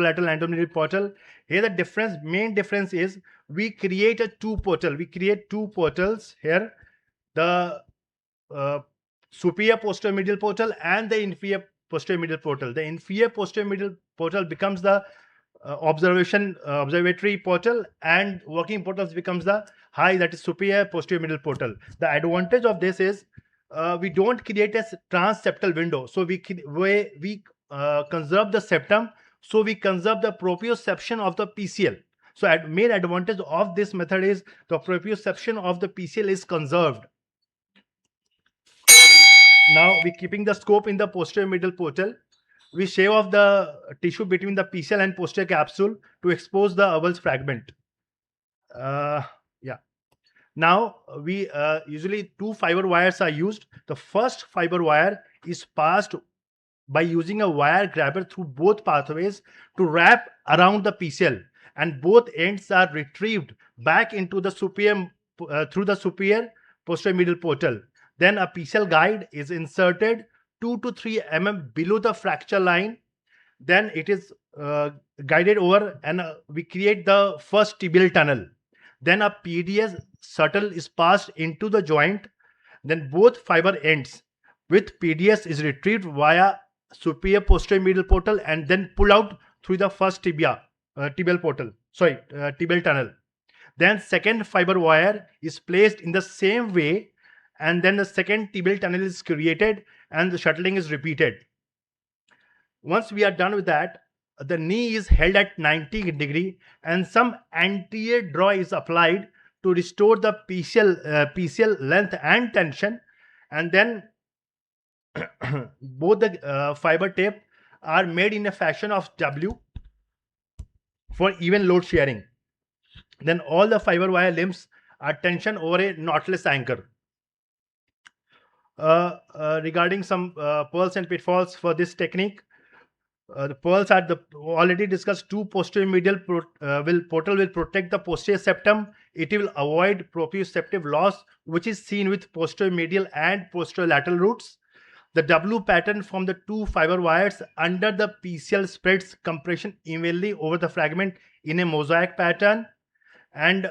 lateral anterolateral portal. Here the main difference is we create two portals here, the uh, superior posterior medial portal and the inferior posterior medial portal. The inferior posterior medial portal becomes the observatory portal, and working portals becomes the high, that is superior posterior middle portal. The advantage of this is we don't create a transseptal window, so we conserve the septum, so we conserve the proprioception of the PCL. So main advantage of this method is the proprioception of the PCL is conserved. Now we keeping the scope in the posterior middle portal. We shave off the tissue between the PCL and posterior capsule to expose the avulse fragment. Yeah. Now we usually two fiber wires are used. The first fiber wire is passed by using a wire grabber through both pathways to wrap around the PCL, and both ends are retrieved back into the superior through the superior posterior middle portal. Then a PCL guide is inserted 2 to 3 mm below the fracture line. Then it is guided over, and we create the first tibial tunnel. Then a PDS shuttle is passed into the joint. Then both fiber ends with PDS is retrieved via superior posterior middle portal and then pulled out through the first tibial tunnel. Then second fiber wire is placed in the same way, and then the second tibial tunnel is created and the shuttling is repeated. Once we are done with that, the knee is held at 90 degree and some anterior draw is applied to restore the PCL length and tension, and then both the fiber tape are made in a fashion of W for even load sharing. Then all the fiber wire limbs are tensioned over a knotless anchor. Regarding some pearls and pitfalls for this technique, the pearls are the already discussed. Two posterior medial portal will protect the posterior septum. It will avoid proprioceptive loss, which is seen with posterior medial and posterior lateral roots. The W pattern from the two fiber wires under the PCL spreads compression evenly over the fragment in a mosaic pattern. And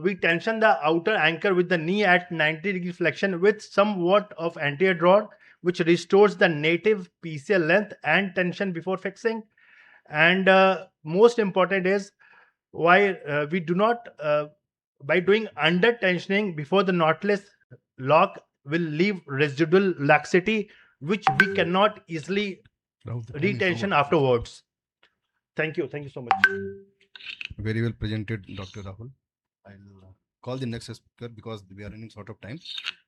we tension the outer anchor with the knee at 90 degree flexion with somewhat of anterior draw, which restores the native PCL length and tension before fixing. And most important is why we do not, by doing under tensioning before the knotless lock will leave residual laxity, which we cannot easily retension afterwards. Thank you so much. Very well presented, Dr. Rahul. I'll call the next speaker because we are running short of time.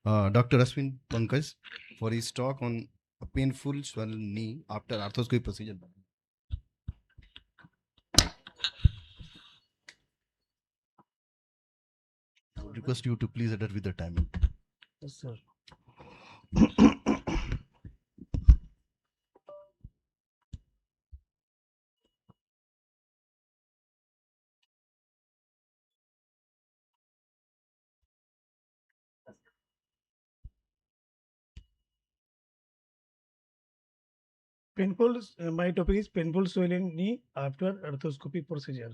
Dr. Ashwin Pankaj for his talk on a painful swollen knee after arthroscopy procedure. I would request you to please adhere with the timing. Yes, sir. My topic is painful swelling knee after arthroscopy procedure.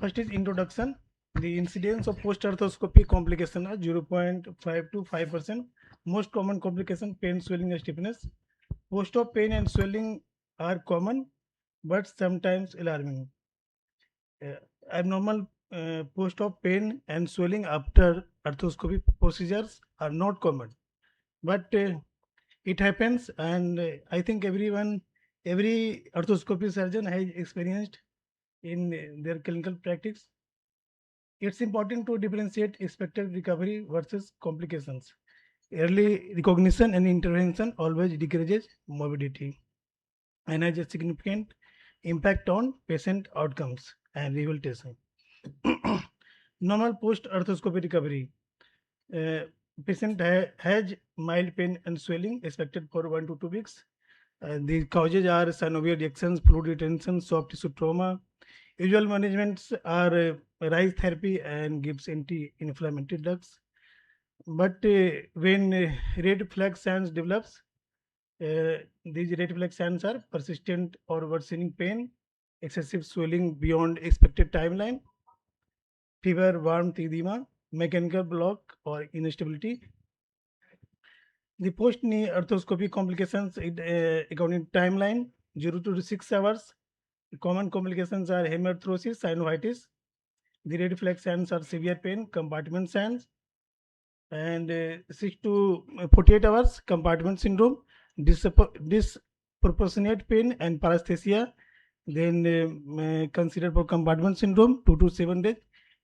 First is introduction. The incidence of post-arthroscopy complication are 0.5 to 5%. Most common complication: pain, swelling, and stiffness. Post-op pain and swelling are common, but sometimes alarming. Abnormal post-op pain and swelling after arthroscopy procedures are not common, but it happens, and I think every arthroscopy surgeon has experienced in their clinical practice. It's important to differentiate expected recovery versus complications. Early recognition and intervention always decreases morbidity and has a significant impact on patient outcomes and rehabilitation. Normal post-arthroscopy recovery. Patient has mild pain and swelling expected for 1 to 2 weeks. The causes are synovial reactions, fluid retention, soft tissue trauma. Usual managements are rise therapy and gives anti-inflammatory drugs. But when red flag signs develops, These red flag signs are persistent or worsening pain, excessive swelling beyond expected timeline, fever, warmth, edema, mechanical block or instability. The post-knee arthroscopy complications according to timeline 0 to 6 hours. Common complications are hemarthrosis, synovitis. The red flag signs are severe pain, compartment signs, and 6 to 48 hours compartment syndrome, disproportionate pain and paresthesia. Then considered for compartment syndrome 2 to 7 days.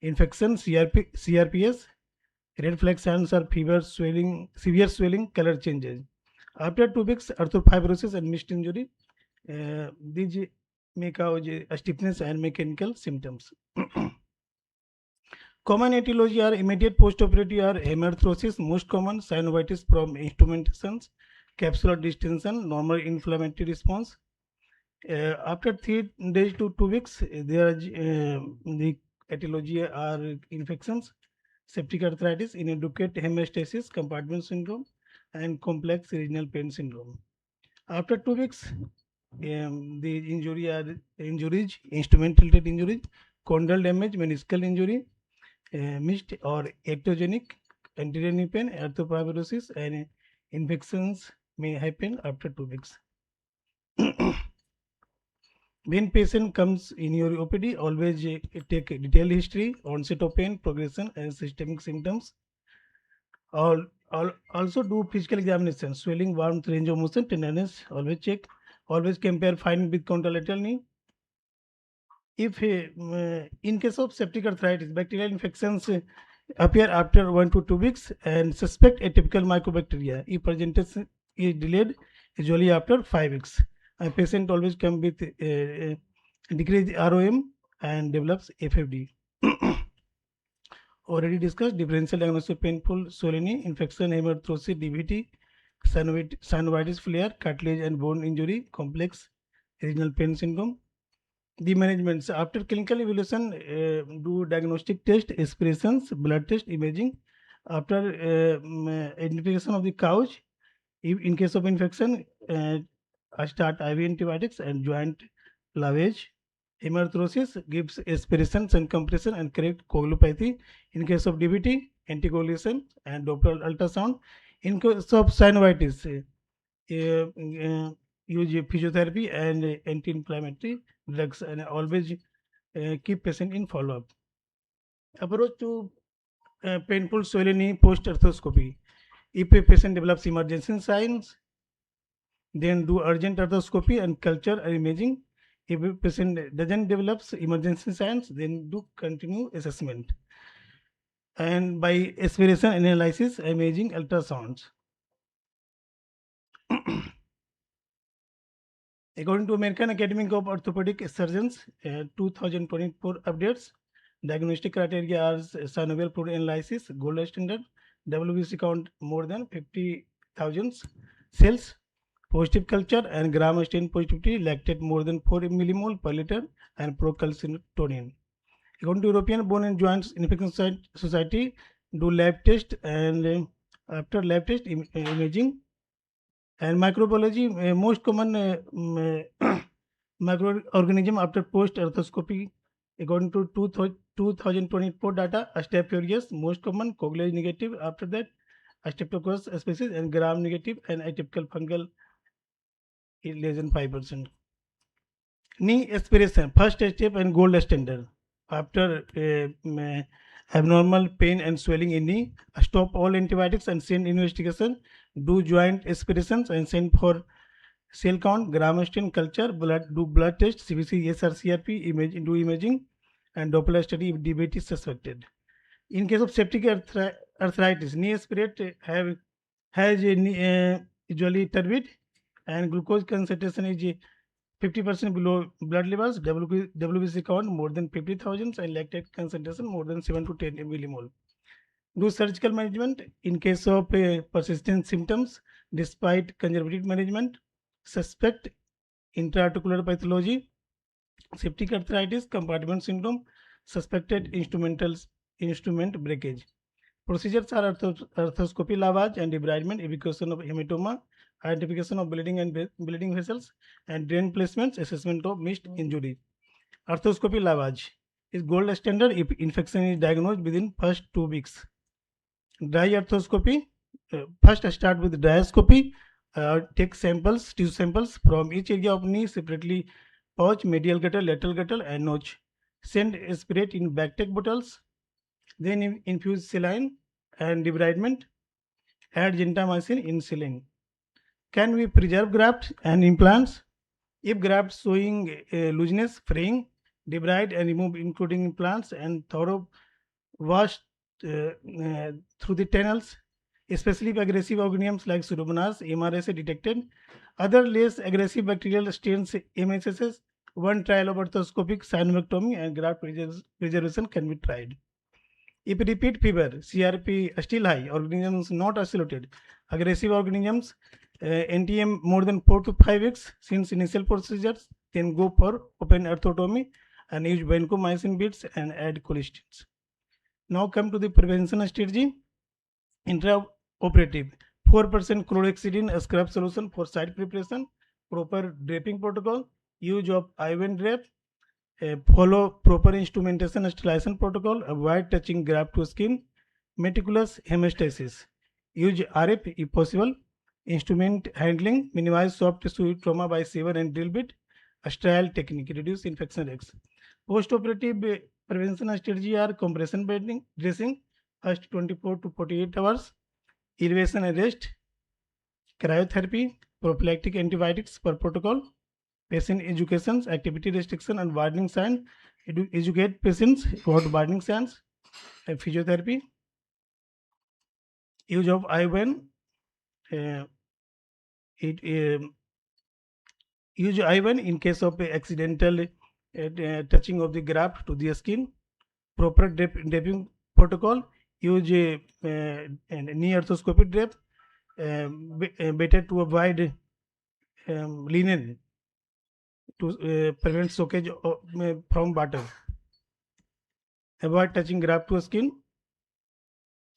Infection, CRPS. Red flag signs are fever, swelling, severe swelling, color changes. After 2 weeks, arthropfibrosis and missed injury. These may cause stiffness and mechanical symptoms. Common etiology are immediate postoperative are hemarthrosis, most common, synovitis from instrumentations, capsular distension, normal inflammatory response. After 3 days to 2 weeks, there are the etiology are infections, septic arthritis, inadequate hemostasis, compartment syndrome, and complex regional pain syndrome. After 2 weeks, the injury are injuries, instrumental injuries, condyle damage, meniscal injury, mixed or ectogenic anterior knee pain, arthropfibrosis, and infections may happen after 2 weeks. When patient comes in your OPD, always take a detailed history, onset of pain, progression, and systemic symptoms. Also do physical examination, swelling, warmth, range of motion, tenderness. Always check. Always compare finding with contralateral knee. If in case of septic arthritis, bacterial infections appear after 1 to 2 weeks and suspect atypical mycobacteria. If presentation is delayed, usually after 5 weeks. A patient always come with decreased ROM and develops FFD. Already discussed differential diagnosis of painful swelling, infection, hemarthrosis, DVT, synovitis flare, cartilage and bone injury, complex regional pain syndrome. The management after clinical evaluation, do diagnostic test, aspirations, blood test, imaging. After identification of the cause, if in case of infection, I start IV antibiotics and joint lavage. Hemarthrosis gives aspirations and compression and correct coagulopathy. In case of DVT, anticoagulation and Doppler ultrasound. In case of synovitis, use physiotherapy and anti-inflammatory drugs, and always keep patient in follow-up. Approach to painful swelling post arthroscopy. If a patient develops emergency signs, then do urgent arthroscopy and culture and imaging. If a patient doesn't develop emergency signs, then do continue assessment. And by aspiration analysis, imaging, ultrasounds. According to American Academy of Orthopedic Surgeons, 2024 updates, diagnostic criteria are synovial fluid analysis, gold standard, WBC count more than 50,000 cells, positive culture and gram stain positivity, lactate more than 4 millimole per liter, and procalcitonin. According to European Bone and Joints Infection Society, do lab test, and after lab test, imaging. And microbiology, most common microorganism after post arthroscopy, according to 2024 data, Staphylococcus most common, Coagulase negative. After that, Streptococcus species and gram negative, and atypical fungal is less than 5%. Knee aspiration, first step and gold standard. After abnormal pain and swelling in knee, stop all antibiotics and send investigation. Do joint aspirations and send for cell count, gram stain, culture, do blood test, CBC, SRCRP, do imaging, and Doppler study if DVT is suspected. In case of septic arthritis, knee aspirate has usually turbid, and glucose concentration is 50% below blood levels, WBC count more than 50,000, and lactate concentration more than 7 to 10 millimole. Do surgical management in case of persistent symptoms despite conservative management. Suspect intra-articular pathology, septic arthritis, compartment syndrome, suspected instrument breakage. Procedures are arthroscopy, lavage and debridement, evacuation of hematoma, identification of bleeding and bleeding vessels, and drain placements, assessment of missed injury. Arthroscopy lavage is gold standard if infection is diagnosed within first 2 weeks. Dry arthroscopy, first start with dryoscopy. Take samples, tissue samples from each area of knee separately, pouch, medial gutter, lateral gutter, and notch. Send aspirate in Bactec bottles. Then infuse saline and debridement. Add gentamicin in saline. Can we preserve grafts and implants? If grafts showing looseness, fraying, debride and remove including implants and thorough wash through the tunnels, especially if aggressive organisms like Pseudomonas, MRSA detected. Other less aggressive bacterial strains, MSSs, one trial of arthroscopic synovectomy and graft preservation can be tried. If repeat fever, CRP still high, organisms not isolated, aggressive organisms, NTM more than 4 to 5 weeks since initial procedures, then go for open arthrotomy and use vancomycin beads and add colestins. Now come to the prevention strategy. Intraoperative 4% chlorhexidine scrub solution for site preparation, proper draping protocol, use of I-1 drape, follow proper instrumentation sterilization protocol, avoid touching graft to skin, meticulous hemostasis, use RF if possible, instrument handling, minimize soft tissue trauma by saver and drill bit, a sterile technique, reduce infection risks. Post-operative prevention strategy are compression bedding, dressing, first 24 to 48 hours, elevation and rest, cryotherapy, prophylactic antibiotics per protocol, patient education, activity restriction and warning sign, educate patients about warning signs, and physiotherapy, use of I-1, use I-1 in case of accidental touching of the graft to the skin, proper draping protocol, use knee arthroscopic drape, better to avoid linen to prevent soakage from water. Avoid touching graft to skin.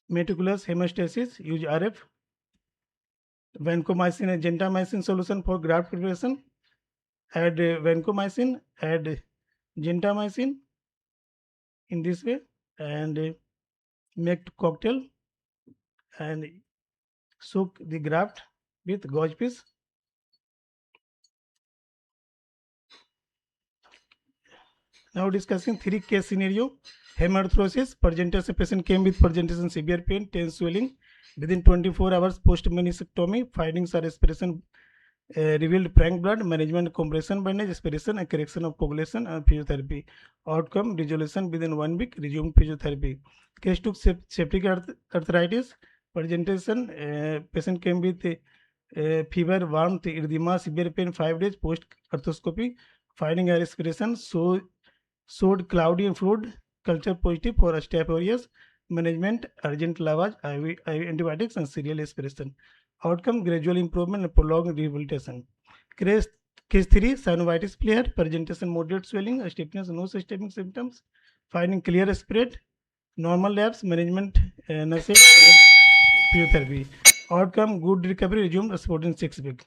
Meticulous hemostasis, use RF. Vancomycin and gentamicin solution for graft preparation. Add vancomycin, add gentamicin in this way and make cocktail and soak the graft with gauze piece. Now discussing 3 case scenario. Hemarthrosis, presentation patient came with presentation severe pain, tense swelling within 24 hours post meniscectomy. Findings are aspiration revealed frank blood, management compression bandage, aspiration and correction of coagulation and physiotherapy. Outcome resolution within 1 week, resumed physiotherapy. Case 2 septic arthritis, presentation patient came with fever, warmth, edema, severe pain 5 days post arthroscopy. Finding are aspiration showed cloudy and fluid, culture positive for staph management, urgent lavage, IV antibiotics and serial aspiration. Outcome gradual improvement and prolonged rehabilitation. Case 3 synovitis flare, presentation moderate swelling, stiffness, no systemic symptoms. Finding clear spread, normal labs, management, nurses, physiotherapy. Outcome good recovery, resumed support in 6 weeks.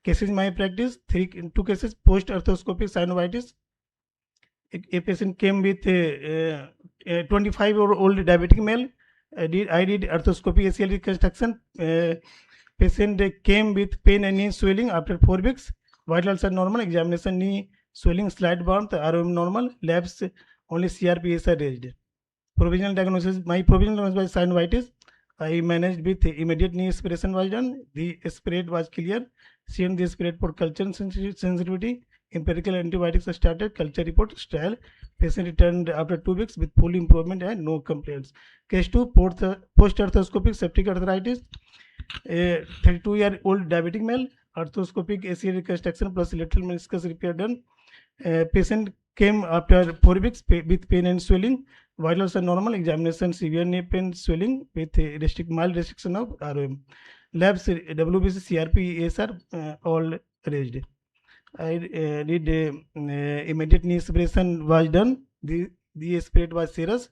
Cases in my practice, 2 cases post arthroscopic synovitis. A patient came with a 25-year-old diabetic male. I did arthroscopy ACL reconstruction. Patient came with pain and knee swelling after 4 weeks. Vitals are normal. Examination knee swelling, slight warmth, ROM normal. Labs only CRPs are raised. Provisional diagnosis. My provisional diagnosis by synovitis. I managed with immediate knee aspiration was done. The aspirate was clear. Sent the aspirate for culture sensitivity. Empirical antibiotics are started. Culture report sterile. Patient returned after 2 weeks with full improvement and no complaints. Case 2 post arthroscopic septic arthritis. A 32-year-old diabetic male. Arthroscopic ACL reconstruction plus lateral meniscus repair done. Patient came after 4 weeks with pain and swelling. Vitals are normal. Examination severe knee pain swelling with mild restriction of ROM. Labs WBC, CRP, ASR all raised. I did immediate knee aspiration was done. The aspirate was serous.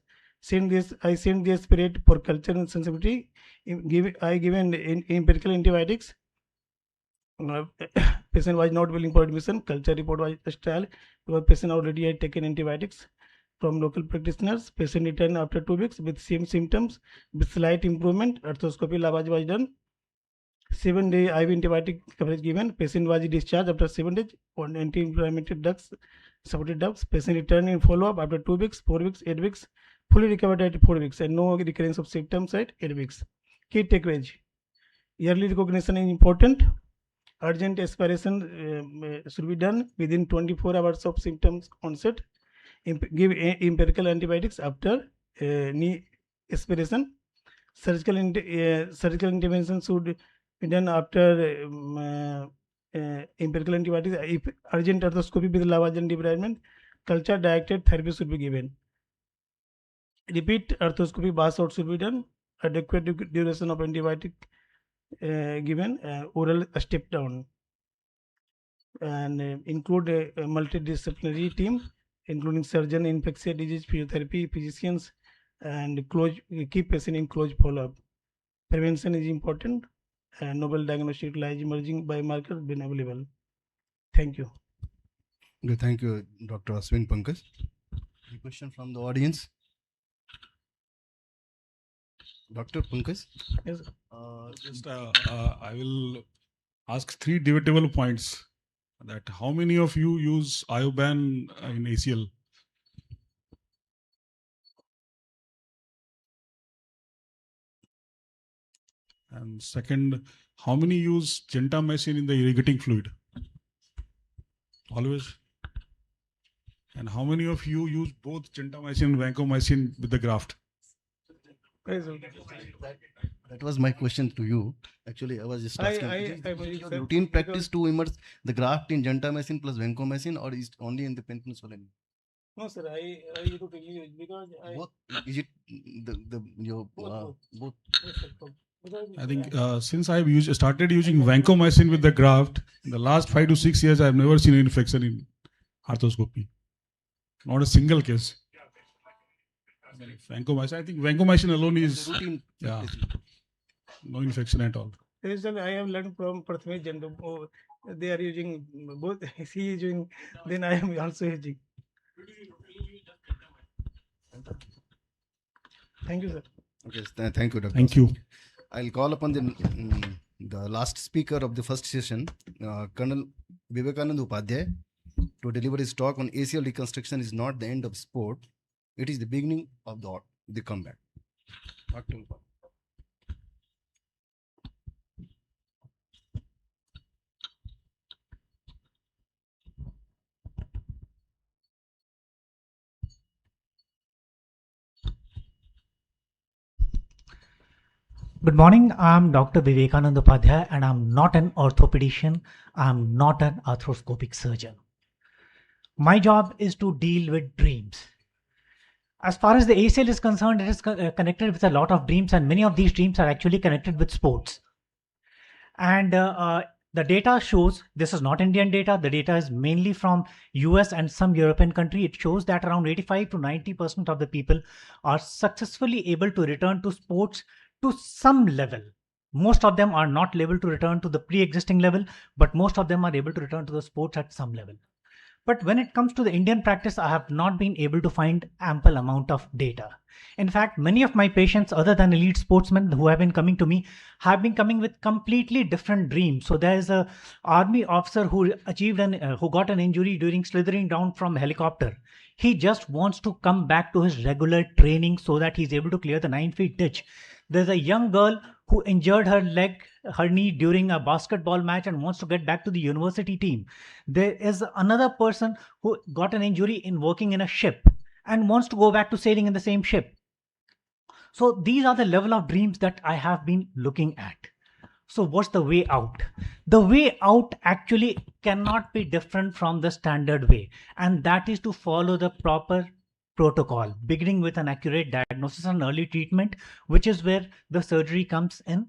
I sent the aspirate for culture and sensitivity. I given empirical antibiotics. Patient was not willing for admission. Culture report was stale because patient already had taken antibiotics from local practitioners. Patient returned after 2 weeks with same symptoms with slight improvement. Arthroscopy lavage was done. 7-day IV antibiotic coverage given. Patient was discharged after 7 days on anti-inflammatory drugs, supported drugs. Patient returned in follow-up after 2 weeks, 4 weeks, 8 weeks, fully recovered at 4 weeks, and no recurrence of symptoms at 8 weeks. Key takeaways: early recognition is important. Urgent aspiration should be done within 24 hours of symptoms onset. Give empirical antibiotics after knee aspiration. Surgical intervention should be done after empirical antibiotics. If urgent arthroscopy with lavage and debridement, culture directed therapy should be given. Repeat arthroscopy washout should be done. Adequate duration of antibiotic given. Oral step down, and include a multidisciplinary team including surgeon, infectious disease, physiotherapy, physicians, and keep patient in close follow-up. Prevention is important, and novel diagnostic utilize emerging biomarkers when available. Thank you. Okay, thank you, Dr. Ashwin Pankaj. Any question from the audience? Dr. Pankaj? Yes. I will ask 3 debatable points. That how many of you use IOBAN in ACL? And second, how many use gentamicin in the irrigating fluid? Always. And how many of you use both gentamicin and vancomycin with the graft? That was my question to you. Actually, I was just asking. Is your routine practice to immerse the graft in gentamicin plus vancomycin, or is it only in the penicillin? No, sir. I routinely use because both. Is it your both? Yes, sir, both. Because, I think since I've started using vancomycin with the graft, in the last 5 to 6 years, I've never seen an infection in arthroscopy. Not a single case. Vancomycin, I think vancomycin alone is routine. Yeah, no infection at all. I have learned from Prathmesh Jandu. They are using both. He is using, then I am also using. Thank you, sir. Okay, thank you, Dr. Thank you. I'll call upon the last speaker of the first session, Colonel Vivekanand Upadhyay, to deliver his talk on ACL reconstruction is not the end of sport. It is the beginning of the comeback. Dr. Upadhyay. Good morning, I'm Dr. Vivekanand Upadhyay and I'm not an orthopedician, I'm not an arthroscopic surgeon. My job is to deal with dreams. As far as the ACL is concerned, it is connected with a lot of dreams, and many of these dreams are actually connected with sports. And the data shows, this is not Indian data, the data is mainly from US and some European country. It shows that around 85 to 90% of the people are successfully able to return to sports to some level. Most of them are not able to return to the pre-existing level, but most of them are able to return to the sports at some level. But when it comes to the Indian practice, I have not been able to find ample amount of data. In fact, many of my patients, other than elite sportsmen who have been coming to me, have been coming with completely different dreams. So there is a army officer who who got an injury during slithering down from a helicopter. He just wants to come back to his regular training so that he's able to clear the 9-feet ditch. There's a young girl who injured her knee during a basketball match and wants to get back to the university team. There is another person who got an injury in working in a ship and wants to go back to sailing in the same ship. So these are the level of dreams that I have been looking at. So what's the way out? The way out actually cannot be different from the standard way, and that is to follow the proper protocol, beginning with an accurate diagnosis and early treatment, which is where the surgery comes in,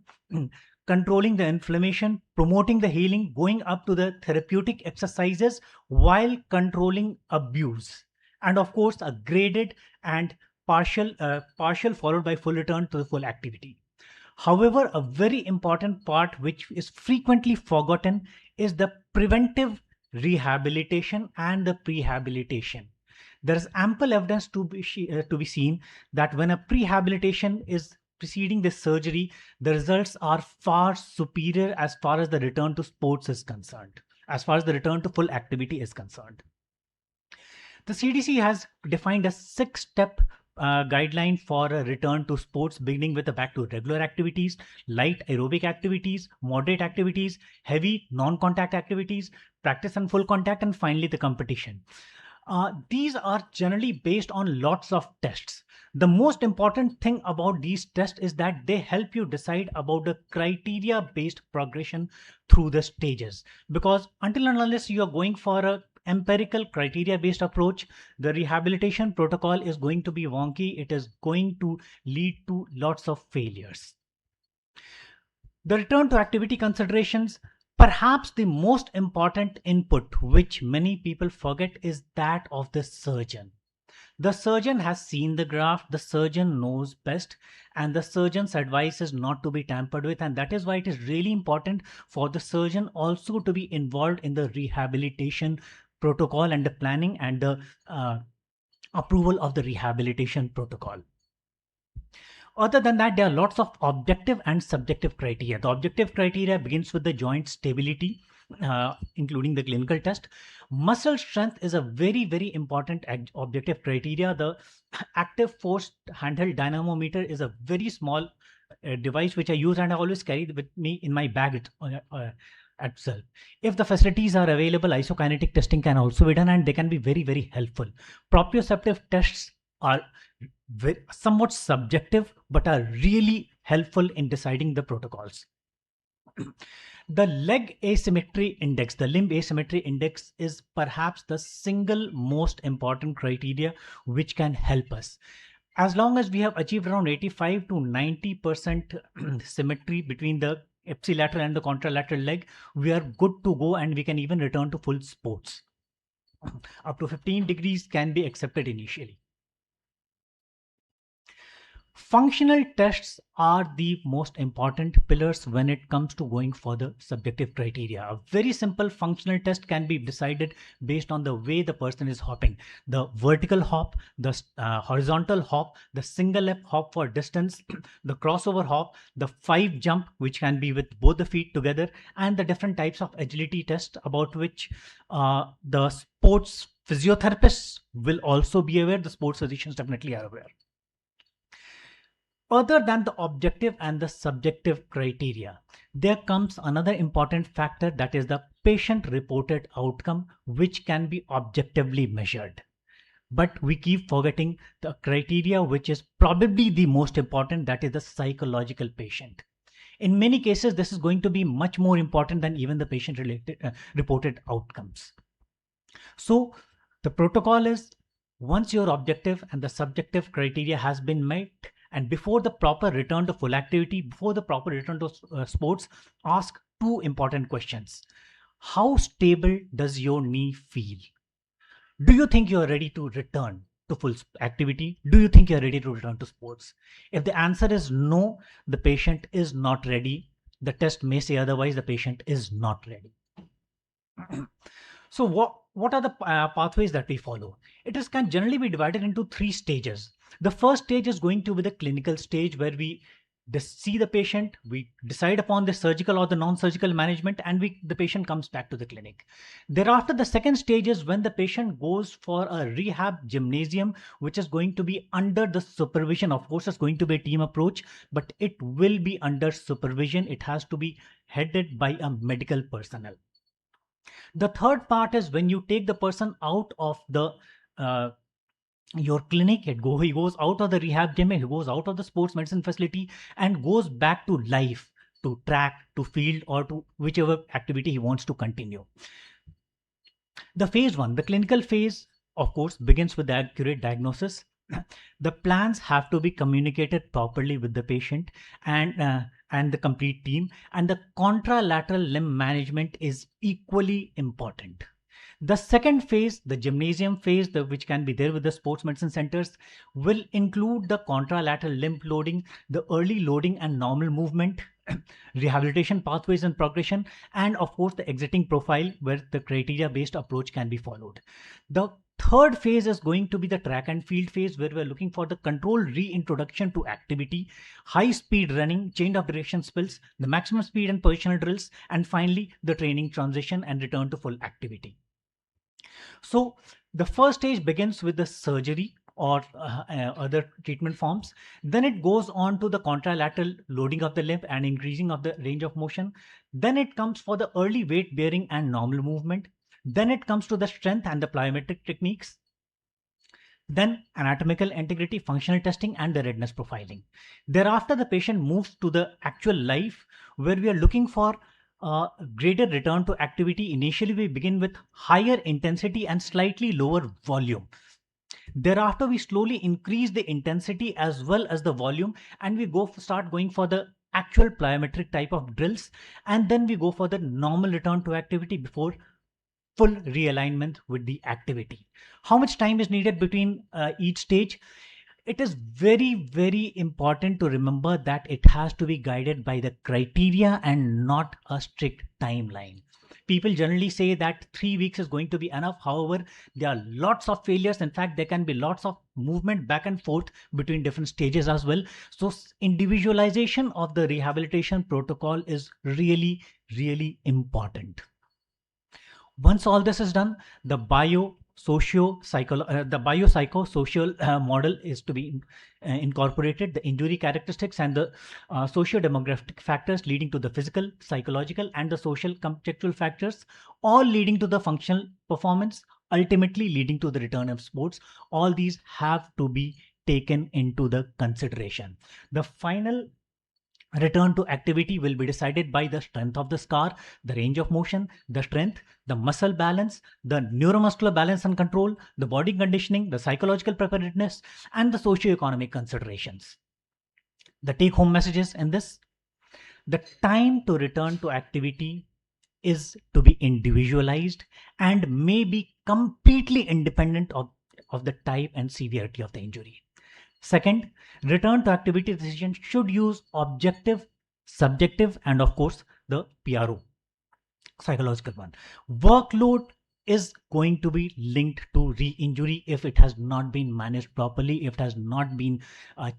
controlling the inflammation, promoting the healing, going up to the therapeutic exercises while controlling abuse, and of course a graded and partial followed by full return to the full activity. However, a very important part which is frequently forgotten is the preventive rehabilitation and the prehabilitation. There is ample evidence to be seen that when a prehabilitation is preceding the surgery, the results are far superior as far as the return to sports is concerned, as far as the return to full activity is concerned. The CDC has defined a 6-step guideline for a return to sports, beginning with a back to regular activities, light aerobic activities, moderate activities, heavy non-contact activities, practice and full contact, and finally the competition. These are generally based on lots of tests. The most important thing about these tests is that they help you decide about the criteria-based progression through the stages. Because until and unless you are going for a empirical criteria-based approach, the rehabilitation protocol is going to be wonky. It is going to lead to lots of failures. The return to activity considerations, perhaps the most important input which many people forget is that of the surgeon. The surgeon has seen the graft, the surgeon knows best, and the surgeon's advice is not to be tampered with, and that is why it is really important for the surgeon also to be involved in the rehabilitation protocol and the planning and the approval of the rehabilitation protocol. Other than that, there are lots of objective and subjective criteria. The objective criteria begins with the joint stability, including the clinical test. Muscle strength is a very, very important objective criteria. The active force handheld dynamometer is a very small device which I use and I always carry with me in my bag itself. If the facilities are available, isokinetic testing can also be done and they can be very, very helpful. Proprioceptive tests are somewhat subjective but are really helpful in deciding the protocols. The leg asymmetry index, the limb asymmetry index, is perhaps the single most important criteria which can help us. As long as we have achieved around 85 to 90% symmetry between the ipsilateral and the contralateral leg, we are good to go and we can even return to full sports. Up to 15 degrees can be accepted initially. Functional tests are the most important pillars when it comes to going for the subjective criteria. A very simple functional test can be decided based on the way the person is hopping. The vertical hop, the horizontal hop, the single leg hop for distance, the crossover hop, the 5 jump, which can be with both the feet together, and the different types of agility tests about which the sports physiotherapists will also be aware. The sports physicians definitely are aware. Other than the objective and the subjective criteria, there comes another important factor, that is the patient-reported outcome, which can be objectively measured. But we keep forgetting the criteria which is probably the most important, that is the psychological patient. In many cases, this is going to be much more important than even the patient-related reported outcomes. So the protocol is, once your objective and the subjective criteria has been met, and before the proper return to full activity, before the proper return to sports, ask 2 important questions. How stable does your knee feel? Do you think you are ready to return to full activity? Do you think you are ready to return to sports? If the answer is no, the patient is not ready. The test may say otherwise, the patient is not ready. So what are the pathways that we follow? It can generally be divided into 3 stages. The first stage is going to be the clinical stage, where we see the patient, we decide upon the surgical or the non-surgical management, and the patient comes back to the clinic. Thereafter, the second stage is when the patient goes for a rehab gymnasium, which is going to be under the supervision. Of course, it's going to be a team approach, but it will be under supervision. It has to be headed by a medical personnel. The third part is when you take the person out of the your clinic, he goes out of the rehab gym, he goes out of the sports medicine facility and goes back to life, to track, to field, or to whichever activity he wants to continue. The phase 1, the clinical phase, of course, begins with the accurate diagnosis. The plans have to be communicated properly with the patient and the complete team, and the contralateral limb management is equally important. The second phase, the gymnasium phase, which can be there with the sports medicine centers, will include the contralateral limb loading, the early loading and normal movement, rehabilitation pathways and progression, and of course the exiting profile where the criteria based approach can be followed. The third phase is going to be the track and field phase, where we're looking for the controlled reintroduction to activity, high speed running, change of direction spills, the maximum speed and positional drills, and finally the training transition and return to full activity. So the first stage begins with the surgery or other treatment forms. Then it goes on to the contralateral loading of the limb and increasing of the range of motion. Then it comes for the early weight bearing and normal movement. Then it comes to the strength and the plyometric techniques. Then anatomical integrity, functional testing, and the readiness profiling. Thereafter, the patient moves to the actual life, where we are looking for greater return to activity. Initially, we begin with higher intensity and slightly lower volume. Thereafter, we slowly increase the intensity as well as the volume, and we start going for the actual plyometric type of drills, and then we go for the normal return to activity before full realignment with the activity. How much time is needed between each stage? It is very, very important to remember that it has to be guided by the criteria and not a strict timeline. People generally say that 3 weeks is going to be enough. However, there are lots of failures. In fact, there can be lots of movement back and forth between different stages as well. So individualization of the rehabilitation protocol is really, really important. Once all this is done, the biopsychosocial model is to be incorporated, the injury characteristics and the socio-demographic factors leading to the physical, psychological, and the social contextual factors, all leading to the functional performance, ultimately leading to the return of sports. All these have to be taken into the consideration. The final return to activity will be decided by the strength of the scar, the range of motion, the strength, the muscle balance, the neuromuscular balance and control, the body conditioning, the psychological preparedness, and the socio-economic considerations. The take-home messages in this: the time to return to activity is to be individualized and may be completely independent of the type and severity of the injury. Second, return to activity decision should use objective, subjective, and of course the PRO, psychological one. Workload is going to be linked to re-injury if it has not been managed properly, if it has not been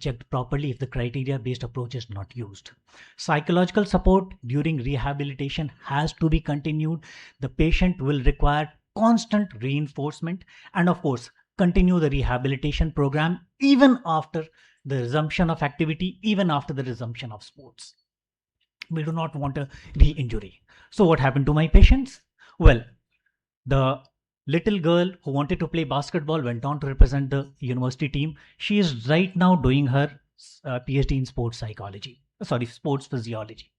checked properly, if the criteria-based approach is not used. Psychological support during rehabilitation has to be continued. The patient will require constant reinforcement, and of course continue the rehabilitation program even after the resumption of activity, even after the resumption of sports. We do not want a re-injury. So what happened to my patients? Well, the little girl who wanted to play basketball went on to represent the university team. She is right now doing her PhD in sports physiology.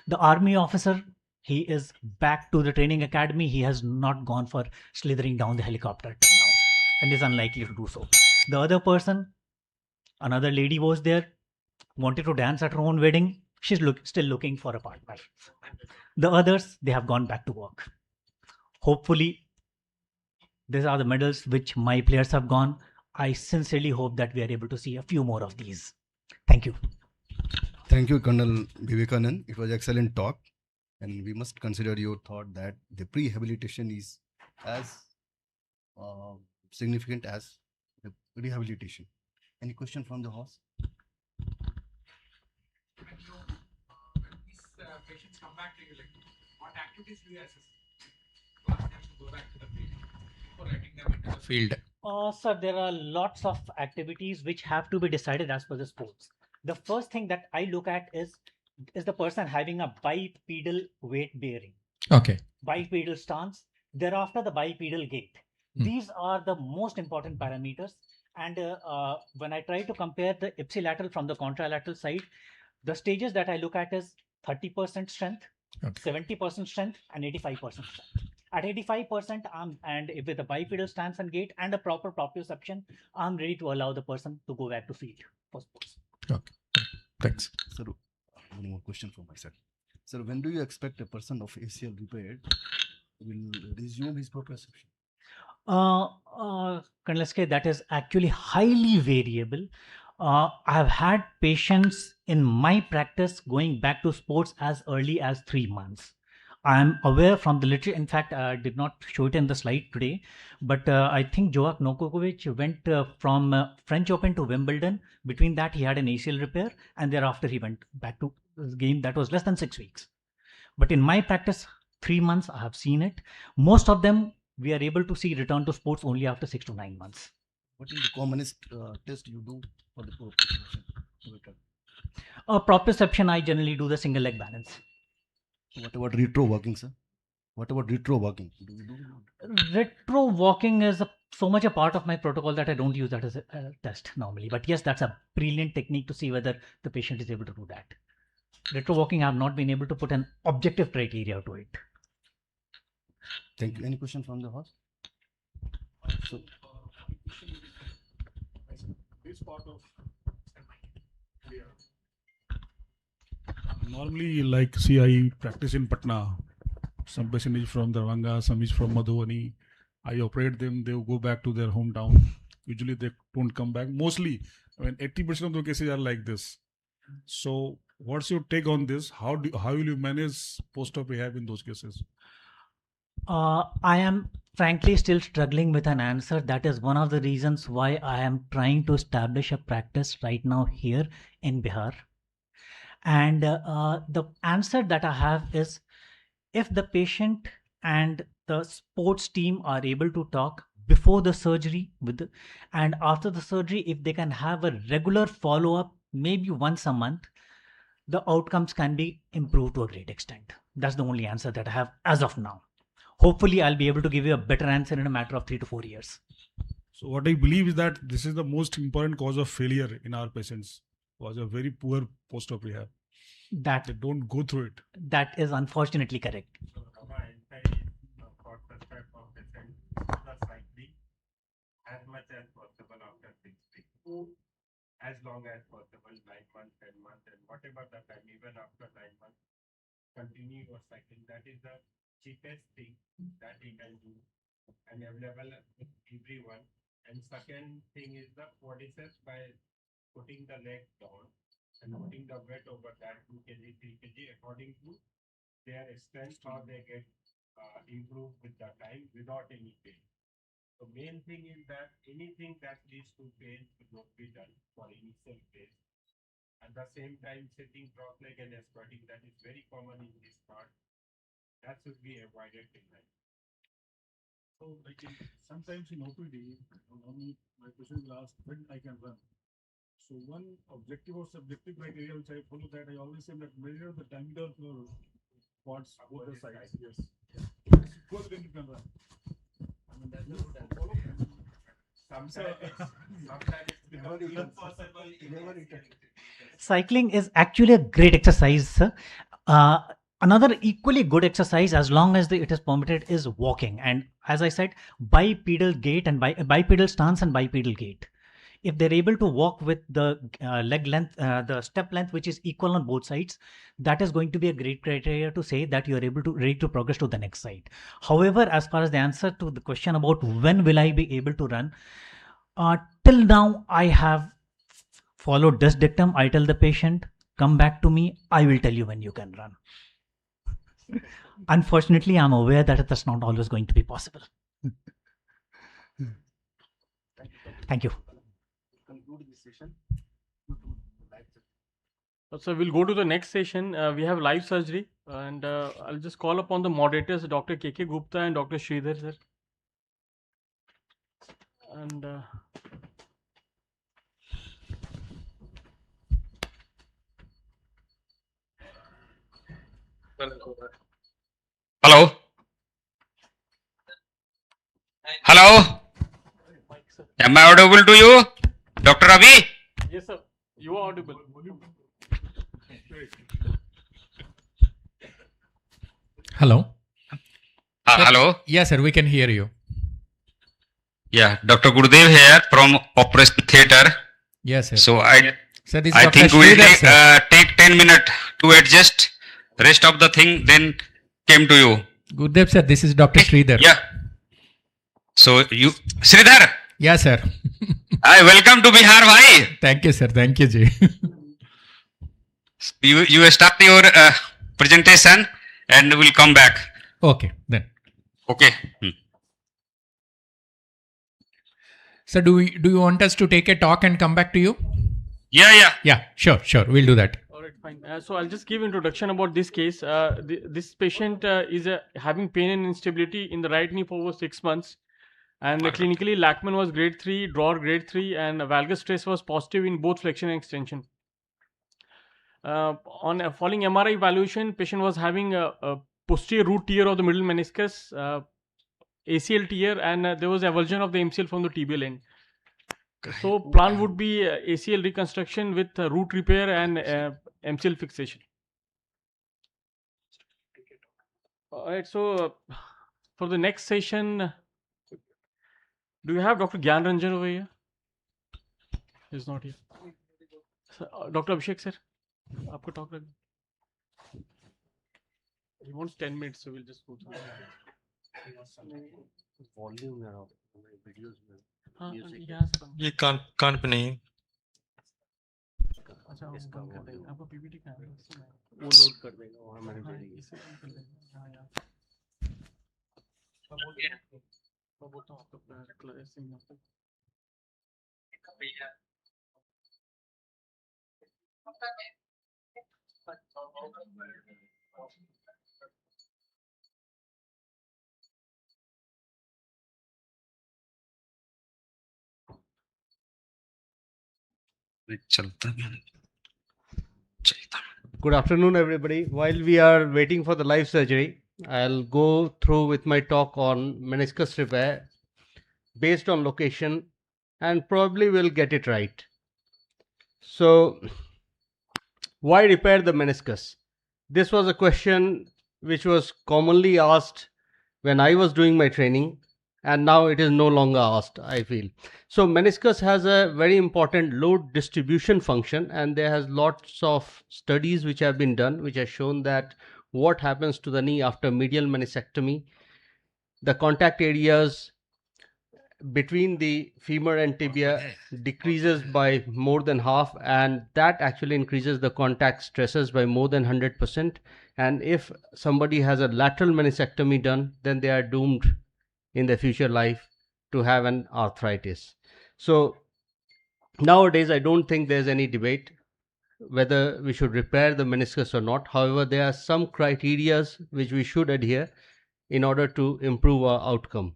The army officer, he is back to the training academy. He has not gone for slithering down the helicopter till now and is unlikely to do so. The other person, another lady was there, wanted to dance at her own wedding. She's still looking for a partner. The others, they have gone back to work. Hopefully, these are the medals which my players have gone. I sincerely hope that we are able to see a few more of these. Thank you. Thank you, Colonel Vivekanand. It was excellent talk. And we must consider your thought that the prehabilitation is as significant as the rehabilitation. Any question from the house? When these patients come back to you, like, what activities do you assess to ask them to go back to the field before letting them into the field? Sir, there are lots of activities which have to be decided as per the sports. The first thing that I look at is the person having a bipedal weight bearing. Okay. Bipedal stance, thereafter the bipedal gait. These are the most important parameters. And when I try to compare the ipsilateral from the contralateral side, the stages that I look at is 30% strength, 70% strength, and 85% strength. At 85%, and if with a bipedal stance and gait and a proper proprioception, I'm ready to allow the person to go back to field for sports. Okay. Thanks. Sir, one more question from my side. Sir, when do you expect a person of ACL repaired will resume his proprioception? Kanlaske, that is actually highly variable. I have had patients in my practice going back to sports as early as 3 months. I am aware from the literature. In fact, I did not show it in the slide today, but I think Novak Djokovic went from French Open to Wimbledon. Between that, he had an ACL repair, and thereafter he went back to his game. That was less than 6 weeks. But in my practice, 3 months, I have seen it. Most of them, we are able to see return to sports only after 6 to 9 months. What is the commonest test you do for the proprioception? Proprioception, I generally do the single leg balance. What about retro walking, sir? What about retro walking? Do you do? Retro walking is so much a part of my protocol that I don't use that as a test normally. But yes, that's a brilliant technique to see whether the patient is able to do that. Retro walking, I have not been able to put an objective criteria to it. Thank you. Any question from the house? So, This part of normally, like, see, I practice in Patna. Some patient is from Darbangah, some is from Madhubani. I operate them, they go back to their hometown. Usually they don't come back. Mostly, 80% of the cases are like this. So, what's your take on this? How will you manage post-op rehab in those cases? I am frankly still struggling with an answer. That is one of the reasons why I am trying to establish a practice right now here in Bihar. And the answer that I have is, if the patient and the sports team are able to talk before the surgery and after the surgery, if they can have a regular follow-up, maybe once a month, the outcomes can be improved to a great extent. That's the only answer that I have as of now. Hopefully, I'll be able to give you a better answer in a matter of 3 to 4 years. So what I believe is that this is the most important cause of failure in our patients, was a very poor post-op rehab. They don't go through it. That is unfortunately correct. As much as possible after 6 weeks, as long as possible, 9 months, 10 months, and whatever the time, even after 9 months, continue your cycling. That is the cheapest thing that you can do and available with everyone. And second thing is the quadriceps, by putting the leg down and putting the weight over that 2 kg, 3 kg according to their strength, how they get improved with the time without any pain. The main thing is that anything that leads to pain should not be done for initial phase. At the same time, sitting cross-leg and squatting, that is very common in this part, that should be avoided in life. So, like, sometimes in OPD, my patient will ask when I can run. So one objective or subjective criteria which I follow, that I always say that measure the diameter of your quads, both the sides. Yes. Because then you can run. Cycling is actually a great exercise, sir. Another equally good exercise, as long as it is permitted, is walking. And as I said, bipedal gait and bipedal stance and bipedal gait. If they're able to walk with the leg length, the step length, which is equal on both sides, that is going to be a great criteria to say that you're ready to progress to the next side. However, as far as the answer to the question about when will I be able to run, till now I have followed this dictum. I tell the patient, come back to me, I will tell you when you can run. Unfortunately, I'm aware that that's not always going to be possible. Thank you. Conclude this session. So we'll go to the next session. We have live surgery, and I'll just call upon the moderators, Dr. K.K. Gupta and Dr. Sridhar, sir. And Hello. Hello. Am I audible to you, Dr. Ravi? yes, sir, you are audible. Hello. Hello. Yes, sir, we can hear you. Yeah, Dr. Gurudev here from Operation Theatre. Yes, sir. So I Sir, this is I Dr. think we'll Sridhar, sir. take 10 minutes to adjust rest of the thing, then came to you. Gurdev sir, this is Dr. Sridhar. Yeah. So you, Sridhar, Yeah, sir. I welcome to Bihar, bhai. Thank you, sir. Thank you, Ji. You start your presentation and we'll come back. Okay, then. Okay. So do you want us to take a talk and come back to you? Yeah. Yeah, sure. We'll do that. All right, fine. So I'll just give introduction about this case. This patient is having pain and instability in the right knee for over 6 months. And clinically, Lachman was grade 3, drawer grade 3, and valgus stress was positive in both flexion and extension. On a following MRI evaluation, patient was having a posterior root tear of the middle meniscus, ACL tear, and there was avulsion of the MCL from the tibial end. So plan would be ACL reconstruction with root repair and MCL fixation. All right, so for the next session, do you have Dr. Gyan Ranjan over here? He's not here. So, Dr. Abhishek sir, आपको talk लगे. He wants 10 minutes, so we'll just go through. Volume यार videos में हाँ, यहाँ से बंद. ये कान पे नहीं है. अच्छा, वो बंद कर देंगे. आपका PPT कहाँ है? वो लोड कर देगा वहाँ मैंने हाँ, भेजी इसे बंद कर देंगे. यहाँ. मैं बोलता हूँ आपका ऐसे ही आपको. Good afternoon, everybody. While we are waiting for the live surgery, I'll go through with my talk on meniscus repair based on location, and probably will get it right. So, why repair the meniscus? This was a question which was commonly asked when I was doing my training, and now it is no longer asked, I feel. So meniscus has a very important load distribution function, and there has lots of studies which have been done which have shown that what happens to the knee after medial meniscectomy, the contact areas between the femur and tibia decreases by more than half, and that actually increases the contact stresses by more than 100%. And if somebody has a lateral meniscectomy done, then they are doomed in their future life to have an arthritis. So nowadays I don't think there's any debate whether we should repair the meniscus or not. However, there are some criterias which we should adhere in order to improve our outcome.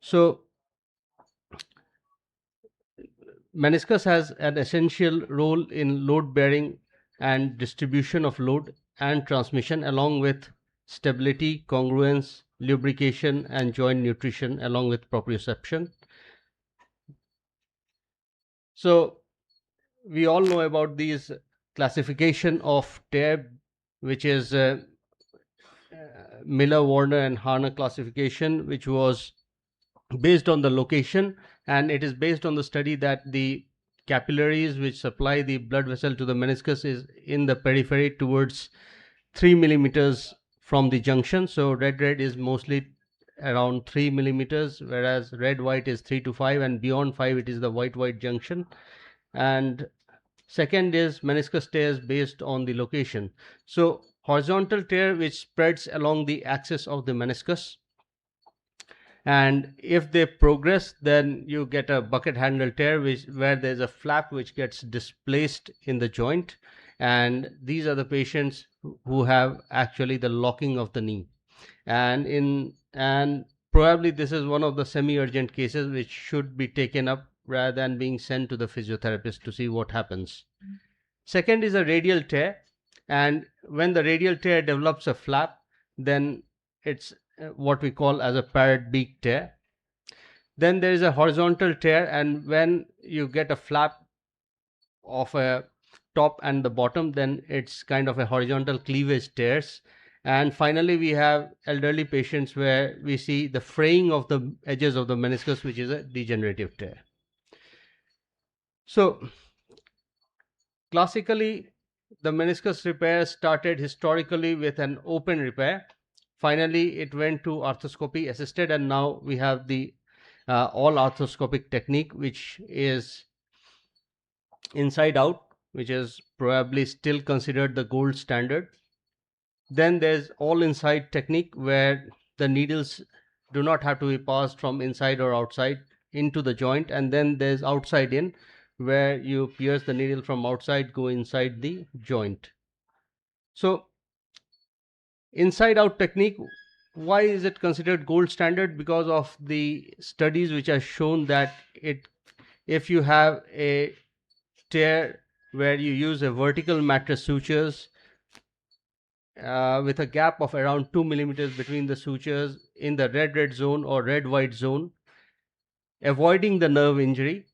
So meniscus has an essential role in load bearing and distribution of load and transmission, along with stability, congruence, lubrication, and joint nutrition, along with proprioception. So we all know about these classification of tear, which is Miller, Warner, and Harner classification, which was based on the location, and it is based on the study that the capillaries which supply the blood vessel to the meniscus is in the periphery towards 3 millimeters from the junction. So red is mostly around 3 millimeters, whereas red white is 3 to 5, and beyond 5 it is the white junction. And second is meniscus tears based on the location. So horizontal tear which spreads along the axis of the meniscus, and if they progress, then you get a bucket handle tear where there's a flap which gets displaced in the joint, and these are the patients who have actually the locking of the knee. And probably this is one of the semi-urgent cases which should be taken up rather than being sent to the physiotherapist to see what happens. Second is a radial tear, and when the radial tear develops a flap, then it's what we call as a parrot beak tear. Then there is a horizontal tear, and when you get a flap of a top and the bottom, then it's kind of a horizontal cleavage tears. And finally, we have elderly patients where we see the fraying of the edges of the meniscus, which is a degenerative tear. So classically, the meniscus repair started historically with an open repair, finally it went to arthroscopy assisted, and now we have the all arthroscopic technique, which is inside out, which is probably still considered the gold standard. Then there's all inside technique, where the needles do not have to be passed from inside or outside into the joint. And then there's outside in, where you pierce the needle from outside, go inside the joint. So inside out technique, why is it considered gold standard? Because of the studies which have shown that if you have a tear where you use a vertical mattress sutures with a gap of around 2 millimeters between the sutures in the red zone or red white zone, avoiding the nerve injury,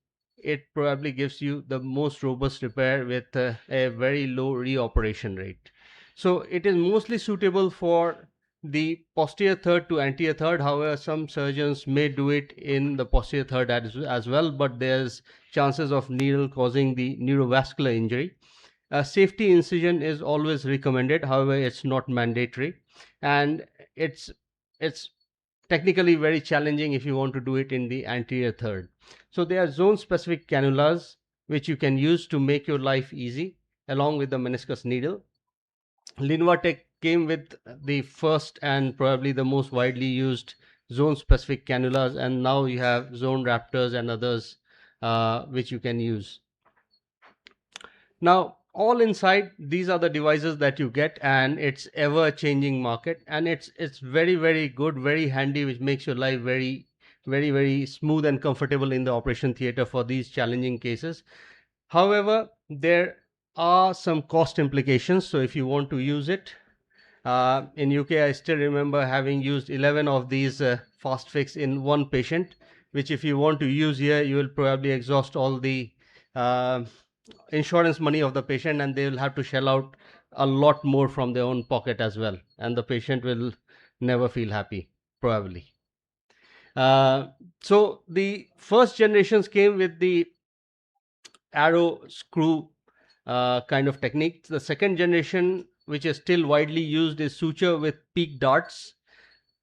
it probably gives you the most robust repair with a very low reoperation rate. So it is mostly suitable for the posterior third to anterior third. However, some surgeons may do it in the posterior third as well, but there's chances of needle causing the neurovascular injury. A safety incision is always recommended. However, it's not mandatory, and it's technically very challenging if you want to do it in the anterior third. So there are zone specific cannulas which you can use to make your life easy along with the meniscus needle. Linvatec came with the first and probably the most widely used zone specific cannulas, and now you have zone raptors and others which you can use. Now all inside, these are the devices that you get, and it's ever changing market, and it's very, very good, very handy, which makes your life very, very, very smooth and comfortable in the operation theater for these challenging cases. However, there are some cost implications. So if you want to use it, in UK, I still remember having used 11 of these fast fix in one patient, which if you want to use here, you will probably exhaust all the insurance money of the patient, and they will have to shell out a lot more from their own pocket as well, and the patient will never feel happy probably. So the first generations came with the arrow screw kind of technique. The second generation, which is still widely used, is suture with peak darts.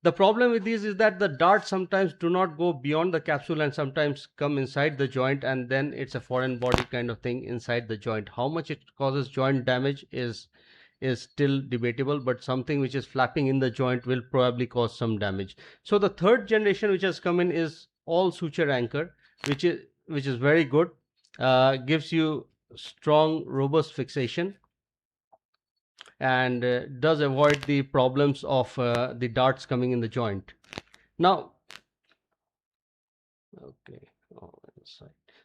The problem with these is that the darts sometimes do not go beyond the capsule and sometimes come inside the joint, and then it's a foreign body kind of thing inside the joint. How much it causes joint damage is still debatable, but something which is flapping in the joint will probably cause some damage. So the third generation which has come in is all suture anchor, which is very good, gives you strong, robust fixation, and does avoid the problems of the darts coming in the joint. Now, okay,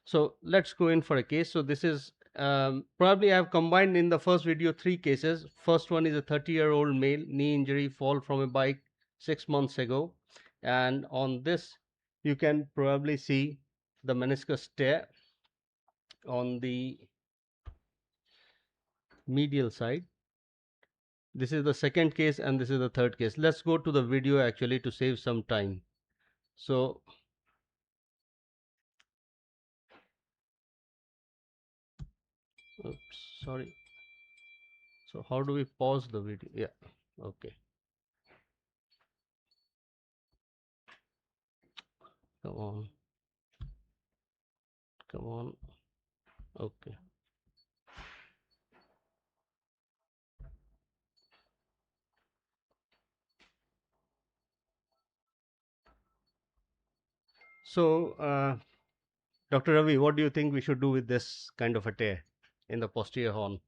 so let's go in for a case. So this is probably I have combined in the first video 3 cases. First one is a 30-year-old male, knee injury, fall from a bike 6 months ago, and on this you can probably see the meniscus tear on the medial side. This is the second case and this is the third case. Let's go to the video actually to save some time. So oops, sorry. So how do we pause the video? Yeah, okay. Come on. Come on. Okay. So, Dr. Ravi, what do you think we should do with this kind of a tear in the posterior horn?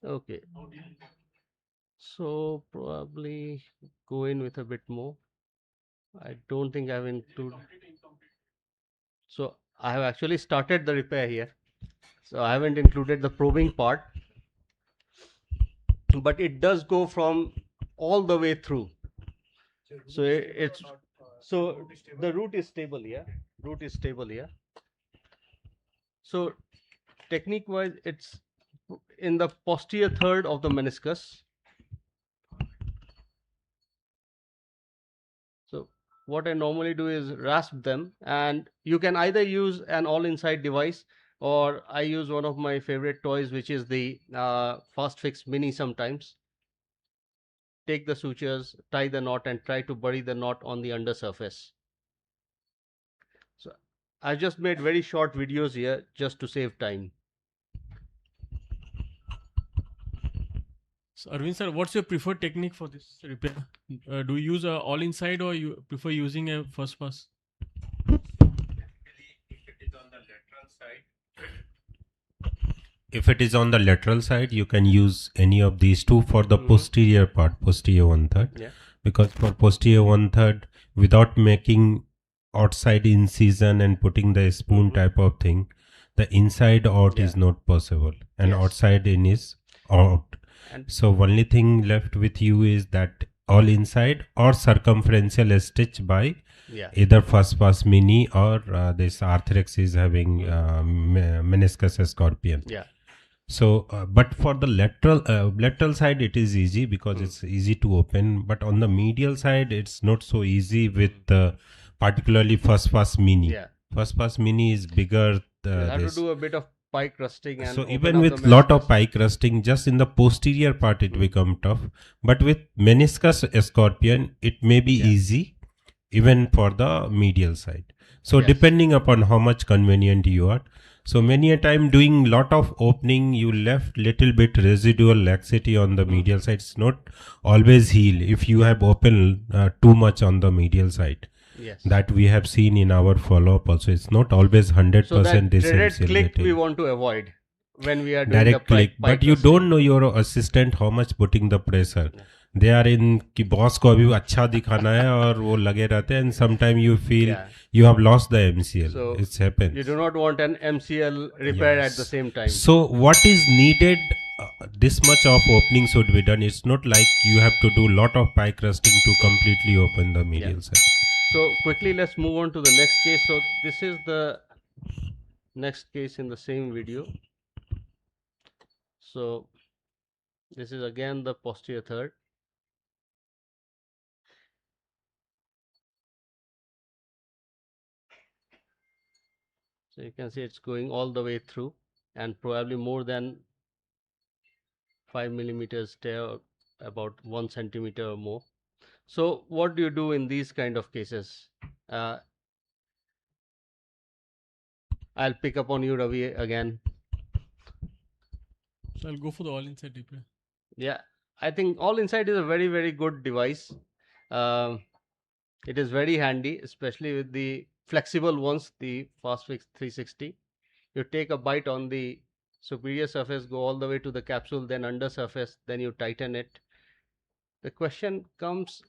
Okay. So probably go in with a bit more. I don't think I've included. So I have actually started the repair here. So I haven't included the probing part, but it does go from all the way through. So it's so the root is stable here. Root is stable here. So technique wise, it's in the posterior third of the meniscus. So what I normally do is rasp them, and you can either use an all inside device, or I use one of my favorite toys, which is the Fast Fix Mini sometimes. Take the sutures, tie the knot, and try to bury the knot on the undersurface. So I just made very short videos here just to save time. So Arvind sir, what's your preferred technique for this repair? Do you use all inside or you prefer using a first pass? If it is on the lateral side, you can use any of these two for the posterior part, posterior 1/3. Yeah. Because for posterior 1/3, without making outside incision and putting the spoon type of thing, the inside out is not possible, and Yes. outside in is out. And So only thing left with you is that all inside or circumferential stitch by yeah. either first pass mini or this Arthrex is having meniscus scorpion. Yeah. So, but for the lateral side, it is easy because it's easy to open. But on the medial side, it's not so easy with particularly first pass mini. Yeah. First pass mini is bigger. You have This. to do a bit of pike rusting, and So open even up with the lot of meniscus. pike rusting, just in the posterior part, it become tough. But with meniscus scorpion, it may be easy, even for the medial side. So Yes. depending upon how much convenient you are. So many a time doing lot of opening, you left little bit residual laxity on the medial side. It's not always heal if you have opened too much on the medial side. Yes. That we have seen in our follow-up also. It's not always 100% So that direct essential click we material. want to avoid when we are doing Direct the click, pike but you rusting. don't know your assistant how much putting the pressure. They are in कि boss को अभी अच्छा दिखाना है और वो लगे रहते हैं, and sometimes you feel Yeah. you have lost the MCL. So It's happened. you do not want an MCL repair at the Yes. same time. So what is needed? This much of opening should be done. It's not like you have to do lot of pike rusting to completely open the medial side. So quickly, let's move on to the next case. So this is the next case in the same video. So this is again the posterior third. So you can see it's going all the way through, and probably more than 5 millimeters tear, about 1 centimeter or more. So what do you do in these kind of cases? I'll pick up on you, Ravi, again. So I'll go for the all inside repair. Yeah, I think All Inside is a very, very good device. It is very handy, especially with the flexible ones, the FastFix 360. You take a bite on the superior surface, go all the way to the capsule, then under surface, then you tighten it. The question comes,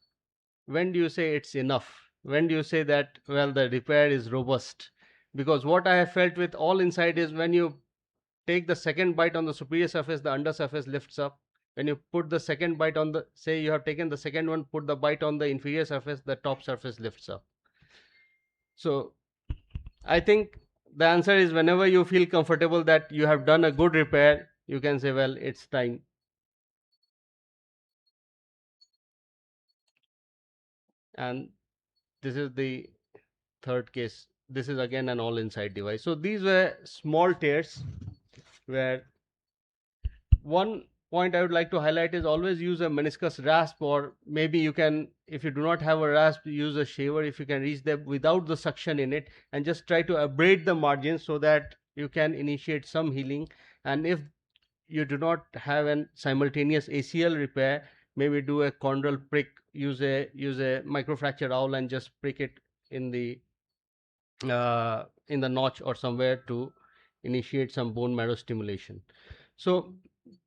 when do you say it's enough? When do you say that, well, the repair is robust? Because what I have felt with All Inside is when you take the second bite on the superior surface, the under surface lifts up. When you put the second bite on the, say you have taken the second one, put the bite on the inferior surface, the top surface lifts up. So I think the answer is whenever you feel comfortable that you have done a good repair, you can say, well, it's time. And this is the third case. This is again an all inside device. So these were small tears where one point I would like to highlight is always use a meniscus rasp, or maybe you can, if you do not have a rasp, use a shaver if you can reach them without the suction in it, and just try to abrade the margins so that you can initiate some healing. And if you do not have an simultaneous ACL repair, maybe do a chondral prick, use a microfracture awl and just prick it in the notch or somewhere to initiate some bone marrow stimulation. So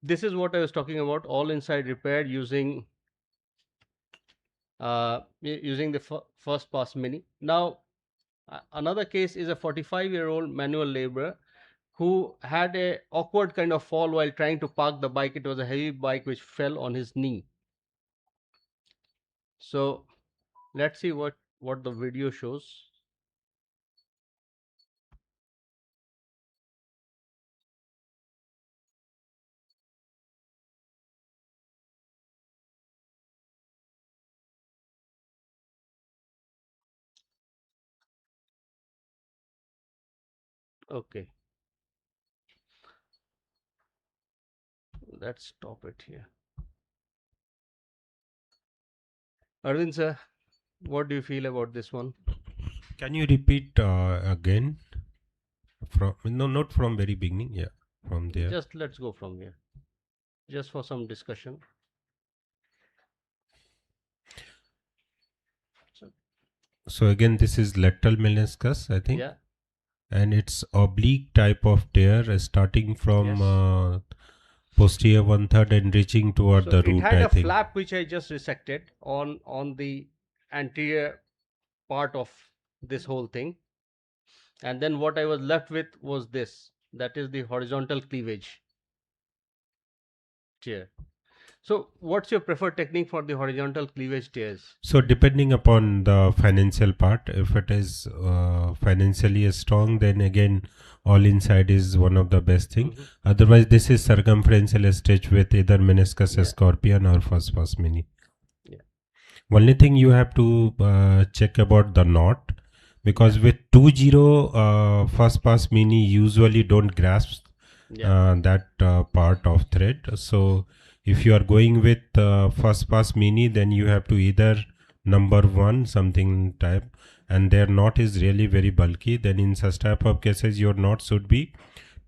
this is what I was talking about, all inside repair using using the first pass mini. Now another case is a 45-year-old manual laborer who had a awkward kind of fall while trying to park the bike. It was a heavy bike which fell on his knee. So let's see what the video shows. Okay. let's stop it here. Arvind sir, what do you feel about this one? Can you repeat again? From no, not from very beginning. Yeah, from there. Just let's go from here, just for some discussion. So again, this is lateral meniscus, I think. Yeah. And it's oblique type of tear, starting from Yes. posterior 1/3 and reaching toward So the it root. had I a think. flap which I just resected on the anterior part of this whole thing, and then what I was left with was this. That is the horizontal cleavage tear. So what's your preferred technique for the horizontal cleavage tears? So depending upon the financial part, if it is financially strong, then again all inside is one of the best thing. Mhm. Otherwise, this is circumferential stitch with either meniscus Yeah. scorpion or first pass mini. Yeah. Only thing you have to check about the knot, because with 2-0 first pass mini usually don't grasp Yeah. that part of thread. So if you are going with first pass mini, then you have to either number 1 something type, and their knot is really very bulky. Then in such type of cases, your knot should be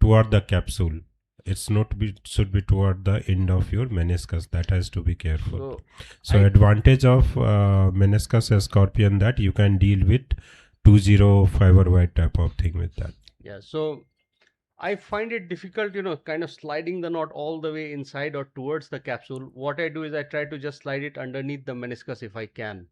toward the capsule. It's not be should be toward the end of your meniscus. That has to be careful. So advantage of meniscus scorpion, that you can deal with 2-0 fiber wide type of thing with that. Yeah. So I find it difficult, kind of sliding the knot all the way inside or towards the capsule. What I do is I try to just slide it underneath the meniscus if I can.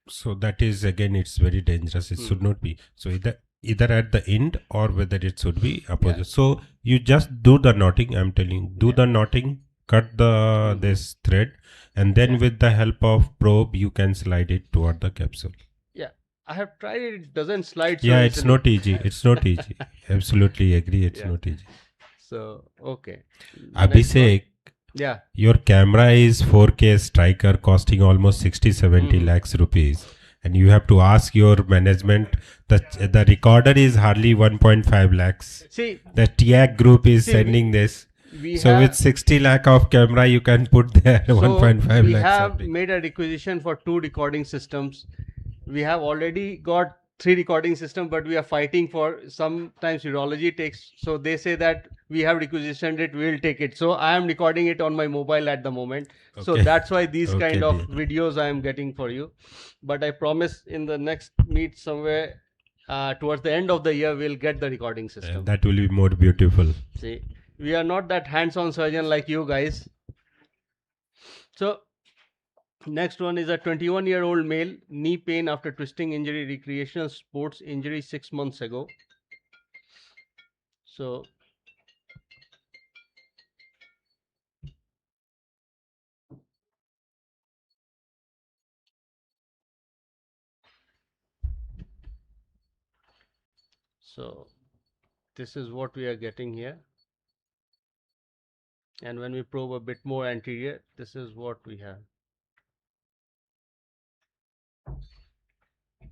So that is again, it's very dangerous. It should not be. So either at the end or whether it should be opposite. Yeah. So you just do the knotting. I'm telling you, do the knotting, cut the this thread, and then with the help of probe, you can slide it toward the capsule. Yeah, I have tried it. It doesn't slide. So Yeah, it's easily. not easy. It's not easy. Absolutely agree. It's Yeah. not easy. So okay. Abhishek, Yeah. your camera is 4K striker costing almost 60-70 lakhs rupees, and you have to ask your management. The recorder is hardly 1.5 lakhs. See, the TIAC group is sending this. So with 60 lakh of camera, you can put there 1.5 we lakhs. have something. made a requisition for 2 recording systems. We have already got 3 recording systems, but we are fighting for, sometimes urology takes, so they say that we have requisitioned it, we will take it. So I am recording it on my mobile at the moment. So Okay. that's why these Okay, kind of dear. videos I am getting for you. But I promise in the next meet somewhere towards the end of the year, we'll get the recording system. That will be more beautiful. See, we are not that hands-on surgeon like you guys. So next one is a 21-year-old male, knee pain after twisting injury, recreational sports injury 6 months ago. So this is what we are getting here. And when we probe a bit more anterior, this is what we have.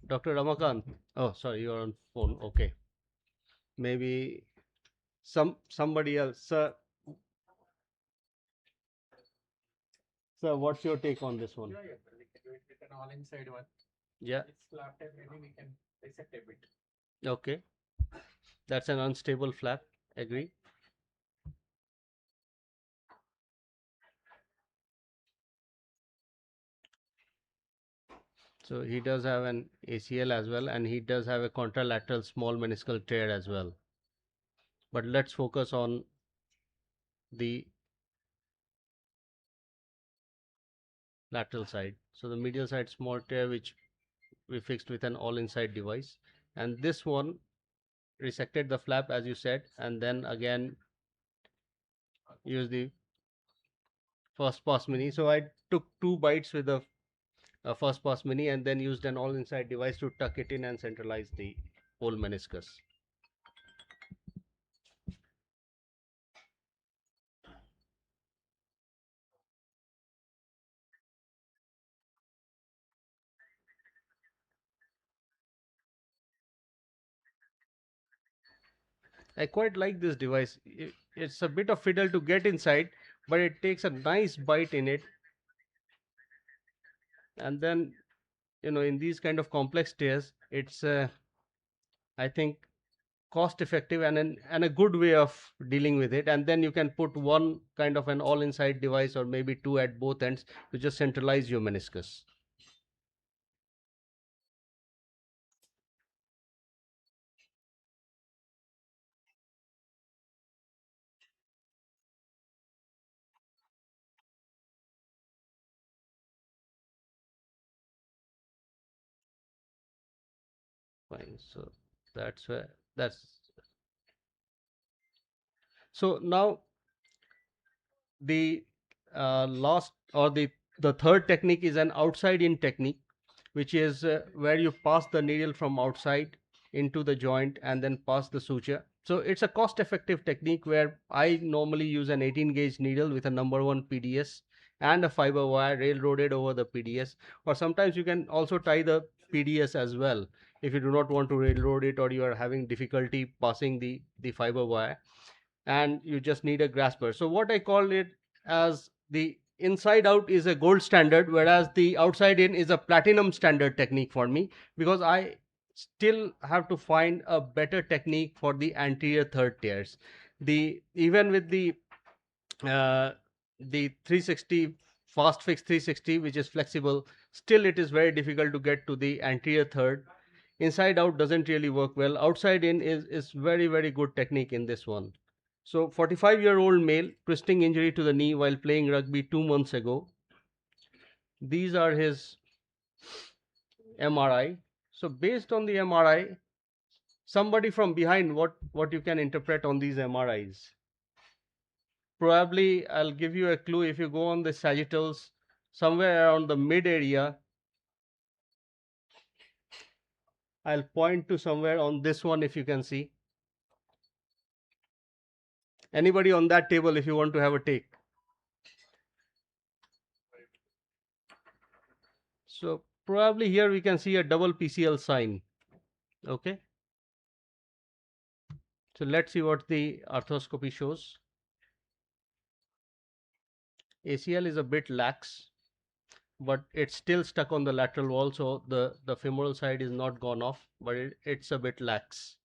Dr. Ramakant. Oh, sorry, you're on phone. Okay. Maybe somebody else. Sir, what's your take on this one? Yeah, we can do it with an all inside one. Yeah. It's flap type, maybe we can dissect a bit. Okay. That's an unstable flap. Agree. So he does have an ACL as well, and he does have a contralateral small meniscal tear as well. But let's focus on the lateral side. So the medial side small tear, which we fixed with an all inside device, and this one resected the flap as you said, and then again use the first pass mini. So I took 2 bites with the first pass mini and then used an all inside device to tuck it in and centralize the whole meniscus. I quite like this device. It's a bit of fiddle to get inside, but it takes a nice bite in it, and then in these kind of complex tears, it's I think cost effective and a good way of dealing with it. And then you can put one kind of an all inside device or maybe two at both ends to just centralize your meniscus. Fine. So that's so now the last or the third technique is an outside in technique, which is where you pass the needle from outside into the joint and then pass the suture. So it's a cost effective technique where I normally use an 18 gauge needle with a number 1 PDS and a fiber wire railroaded over the PDS, or sometimes you can also tie the PDS as well if you do not want to railroad it or you are having difficulty passing the fiber wire, and you just need a grasper. So what I call it as the inside out is a gold standard, whereas the outside in is a platinum standard technique for me, because I still have to find a better technique for the anterior third tears. The even with the 360 fast fix 360, which is flexible, still it is very difficult to get to the anterior third. Inside out doesn't really work well. Outside in is very very good technique in this one. So 45-year-old male, twisting injury to the knee while playing rugby 2 months ago. These are his MRI. So based on the MRI, somebody from behind, what you can interpret on these MRIs? Probably I'll give you a clue. If you go on the sagittals, somewhere around the mid area, I'll point to somewhere on this one if you can see. Anybody on that table if you want to have a take? So probably here we can see a double PCL sign. Okay. So let's see what the arthroscopy shows. ACL is a bit lax, but it's still stuck on the lateral wall, so the femoral side is not gone off, but it's a bit lax.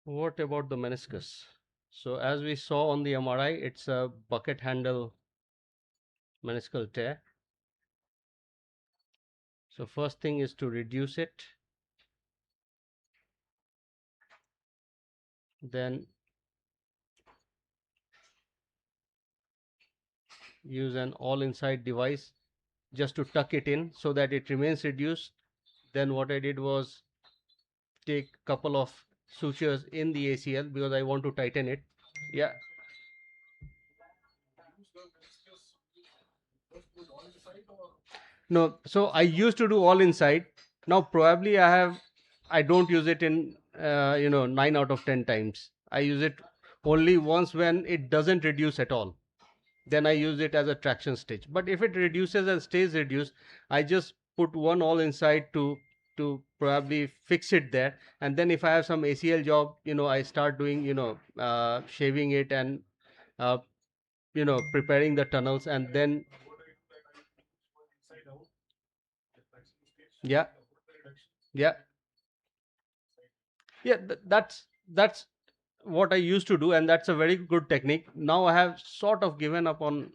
What about the meniscus? So as we saw on the MRI, it's a bucket handle meniscal tear. So first thing is to reduce it, then use an all inside device just to tuck it in so that it remains reduced. Then what I did was take a couple of sutures in the ACL because I want to tighten it. Yeah. No, so I used to do all inside. Now probably I don't use it in 9 out of 10 times. I use it only once when it doesn't reduce at all. Then I use it as a traction stitch. But if it reduces and stays reduced, I just put one all inside to probably fix it there. And then if I have some ACL job, I start doing shaving it and preparing the tunnels, and then yeah, yeah, yeah. That's what I used to do, and that's a very good technique. Now I have sort of given up on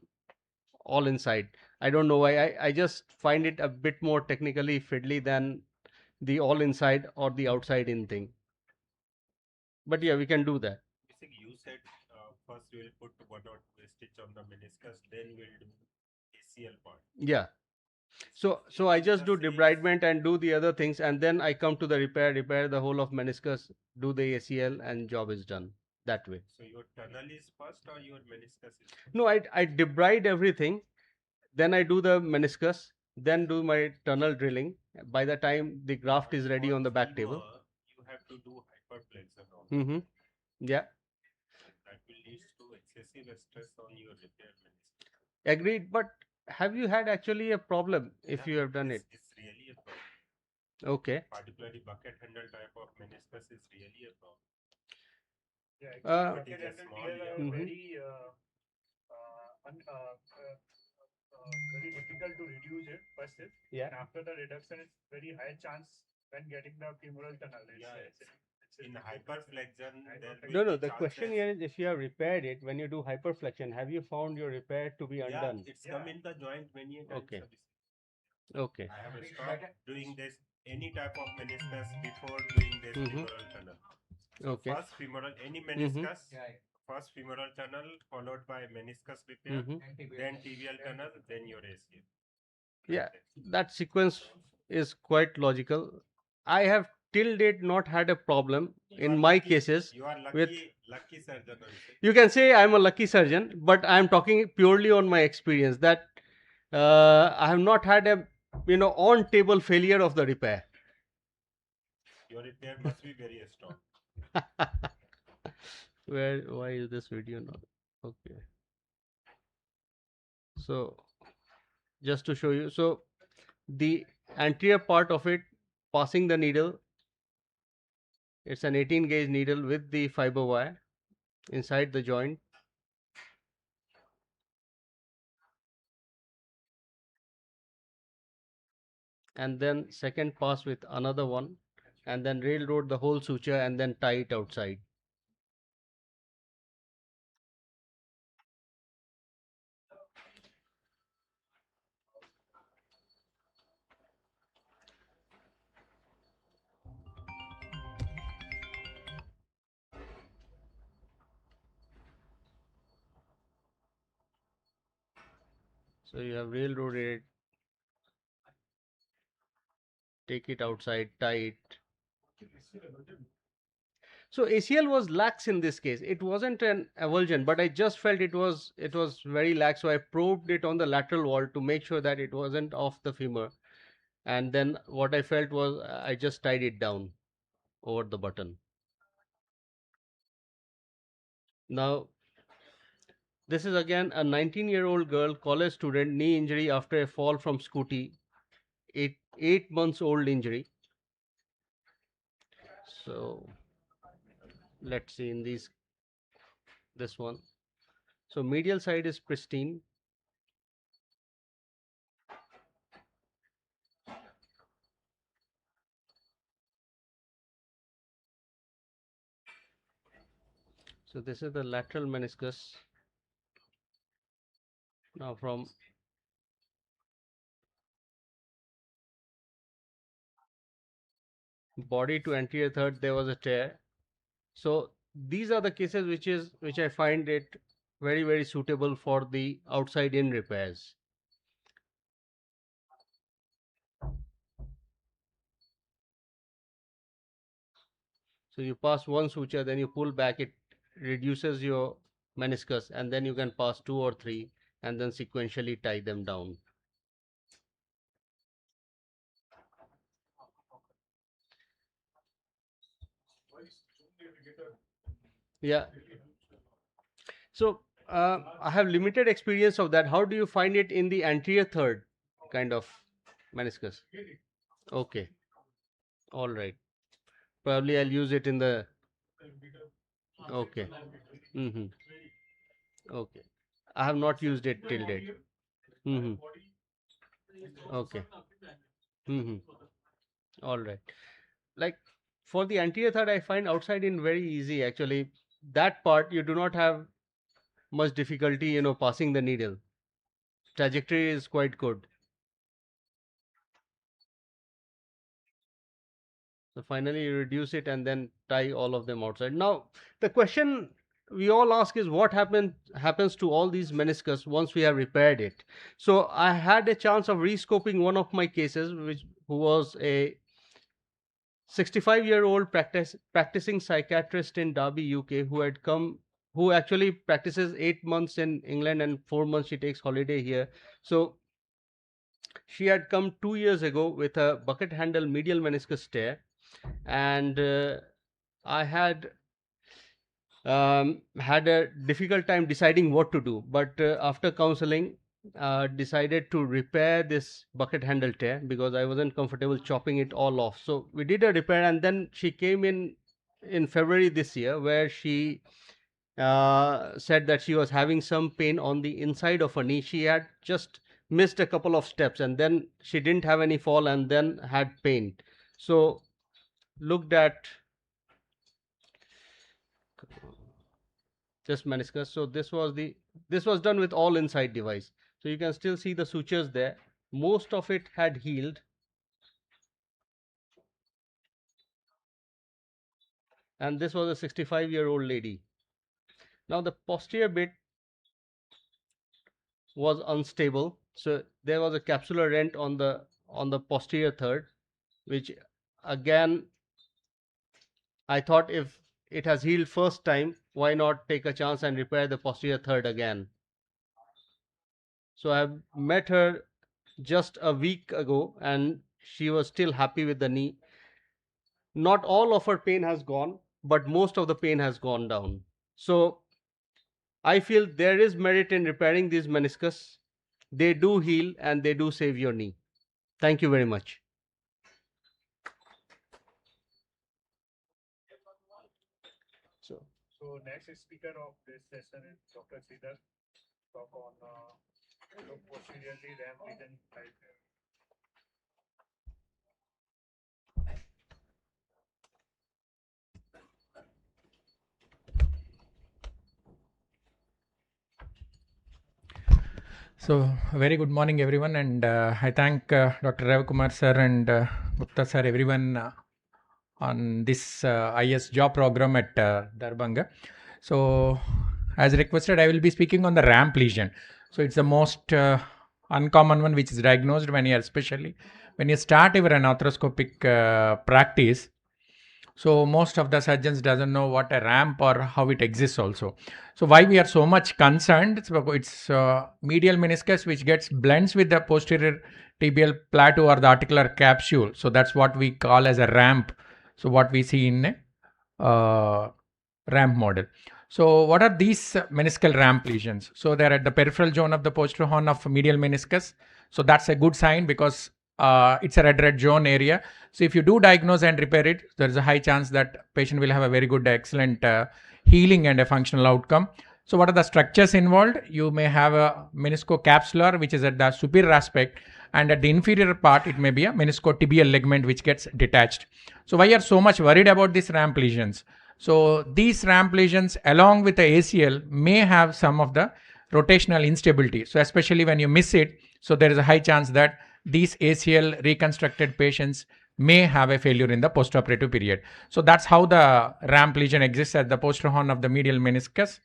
all inside. I don't know why. I just find it a bit more technically fiddly than the all inside or the outside in thing. But yeah, we can do that. Basically, you said first we will put one or two stitch on the meniscus, then we'll do ACL part. Yeah. So I just do debridement and do the other things, and then I come to the repair the whole of meniscus, do the ACL, and job is done that way. So your tunnel is first or your meniscus is first? No, I debride everything, then I do the meniscus, then do my tunnel drilling. By the time the graft is ready on the back table, you have to do hyperplexer now. mm-hmm. Yeah, That will lead to excessive stress on your repair meniscus. agreed. But have you had actually a problem if you have done it? It's really a problem. Okay. Particularly bucket handle type of meniscus is really a problem. Yeah, Uh, actually, bucket handle tears are mhm. very very difficult to reduce it first is, Yeah. and after the reduction, it's very high chance when getting the femoral tunnel. It's In hyperflexion, there hyperflexion. No, will no. be The question chances. here is if you have repaired it when you do hyperflexion, have you found your repair to be Yeah, undone? it's come in the joint many a times. Okay. Abhishek. Okay. I have stopped doing this any type of meniscus before doing this femoral tunnel. So Okay. first femoral, any meniscus, first femoral tunnel followed by meniscus repair, then tibial tunnel, then your ACL. Yeah, that sequence is quite logical. I have till date not had a problem in my cases You are with. lucky surgeon. Also. You can say I'm a lucky surgeon, but I'm talking purely on my experience that I have not had a on table failure of the repair. Your repair must be very strong. Why is this video not okay? So just to show you, so the anterior part of it passing the needle, it's an 18 gauge needle with the fiber wire inside the joint. And then second pass with another one, and then railroad the whole suture and then tie it outside. So you have railroaded it, take it outside, tie it. So ACL was lax in this case. It wasn't an avulsion, but I just felt it was very lax. So I probed it on the lateral wall to make sure that it wasn't off the femur. And then what I felt was I just tied it down over the button. Now this is again a 19-year-old girl, college student, knee injury after a fall from scooty. 8 months old injury. So let's see in this one. So medial side is pristine. So this is the lateral meniscus. Now from body to anterior third there was a tear. So these are the cases which I find it very suitable for the outside in repairs. So you pass one suture, then you pull back, it reduces your meniscus, and then you can pass 2 or 3 and then sequentially tie them down. Yeah. So I have limited experience of that. How do you find it in the anterior third kind of meniscus? Okay. All right. Probably I'll use it in the. Okay. Mm-hmm. Okay. I have not used it till date. Mm-hmm. Okay. Mm-hmm. All right. Like for the anterior third, I find outside in very easy actually. That part you do not have much difficulty, passing the needle. Trajectory is quite good. So finally you reduce it and then tie all of them outside. Now the question we all ask is what happens to all these meniscus once we have repaired it. So I had a chance of rescoping one of my cases, who was a 65-year-old practicing psychiatrist in Derby, UK, who actually practices 8 months in England and 4 months she takes holiday here. So she had come 2 years ago with a bucket handle medial meniscus tear, and I had had a difficult time deciding what to do. But after counseling, decided to repair this bucket handle tear because I wasn't comfortable chopping it all off. So we did a repair, and then she came in in February this year, where she said that she was having some pain on the inside of her knee. She had just missed a couple of steps, and then she didn't have any fall, and then had pain. So looked at just meniscus. So this was done with all inside device. So you can still see the sutures there. Most of it had healed. And this was a 65-year-old lady. Now the posterior bit was unstable, so there was a capsular rent on the posterior third, which again I thought, if it has healed first time, why not take a chance and repair the posterior third again. So I met her just a week ago, and she was still happy with the knee. Not all of her pain has gone, but most of the pain has gone down. So I feel there is merit in repairing these meniscus. They do heal and they do save your knee. Thank you very much. So next speaker of this session is Dr. Sridhar, talk on posteriorly ramp region type. So, very good morning, everyone, and I thank Dr. Ravi Kumar sir and Gupta sir, everyone on this Ias Jopp program at Darbangah. So, as requested, I will be speaking on the ramp lesion. So, it's the most uncommon one which is diagnosed especially when you start your arthroscopic practice. So most of the surgeons doesn't know what a ramp or how it exists also. So why we are so much concerned? It's medial meniscus which gets blends with the posterior tibial plateau or the articular capsule. So that's what we call as a ramp. So what we see in a ramp model. So what are these meniscal ramp lesions? So they're at the peripheral zone of the posterior horn of medial meniscus. So that's a good sign because it's a red zone area. So if you do diagnose and repair it, there is a high chance that patient will have a very good, excellent healing and a functional outcome. So what are the structures involved? You may have a meniscocapsular, which is at the superior aspect, and at the inferior part, it may be a meniscotibial ligament which gets detached. So why are so much worried about these ramp lesions? So these ramp lesions, along with the ACL, may have some of the rotational instability. So especially when you miss it, so there is a high chance that these ACL reconstructed patients may have a failure in the postoperative period. So that's how the ramp lesion exists at the posterior horn of the medial meniscus.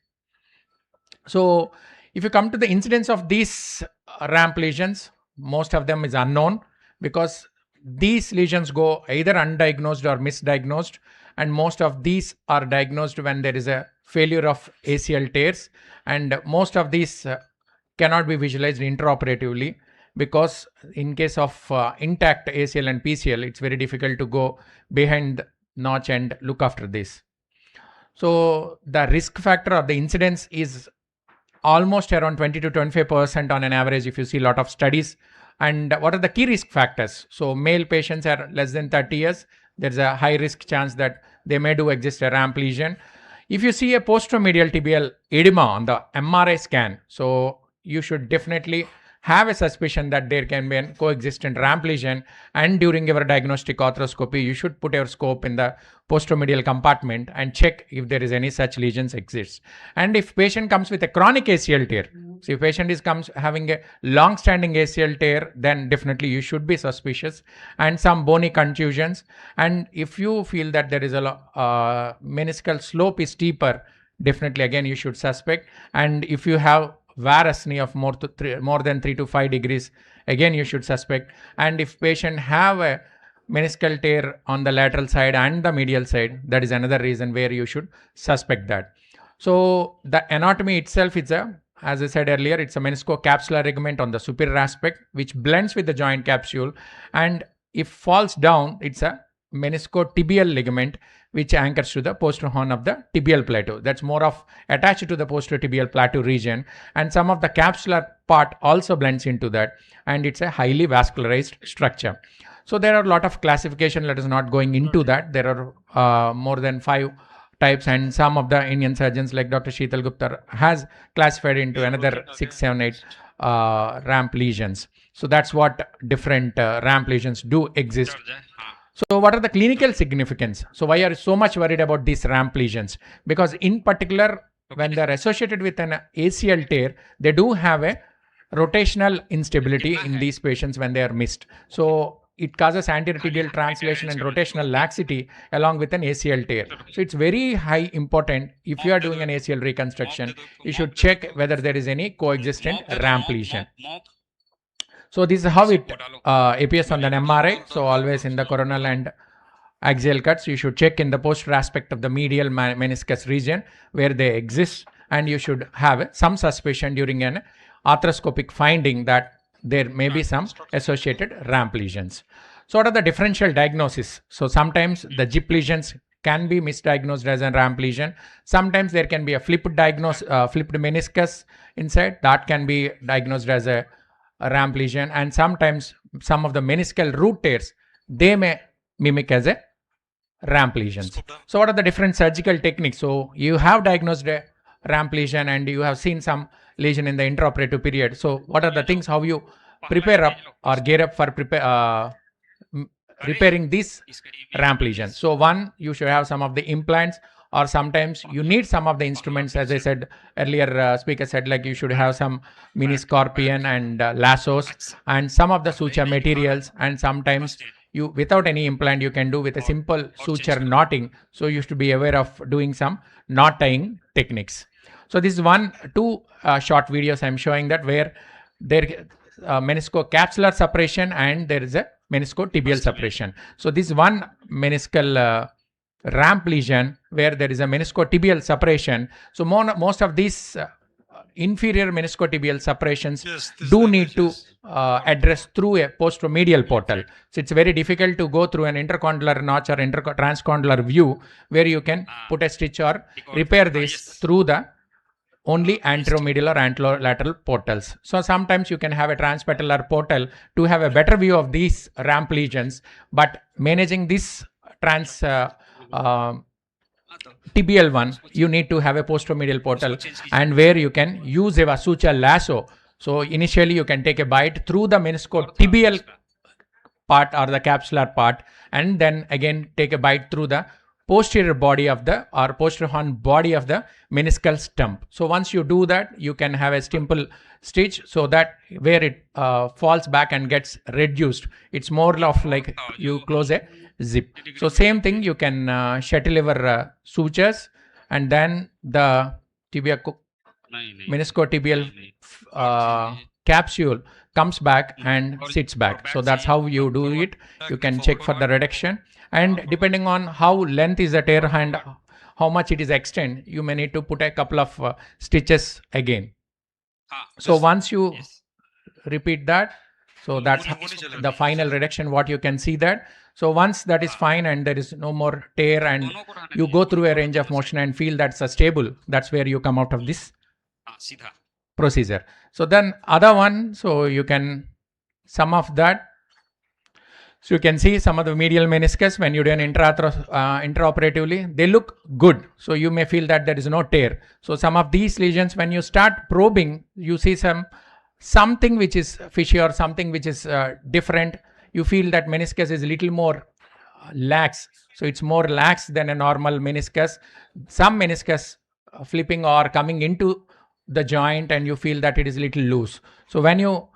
So if you come to the incidence of these ramp lesions, most of them is unknown because these lesions go either undiagnosed or misdiagnosed, and most of these are diagnosed when there is a failure of ACL tears, and most of these cannot be visualized intraoperatively because in case of intact ACL and PCL, it's very difficult to go behind the notch and look after this. So the risk factor of the incidence is almost around 20 to 25% on an average if you see a lot of studies. And what are the key risk factors? So male patients are less than 30 years. There's a high risk chance that they may do exist a ramp lesion. If you see a posteromedial tibial edema on the MRI scan, so you should definitely have a suspicion that there can be a coexistent ramp lesion, and during your diagnostic arthroscopy, you should put your scope in the posteromedial compartment and check if there is any such lesions exists. And if patient comes with a chronic ACL tear, so if patient comes having a long-standing ACL tear, then definitely you should be suspicious, and some bony contusions. And if you feel that there is a meniscal slope is steeper, definitely again you should suspect. And if you have varus knee of more than 3 to 5 degrees, again you should suspect. And if patient have a meniscal tear on the lateral side and the medial side, that is another reason where you should suspect that. So the anatomy itself is as I said earlier, it's a meniscocapsular ligament on the superior aspect which blends with the joint capsule, and if falls down, it's a meniscotibial ligament which anchors to the posterior horn of the tibial plateau. That's more of attached to the posterior tibial plateau region, and some of the capsular part also blends into that, and it's a highly vascularized structure. So there are a lot of classification. Let us not going into that. There are more than 5 types, and some of the Indian surgeons like Dr. Sheetal Gupta has classified into another 6, 7, 8 ramp lesions. So that's what different ramp lesions do exist. So what are the clinical significance? So why are you so much worried about these ramp lesions? Because in particular, when they're associated with an ACL tear, they do have a rotational instability in these patients when they are missed. So it causes anterior tibial translation and rotational laxity along with an ACL tear. So it's very high important. If you are doing an ACL reconstruction, you should check whether there is any coexistent ramp lesion. So this is how it appears on an MRI. So always in the coronal and axial cuts, you should check in the posterior aspect of the medial meniscus region where they exist, and you should have some suspicion during an arthroscopic finding that there may be some associated ramp lesions. So what are the differential diagnosis? So sometimes the JIP lesions can be misdiagnosed as a ramp lesion. Sometimes there can be a flipped meniscus inside that can be diagnosed as a ramp lesion, and sometimes some of the meniscal root tears, they may mimic as a ramp lesions. So what are the different surgical techniques? So you have diagnosed a ramp lesion and you have seen some lesion in the intraoperative period. So what are the things, how you prepare up or gear up for repairing this ramp lesion? So one, you should have some of the implants, or sometimes you need some of the instruments. As I said earlier, speaker said, like you should have some mini scorpion and lassos and some of the suture materials, and sometimes you without any implant you can do with a simple suture knotting. So you should be aware of doing some knot tying techniques. So this is two short videos I'm showing that where there meniscocapsular separation and there is a meniscotibial separation. So this one meniscal ramp lesion where there is a meniscotibial separation. So most of these inferior meniscotibial separations do need to address through a posteromedial portal. So it's very difficult to go through an intercondylar notch or transcondylar view where you can put a stitch or repair this through the only anteromedial or anterolateral portals. So sometimes you can have a transpatellar portal to have a better view of these ramp lesions, but managing this tibial one, you need to have a posteromedial portal, and where you can use a suture lasso. So initially you can take a bite through the meniscotibial part or the capsular part, and then again take a bite through the posterior body of the or posterior horn body of the meniscal stump. So once you do that, you can have a simple stitch so that where it falls back and gets reduced, it's more of like you close a zip. So same thing, you can cantilever sutures, and then the meniscotibial capsule comes back and sits back. So that's how you do it. You can check for the reduction, and depending on how length is the tear and how much it is extend, you may need to put a couple of stitches again. So once you repeat that, so that's the final reduction, what you can see that. So once that is fine and there is no more tear and you go through a range of motion and feel that's stable, that's where you come out of this procedure. So then other one, so you can some of that. So you can see some of the medial meniscus when you do an intraoperatively, they look good. So you may feel that there is no tear. So some of these lesions, when you start probing, you see something which is fishy or something which is different. You feel that meniscus is a little more lax. So it's more lax than a normal meniscus. Some meniscus flipping or coming into the joint, and you feel that it is a little loose. So when you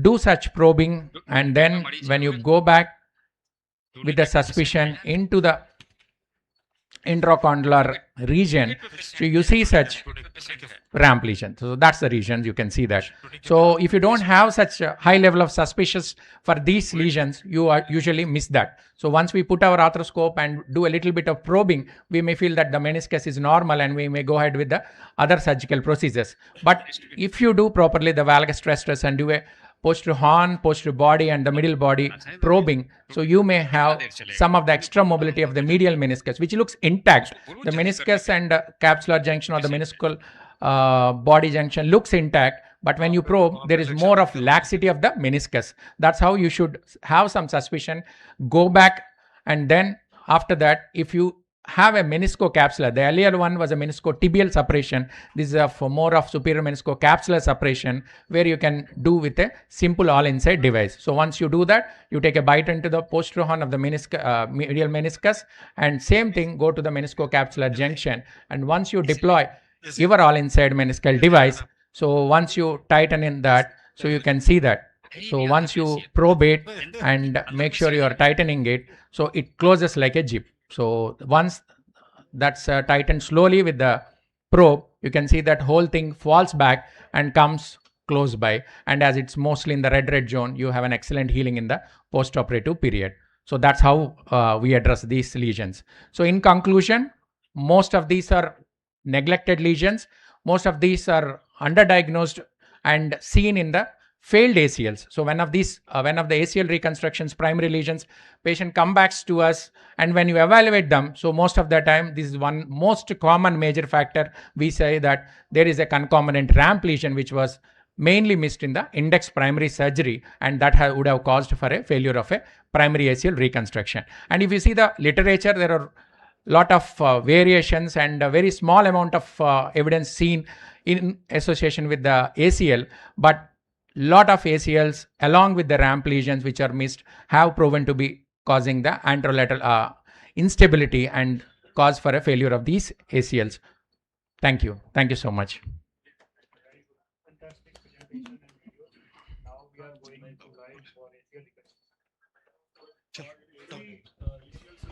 do such probing, and then when you go back with the suspicion into the intracondylar region, so you see such ramp lesion. So that's the region, you can see that. So if you don't have such a high level of suspicious for these lesions, you usually miss that. So once we put our arthroscope and do a little bit of probing, we may feel that the meniscus is normal and we may go ahead with the other surgical procedures. But if you do properly the valgus stress and do a posterior horn, posterior body and the middle body probing, so you may have some of the extra mobility of the medial meniscus, which looks intact. The meniscus and capsular junction or the meniscal body junction looks intact, But when you probe, there is more of laxity of the meniscus. That's how you should have some suspicion. Go back, and then after that, if you have a meniscocapsular, the earlier one was a meniscotibial separation. This is for more of superior meniscocapsular separation, where you can do with a simple all inside device. So once you do that, you take a bite into the posterior horn of the medial meniscus, and same thing, go to the meniscocapsular junction. And once you deploy your all inside meniscal device, so once you tighten in that, so you can see that. So once you probe it and make sure you are tightening it, so it closes like a zip. So once that's tightened slowly with the probe, you can see that whole thing falls back and comes close by. And as it's mostly in the red zone, you have an excellent healing in the post-operative period. So that's how we address these lesions. So in conclusion, most of these are neglected lesions. Most of these are underdiagnosed and seen in the failed ACLs. So when of the ACL reconstructions, primary lesions, patient comes back to us, and when you evaluate them, so most of the time, this is one most common major factor. We say that there is a concomitant ramp lesion which was mainly missed in the index primary surgery, and that would have caused for a failure of a primary ACL reconstruction. And if you see the literature, there are lot of variations and a very small amount of evidence seen in association with the ACL, but lot of ACLs along with the ramp lesions which are missed have proven to be causing the anterolateral instability and cause for a failure of these ACLs. Thank you. Thank you so much.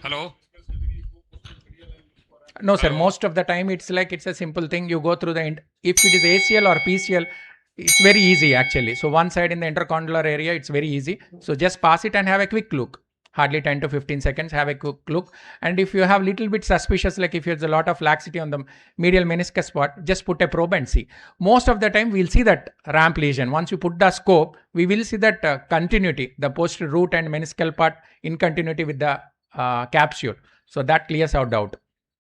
Hello. No, sir. Most of the time, it's a simple thing. You go through if it is ACL or PCL, it's very easy actually. So one side in the intercondylar area, it's very easy. So just pass it and have a quick look. Hardly 10 to 15 seconds, have a quick look. And if you have little bit suspicious, like if there's a lot of laxity on the medial meniscus spot, just put a probe and see. Most of the time, we'll see that ramp lesion. Once you put the scope, we will see that continuity, the posterior root and meniscal part in continuity with the capsule. So that clears out doubt.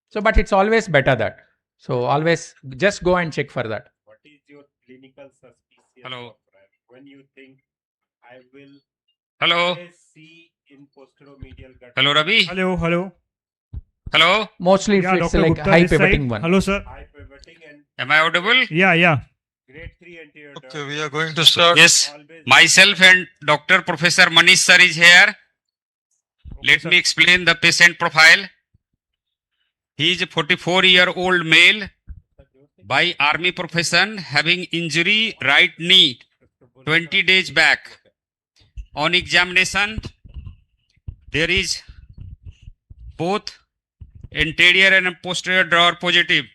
So, but it's always better that. So always just go and check for that. What is your clinical suspicion? Hello. When you think I will Hello. see in posteromedial gut. Hello, Ravi. Hello. Hello. Mostly if Yeah, it's Dr. like Gupta high this side. pivoting one. Hello, sir. High pivoting and Am I audible? Yeah. grade 3 anterior. Okay, we are going to start. Yes. Always Myself and Dr. Professor Manish sir is here. Let sir. me explain the patient profile. He is a 44-year-old male by army profession, having injury right knee 20 days back. On examination, there is both anterior and posterior drawer positive.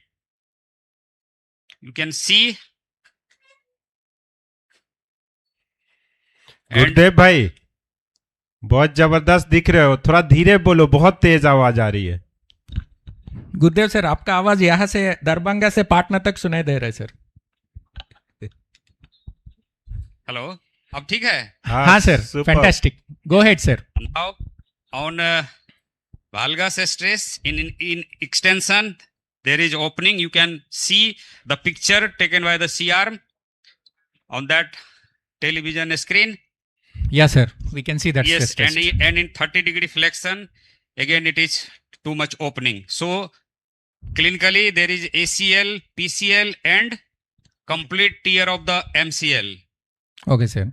You can see. गुरुदेव भाई बहुत जबरदस्त दिख रहे हो, थोड़ा धीरे बोलो, बहुत तेज आवाज आ रही है. गुरुदेव सर, आपका आवाज यहाँ से दरभंगा से पाटना तक सुनाई दे रहा है सर. हेलो, अब ठीक है? हाँ sir, fantastic. Go head sir. Now on valgus stress in extension, there is opening. You can see the picture taken by the C-arm on that television screen. Yes, sir. We can see that. Yes, stress test. and in 30-degree flexion, again it is too much opening. So clinically there is ACL, PCL, and complete tear of the MCL. Okay, sir.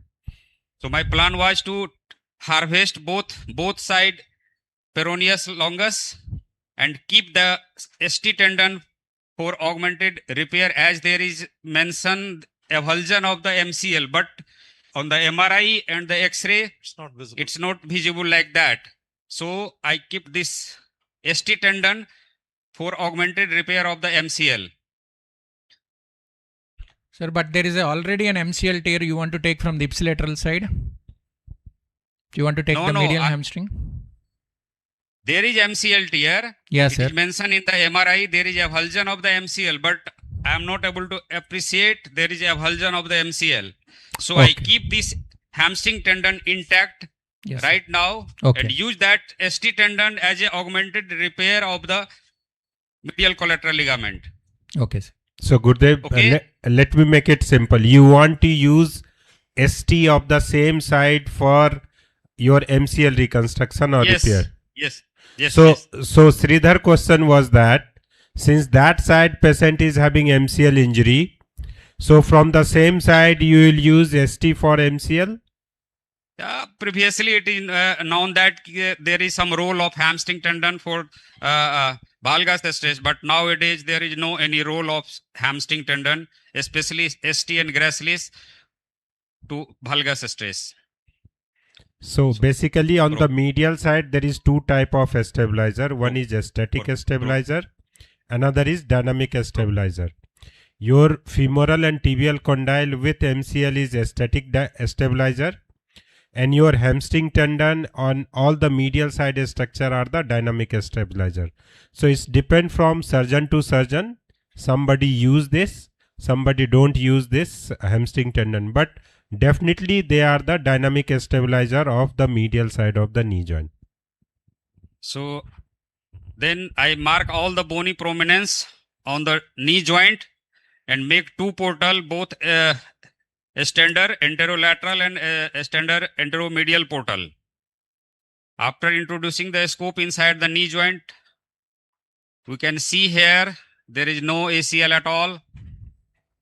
So my plan was to harvest both side peroneus longus and keep the ST tendon for augmented repair, as there is mentioned avulsion of the MCL, but on the MRI and the X-ray, it's not visible like that. So I keep this ST tendon for augmented repair of the MCL. Sir, but there is already an MCL tear you want to take from the ipsilateral side? You want to take the medial hamstring? There is MCL tear. Yes, sir. It is mentioned in the MRI, there is avulsion of the MCL, but I am not able to appreciate there is avulsion of the MCL. So I keep this hamstring tendon intact right now and use that ST tendon as a augmented repair of the medial collateral ligament. Okay, sir. So Gurudev, Okay. let me make it simple. You want to use ST of the same side for your MCL reconstruction or Yes. repair. Yes. Yes. So, yes. so Sridhar question was that since that side patient is having MCL injury, so from the same side you will use ST for MCL? Previously, it is known that there is some role of hamstring tendon for valgus stress, but nowadays there is no any role of hamstring tendon, especially ST and gracilis to valgus stress. So basically on the medial side there is two type of stabilizer. One is a static stabilizer, another is dynamic stabilizer. Your femoral and tibial condyle with MCL is a static stabilizer, and your hamstring tendon on all the medial side structure are the dynamic stabilizer. So it's depend from surgeon to surgeon. Somebody use this, somebody don't use this hamstring tendon, but definitely they are the dynamic stabilizer of the medial side of the knee joint. So then I mark all the bony prominence on the knee joint and make two portal, both extender anterolateral and extender anteromedial portal. After introducing the scope inside the knee joint, we can see here there is no ACL at all,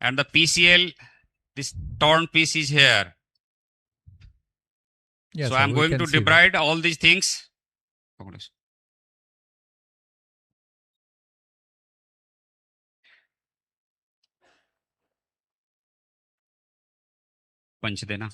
and the PCL, this torn piece is here. Yes, So sir, I'm we going can to see that. debride all these things. पंच देना.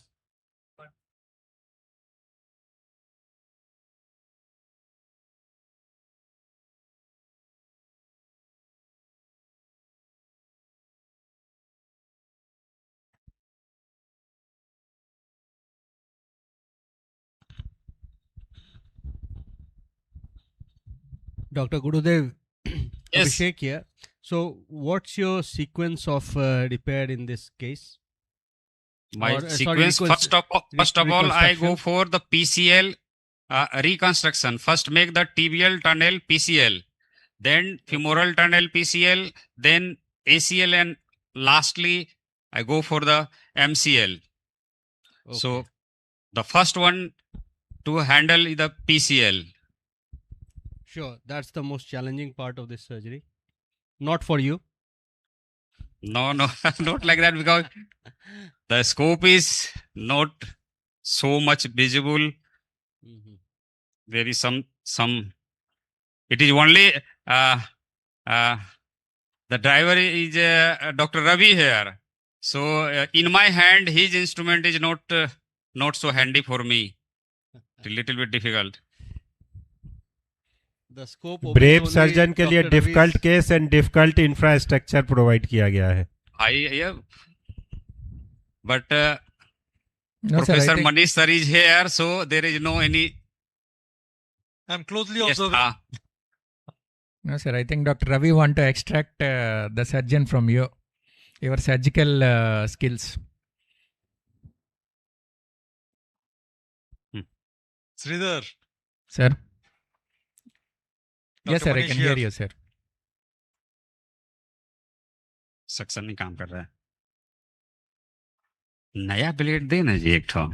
Dr. Gurudev, Yes. Abhishek here. So, what's your sequence of repair in this case? My Or, sorry, sequence, first of all, I go reconstruction. for the PCL reconstruction. First make the tibial tunnel PCL, then femoral tunnel PCL, then ACL, and lastly I go for the MCL. So Okay. the first one to handle is the PCL. Sure, that's the most challenging part of this surgery. Not for you. No, not like that, because the scope is not so much visible. There is some. It is only the driver is Dr. Ravi here. So in my hand, his instrument is not so handy for me. It's a little bit difficult. The scope brave obeys surgeon only के लिए Dr. Difficult Ravi's- case and difficult infrastructure provide किया गया है. But No, sir, I Professor think- Manish sir is here, so there is no any. I'm closely Yes, observing. No, sir, I think Dr. Ravi want to extract the surgeon from you, your surgical skills. Sridhar. Sir? Dr. Yes, sir, I Manish can here. hear you, sir. Suction नहीं काम कर रहा है. नया blade देना जी एक ठो.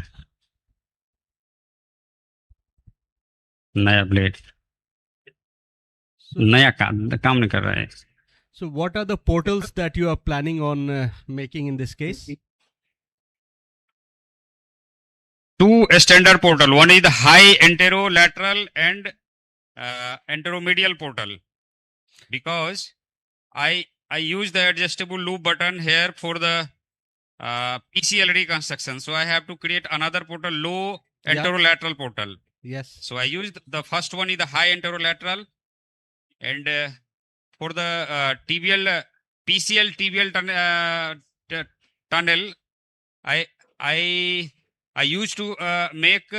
नया ब्लेड नया काम नहीं कर रहा है. So, what are the portals that you are planning on making in this case? Two standard portal. One is the high anterolateral and anteromedial portal, because I use the adjustable loop button here for the PCL reconstruction. So I have to create another portal, low anterolateral portal. Yes. So I used the first one is the high anterolateral, and for the tibial PCL tibial tunnel, I used to make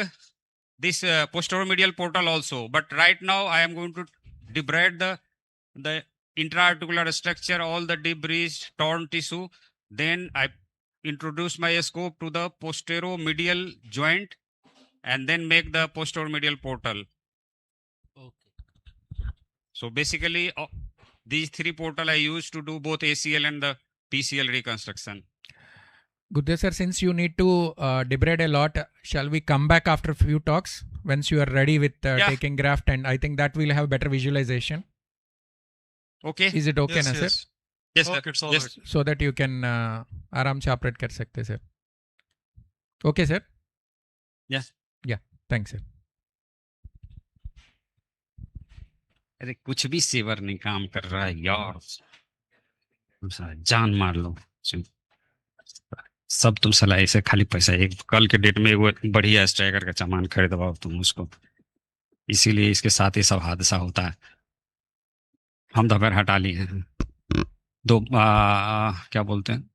this posteromedial portal also. But right now I am going to debride the intra-articular structure, all the debris, torn tissue. Then I introduce my scope to the posteromedial joint and then make the posteromedial portal. Okay. So basically These three portal I used to do both ACL and the PCL reconstruction. Good day, sir. Since you need to debride a lot, shall we come back after a few talks once you are ready with taking graft? And I think that will have better visualization. Okay. Is it okay, yes, na, yes. sir? Yes, Okay, sir. it's all Yes. right. So that you can आराम से operate कर सकते, sir. Okay, sir. Yes. Yeah. Thanks, sir. अरे कुछ भी saver नहीं काम कर रहा है यार, जान मार लो सब। तुम सलाह ऐसे खाली पैसा, एक कल के डेट में वो बढ़िया स्ट्राइकर का सामान खरीदवाओ तुम उसको, इसीलिए इसके साथ ही सब हादसा होता है। हम दबर हटा लिए हैं, दो क्या बोलते हैं,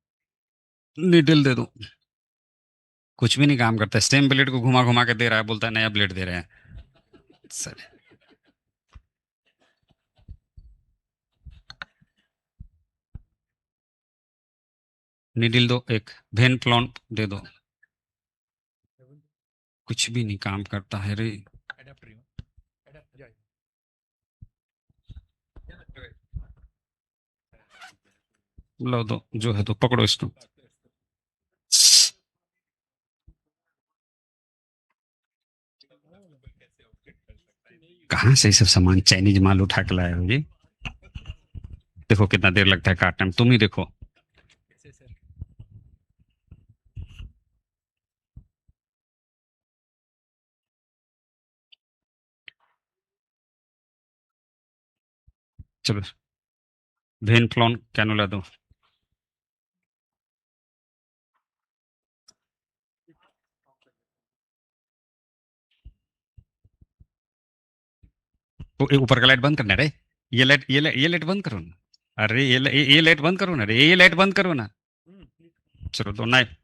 नीडल दे दो, कुछ भी नहीं काम करता। सेम ब्लेड को घुमा घुमा के दे रहा है, बोलता है नया ब्लेड दे रहे हैं सर। नीडल दो, एक वेन प्लॉन दे दो, कुछ भी नहीं काम करता है रे। लो दो, जो है तो पकड़ो इसको। कहाँ से ये सब सामान चाइनीज माल उठा के लाए हो जी? देखो कितना देर लगता है काटने में, तुम ही देखो। चलो वेन फ्लॉन कैनुला दो। तो एक ऊपर का लाइट बंद करना रे, ये लाइट बंद करो ना। अरे ये लाइट बंद करो ना रे, ये लाइट बंद करो ना। चलो दो नाइफ,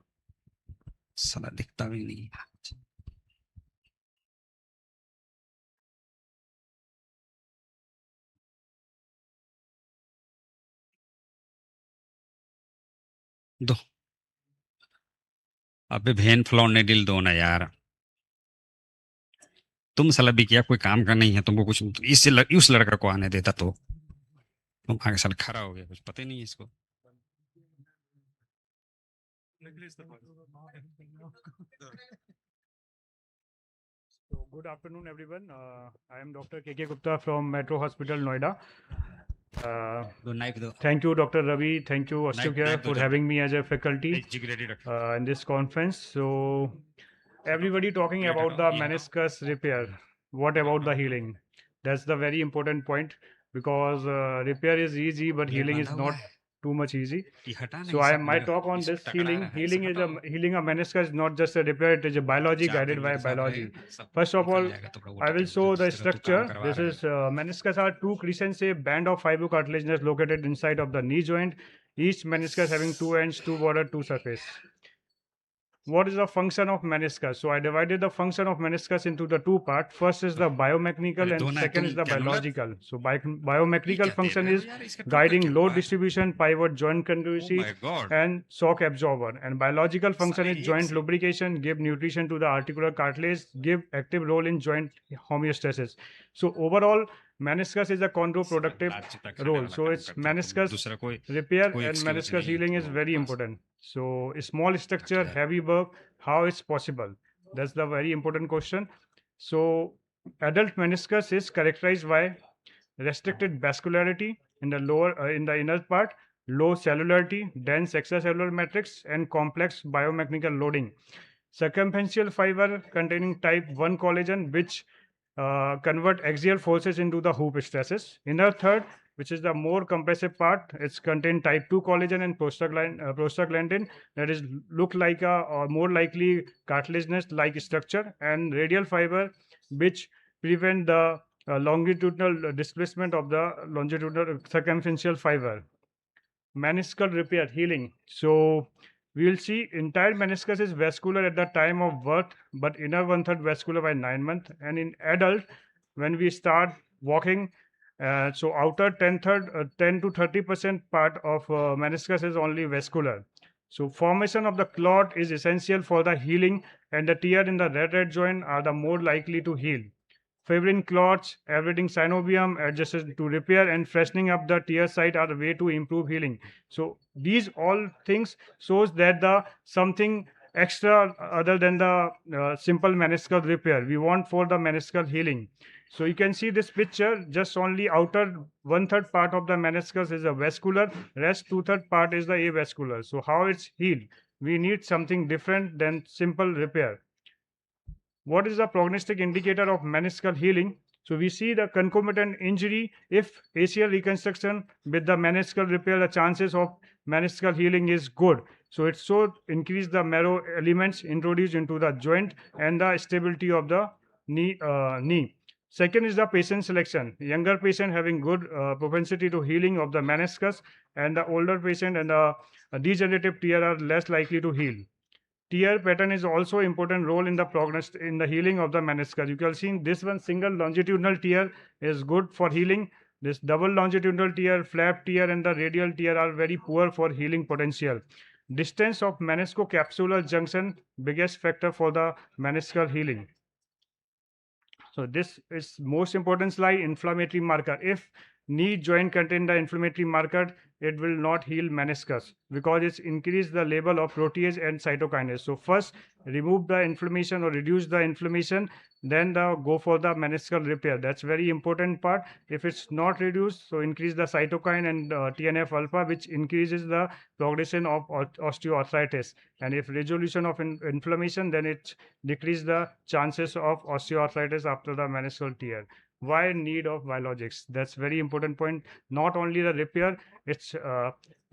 साला दिखता भी नहीं। दो, अबे वेन फ्लॉन ने दिल दो ना यार। तुम साला भी किया, कोई काम का नहीं है तुमको कुछ, इससे उस लड़का को आने देता तो तुम आगे साल खड़ा हो गया, कुछ पता ही नहीं है इसको। So, good afternoon, everyone. I am Dr. K.K. Gupta from Metro Hospital, Noida. Thank you, Dr. Ravi. Thank you, Ashok, for having me as a faculty in this conference. So, everybody talking about the meniscus repair. What about the healing? That's the very important point, because repair is easy, but healing is not too much easy. So my talk on this healing. Healing a meniscus is not just a repair; it is a biology guided by biology. First of all, I will show the structure. This is meniscus are two crescent-shaped band of fibrocartilaginous located inside of the knee joint. Each meniscus having two ends, two border, two surface. What is the function of meniscus? So I divided the function of meniscus into the two parts. First is the biomechanical and second is the biological. So biomechanical function is guiding load distribution, pivot, joint continuity, and shock absorber. And biological function is joint lubrication, give nutrition to the articular cartilage, give active role in joint homeostasis. So overall, meniscus is a counterproductive role. So it's meniscus repair and meniscus healing is very important. So small structure, heavy work, how it's possible? That's the very important question. So adult meniscus is characterized by restricted vascularity in the lower in the inner part, low cellularity, dense extracellular matrix, and complex biomechanical loading. Circumferential fiber containing type 1 collagen, which convert axial forces into the hoop stresses. Inner third, which is the more compressive part, it's contain type 2 collagen and prostaglandin that is look like a or more likely cartilaginous like structure, and radial fiber which prevent the longitudinal displacement of the longitudinal circumferential fiber. Meniscal repair healing. So we will see entire meniscus is vascular at the time of birth, but inner one-third vascular by 9 months. And in adult, when we start walking, so outer 10 to 30% part of meniscus is only vascular. So formation of the clot is essential for the healing, and the tear in the red joint are the more likely to heal. fibrin clots, aerating synovium, adjusted to repair, and freshening up the tear site are the way to improve healing. So these all things shows that the something extra other than the simple meniscal repair we want for the meniscal healing. So you can see this picture, just only outer 1/3 part of the meniscus is a vascular, rest 2/3 part is the avascular. So how it's healed? We need something different than simple repair. What is the prognostic indicator of meniscal healing? So we see the concomitant injury. If ACL reconstruction with the meniscal repair, the chances of meniscal healing is good. So it should increase the marrow elements introduced into the joint and the stability of the knee. Second is the patient selection. Younger patient having good propensity to healing of the meniscus, and the older patient and the degenerative tear are less likely to heal. Tear pattern is also important role in the prognosis in the healing of the meniscus. You can see this one single longitudinal tear is good for healing. This double longitudinal tear, flap tear, and the radial tear are very poor for healing potential. Distance of meniscocapsular junction, biggest factor for the meniscal healing. So this is most important slide, inflammatory marker. If knee joint contain the inflammatory marker, it will not heal meniscus because it's increase the level of protease and cytokinase. So first remove the inflammation or reduce the inflammation, then go for the meniscal repair. That's very important part. If it's not reduced, so increase the cytokine and TNF alpha, which increases the progression of osteoarthritis. And if resolution of inflammation, then it decrease the chances of osteoarthritis after the meniscal tear. Why need of biologics? That's very important point. Not only the repair, it's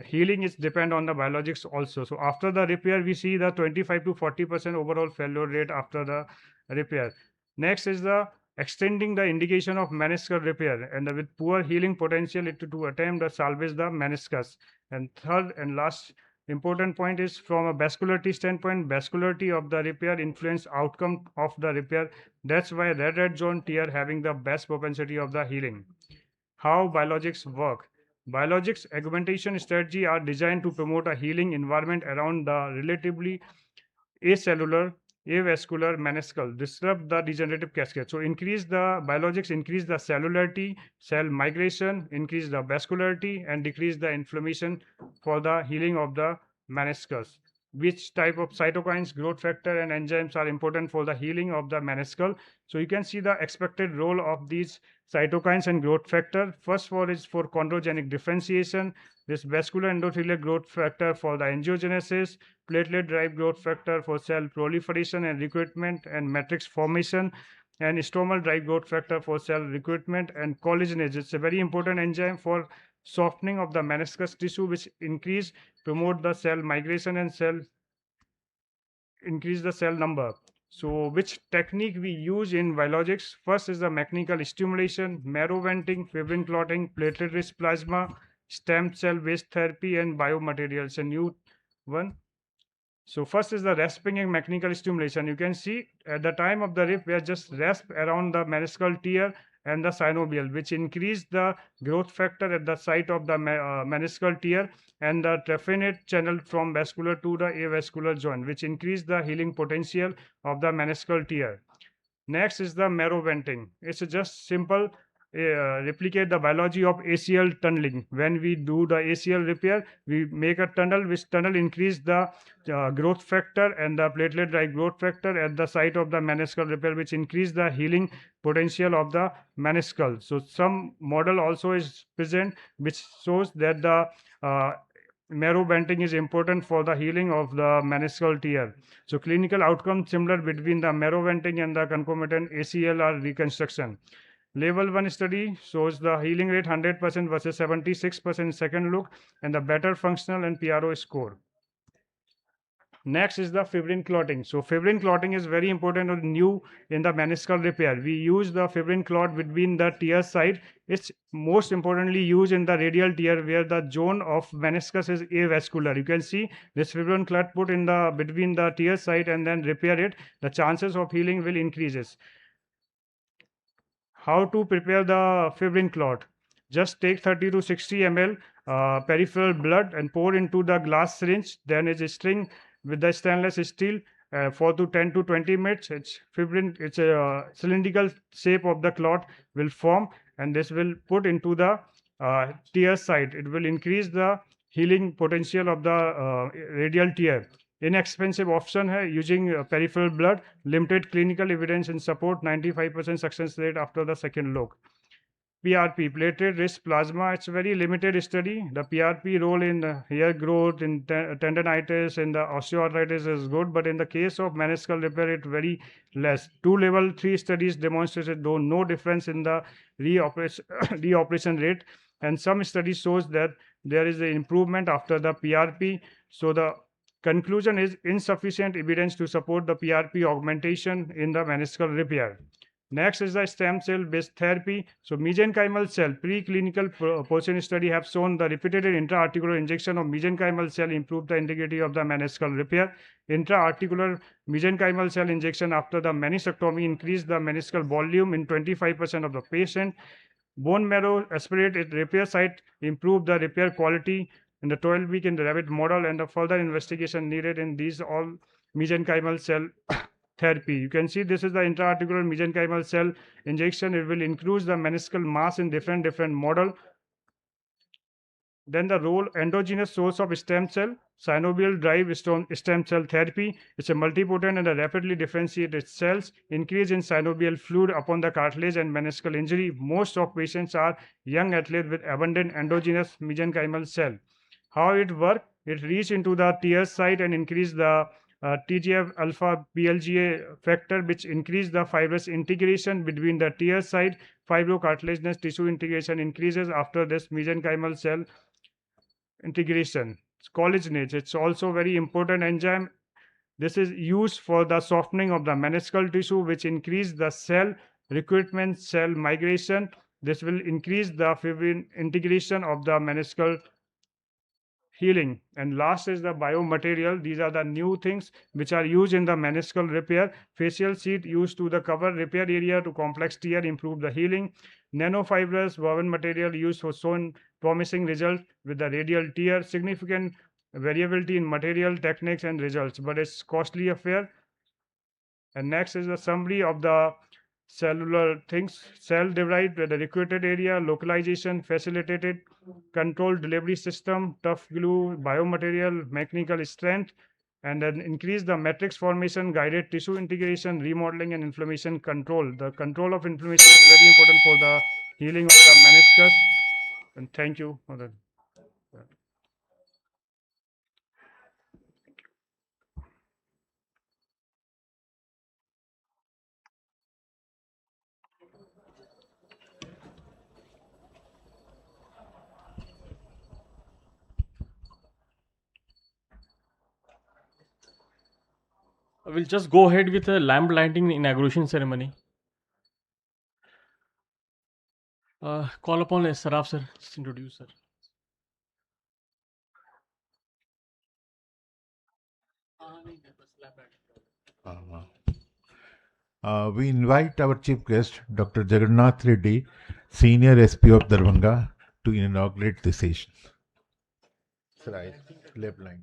healing is depend on the biologics also. So after the repair, we see the 25 to 40% overall failure rate after the repair. Next is the extending the indication of meniscal repair, and with poor healing potential to attempt to salvage the meniscus. And third and last important point is from a vascularity standpoint, vascularity of the repair influence outcome of the repair. That's why red zone tear having the best propensity of the healing. How biologics work? Biologics augmentation strategy are designed to promote a healing environment around the relatively acellular, avascular meniscal, disrupt the degenerative cascade. So increase the biologics, increase the cellularity, cell migration, increase the vascularity, and decrease the inflammation for the healing of the meniscus. Which type of cytokines, growth factor, and enzymes are important for the healing of the meniscal? So you can see the expected role of these cytokines and growth factor. First one is for chondrogenic differentiation, this vascular endothelial growth factor for the angiogenesis, platelet-derived growth factor for cell proliferation and recruitment and matrix formation, and stromal-derived growth factor for cell recruitment, and collagenase. It's a very important enzyme for softening of the meniscus tissue, which promote the cell migration and increase the cell number. So which technique we use in biologics? First is the mechanical stimulation, marrow venting, fibrin clotting, platelet-rich plasma, stem cell-based therapy, and biomaterials. A new one. So first is the rasping and mechanical stimulation. You can see at the time of the rip, we are just rasp around the meniscal tear and the synovial, which increase the growth factor at the site of the meniscal tear and the trephinate channel from vascular to the avascular joint, which increase the healing potential of the meniscal tear. Next is the marrow venting. It's just simple replicate the biology of ACL tunneling. When we do the ACL repair, we make a tunnel, which tunnel increase the growth factor and the platelet-derived growth factor at the site of the meniscal repair, which increase the healing potential of the meniscal. So some model also is present, which shows that the marrow venting is important for the healing of the meniscal tear. So clinical outcome similar between the marrow venting and the concomitant ACL or reconstruction. Level 1 study shows the healing rate 100% versus 76% second look, and the better functional and PRO score. Next is the fibrin clotting. So fibrin clotting is very important or new in the meniscal repair. We use the fibrin clot between the tear site. It's most importantly used in the radial tear where the zone of meniscus is avascular. You can see this fibrin clot put in the between the tear site and then repair it. The chances of healing will increases. How to prepare the fibrin clot? Just take 30 to 60 ml peripheral blood and pour into the glass syringe. Then is a string with the stainless steel for to 10 to 20 minutes. It's a cylindrical shape of the clot will form, and this will put into the tear site. It will increase the healing potential of the radial tear. Inexpensive option है using peripheral blood, limited clinical evidence and support 95% success rate after the second look. PRP, platelet rich plasma, it's a very limited study. The PRP role in hair growth, in tendonitis, and the osteoarthritis is good, but in the case of meniscal repair, it's very less. 2 level 3 studies demonstrated though no difference in the reoperation rate, and some studies shows that there is an improvement after the PRP. So the conclusion is insufficient evidence to support the PRP augmentation in the meniscal repair. Next is the stem cell based therapy. So mesenchymal cell preclinical porcine study have shown the repeated intra-articular injection of mesenchymal cell improve the integrity of the meniscal repair. Intra-articular mesenchymal cell injection after the meniscectomy increase the meniscal volume in 25% of the patient. Bone marrow aspirate at repair site improve the repair quality in the 12-week in the rabbit model, and the further investigation needed in these all mesenchymal cell therapy. You can see this is the intra-articular mesenchymal cell injection. It will increase the meniscal mass in different model. Then the role endogenous source of stem cell, synovial drive stem cell therapy. It's a multipotent and a rapidly differentiated cells, increase in synovial fluid upon the cartilage and meniscal injury. Most of patients are young athletes with abundant endogenous mesenchymal cell. How it works? It reach into the tear site and increase the TGF alpha PLGA factor, which increase the fibrous integration between the tear site. Fibrocartilaginous tissue integration increases after this mesenchymal cell integration. It's collagenase. It's also very important enzyme. This is used for the softening of the meniscal tissue, which increase the cell recruitment, cell migration. This will increase the fibrin integration of the meniscal healing. And last is the biomaterial. These are the new things which are used in the meniscal repair. Facial sheet used to the cover repair area to complex tear, improve the healing. Nanofibrous woven material used for shown promising result with the radial tear. Significant variability in material techniques and results, but it's costly affair. And next is the summary of the cellular things. Cell derived with the recruited area, localization facilitated, controlled delivery system, tough glue, biomaterial, mechanical strength, and then increase the matrix formation, guided tissue integration, remodeling, and inflammation control. The control of inflammation is very important for the healing of the meniscus. And thank you for that. We'll just go ahead with a lamp lighting inauguration ceremony. Call upon Saraf sir, just introduce sir. We invite our chief guest, Dr. Jagannath Reddy, Senior SP of Darbangah, to inaugurate the session. Sir, I left line.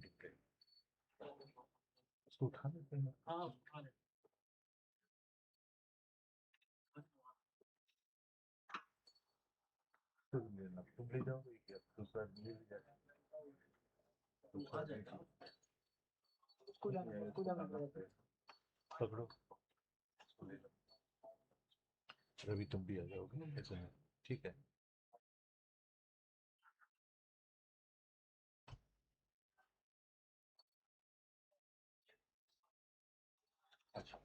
Ravi तुम भी आ जाओगे ऐसा है ठीक है अच्छा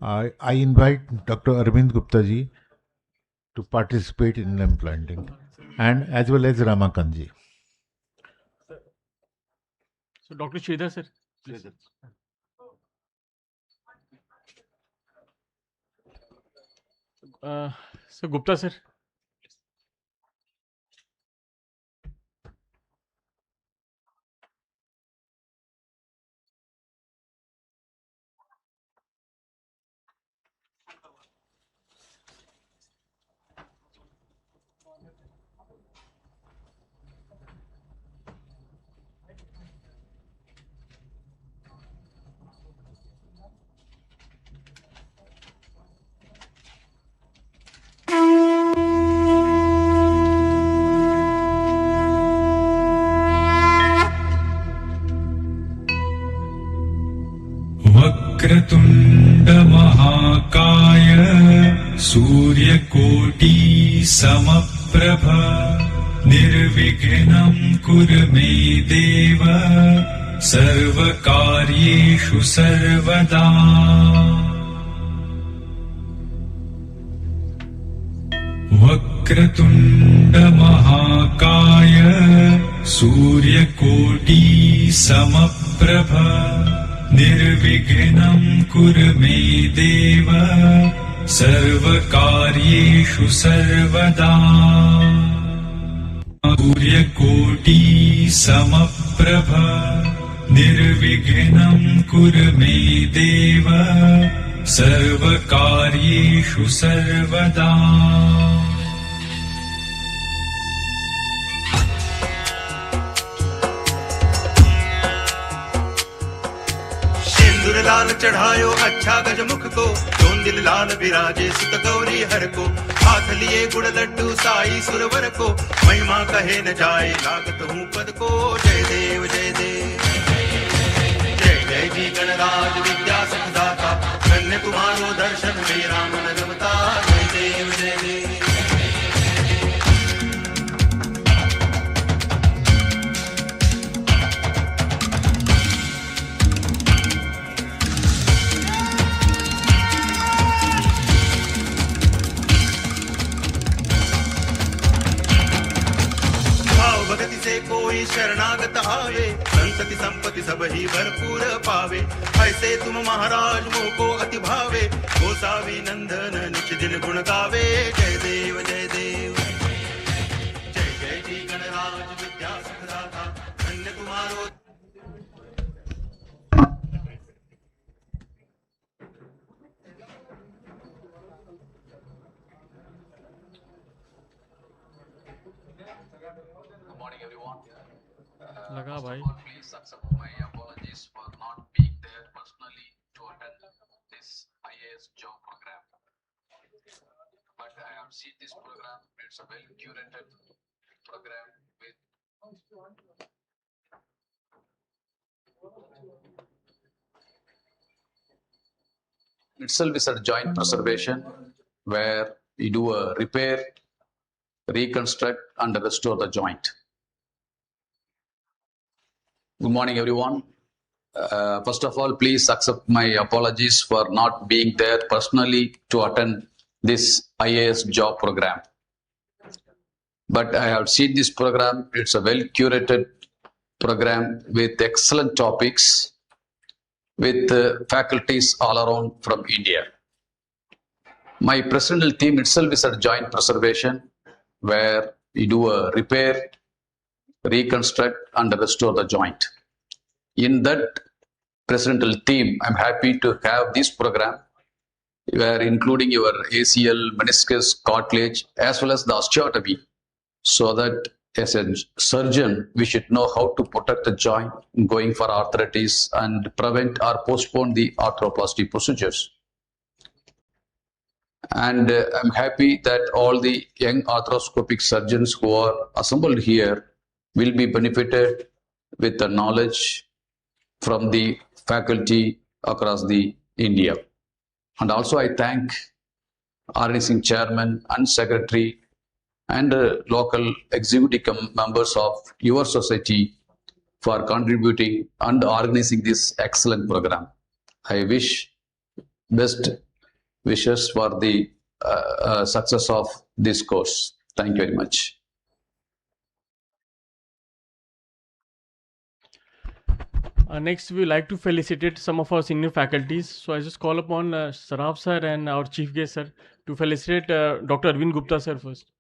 I invite Dr. Arvind Gupta ji to participate in lamp lighting, and as well as Ramakant ji. So Dr. Sridhar sir, please. So Gupta sir. वक्रतुण्डमहाकाय सूर्यकोटि समप्रभ निर्विघ्नं कुरु मे देव सर्वकार्येषु सर्वदा। वक्रतुण्डमहाकाय सूर्यकोटि समप्रभ निर्विघ्नं कुरु मे देव सर्वकार्येषु सर्वदा। सूर्यकोटि समप्रभ निर्विघ्नं कुरु मे देव सर्वकार्येषु सर्वदा। सिंदूर लाल चढ़ायो अच्छा गजमुख को, जोन दिल लाल विराजे सुत गौरी हर को। हाथ लिए गुड़ लड्डू साई सुरवर को, महिमा कहे न जाए लागत हूँ पद को। जय देव जय देव जय जय जी गणराज विद्या सुखदाता, धन्य तुम्हारो दर्शन मेरा मन रमता। जय देव जय देव। भगति से कोई शरणागत आवे, संतति संपत्ति सब ही भरपूर पावे। ऐसे तुम महाराज मोह को अति भावे, गोसावी नंदन निच दिन गुण गावे। जय देव जय देव जय जय जी गणराज विद्या सुखदाता, धन्य तुम्हारो। लगा भाई। Please accept my apologies for not being there personally to attend this IAS job program. But I have seen this program. It's a well curated program with itself is a joint preservation where you do a repair, reconstruct and restore the joint. Good morning, everyone. First of all, please accept my apologies for not being there personally to attend this IAS job program. But I have seen this program. It's a well curated program with excellent topics, with faculties all around from India. My presidential team itself is a joint preservation where you do a repair, reconstruct and restore the joint. In that presidential team, I'm happy to have this program where including your ACL, meniscus, cartilage, as well as the osteotomy, so that as a surgeon, we should know how to protect the joint going for arthritis and prevent or postpone the arthroplasty procedures. And I'm happy that all the young arthroscopic surgeons who are assembled here will be benefited with the knowledge from the faculty across the India. And also I thank organizing chairman and secretary and local executive members of your society for contributing and organizing this excellent program. I wish best wishes for the success of this course. Thank you very much. Next, we would like to felicitate some of our senior faculties. So I just call upon Saraf sir and our chief guest sir to felicitate Dr. Arvind Gupta sir first.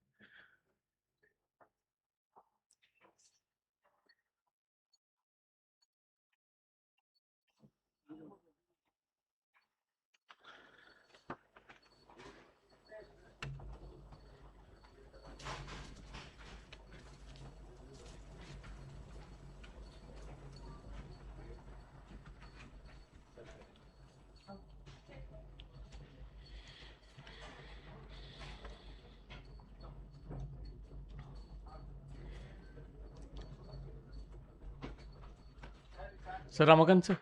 Sir Ramakan sir.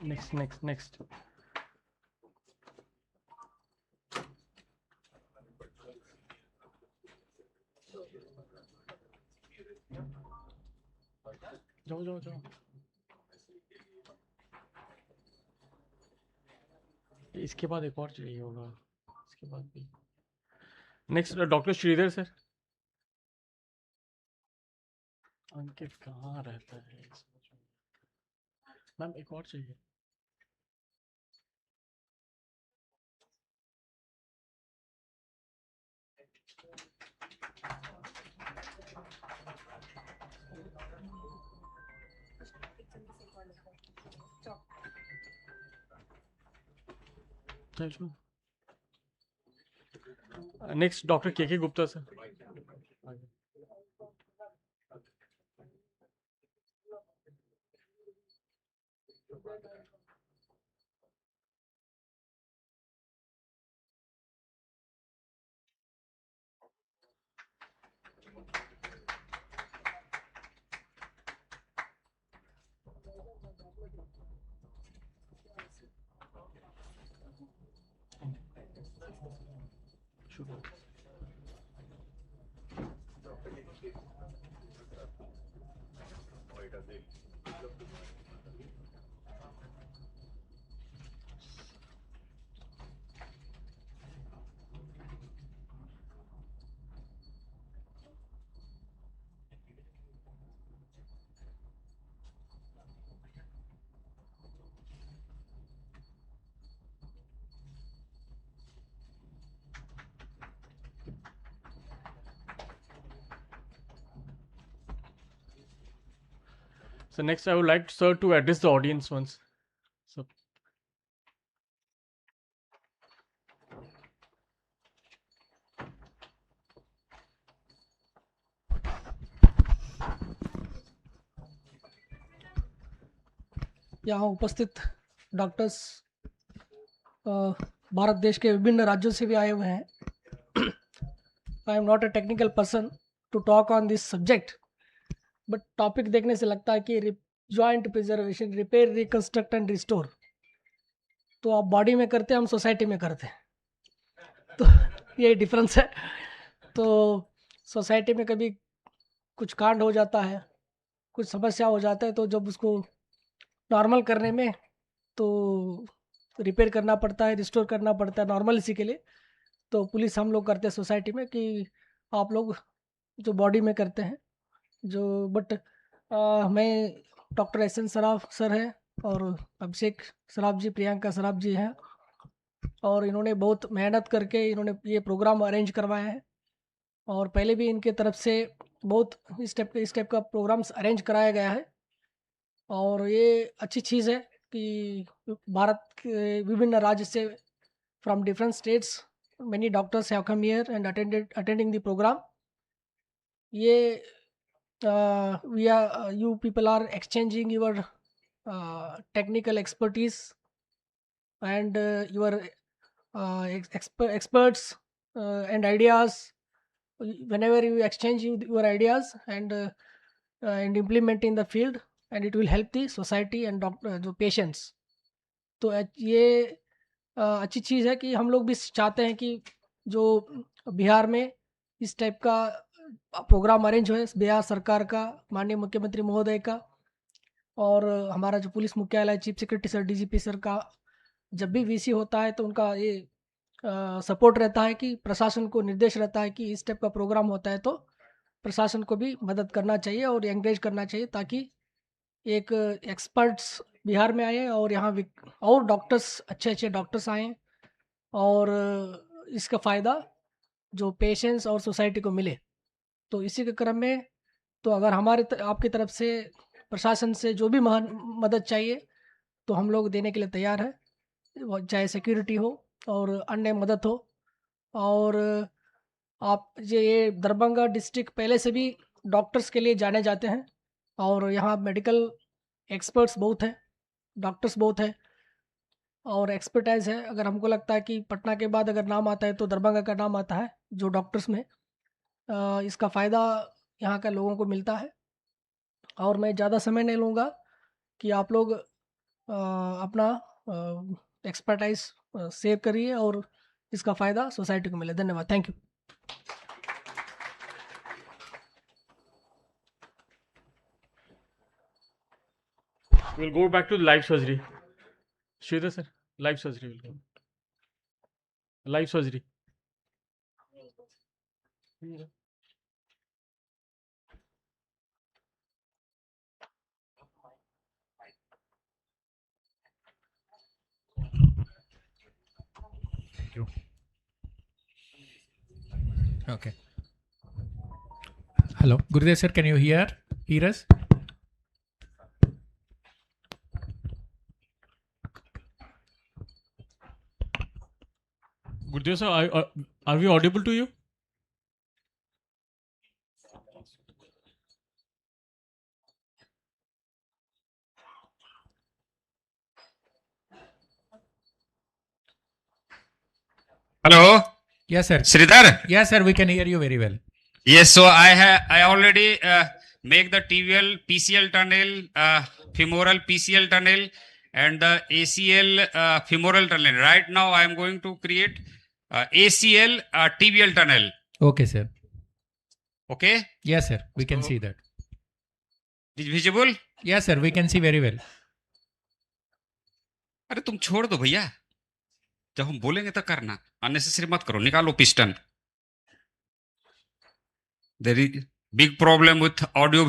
Next. जाओ. इसके बाद एक और चाहिए होगा. इसके बाद भी. Next doctor Shridhar sir. Ankit कहाँ रहता है? मैम एक और चाहिए. नेक्स्ट डॉक्टर के Gupta sir. So next, I would like sir to address the audience once. So. यहाँ उपस्थित डॉक्टर्स भारत देश के विभिन्न राज्यों से भी आए हुए हैं. I am not a technical person to talk on this subject, but topic देखने से लगता है कि joint preservation, repair, reconstruct and restore, तो आप बॉडी में करते हैं, हम सोसाइटी में करते हैं, तो ये डिफरेंस है. तो सोसाइटी में कभी कुछ कांड हो जाता है, कुछ समस्या हो जाता है, तो जब उसको नॉर्मल करने में तो रिपेयर करना पड़ता है, रिस्टोर करना पड़ता है नॉर्मल इसी के लिए. तो पुलिस हम लोग करते हैं सोसाइटी में कि आप लोग जो बॉडी में करते हैं जो, बट मैं डॉक्टर एस.एन. सराफ सर हैं और अभिषेक सराफ जी, प्रियंका सराफ जी हैं, और इन्होंने बहुत मेहनत करके इन्होंने ये प्रोग्राम अरेंज करवाया है. और पहले भी इनके तरफ से बहुत इस टाइप का प्रोग्राम्स अरेंज कराया गया है. और ये अच्छी चीज़ है कि भारत के विभिन्न राज्य से from different states many doctors have come here and attending the program. ये you people are exchanging your technical expertise and your experts and ideas. Whenever you exchange your ideas and implement in the field, and it will help the society and the patients. तो ये अच्छी चीज़ है कि हम लोग भी चाहते हैं कि जो बिहार में इस टाइप का प्रोग्राम अरेंज हो, बिहार सरकार का, माननीय मुख्यमंत्री महोदय का, और हमारा जो पुलिस मुख्यालय chief secretary sir, DGP sir का जब भी वीसी होता है तो उनका ये सपोर्ट रहता है कि प्रशासन को निर्देश रहता है कि इस टाइप का प्रोग्राम होता है तो प्रशासन को भी मदद करना चाहिए और एंगेज करना चाहिए, ताकि एक एक्सपर्ट्स बिहार में आए और यहाँ और डॉक्टर्स, अच्छे डॉक्टर्स आएँ और इसका फ़ायदा जो पेशेंट्स और सोसाइटी को मिले. तो इसी के क्रम में तो अगर हमारे आपकी तरफ से प्रशासन से जो भी मदद चाहिए तो हम लोग देने के लिए तैयार है, चाहे सिक्योरिटी हो और अन्य मदद हो. और आप ये दरभंगा डिस्ट्रिक्ट पहले से भी डॉक्टर्स के लिए जाने जाते हैं और यहाँ मेडिकल एक्सपर्ट्स बहुत हैं, डॉक्टर्स बहुत हैं और एक्सपर्टाइज है. अगर हमको लगता है कि पटना के बाद अगर नाम आता है तो दरभंगा का नाम आता है जो डॉक्टर्स में. इसका फ़ायदा यहाँ का लोगों को मिलता है. और मैं ज़्यादा समय नहीं लूँगा कि आप लोग अपना एक्सपर्टाइज शेयर करिए और इसका फ़ायदा सोसाइटी को मिले। धन्यवाद। Thank you. We'll go back to live surgery. Sridhar sir, live surgery will go. Live surgery. Thank you. Okay. Hello, Gurudev sir, can you hear us? Gurudev sir, are we audible to you? Hello. Yes, sir. Sridhar. Yes, sir. We can hear you very well. Yes. So I already make the TVL PCL tunnel, femoral PCL tunnel, and the ACL femoral tunnel. Right now, I am going to create ACL TVL tunnel. Okay, sir. Okay. Yes, sir. We can see that. Is visible? Yes, sir. We can see very well. अरे तुम छोड़ दो भैया, जब हम बोलेंगे तो करना, अननेसेसरी मत करो, निकालो piston. There is big problem with audio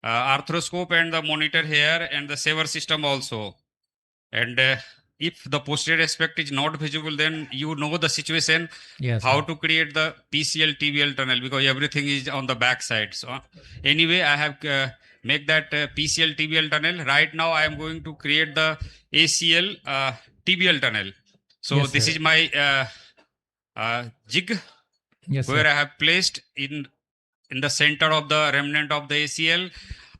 arthroscope and the monitor here and the saver system also. And if the posterior aspect is not visible, then you know the situation, Yes, how sir. to create the PCL TVL tunnel, because everything is on the back side. So anyway, I have make that PCL TVL tunnel. Right now, I am going to create the ACL TVL tunnel. So Yes, this sir. is my jig, Yes, where sir. I have placed in the center of the remnant of the ACL.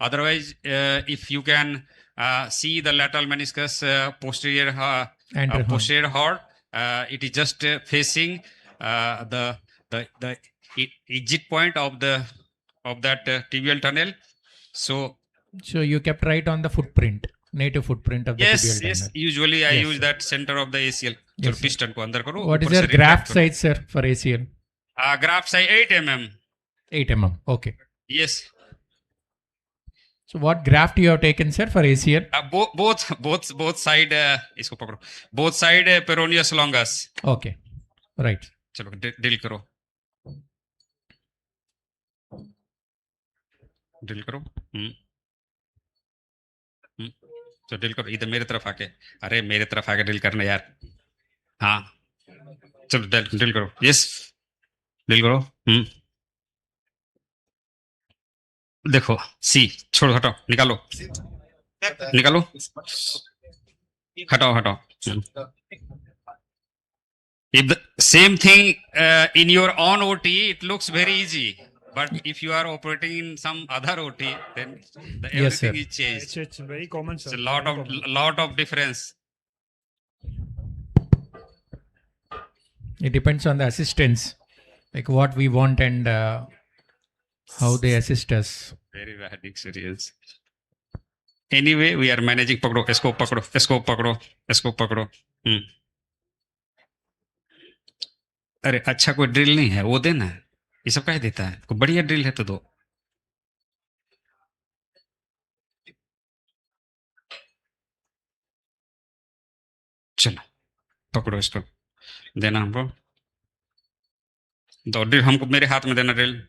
Otherwise, if you can see the lateral meniscus posterior Anterior horn. posterior horn, it is just facing the exit point of that tibial tunnel. So So you kept right on the footprint, native footprint of the yes, tibial yes. tunnel. Usually I Yes, use sir. that center of the ACL. Yes, So sir. piston को अंदर करो, What is ऊपर your से retract graft करो. size, sir, for ACL? Graft size 8 mm. 8 mm. Okay. Yes. So what graft you have taken, sir, for ACL? both side इसको पकड़ो, both side peroneus longus. Okay. Right. चलो drill करो, drill करो. तो drill करो इधर मेरे तरफ आके, अरे मेरे तरफ आके ड्रिल करना यार. हाँ चलो ड्रिल करो. यस ड्रिल करो. देखो सी, छोड़ो, हटाओ, निकालो, निकालो, हटाओ, हटाओ. If the same thing in your own OT, it looks very easy. But if you are operating in some other OT, then Yes, sir. everything is changed. It's very common, sir. It's a lot of difference. It depends on the assistance, like what we want and how they assist us. Very bad experience. Anyway, we are managing. पकड़ो, इसको पकड़ो, इसको पकड़ो, इसको पकड़ो. अरे अच्छा कोई ड्रिल नहीं है, वो देना है. ये सब कह देता है, कोई बढ़िया ड्रिल है तो दो. चलो पकड़ो इसको, देना हमको. तो ड्रिल हमको मेरे हाथ में देना ड्रिल.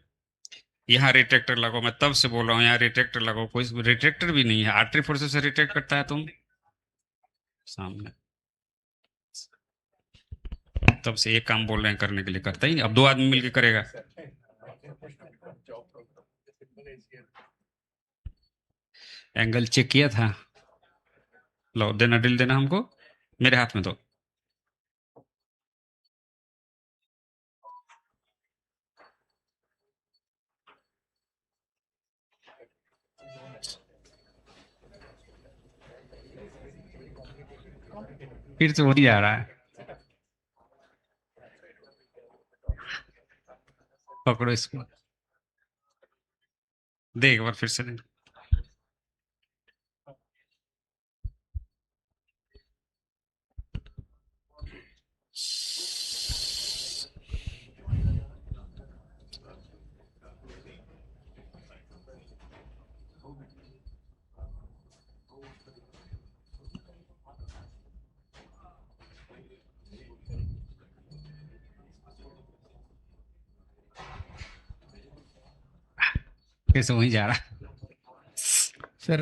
यहाँ रिट्रैक्टर लगाओ, मैं तब से बोल रहा हूँ यहाँ रिट्रैक्टर लगाओ. कोई रिट्रैक्टर भी नहीं है, आर्टरी फोर्सेस से रिट्रैक्ट करता है तुम सामने. तब से एक काम बोल रहे हैं करने के लिए, करता ही नहीं. अब 2 आदमी मिलकर करेगा. एंगल चेक किया था. लो देना, ड्रिल देना हमको, मेरे हाथ में दो. फिर से वही आ रहा है. पकड़ो इसको, दे एक बार फिर से दे. फिर से वहीं जा रहा है। Sir,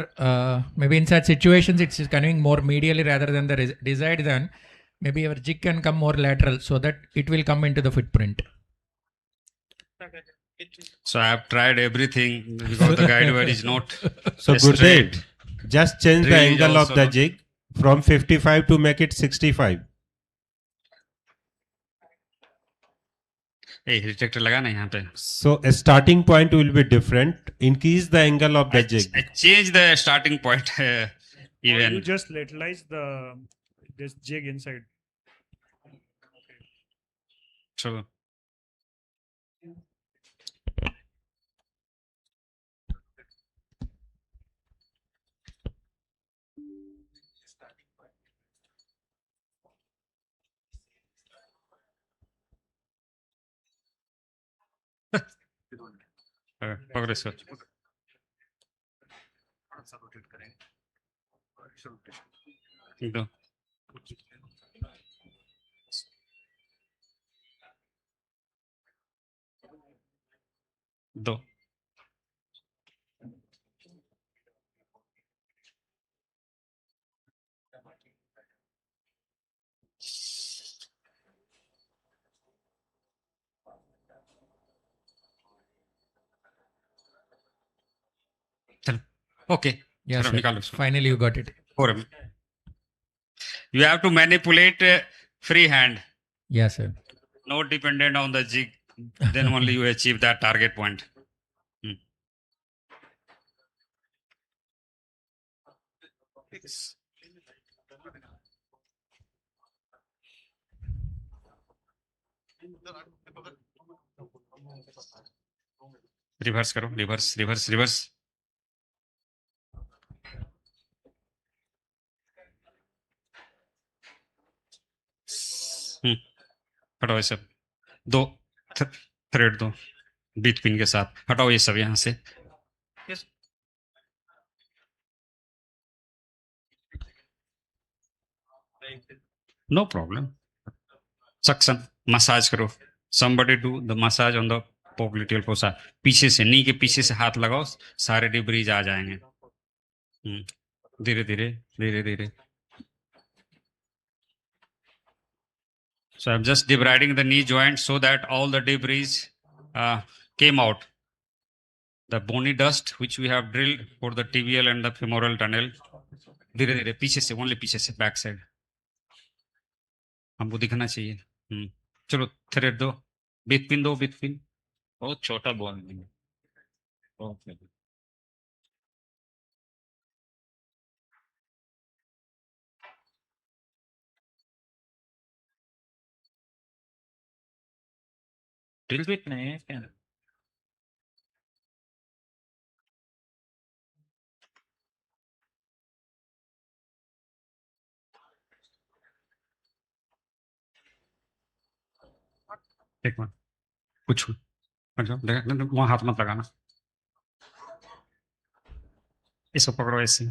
maybe in such situations it's coming more medially rather than the desired, then maybe our jig can come more lateral so that it will come into the footprint. So I have tried everything because the guide wire is not So straight. Gurdev, just change the Drill is angle of also the not- jig from 55 to make it 65. A retractor लगा ना यहाँ पे। So a starting point will be different. Increase the angle of the jig. I change the starting point Or even. you just lateralize this jig inside. So पकड़े sir. दो दो चलो okay Yes, sir. निकालो इसको। Finally you got it. और you have to manipulate free hand, Yes, sir. not dependent on the jig, then only you achieve that target point. Reverse करो, reverse reverse reverse. हटाओ ये सब, दो thread दो बीच pin के साथ, हटाओ ये सब यहाँ से। No problem. सक्शन मसाज करो, somebody do the massage on the popliteal fossa। पीछे से, नी के पीछे से हाथ लगाओ, सारे डिब्रीज आ जाएंगे। धीरे धीरे धीरे धीरे। So I'm just debriding the knee joint so that all the debris came out. The bony dust which we have drilled for the tibial and the femoral tunnel. धीरे धीरे पीछे से, ओनली पीछे से, बैक साइड हमको दिखना चाहिए। चलो थ्रेड दो, बीच पिन दो, बीच पिन। बहुत छोटा बोन है। ड्रिल बिट नहीं है क्या? एक मिनट, कुछ वहां हाथ मत लगाना, इसको पकड़ो ऐसे।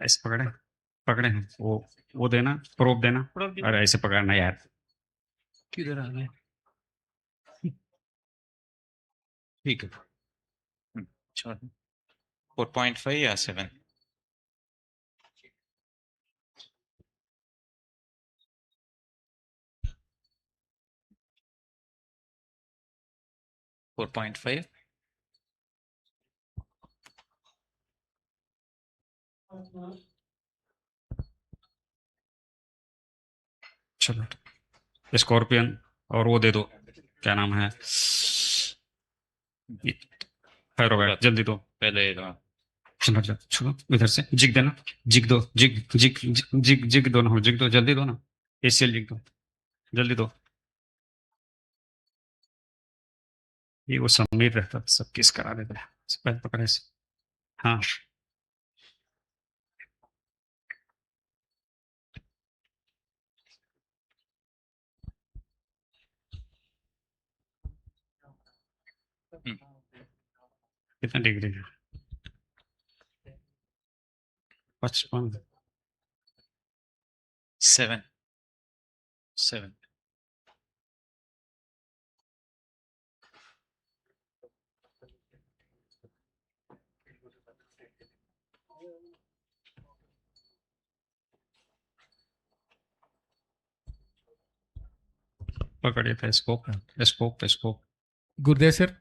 ऐसे पकड़े, पकड़े हैं वो देना, प्रोब देना। अरे ऐसे पकड़ना यार, किधर आ गए? ठीक है, 4.5 या 7? चलो स्कॉर्पियन और वो दे दो, क्या नाम है, खैर हो गया, जल्दी दो। पहले चलो चलो इधर से जिग देना, जिग दो, jig jig jig jig jig दो ना, जिग दो, जल्दी दो ना, एसीएल जिग दो, जल्दी दो। ये वो समीर रहता, सब किस करा देता है, पहले पकड़े से। हाँ कितना डिग्री है? 55। 7 7 पकड़िए scope Gurudev sir.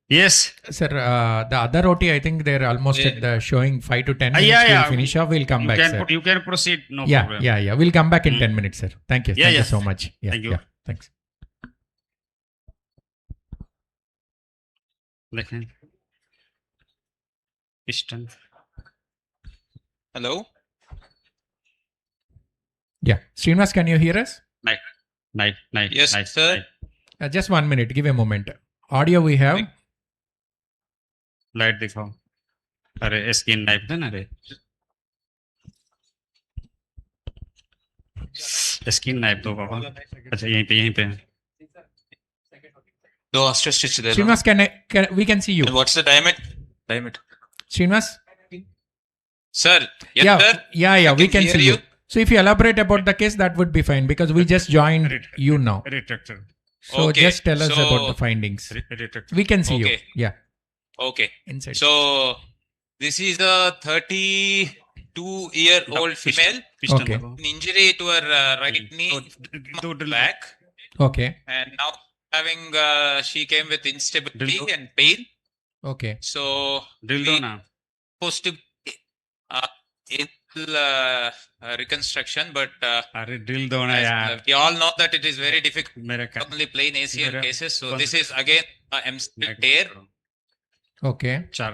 Yes. Sir, the other OT, I think they're almost at the showing 5 to 10 minutes. We'll finish off. We'll come back, sir. You can proceed. No Yeah, problem. yeah. We'll come back in 10 minutes, sir. Thank you. Yeah, Thank you yes. so much. Yeah, Thank you. Yeah, thanks. देखें piston. Hello. Yeah. Srinivas, can you hear us? Night. Yes, sir. Just 1 minute. Give a moment. Audio we have. Light दिखाओ. अरे skin knife है ना रे. Skin knife तो बाबा. अच्छा यहीं पे. दो extra stitch there. Srinivas, we can see you. And what's the diameter? Srinivas? Sir. Yes, Yeah, sir. yeah. We can hear see you. So if you elaborate about the case, that would be fine because we just joined you now. Retractor. So Okay, just tell us so- about the findings. Retractor. We can see you. Okay. Yeah. Okay. Inside. So this is a 32-year-old female. Okay. An injury to her right knee, back, Okay. and now she came with instability and pain. Okay. So Dildo na. supposed to in reconstruction, but अरे dildo ना यार. we all know that it is very difficult. मेरा Only plain ACL मेरा cases. So कौन- this is again a MCL tear. Okay. चार.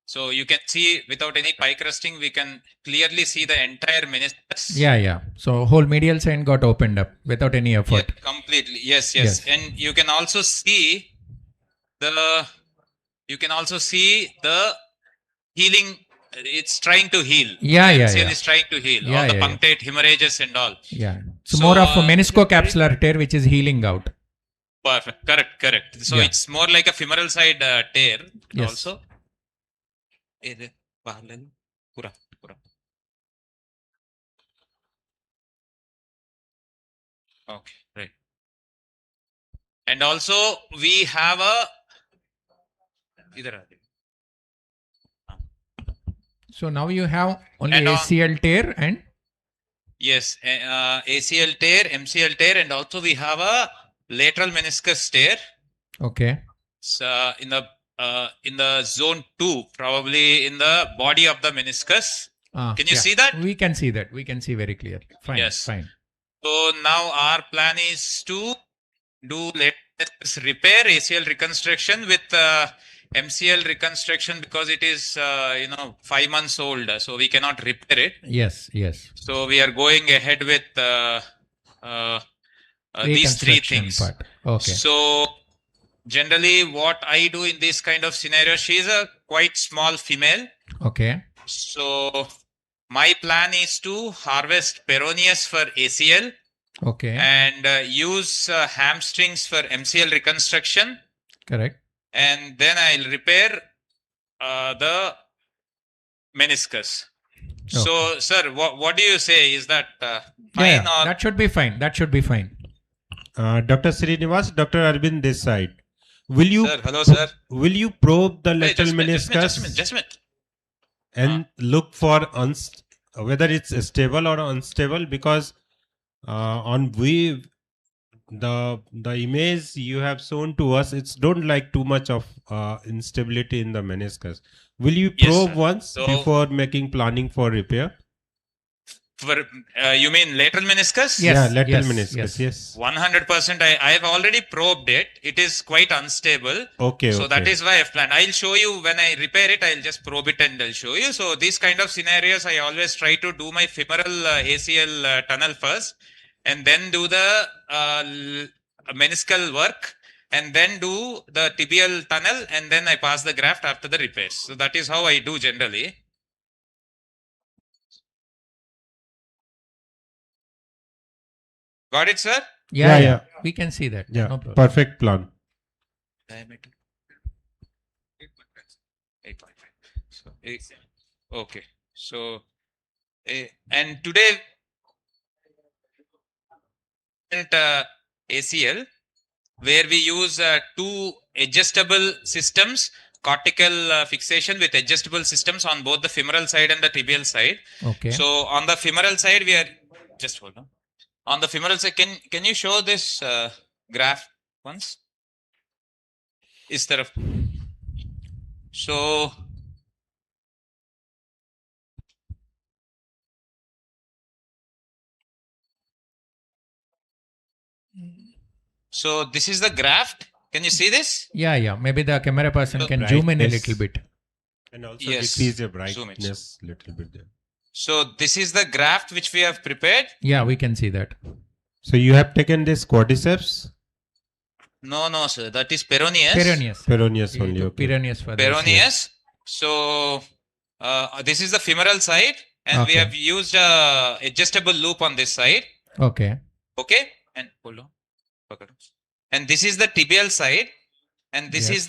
So you can see without any pie crusting, we can clearly see the entire meniscus. Yeah. So whole medial sign got opened up without any effort. Completely. Yes. Yes. And you can also see the healing. It's trying to heal. Yeah. MCL is trying to heal. Yeah, all the yeah, punctate hemorrhages and all. Yeah. So So, more of a meniscocapsular tear which is healing out. Perfect. Correct. So Yeah. it's more like a femoral side tear Yes. also. Pura. Okay, right. And also we have a So now you have only And, ACL tear and yes, ACL tear, MCL tear, and also we have a lateral meniscus tear. okay. So in the zone 2, probably in the body of the meniscus. Can you Yeah. see that? We can see that. We can see very clearly. Fine. Yes. Fine. So now our plan is to do latest repair, ACL reconstruction with MCL reconstruction because it is 5 months old, so we cannot repair it. Yes. So we are going ahead with these three Reconstruction things. part. Okay. So generally, what I do in this kind of scenario, she is a quite small female. Okay. So my plan is to harvest peroneus for ACL Okay. and use hamstrings for MCL reconstruction, Correct. and then I'll repair the meniscus. So, sir, what do you say? Is that fine or That should be fine. Dr. Srinivas, Dr. Arvind this side. Will you Sir, hello, sir. Will you probe the Hey, lateral meniscus just a minute. and look for whether it's stable or unstable? Because on wave, the image you have shown to us, it's don't like too much of instability in the meniscus. Will you Yes, probe sir. once So- before making planning for repair? For you mean lateral meniscus? Yeah, lateral meniscus. Yes. 100%. I have already probed it. It is quite unstable. Okay. So that okay. is why I've planned. I'll show you when I repair it. I'll just probe it and I'll show you. So these kind of scenarios, I always try to do my femoral ACL tunnel first, and then do the meniscal work, and then do the tibial tunnel, and then I pass the graft after the repairs. So that is how I do generally. Got it, sir? Yeah. We can see that. Yeah. No problem. Perfect plan. Diameter 8.5. So, okay. So, and today, ACL, where we use two adjustable systems, cortical fixation with adjustable systems on both the femoral side and the tibial side. Okay. So, on the femoral side, we are just hold on. On the femoral side, can you show this graph once. Is there a... So so this is the graph. Can you see this? Yeah. Maybe the camera person So can zoom in a brightness. little bit. And also Yes, decrease the zoom in. brightness little bit there. So this is the graph which we have prepared. Yeah, we can see that. So you have taken this quadriceps? No, sir. That is peroneus. Peroneus only. Okay. Peroneus for this, Peroneus. So this is the femoral side, and we Okay. have used adjustable loop on this side. Okay. Okay, and hold on. And this is the tibial side, and this Yes. is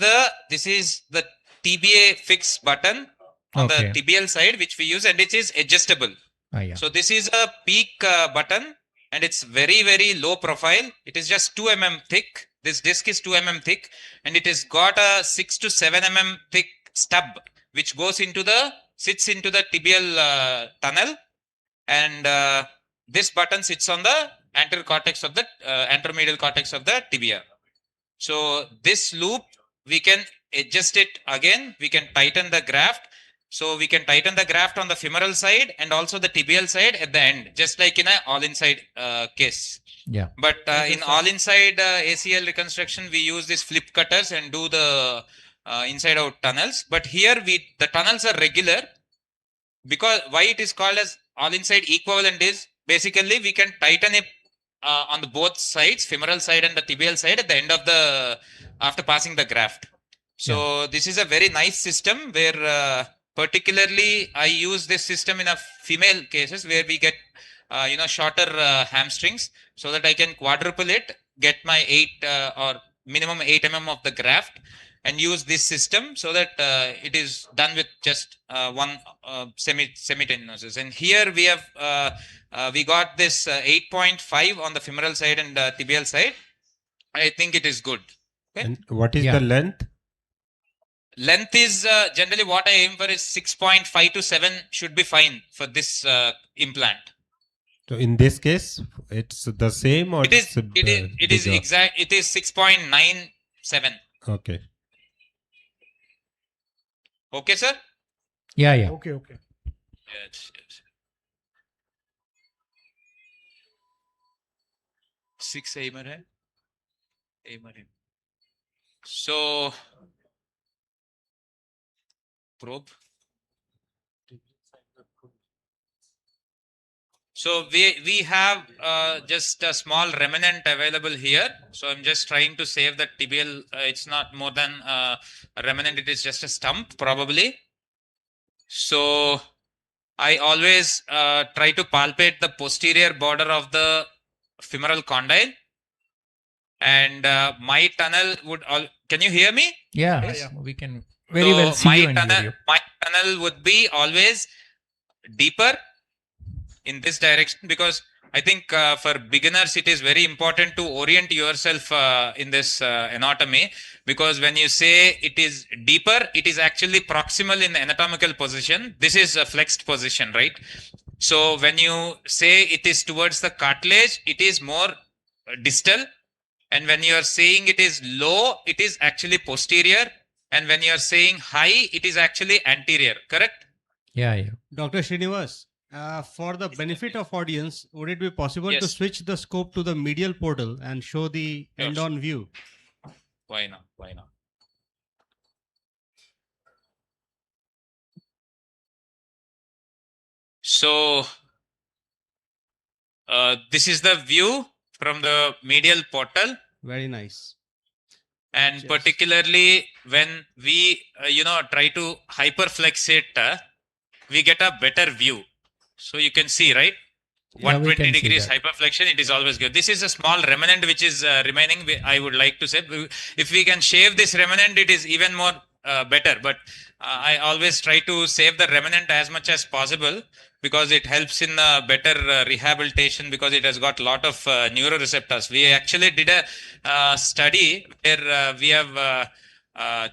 the TBA fix button on Okay. the tibial side, which we use, and it is adjustable. Yeah. So this is a peak button, and it's very, very low profile. It is just 2 mm thick. This disc is 2 mm thick, and it has got a 6 to 7 mm thick stub, which sits into the tibial tunnel, and this button sits on the anterior cortex of the anteromedial cortex of the tibia. So this loop, we can adjust it again. We can tighten the graft. So we can tighten the graft on the femoral side and also the tibial side at the end, just like in a all inside case. Yeah. But in all inside ACL reconstruction, we use these flip cutters and do the inside out tunnels. But here the tunnels are regular, because why it is called as all inside equivalent is basically we can tighten it on the both sides, femoral side and the tibial side, at the end of after passing the graft. So this is a very nice system where particularly I use this system in a female cases where we get shorter hamstrings, so that I can quadruple it, get my 8 or minimum 8 mm of the graft, and use this system so that it is done with just one semitendinosus. And here we have we got this 8.5 on the femoral side and tibial side. I think it is good. Okay? And what is the length? Length is generally what I aim for is 6.5 to 7 should be fine for this implant. So in this case, it's the same, or It is exact. It is 6.97. Okay. Okay, sir. Yeah. Okay. Yes. 6 aimer hai. So probe. So we have just a small remnant available here. So I'm just trying to save the tibial. It's not more than a remnant. It is just a stump probably. So I always try to palpate the posterior border of the femoral condyle. And my tunnel would can you hear me? Yeah. We can very well see you in video. My tunnel would be always deeper in this direction, because I think for beginners it is very important to orient yourself in this anatomy, because when you say it is deeper, it is actually proximal in anatomical position. This is a flexed position, right? So when you say it is towards the cartilage, it is more distal. And when you are saying it is low, it is actually posterior. And when you are saying high, it is actually anterior, correct? Yeah. Dr. Srinivas, for the benefit of audience, would it be possible to Yes. switch the scope to the medial portal and show the end-on view? Why not? So this is the view from the medial portal. Very nice. And particularly when we try to hyperflex it, we get a better view. So you can see, right? Yeah, we 120 can see degrees that. hyperflexion, it is always good. This is a small remnant which is remaining. I would like to say, if we can shave this remnant, it is even more better. But I always try to save the remnant as much as possible, because it helps in better rehabilitation, because it has got a lot of neuroreceptors. We actually did a study where we have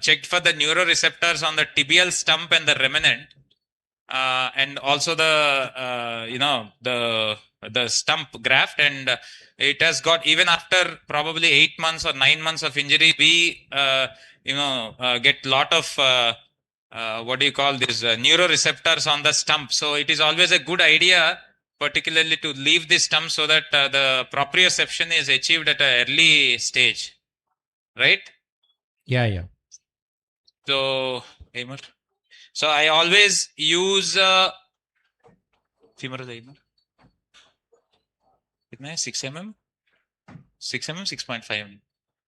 checked for the neuroreceptors on the tibial stump and the remnant. And also the the stump graft, and it has got, even after probably 8 months or 9 months of injury, we get lot of what do you call this neuroreceptors on the stump. So it is always a good idea, particularly to leave the stump so that the proprioception is achieved at an early stage, right? Yeah. So Aimer. So I always use femoral aimer. कितना है 6 mm 6.5 mm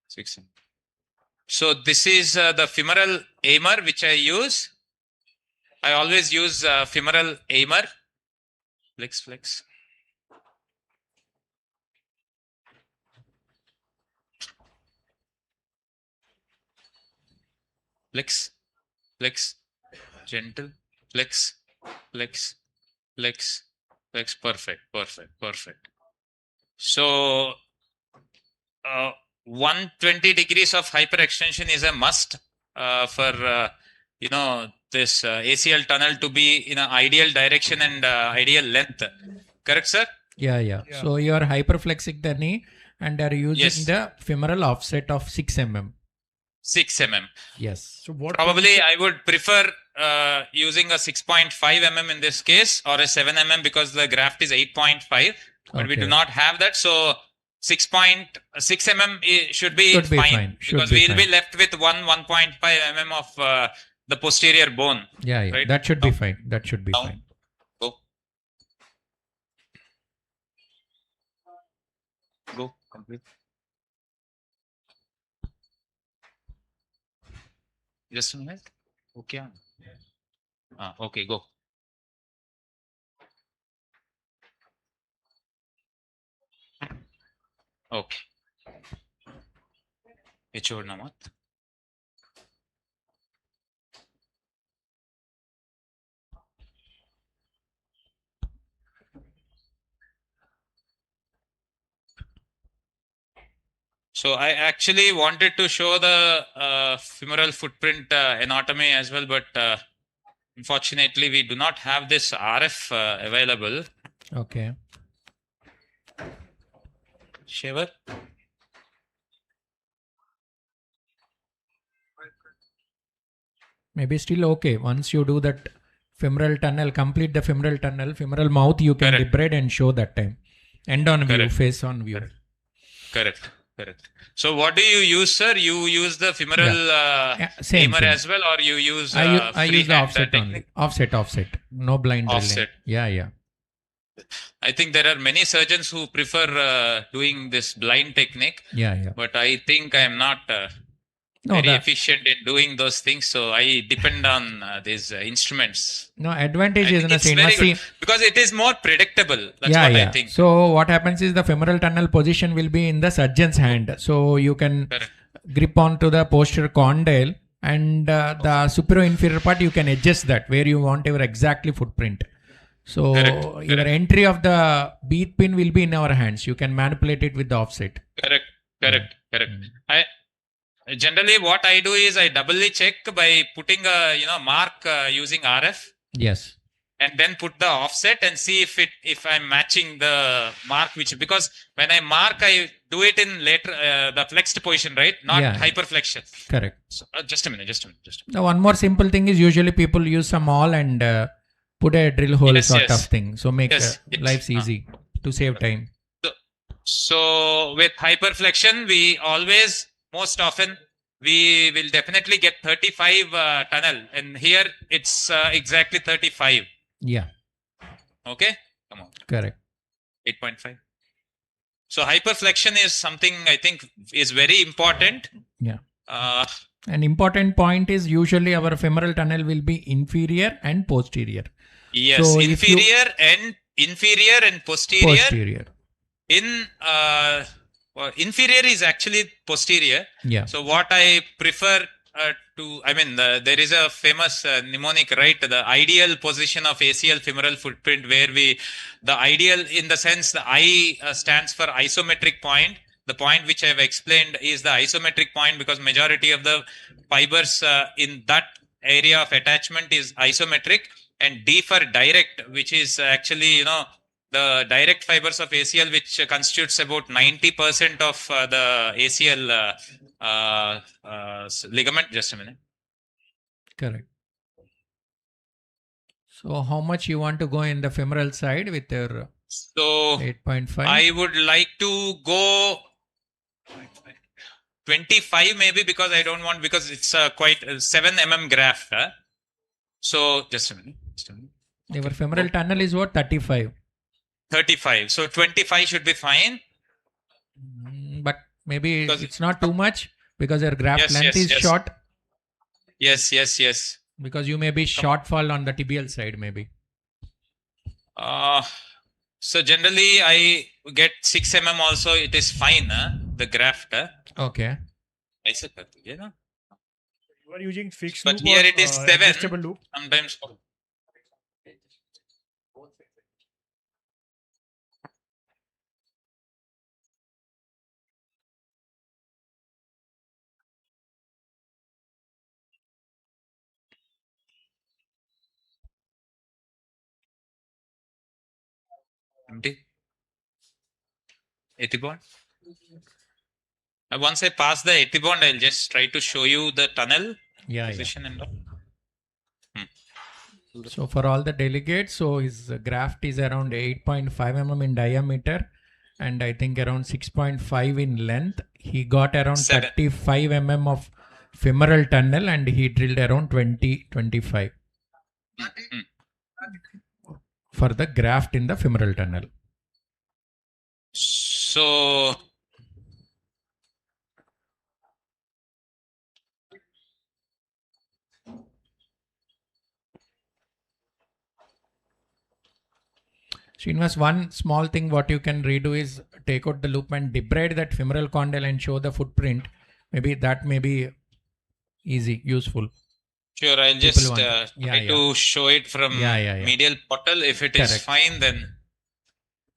6 mm. So this is the femoral aimer which I use. I always use femoral aimer. Flex. Flex. Gentle. Flex. Perfect. So 120 degrees of hyperextension is a must for this ACL tunnel to be in an ideal direction and ideal length. Correct, sir? Yeah. So you are hyperflexic the knee and are using the femoral offset of 6 mm. 6 mm. Yes. So what probably I would prefer using a 6.5 mm in this case, or a 7 mm, because the graft is 8.5, but we do not have that. So 6.6 mm should be fine. Because we'll be left with 1.5 mm of the posterior bone. Yeah. Right? That should be fine. That should be fine. Go. Complete. Just a minute. Okay. Okay, go. Okay. ये छोड़ना मत. So I actually wanted to show the femoral footprint anatomy as well, but unfortunately we do not have this RF available. Okay. Shaver. Maybe still okay. Once you do that femoral tunnel, complete the femoral tunnel, femoral mouth, you can debride and show that time. End on view, face on view. Correct. So what do you use, sir? You use the femoral aimer as well, or you use I use the offset only. Offset. No blind offset. Drilling. Yeah. I think there are many surgeons who prefer doing this blind technique. Yeah. But I think I am not very efficient in doing those things, so I depend on these instruments. No, advantage is because it is more predictable. That's what I think. So what happens is the femoral tunnel position will be in the surgeon's hand, so you can grip onto the posterior condyle, and the superior inferior part you can adjust that where you want your exactly footprint. So your entry of the bead pin will be in our hands. You can manipulate it with the offset. Correct. Generally, what I do is I doubly check by putting a mark using RF. Yes. And then put the offset and see if I'm matching the mark, because when I mark, I do it in later the flexed position, right? Not hyperflexion. Correct. So, just a minute. Now, one more simple thing is usually people use some awl and put a drill hole of thing. So make life easy to save time. So with hyperflexion, most often we will definitely get 35 tunnel, and here it's exactly 35. Yeah. Okay. Come on. Correct. 8.5. So hyperflexion is something I think is very important. Yeah. An important point is usually our femoral tunnel will be inferior and posterior. Yes, so inferior and posterior. Inferior is actually posterior. Yeah. So what I prefer there is a famous mnemonic, right? The ideal position of ACL femoral footprint, where the ideal, in the sense the I stands for isometric point. The point which I have explained is the isometric point, because majority of the fibers in that area of attachment is isometric, and D for direct, which is actually, the direct fibers of ACL, which constitutes about 90% of the ACL ligament. Just a minute. Correct. So how much you want to go in the femoral side with your So 8.5? I would like to go 25 maybe, because I don't want, because it's quite 7 mm graft. So just a minute. Your femoral tunnel is what? 35. 35. So 25 should be fine. But maybe it's not too much because your graft length is yes. short. Yes. Because you may be shortfall on the tibial side maybe. So generally I get 6 mm also. It is fine. The graft. Okay. You are using fixed But loop here or it is 7. adjustable loop? Sometimes. Empty. 80 bond. Once I pass the 80 bond, I'll just try to show you the tunnel position and all. So for all the delegates, so his graft is around 8.5 mm in diameter and I think around 6.5 in length. He got around 35 mm of femoral tunnel and he drilled around 25 for the graft in the femoral tunnel. So Srinivas, one small thing what you can redo is take out the loop and debride that femoral condyle and show the footprint. Maybe that may be easy, useful. Sure, I'll just try to show it from medial portal. If it is fine, then.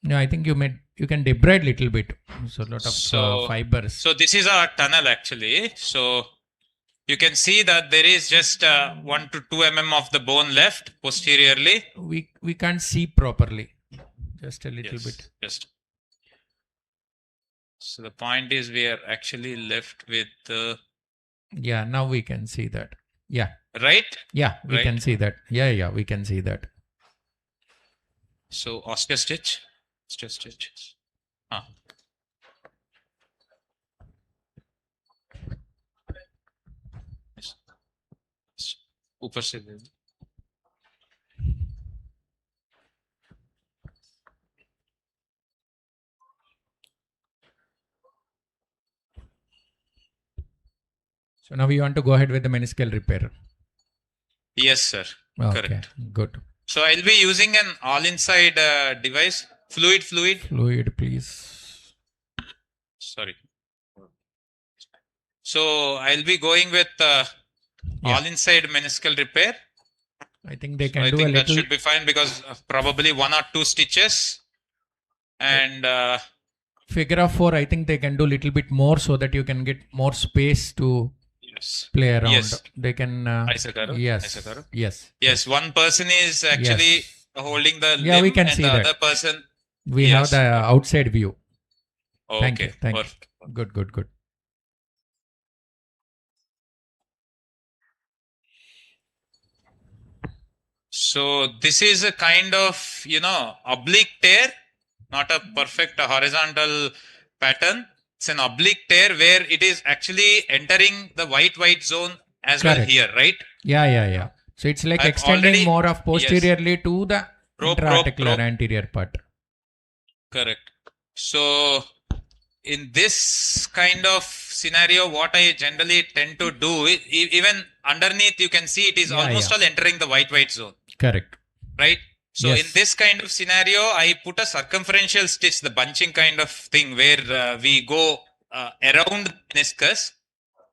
No, I think you can debride little bit. So a lot of fibers. So this is our tunnel actually. So you can see that there is just 1 to 2 mm of the bone left posteriorly. We can't see properly. Just a little bit. Just. So the point is we are actually left with. Yeah, now we can see that. Yeah. Right? Yeah, we can see that. Yeah, we can see that. So osteo stitch. ऊपर से दे दो. So now we want to go ahead with the meniscal repair. Yes, sir. Okay, correct. Good. So I'll be using an all-inside device. Fluid. Fluid, please. Sorry. So I'll be going with all-inside meniscal repair. I think they can I do think a that little. should be fine because probably 1 or 2 stitches. And figure of 4, I think they can do little bit more so that you can get more space to play around. Yes. They can. Yes. One person is actually holding the limb. Yeah, we can and see the that. other person. We have the outside view. Thank Okay, you. Thank perfect. you. Good. So this is a kind of, oblique tear, not a perfect horizontal pattern. It's an oblique tear where it is actually entering the white zone as well Correct. here, right? Yeah. So it's like I've extending already- more of posteriorly to the intra-articular rope. anterior part. Correct. So in this kind of scenario, what I generally tend to do, even underneath you can see it is almost all entering the white zone. Correct. Right? So Yes. in this kind of scenario, I put a circumferential stitch, the bunching kind of thing where we go around the meniscus.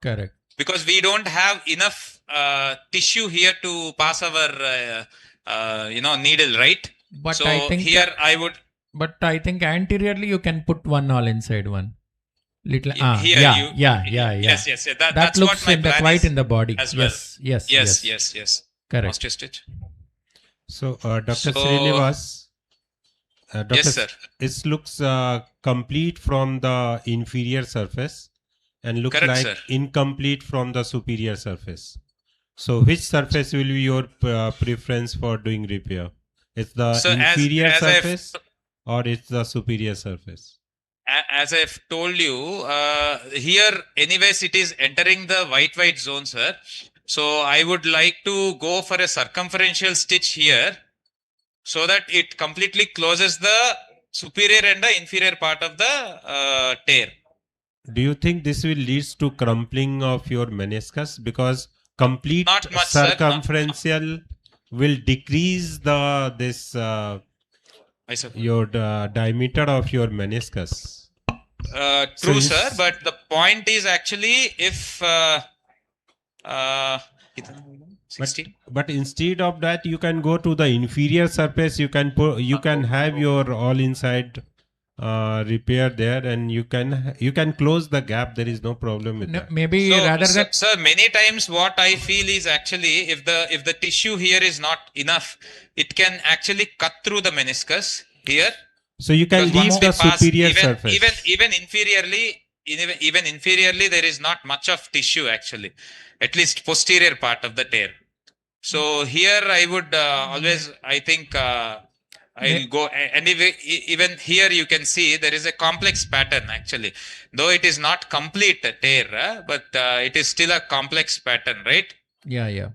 Correct. Because we don't have enough tissue here to pass our, needle, right? But so I think here I would. But I think anteriorly you can put one all inside one. Little. Here Yeah. Yes. That That's looks what my in the plan quite is in the body. as well. Yes. Yes. Correct. Osteo stitch. So, Dr. So- Srinivas, Dr. Yes, sir. It looks complete from the inferior surface and looks Correct, like sir. incomplete from the superior surface. So which surface will be your preference for doing repair? It's the So inferior as I've surface or it's the superior surface? as I've told you, here anyways it is entering the white zone, sir. So I would like to go for a circumferential stitch here, so that it completely closes the superior and the inferior part of the tear. Do you think this will lead to crumpling of your meniscus? Because complete Not much, sir. circumferential will decrease this your diameter of your meniscus. True, sir. But the point is actually if 16. But instead of that, you can go to the inferior surface. You can have your all inside repair there, and you can close the gap. There is no problem with that. Maybe rather than Sir, many times what I feel is actually if the tissue here is not enough, it can actually cut through the meniscus here. So you can Because leave once the we pass, superior surface. even inferiorly, there is not much of tissue actually, at least posterior part of the tear. So here I would always, I think I'll go anyway. Even here you can see there is a complex pattern actually, though it is not complete tear, but it is still a complex pattern, right? Yeah,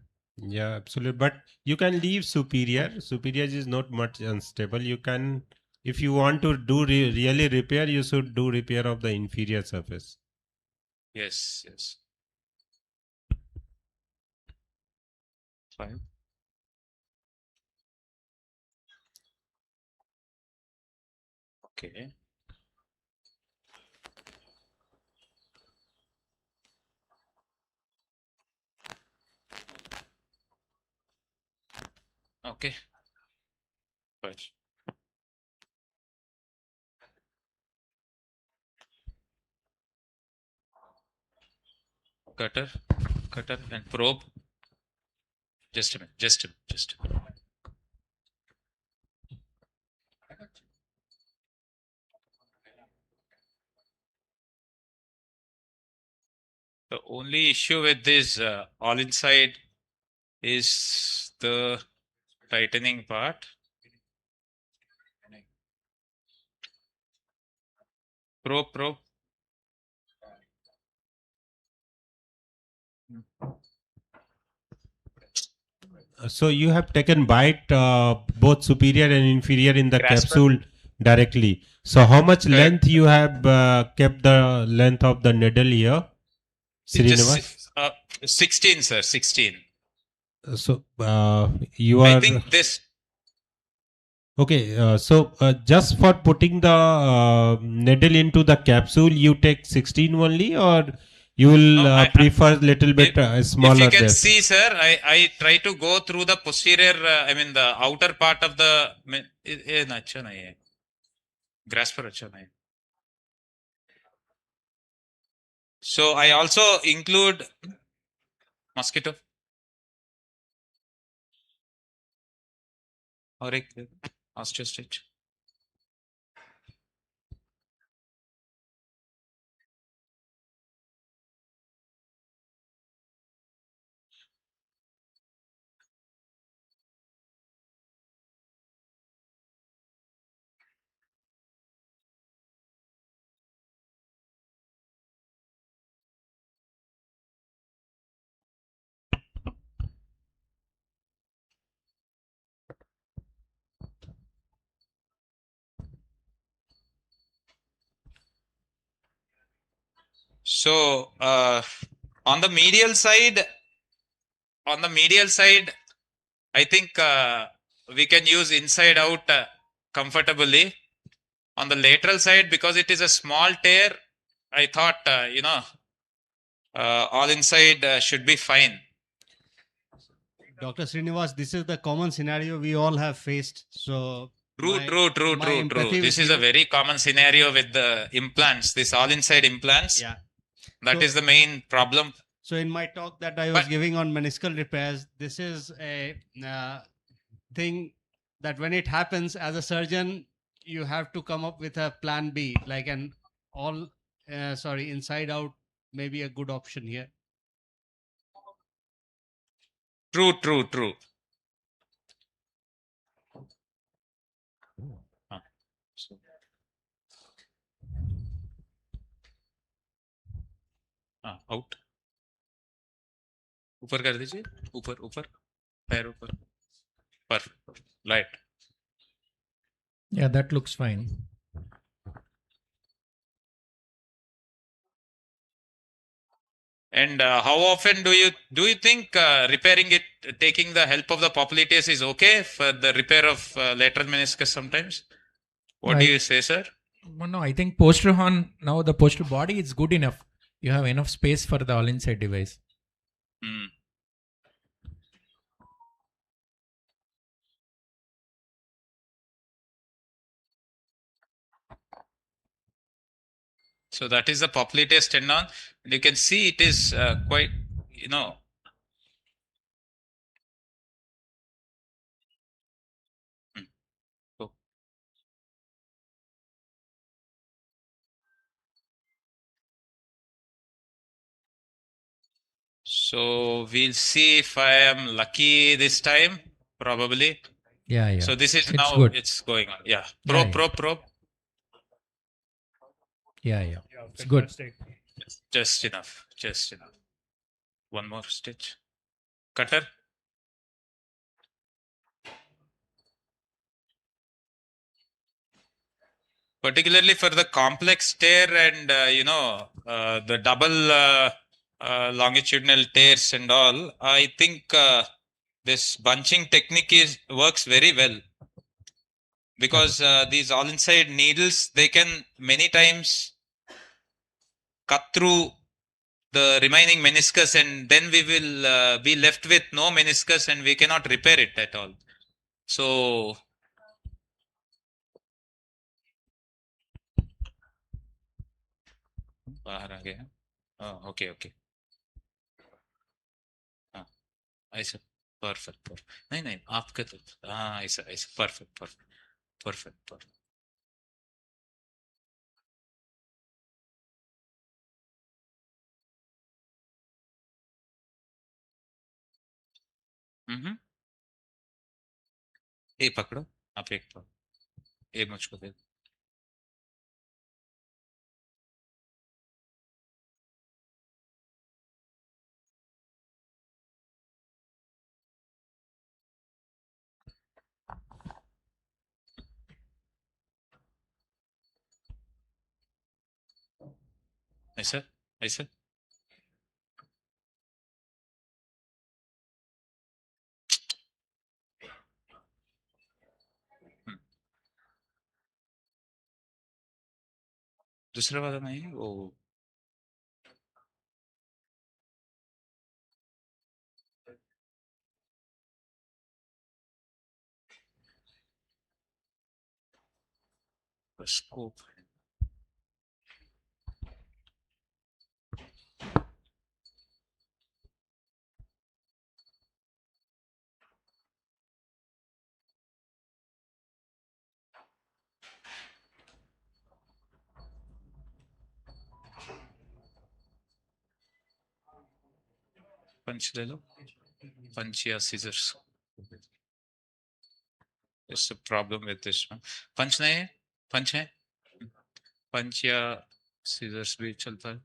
absolutely. But you can leave superior. Superior is not much unstable. You can, if you want to do really repair, you should do repair of the inferior surface. Yes. Fine. Okay. Okay. Right. Cutter and probe. Just a minute. The only issue with this all inside is the tightening part. Probe. So you have taken bite both superior and inferior in the capsule directly. So how much length you have kept the length of the needle here, Srinivas? 16, sir. 16. So you are. I think this. Okay, so just for putting the needle into the capsule, you take 16 only, or you will prefer little bit smaller? If you can depth? see, sir, I try to go through the posterior, the outer part of the. अच्छा नहीं है. Grasper अच्छा नहीं. So I also include mosquito. और एक osteo stitch. So on the medial side, I think we can use inside out comfortably. On the lateral side, because it is a small tear, I thought all inside should be fine. Dr. Srinivas, this is the common scenario we all have faced. So True. This is a very common scenario with the implants, this all inside implants. Yeah. That is the main problem. So in my talk that I was giving on meniscal repairs, this is a thing that when it happens as a surgeon, you have to come up with a plan B, like an inside out, maybe a good option here. True, true, true. So, out. ऊपर कर दीजिए, ऊपर ऊपर, पैर ऊपर. Perfect. Right. Yeah, that looks fine. And how often do you think repairing it, taking the help of the popliteus is okay for the repair of lateral meniscus sometimes? What do you say, sir? No, I think posterior horn, now the posterior body is good enough. You have enough space for the all inside device. Hmm. So that is the popliteus tendon. And you can see it is quite, Oh. So we'll see if I am lucky this time, probably. Yeah, yeah. So this is It's now, good. it's going on. Yeah. Yeah, Probe. Yeah, yeah. It's good. Just enough. One more stitch. Cutter. Particularly for the complex tear and the double longitudinal tears and all, I think this bunching technique works very well, because these all inside needles, they can many times cut through the remaining meniscus, and then we will be left with no meniscus and we cannot repair it at all. So बाहर आ गया. Okay. ऐसा perfect. नहीं आपका तो ऐसा perfect. ये पकड़ो, आप एक पकड़ो, ये मुझको दे. ऐसा दूसरा वाला नहीं वो. Scope. पंच ले लो, पंच या scissors. There's a problem with this one. पंच नहीं है, पंच है, पंच या scissors भी चलता है.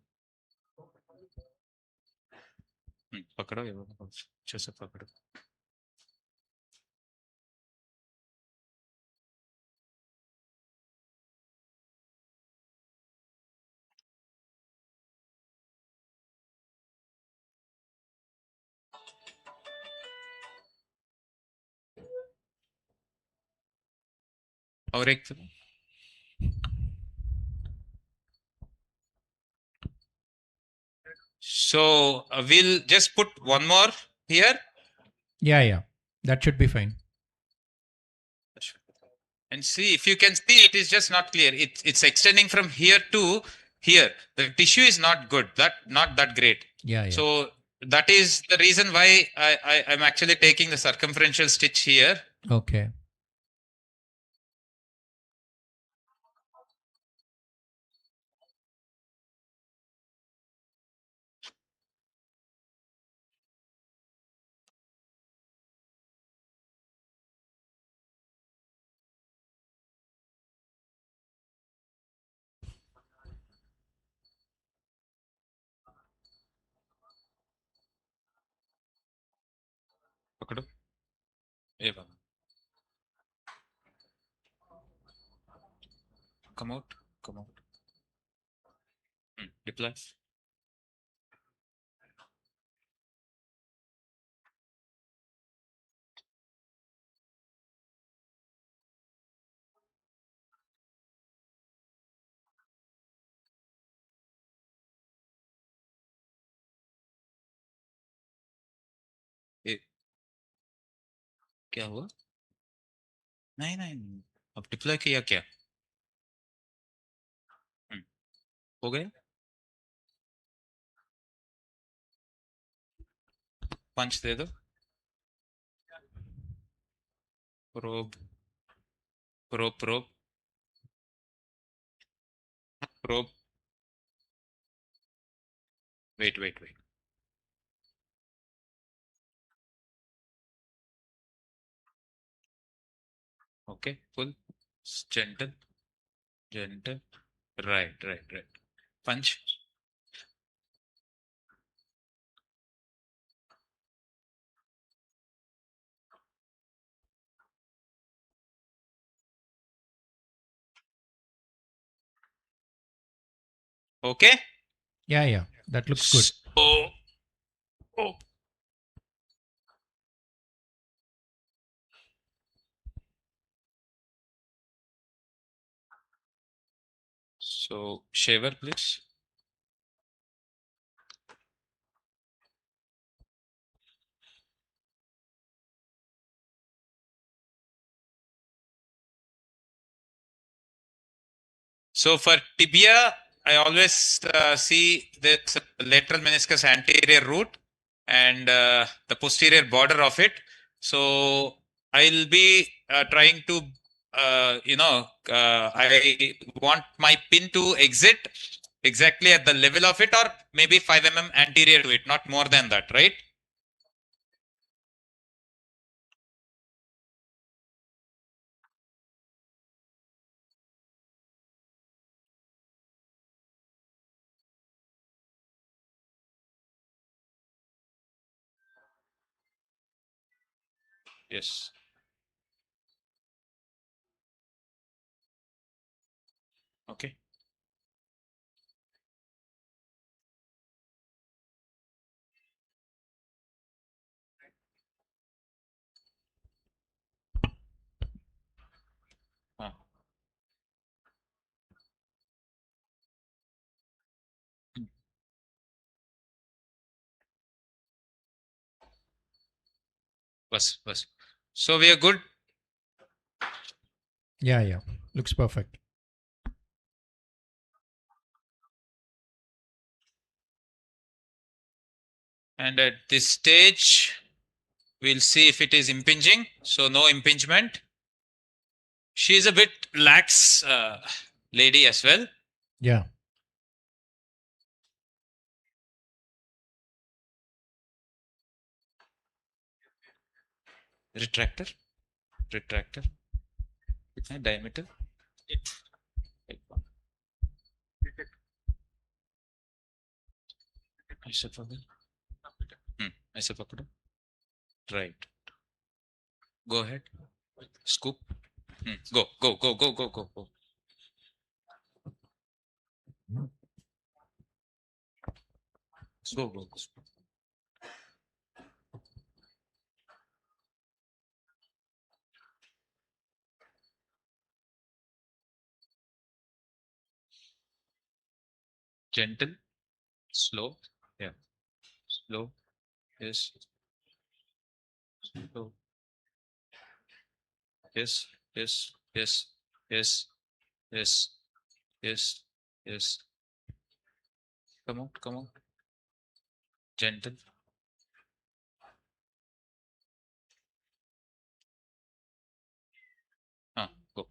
पकड़ो ये अच्छे से पकड़ो. और एक so we'll just put one more here. Yeah, that should be fine. And see, if you can see, it is just not clear. It's extending from here to here. The tissue is not good. Not that great. Yeah. So that is the reason why I'm actually taking the circumferential stitch here. Okay. Eva. Come out. Come out. Deploy. क्या हुआ? नहीं नहीं, अब deploy किया क्या? हो गया? Punch दे दो. Probe probe probe probe. Wait. Okay, full. Gentle. Right. Punch. Okay. Yeah, that looks good. Oh. So, shaver, please. So for tibia, I always see this lateral meniscus anterior root and the posterior border of it. So I'll be trying to, I want my pin to exit exactly at the level of it, or maybe 5 mm anterior to it, not more than that, right? Yes. Okay. Bus. So we are good. Yeah, looks perfect. And at this stage, we'll see if it is impinging. So no impingement. She is a bit lax lady as well. Yeah. Retractor. Diameter. ऐसे पकड़ो. Right. Go ahead. Scoop. Go. Go. Gentle. Slow. Yeah. Slow. Yes. Slow. Yes. Come out. Gentle. Go.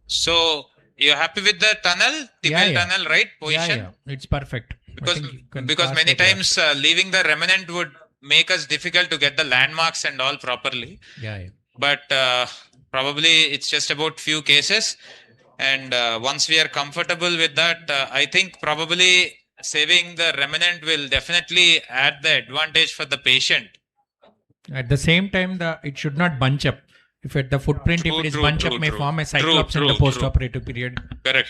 So you're happy with the tunnel, tibial tunnel, right? Position? Yeah, it's perfect. Because many times leaving the remnant would make us difficult to get the landmarks and all properly. Yeah. But probably it's just about few cases. And once we are comfortable with that, I think probably saving the remnant will definitely add the advantage for the patient. At the same time, it should not bunch up. If the footprint, if it is bunch up, may form a cyclops in the post-operative period. Correct.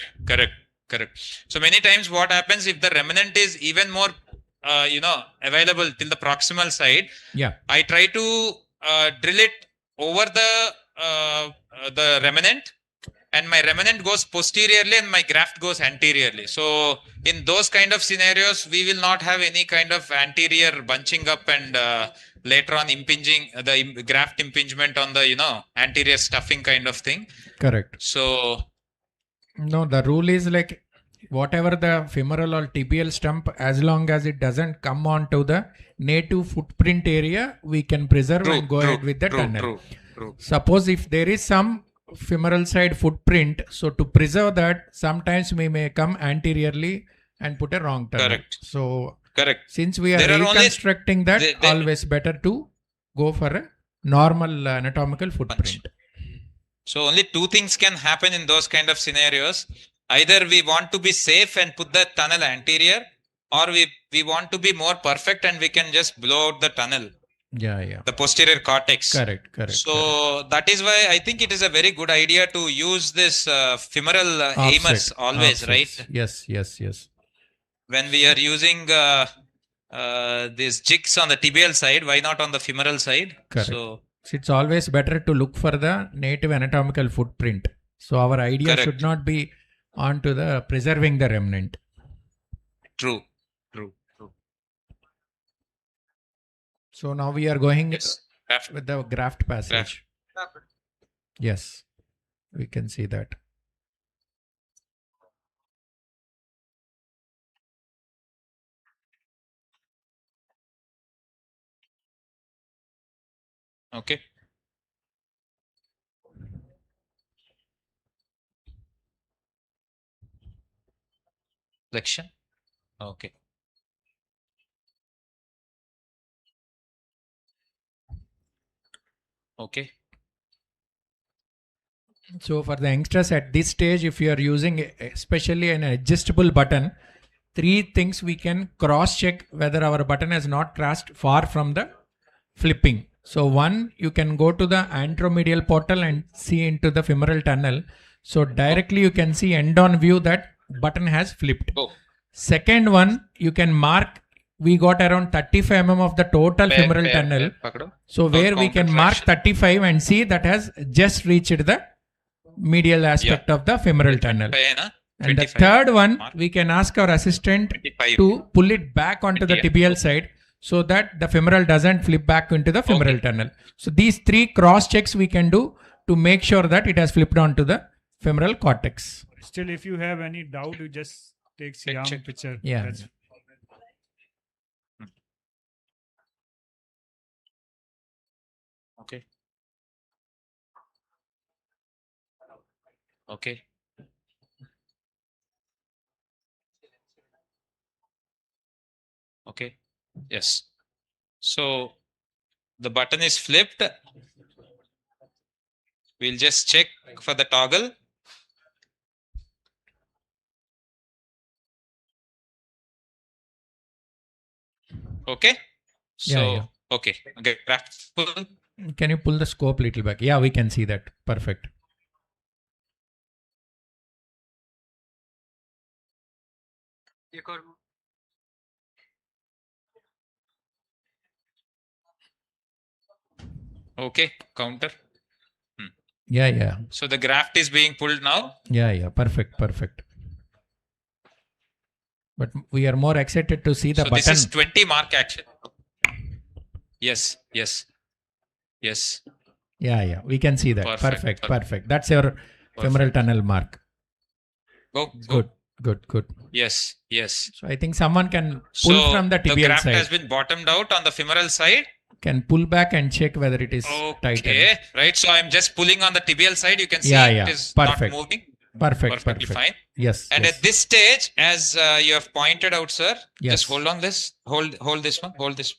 So many times what happens if the remnant is even more, available till the proximal side, I try to drill it over the remnant, and my remnant goes posteriorly and my graft goes anteriorly. So in those kind of scenarios, we will not have any kind of anterior bunching up and later on impinging, the graft impingement on the, anterior stuffing kind of thing. Correct. So no, the rule is like whatever the femoral or tibial stump, as long as it doesn't come onto the native footprint area, we can preserve and go ahead with the tunnel. Suppose if there is some femoral side footprint, so to preserve that, sometimes we may come anteriorly and put a wrong tunnel. So since we are reconstructing that, always better to go for a normal anatomical footprint. So only two things can happen in those kind of scenarios. Either we want to be safe and put the tunnel anterior, or we want to be more perfect and we can just blow out the tunnel. The posterior cortex. Correct. So that is why I think it is a very good idea to use this femoral AIMers always, right? Yes. When we are using these jigs on the tibial side, why not on the femoral side? Correct. So it's always better to look for the native anatomical footprint. So our idea should not be onto the preserving the remnant. True. So now we are going with the graft passage. Yes, we can see that. Okay. Flexion. Okay. Okay. So for the youngsters at this stage, if you are using especially an adjustable button, three things we can cross check whether our button has not crossed far from the flipping. So one, you can go to the anteromedial portal and see into the femoral tunnel. So directly you can see end on view that button has flipped. Second one, you can mark, we got around 35 mm of the total femoral tunnel. So where we can mark 35 and see that has just reached the medial aspect of the femoral tunnel. And the third one, we can ask our assistant to pull it back onto the tibial side so that the femoral doesn't flip back into the femoral tunnel. So these three cross checks we can do to make sure that it has flipped onto the femoral cortex. Still, if you have any doubt, you just take Siam picture. Yeah. That's Okay. Okay. Okay. Yes. So the button is flipped. We'll just check for the toggle. Okay. So okay. Graft pull. Can you pull the scope a little back? Yeah, we can see that. Perfect. Okay, counter. Yeah. So the graft is being pulled now. Yeah. Perfect. But we are more excited to see the button. This is 20 mark action. Yes. Yeah. We can see that. Perfect. That's your femoral tunnel mark. Go. Good. Yes. So I think someone can pull from the tibial the graft side. has been bottomed out on the femoral side. Can pull back and check whether it is tightened. Okay, right. So I'm just pulling on the tibial side. You can see Yeah. it is Perfect. not moving. Perfect. perfectly fine. Yes. And yes. at this stage, as you have pointed out, sir, Yes. just hold on this, hold this one, hold this.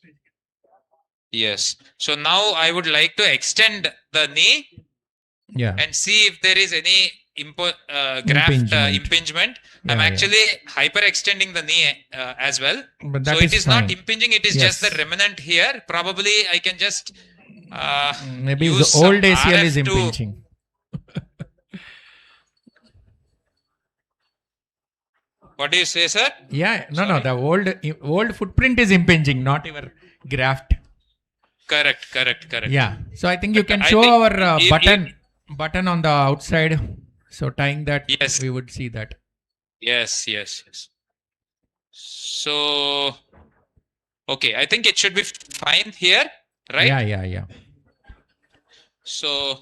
Yes. So now I would like to extend the knee Yeah. and see if there is any graft impingement. I'm actually hyperextending the knee as well. But So that it is not fine. impinging, it is just the remnant here. Probably I can just maybe the use old some ACL RF is to- impinging. What do you say, sir? Yeah, no, the old footprint is impinging, not your graft. Correct. Yeah, so I think you can I show think our button on the outside. So tying that, Yes. we would see that. Yes. So, okay, I think it should be fine here, right? Yeah. So,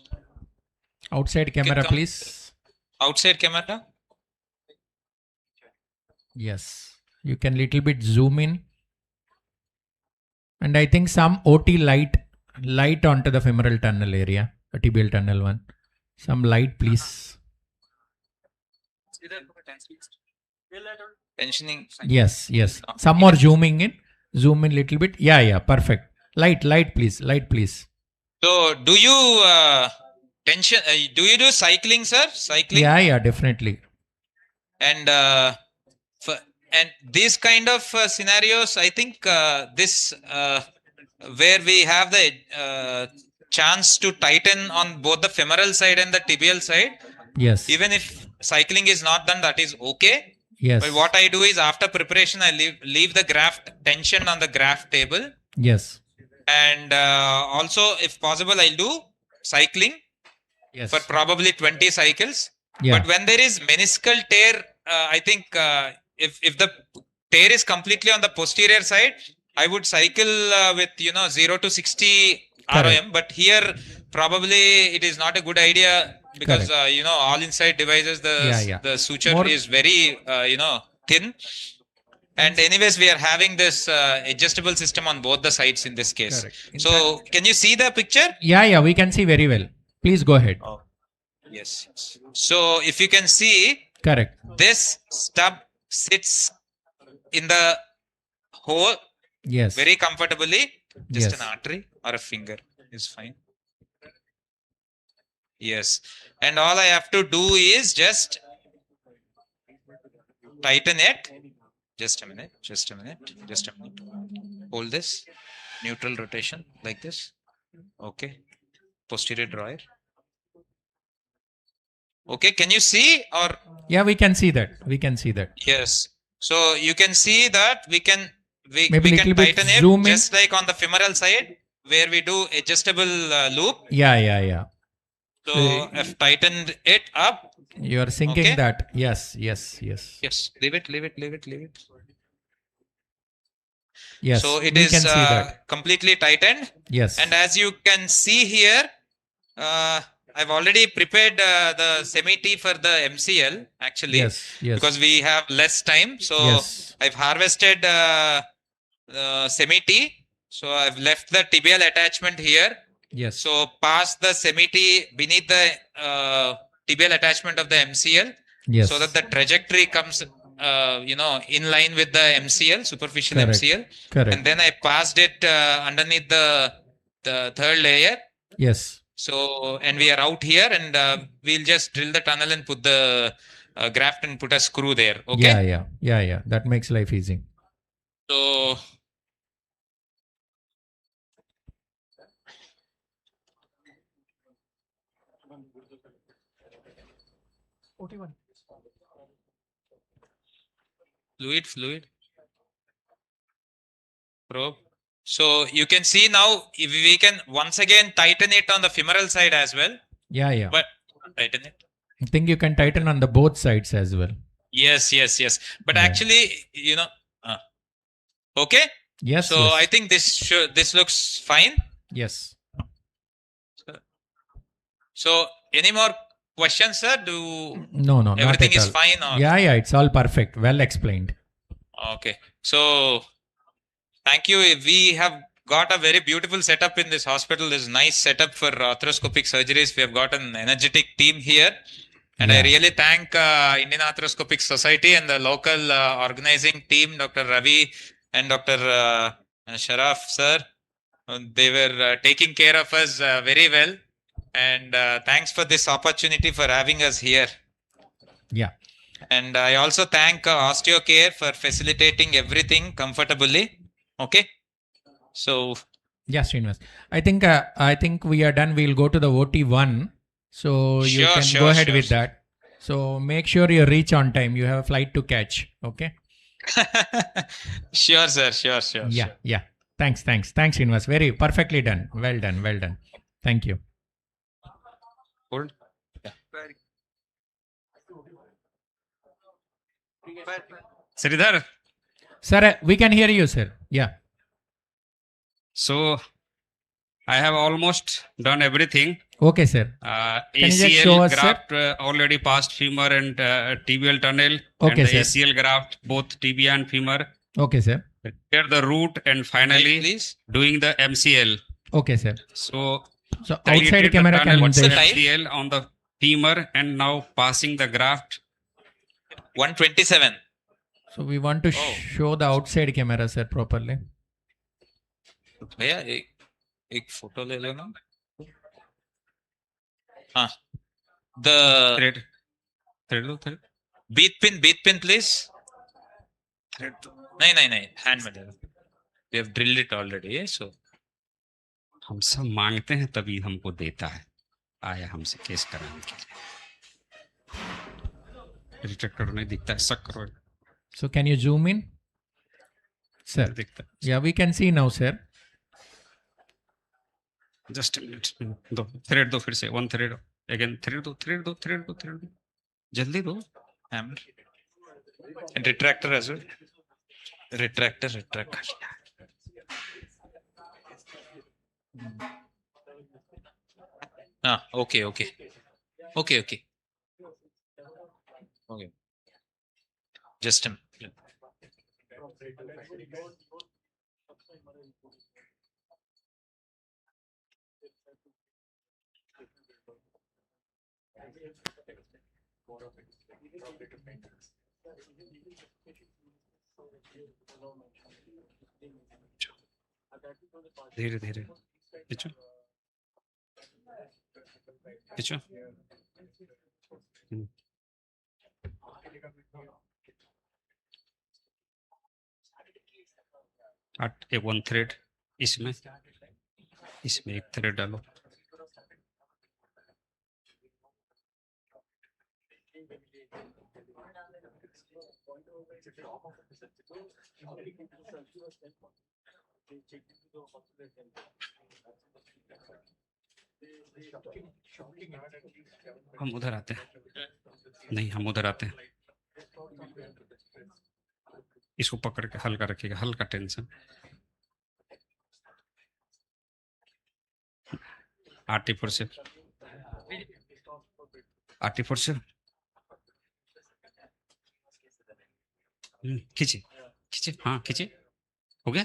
Outside camera, please. outside camera. Yes, you can little bit zoom in. And I think some OT light onto the femoral tunnel area, the tibial tunnel one. Some light, please. Tensioning. Yes. Some more zooming in. Zoom in little bit. Yeah, perfect. Light, please. So, do you do you do cycling, sir? Cycling? Yeah, definitely. And and these kind of scenarios, I think this where we have the chance to tighten on both the femoral side and the tibial side. Yes. Even if cycling is not done, that is okay. Yes. But what I do is after preparation, I leave the graft tension on the graft table. Yes. And also, if possible, I'll do cycling for probably 20 cycles. Yeah. But when there is meniscal tear, I think if the tear is completely on the posterior side, I would cycle with 0 to 60 Correct. ROM. But here, probably it is not a good idea because all inside devices, the suture is very thin. And anyways, we are having this adjustable system on both the sides in this case. Correct. So can you see the picture? Yeah, we can see very well. Please go ahead. Oh. Yes. So if you can see, Correct. this stub sits in the hole Yes. very comfortably. Just Yes. an artery or a finger is fine. Yes. And all I have to do is just tighten it. Just a minute. Hold this. Neutral rotation like this. Okay. Posterior drawer. Okay. Can you see or? Yeah, we can see that. Yes. So you can see that we can Maybe little bit tighten it zoom in. just like on the femoral side where we do adjustable loop. Yeah. So I've tightened it up. You are thinking Okay. that. Yes. Yes. Leave it. Yes. So it we is can see that. completely tightened. Yes. And as you can see here, I've already prepared the semi-T for the MCL actually. Yes. Because we have less time. So Yes. I've harvested semi-T. So I've left the tibial attachment here. Yes. So pass the semi-T beneath the tibial attachment of the MCL. Yes. So that the trajectory comes in line with the MCL, superficial Correct. MCL. Correct. And then I passed it underneath the third layer. Yes. So, and we are out here and we'll just drill the tunnel and put the graft and put a screw there. Okay. Yeah. That makes life easy. So, fluid. Probe. So you can see now if we can once again tighten it on the femoral side as well. Yeah. But tighten it. I think you can tighten on the both sides as well. Yes. But actually, okay. Yes. So yes. I think this looks fine. Yes. So any more questions, sir? No, not everything at is all. fine? Or? Yeah, it's all perfect. Well explained. Okay. So thank you. We have got a very beautiful setup in this hospital. This nice setup for arthroscopic surgeries. We have got an energetic team here. And I really thank Indian Arthroscopic Society and the local organizing team, Dr. Ravi and Dr. Sharaf sir. They were taking care of us very well. And thanks for this opportunity for having us here. Yeah. And I also thank OsteoCare for facilitating everything comfortably. Okay. So Yeah, Srinivas. I think we are done. We'll go to the OT1. So you Sure, can sure, go ahead sure, with sure. that. So make sure you reach on time. You have a flight to catch. Okay. sure, sir. Sure, sure. Yeah. Sure. Yeah. Thanks. Srinivas. Very perfectly done. Well done. Thank you. Hold. Yeah. Sridhar. Sir, we can hear you, sir. Yeah. So I have almost done everything. Okay, sir. Can you just ACL show us, sir? graft already passed femur and tibial tunnel. Okay, and the sir. ACL graft, both tibia and femur. Okay, sir. Here the root and finally doing the MCL. Okay, sir. So outside created the camera tunnel can with the they- MCL on the femur and now passing the graft. 127. So we want to show the outside camera, sir, properly. भैया एक photo ले लेना. हाँ. The thread. beat pin, please. Thread. नहीं. Hand में दे दो. We have drilled it already, so. हम सब मांगते हैं तभी हमको देता है. आया हमसे केस कराने के लिए. रिट्रैक्टर नहीं दिखता है, शक करो. So can you zoom in? Sir. Yeah, we can see now, sir. Just a minute. दो थ्रेड दो फिर से. One thread again. थ्रेड दो. जल्दी दो. Hammer. And retractor as well. Retractor. Okay. Just a minute. धीरे पीछे 1 थ्रेड इसमें एक थ्रेड डालो. हम उधर आते हैं. इसको पकड़ के हल्का रखिएगा, हल्का टेंशन. आर्टिफोर्सिव खींचे. हाँ खींचे. हो गया.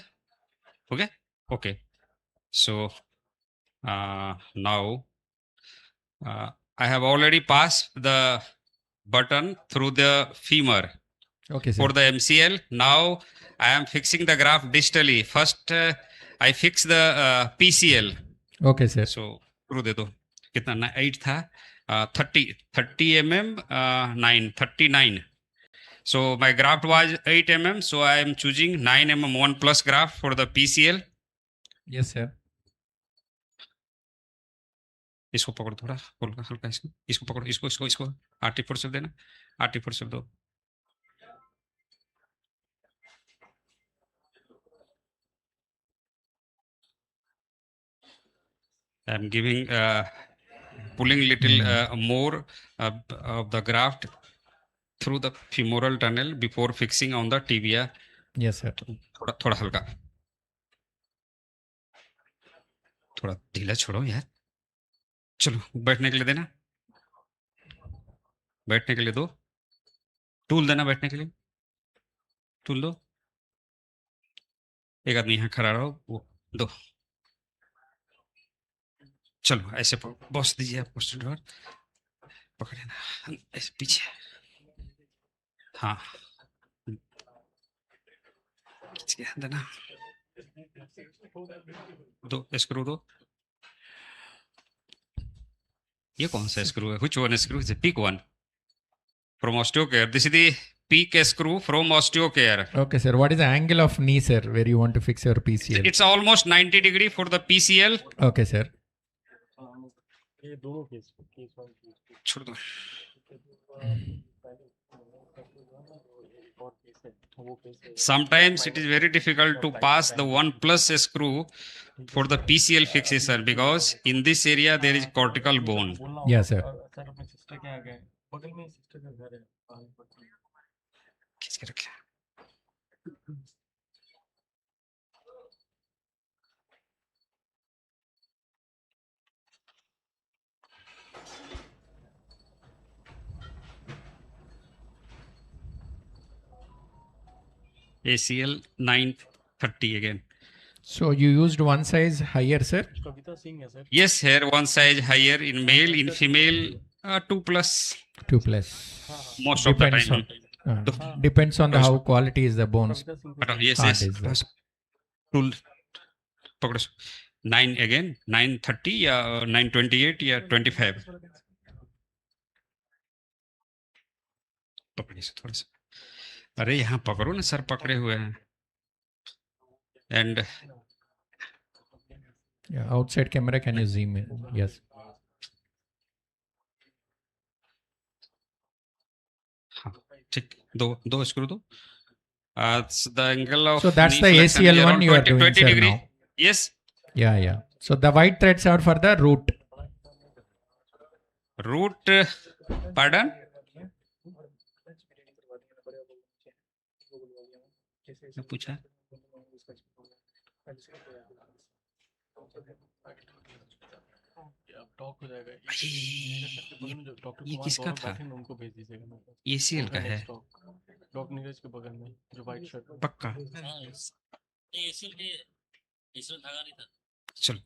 Okay. So now I have already passed the button through the femur. Okay, sir. For the MCL. Now I am fixing the graft distally. First I fix the PCL. Okay, sir. So screw दे दो. कितना 8 था. 30 mm 39. So my graft was 8 mm. So I am choosing 9 mm 1 plus graft for the PCL. Yes, sir. इसको पकड़ो थोड़ा हल्का इसको पकड़ो. इसको आर्टिफोर्सिव देना. आर्टिफोर्सिव दो. I'm giving pulling little more of the graft through the femoral tunnel before fixing on the tibia. Yes, sir. थोड़ा हल्का. थोड़ा ढीला छोड़ो यार. चलो बैठने के लिए देना. बैठने के लिए दो. टूल देना बैठने के लिए. टूल दो. एक आदमी यहाँ खड़ा रहो. वो दो. चलो ऐसे बॉस दीजिए आप पोस्टर. पकड़े ना ऐसे पीछे, हाँ खींच के देना, दो स्क्रू दो। ये कौन सा स्क्रू है? Which one screw is the peak one from osteocare? This is the peak screw from osteocare. Okay, sir. What is the angle of knee, sir, where you want to fix your PCL? It's almost 90 degree for the PCL. Okay, sir. छोड़ दो। Sometimes it is very difficult to pass the 1+ screw for the PCL fixation because in this area there is cortical bone. Yes, sir. खींच के रखे। ACL 930 again. So you used one size higher, sir? Yes, here one size higher in male, in female 2+. 2+. Most of the Depends time. depends on the how quality is the bones. Yes, hard yes. is that. Tool. पकड़ो। 9 again, 930 या 928 या 25. पकड़िए से थोड़ा सा। अरे यहाँ पकड़ो ना, सर पकड़े हुए हैं। And Yeah, outside camera, can you zoom in? Yes. हाँ, ठीक। दो स्क्रू दो। The angle of So that's knee the flexion is ACL one around you are 20 doing, 20 sir, degree. now. Yes. Yeah, yeah. So the white threads are for the root. Root, pardon? पूछा? ये किसका था? ACL का है। Doctor Neeraj के बगल में जो व्हाइट शर्ट पक्का। चलो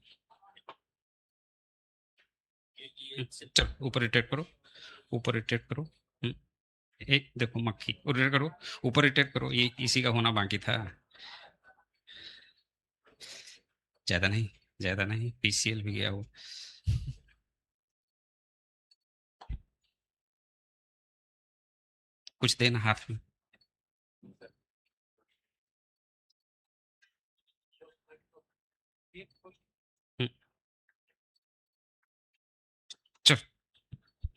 चल ऊपर रोटेट करो, ऊपर रोटेट करो। एक देखो मक्खी, रोटेट करो, ऊपर रोटेट करो। ये इसी का होना बाकी था। ज्यादा नहीं, PCL भी गया वो। कुछ देना हाथ में। चल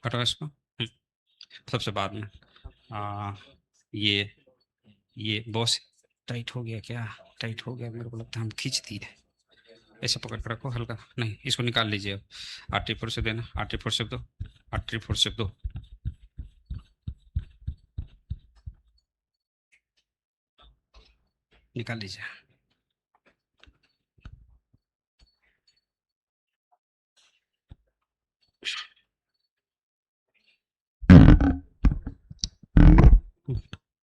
हटाओ इसको। सबसे बाद में ये बॉस टाइट हो गया क्या? टाइट हो गया, मेरे को लगता है हम खींच दिए। ऐसे पकड़ कर रखो हल्का, नहीं इसको निकाल लीजिए। अब आर्टरी फोर्स से देना, आर्टरी फोर्स से दो, आर्टरी फोर्स से दो। निकाल लीजिए।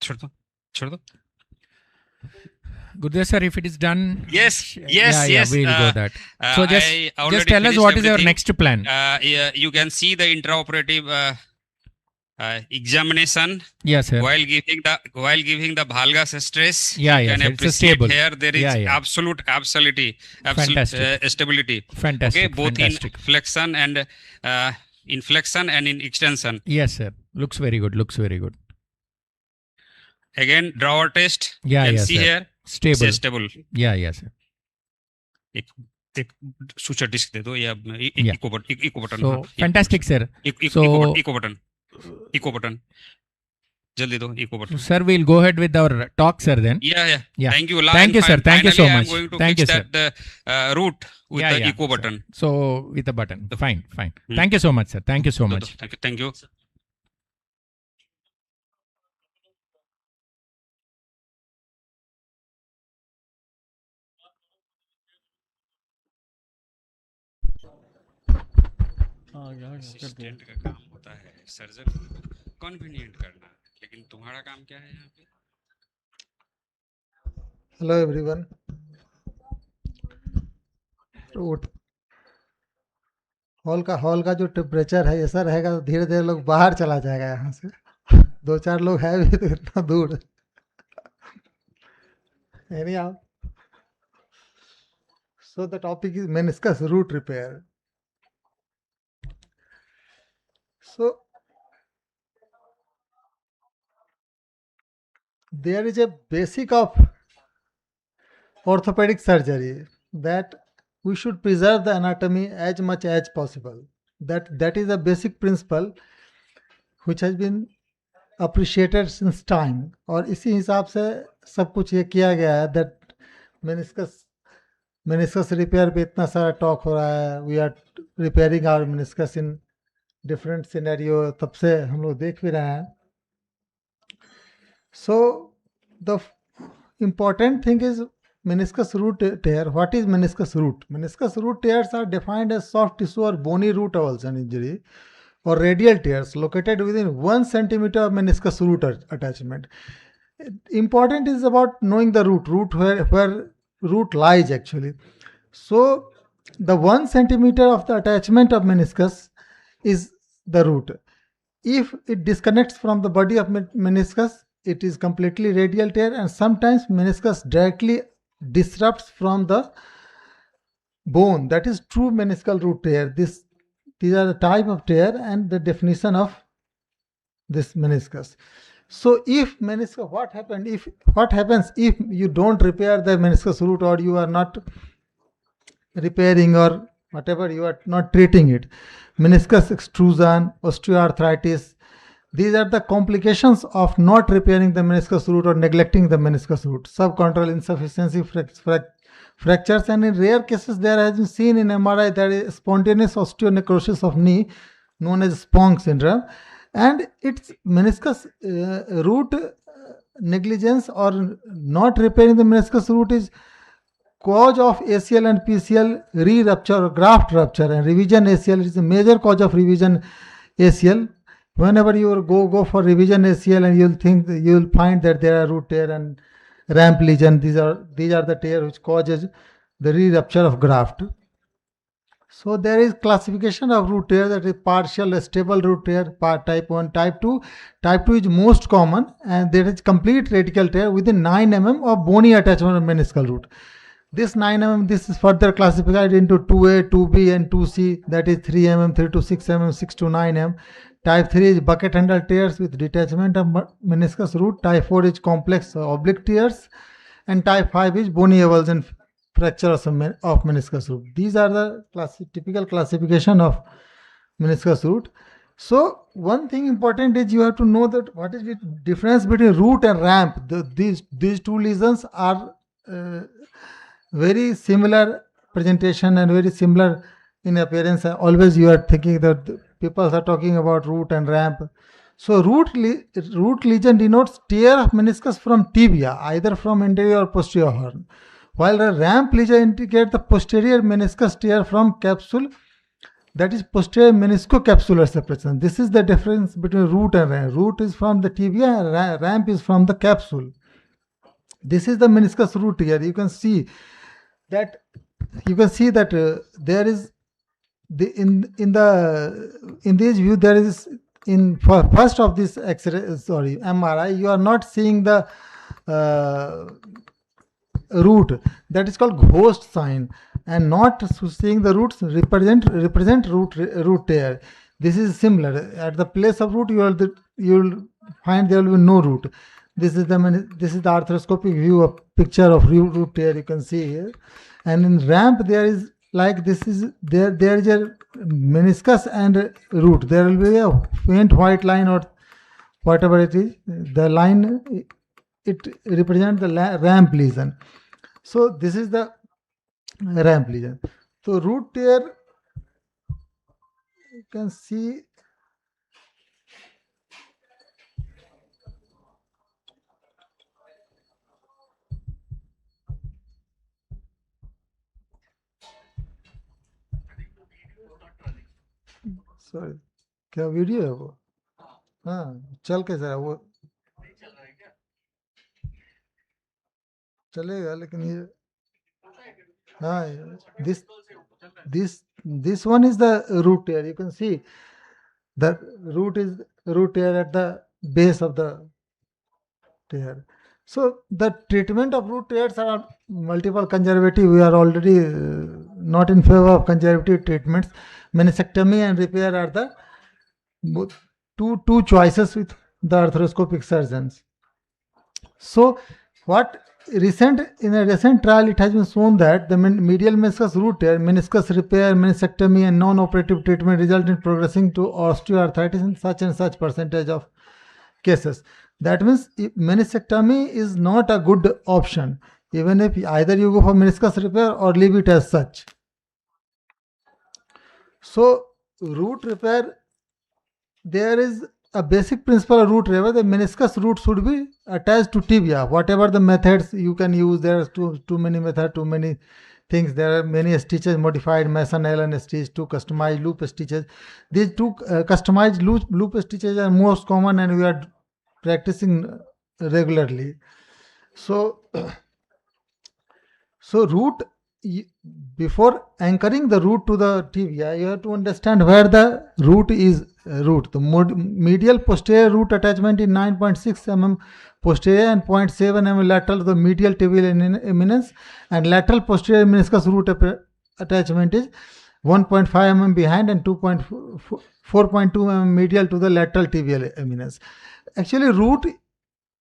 छोड़ दो। Gurdev sir, if it is done, yes, we'll go that. So just tell us what is your next plan. You can see the intraoperative examination. Yes, sir. While giving the valgus stress, Yeah, you yeah, can sir. It's appreciate stable. here there is Yeah, yeah. absolute stability. Fantastic. Okay, both Fantastic. in flexion and in flexion and in extension. Yes, sir. Looks very good. Again, drawer test. Yeah, you can yeah, see sir. here. Stable. It's stable. Yeah, yes, sir. एक suture disc दे दो या Yeah. Echo button. So fantastic, sir. Echo button जल्दी दो, echo button. Sir, we'll go ahead with our talk, sir. Then. Yeah. Yeah. Thank you. Thank you, sir. Thank you so Finally, much. I'm going to Thank fix you, sir. that root with the eco sir. button. So with the button. Fine. Thank you so much, sir. Thank you so much. Thank you. Assistant का काम होता है surgeon convenient करना, लेकिन तुम्हारा काम क्या है यहाँ पे? Hello everyone. So हॉल का जो टेम्परेचर है ऐसा रहेगा तो धीरे धीरे लोग बाहर चला जाएगा यहाँ से। 2-4 लोग है भी तो इतना दूर। Anyhow, so the topic is meniscus root repair. So there is a basic of orthopedic surgery that we should preserve the anatomy as much as possible. That is a basic principle which has been appreciated since time, और इसी हिसाब से सब कुछ ये किया गया है। that meniscus repair पे इतना सारा टॉक हो रहा है, we are repairing our meniscus in different scenario, तब से हम लोग देख भी रहे हैं। So the important thing is meniscus root tear. What is meniscus root? Meniscus root tears are defined as soft tissue or bony root avulsion injury or radial tears located within 1 centimeter of meniscus root attachment. Important is about knowing the root where root lies actually. So the 1 centimeter of the attachment of meniscus is the root. If it disconnects from the body of meniscus, it is completely radial tear, and sometimes meniscus directly disrupts from the bone. That is true meniscal root tear. These are the type of tear and the definition of this meniscus. So if meniscus, what happens if you don't repair the meniscus root, or you are not repairing, or whatever, you are not treating it? Meniscus extrusion, osteoarthritis, these are the complications of not repairing the meniscus root or neglecting the meniscus root. Subchondral insufficiency, fractures, and in rare cases there has been seen in MRI that is spontaneous osteonecrosis of knee, known as Spong syndrome, and its meniscus root negligence or not repairing the meniscus root is cause of ACL and PCL re-rupture or graft rupture, and revision ACL is a major cause of revision ACL. Whenever you go for revision ACL, and you'll find that there are root tear and ramp lesion. These are the tear which causes the re-rupture of graft. So there is classification of root tear, that is partial stable root tear, type 1, type 2. Type 2 is most common, and there is complete radical tear within 9 mm of bony attachment of meniscal root. This 9 mm, this is further classified into 2A, 2B and 2C, that is 3 mm, 3 to 6 mm, 6 to 9 mm. Type 3 is bucket handle tears with detachment of meniscus root. Type 4 is complex oblique tears, and type 5 is bony avulsion fracture of meniscus root. These are the typical classification of meniscus root. So one thing important is you have to know that what is the difference between root and ramp. These two lesions are very similar presentation and very similar in appearance. Always you are thinking that people are talking about root and ramp. So root lesion denotes tear of meniscus from tibia, either from anterior or posterior horn, while a ramp lesion indicates the posterior meniscus tear from capsule, that is posterior meniscocapsular separation. This is the difference between root and ramp. Root is from the tibia and ramp is from the capsule. This is the meniscus root here. You can see that there is in this view, there is for first of this MRI, you are not seeing the root. That is called ghost sign, and not seeing the roots represent root tear. This is similar. At the place of root, you will find there will be no root. This is the arthroscopic view of picture of root tear. You can see here, and in ramp there is like this is there is a meniscus and root. There will be a faint white line or whatever it is. The line, it represents the ramp lesion. So this is the ramp lesion. So root tear, you can see sorry क्या video है वो? हाँ चल कैसा है वो? चलेगा लेकिन ये हाँ this this one is the root tear. You can see the root tear at the base of the tear. So the treatment of root tears are multiple conservative. We are already not in favor of conservative treatments. Meniscectomy and repair are the two choices with the arthroscopic surgeons. So what in a recent trial it has been shown that the medial meniscus root tear, meniscus repair, meniscectomy and non-operative treatment result in progressing to osteoarthritis in such and such percentage of cases. That means meniscectomy is not a good option, even if either you go for meniscus repair or leave it as such. So root repair, there is a basic principle of root repair. The meniscus root should be attached to tibia. Whatever the methods you can use, there are too many methods, too many things. There are many stitches, modified Mason Allen stitch, two customized loop stitches. These two customized loop stitches are most common, and we are practicing regularly. So root, before anchoring the root to the tibia, you have to understand where the root is. The medial posterior root attachment is 9.6 mm posterior and 0.7 mm lateral to the medial tibial eminence, and lateral posterior meniscus root attachment is 1.5 mm behind and 4.2 mm medial to the lateral tibial eminence. Actually, root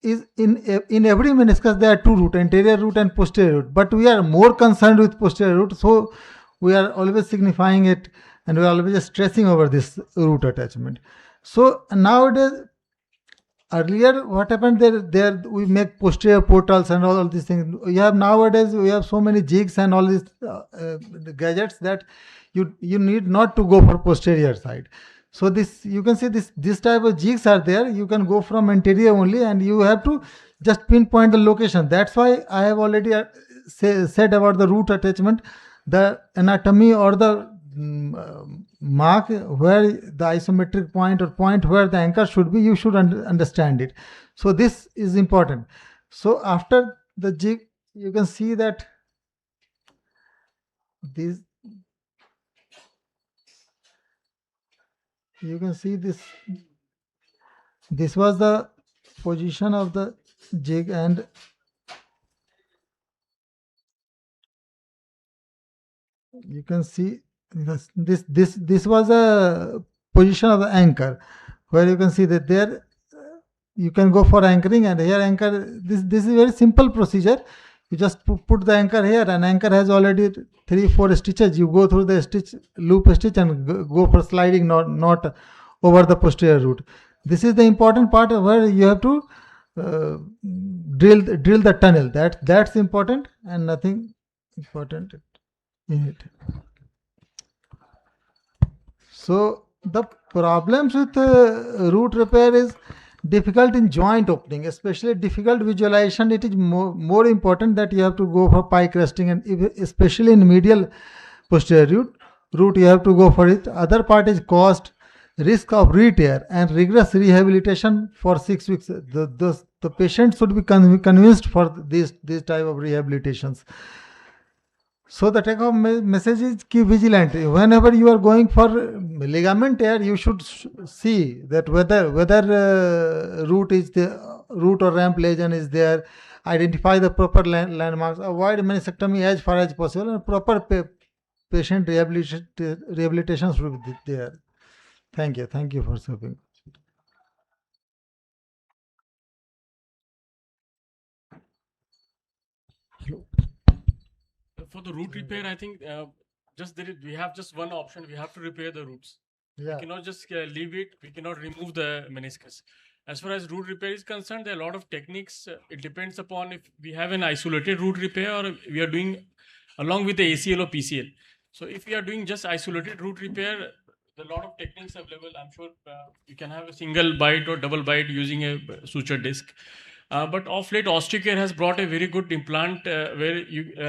is in every meniscus. There are two root, anterior root and posterior root, but we are more concerned with posterior root, so we are always signifying it, and we are always stressing over this root attachment. So nowadays, earlier what happened, there we make posterior portals and all these things. Nowadays we have so many jigs and all these gadgets that you need not to go for posterior side. So this, you can see this type of jigs are there. You can go from anterior only, and you have to just pinpoint the location. That's why I have already said about the root attachment, the anatomy or the mark where the isometric point or point where the anchor should be, you should understand it. So this is important. So after the jig, you can see that this, you can see this was the position of the jig, and you can see this was a position of the anchor, where you can see that there you can go for anchoring, and here anchor, this is a very simple procedure. You just put the anchor here, and anchor has already 3-4 stitches. You go through the loop stitch and go for sliding, not over the posterior root. This is the important part where you have to drill the tunnel. That's important, and nothing important in it. So the problems with root repair is difficult in joint opening, especially difficult visualization. It is more important that you have to go for pike resting, and especially in medial posterior root you have to go for it. Other part is cost, risk of re-tear, and rigorous rehabilitation for 6 weeks. The patient should be convinced for these type of rehabilitations. So the take home message is keep vigilant. Whenever you are going for ligament tear, you should see that whether root or ramp lesion is there. Identify the proper landmarks. Avoid meniscectomy as far as possible, and proper patient rehabilitation should be there. Thank you for serving. For the root repair, I think we have just one option. We have to repair the roots. Yeah. We cannot just leave it. We cannot remove the meniscus. As far as root repair is concerned, there are a lot of techniques. It depends upon if we have an isolated root repair or we are doing along with the ACL or PCL. So if we are doing just isolated root repair, there are a lot of techniques available. I'm sure you can have a single bite or double bite using a suture disc. But of late, Osteocare has brought a very good implant where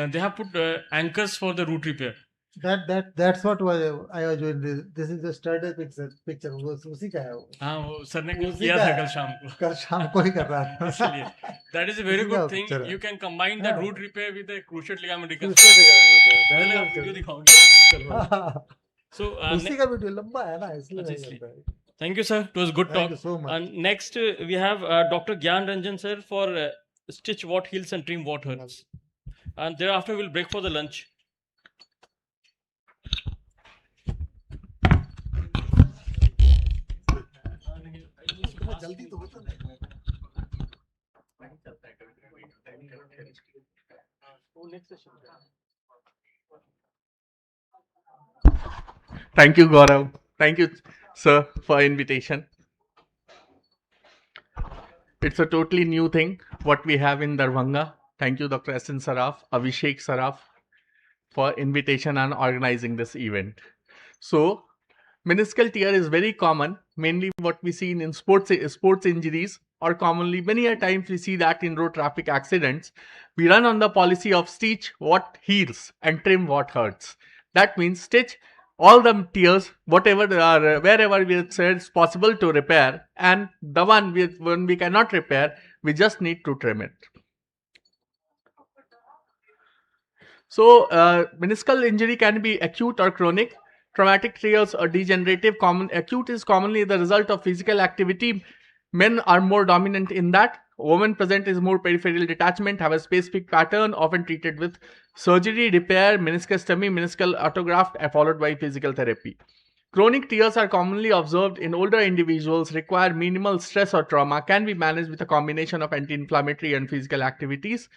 they have put anchors for the root repair. That's what I was doing. This is the started picture. वो उसी का है वो. हाँ, वो sir ने किया था कल शाम को. कल शाम को ही कर रहा था. इसलिए that is a very good thing. You can combine the root repair with the cruciate ligament reconstruction. Video दिखाऊंगा. So उसी का वीडियो लंबा है ना इसलिए नहीं इसलिए। करता है. Thank you, sir. It was good Thank talk. you so much. And next, we have Dr. Gyan Ranjan, sir, for Stitch What Heals and Trim What Hurts. And thereafter, we'll break for the lunch. जल्दी तो होता नहीं. Thank you, Gaurav. Thank you, sir, for invitation. It's a totally new thing what we have in Darbangah. Thank you, Dr. S.N. Saraf, Abhishek Saraf, for invitation and organizing this event. So, meniscal tear is very common, mainly what we see in sports injuries, or commonly many a times we see that in road traffic accidents. We run on the policy of stitch what heals and trim what hurts. That means stitch all the tears, whatever are, wherever it's possible to repair, and the one when we cannot repair, we just need to trim it. So, meniscal injury can be acute or chronic. Traumatic tears or degenerative. Acute is commonly the result of physical activity. Men are more dominant in that. Women present is more peripheral detachment, have a specific pattern, often treated with surgery, repair, meniscectomy, meniscal autograft, followed by physical therapy. Chronic tears are commonly observed in older individuals, require minimal stress or trauma, can be managed with a combination of anti-inflammatory and physical activities.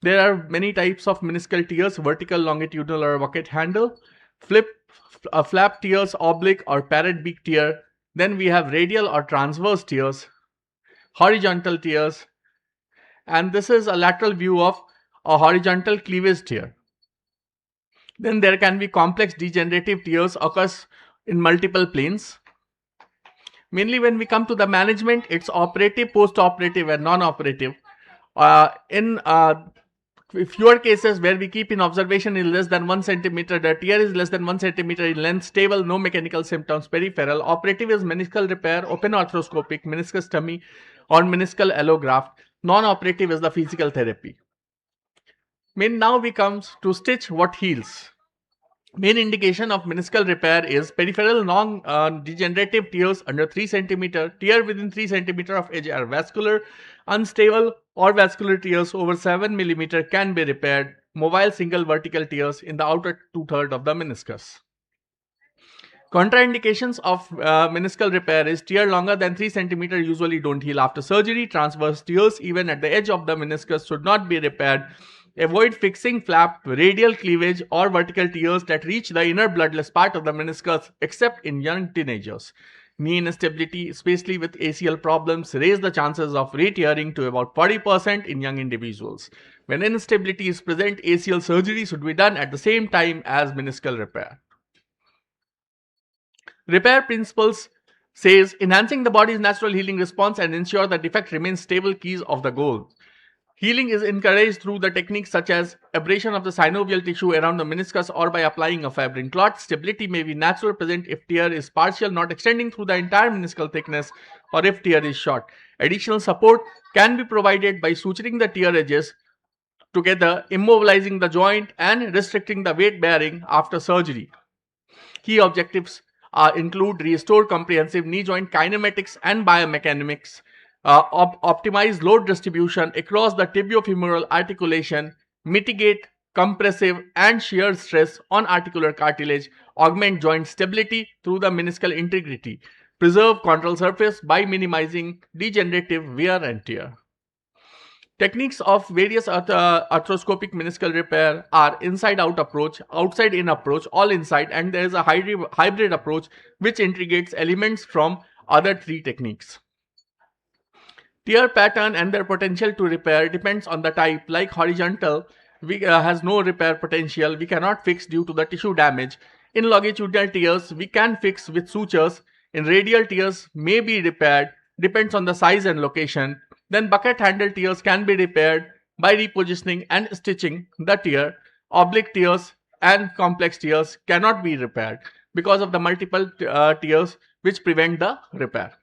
There are many types of meniscal tears: vertical, longitudinal, or bucket handle, flap tears, oblique or parrot beak tear. Then we have radial or transverse tears, horizontal tears, and this is a lateral view of a horizontal cleavage tear. Then there can be complex degenerative tears occurs in multiple planes. Mainly when we come to the management, it's operative, post-operative, and non-operative. In fewer cases where we keep in observation is less than 1 centimeter, the tear is less than 1 centimeter in length, stable, no mechanical symptoms, peripheral. Operative is meniscal repair, open arthroscopic, meniscectomy, or meniscal allograft. Non-operative is the physical therapy. Now we come to stitch what heals. Main indication of meniscal repair is peripheral non-degenerative tears under 3 centimeter. Tear within 3 centimeter of edge are vascular. Unstable or vascular tears over 7 millimeter can be repaired. Mobile single vertical tears in the outer two-thirds of the meniscus. Contraindications of meniscal repair is tear longer than 3 centimeter usually don't heal after surgery. Transverse tears even at the edge of the meniscus should not be repaired. Avoid fixing flap, radial cleavage, or vertical tears that reach the inner bloodless part of the meniscus, except in young teenagers. Knee instability, especially with ACL problems, raise the chances of re-tearing to about 40% in young individuals. When instability is present, ACL surgery should be done at the same time as meniscal repair. Repair principles says enhancing the body's natural healing response and ensure the defect remains stable keys of the goal. Healing is encouraged through the techniques such as abrasion of the synovial tissue around the meniscus or by applying a fibrin clot. Stability may be natural present if tear is partial, not extending through the entire meniscal thickness, or if tear is short. Additional support can be provided by suturing the tear edges together, immobilizing the joint, and restricting the weight bearing after surgery. Key objectives include restore comprehensive knee joint kinematics and biomechanics, optimize load distribution across the tibiofemoral articulation, mitigate compressive and shear stress on articular cartilage, augment joint stability through the meniscal integrity, preserve chondral surface by minimizing degenerative wear and tear. Techniques of various arthroscopic meniscal repair are inside-out approach, outside-in approach, all inside, and there is a hybrid approach which integrates elements from other three techniques. Tear pattern and their potential to repair depends on the type. Like horizontal, has no repair potential. We cannot fix due to the tissue damage. In longitudinal tears, we can fix with sutures. In radial tears, may be repaired, depends on the size and location. Then bucket handle tears can be repaired by repositioning and stitching the tear. Oblique tears and complex tears cannot be repaired because of the multiple tears which prevent the repair.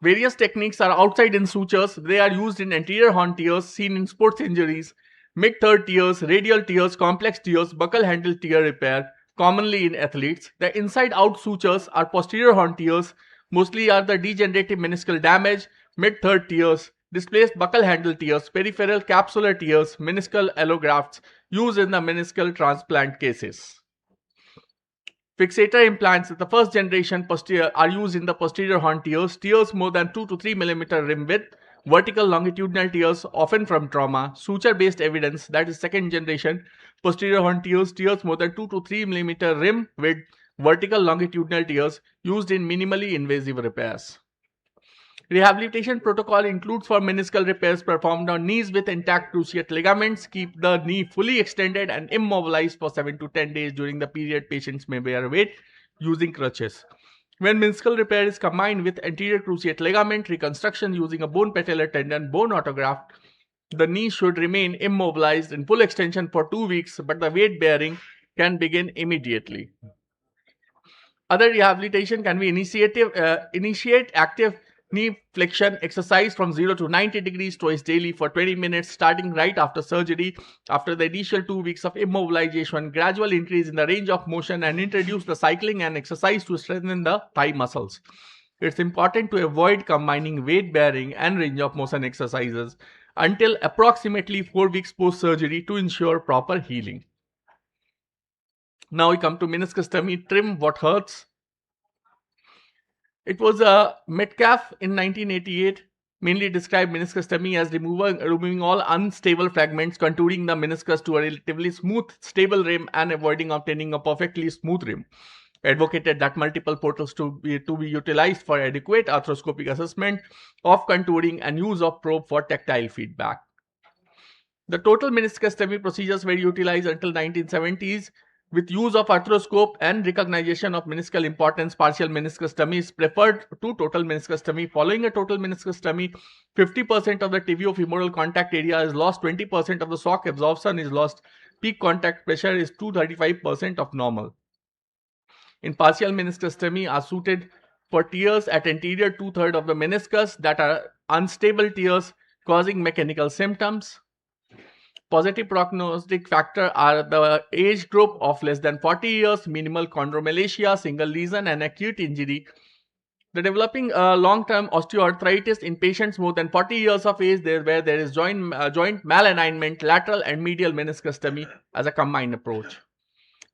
Various techniques are outside in sutures. They are used in anterior horn tears seen in sports injuries. mid-third tears, radial tears, complex tears, buccal handle tear repair, commonly in athletes. The inside-out sutures are posterior horn tears, mostly are the degenerative meniscal damage, mid-third tears, displaced buccal handle tears, peripheral capsular tears, meniscal allografts used in the meniscal transplant cases. Fixator implants, the first generation posterior, are used in the posterior horn tears, tears more than 2 to 3 mm rim width, vertical longitudinal tears, often from trauma, suture-based evidence, that is second generation, posterior horn tears, tears more than 2 to 3 mm rim width, vertical longitudinal tears, used in minimally invasive repairs. Rehabilitation protocol includes for meniscal repairs performed on knees with intact cruciate ligaments. Keep the knee fully extended and immobilized for 7 to 10 days. During the period, patients may bear weight using crutches. When meniscal repair is combined with anterior cruciate ligament reconstruction using a bone patellar tendon bone autograft, the knee should remain immobilized in full extension for 2 weeks, but the weight bearing can begin immediately. Other rehabilitation can be initiate active knee flexion exercise from 0 to 90 degrees twice daily for 20 minutes starting right after surgery. After the initial 2 weeks of immobilization, gradual increase in the range of motion and introduce the cycling and exercise to strengthen the thigh muscles. It's important to avoid combining weight bearing and range of motion exercises until approximately 4 weeks post-surgery to ensure proper healing. Now we come to meniscectomy, trim what hurts. It was a Metcalf in 1988 mainly described meniscectomy as removing all unstable fragments, contouring the meniscus to a relatively smooth, stable rim and avoiding obtaining a perfectly smooth rim. Advocated that multiple portals to be utilized for adequate arthroscopic assessment of contouring and use of probe for tactile feedback. The total meniscectomy procedures were utilized until 1970s. With use of arthroscope and recognition of meniscal importance, partial meniscectomy is preferred to total meniscectomy. Following a total meniscectomy, 50% of the tibiofemoral contact area is lost, 20% of the shock absorption is lost, peak contact pressure is 235% of normal. In partial meniscectomy are suited for tears at anterior 2/3 of the meniscus that are unstable tears causing mechanical symptoms. Positive prognostic factor are the age group of less than 40 years, minimal chondromalacia, single lesion and acute injury. The developing long-term osteoarthritis in patients more than 40 years of age where there is joint malalignment, lateral and medial meniscectomy as a combined approach.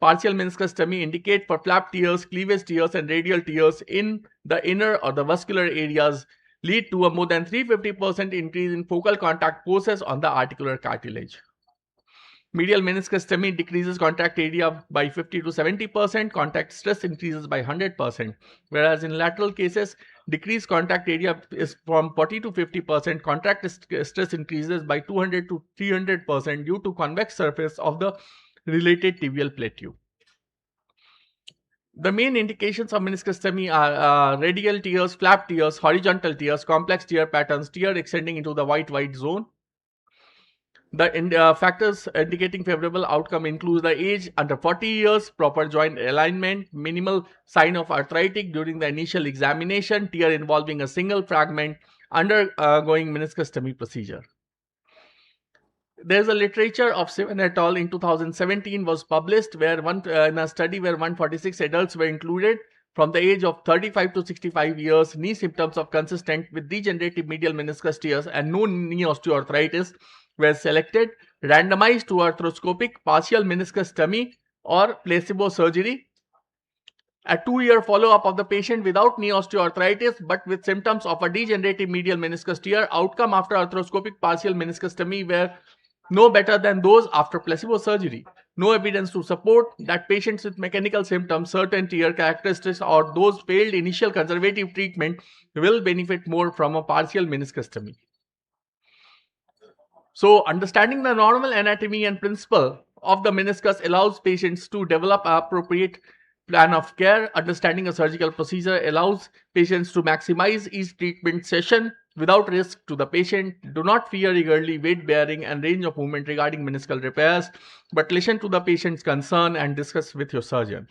Partial meniscectomy indicate for flap tears, cleavage tears and radial tears in the inner or the vascular areas, lead to a more than 350% increase in focal contact forces on the articular cartilage. Medial meniscectomy decreases contact area by 50 to 70%, contact stress increases by 100%, whereas in lateral cases, decreased contact area is from 40 to 50%, contact stress increases by 200 to 300% due to convex surface of the related tibial plateau. The main indications of meniscectomy are radial tears, flap tears, horizontal tears, complex tear patterns, tear extending into the white zone. The factors indicating favorable outcome include the age under 40 years, proper joint alignment, minimal sign of arthritic during the initial examination, tear involving a single fragment, undergoing meniscectomy procedure. There's a literature of Sivan et al. In 2017 was published where in a study where 146 adults were included from the age of 35 to 65 years, knee symptoms of consistent with degenerative medial meniscus tears and no knee osteoarthritis were selected, randomized to arthroscopic partial meniscectomy or placebo surgery. A 2-year follow-up of the patient without knee osteoarthritis but with symptoms of a degenerative medial meniscus tear, outcome after arthroscopic partial meniscectomy were no better than those after placebo surgery. No evidence to support that patients with mechanical symptoms, certain tear characteristics or those failed initial conservative treatment will benefit more from a partial meniscectomy. So understanding the normal anatomy and principle of the meniscus allows patients to develop an appropriate plan of care. Understanding a surgical procedure allows patients to maximize each treatment session without risk to the patient. Do not fear eagerly weight bearing and range of movement regarding meniscal repairs, but listen to the patient's concern and discuss with your surgeon.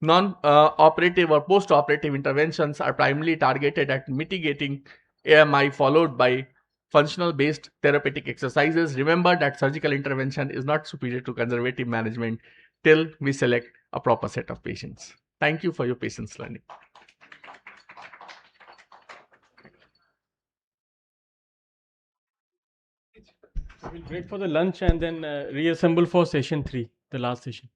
Non-operative or post-operative interventions are primarily targeted at mitigating AMI followed by functional based therapeutic exercises. Remember that surgical intervention is not superior to conservative management till we select a proper set of patients. Thank you for your patience learning. We'll break for the lunch and then reassemble for session 3, the last session.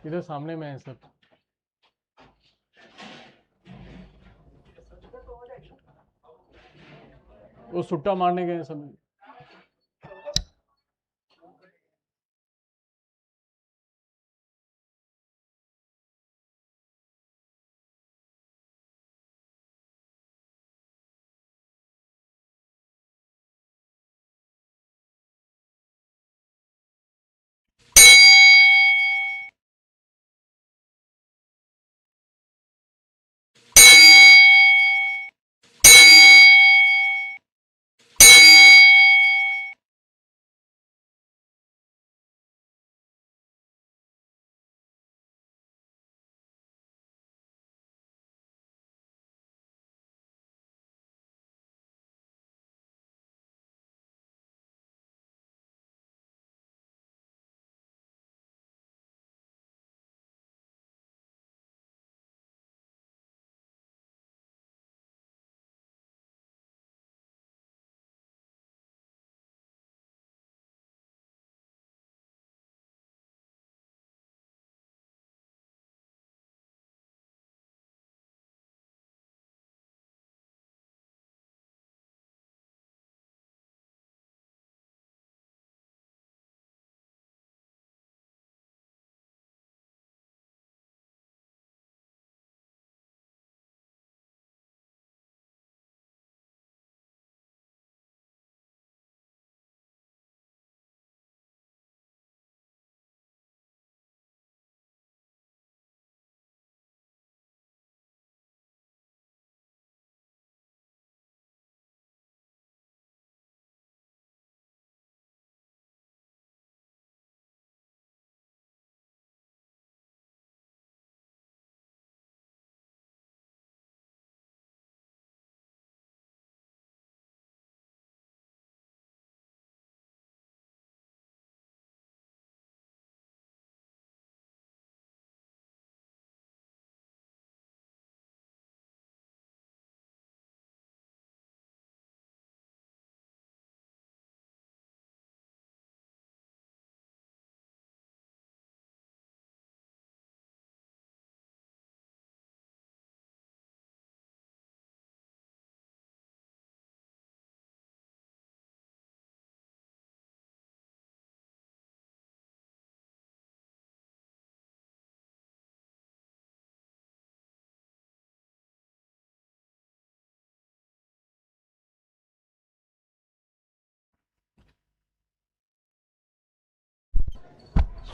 इधर सामने में है सब. वो सुट्टा मारने गए सब.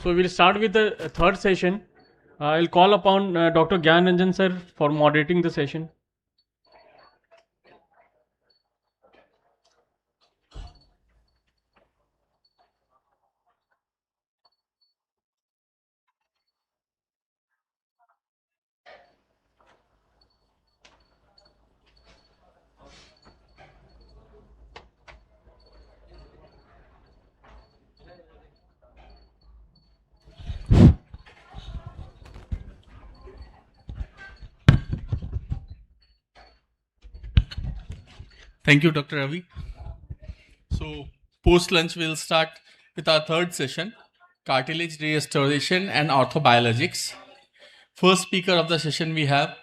So we'll start with the third session. I'll call upon Dr. Gyan Ranjan sir for moderating the session. Thank you, Dr. Ravi. So, post lunch, we'll start with our third session, cartilage restoration and orthobiologics. First speaker of the session we have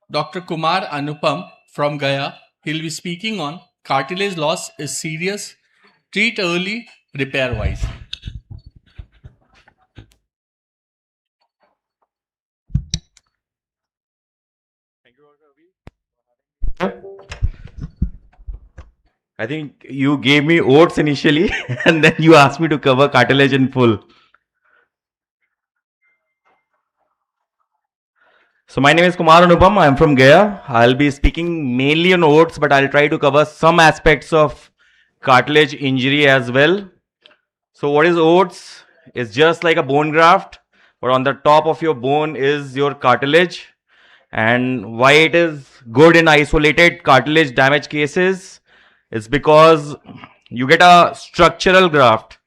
Dr. Kumar Anupam from Gaya. He'll be speaking on cartilage loss is serious, treat early, repair wise. I think you gave me oats initially and then you asked me to cover cartilage in full. So my name is Kumar Anupam. I'm from Gaya. I'll be speaking mainly on oats, but I'll try to cover some aspects of cartilage injury as well. So what is oats? It's just like a bone graft, but on the top of your bone is your cartilage. And why it is good in isolated cartilage damage cases is because you get a structural graft.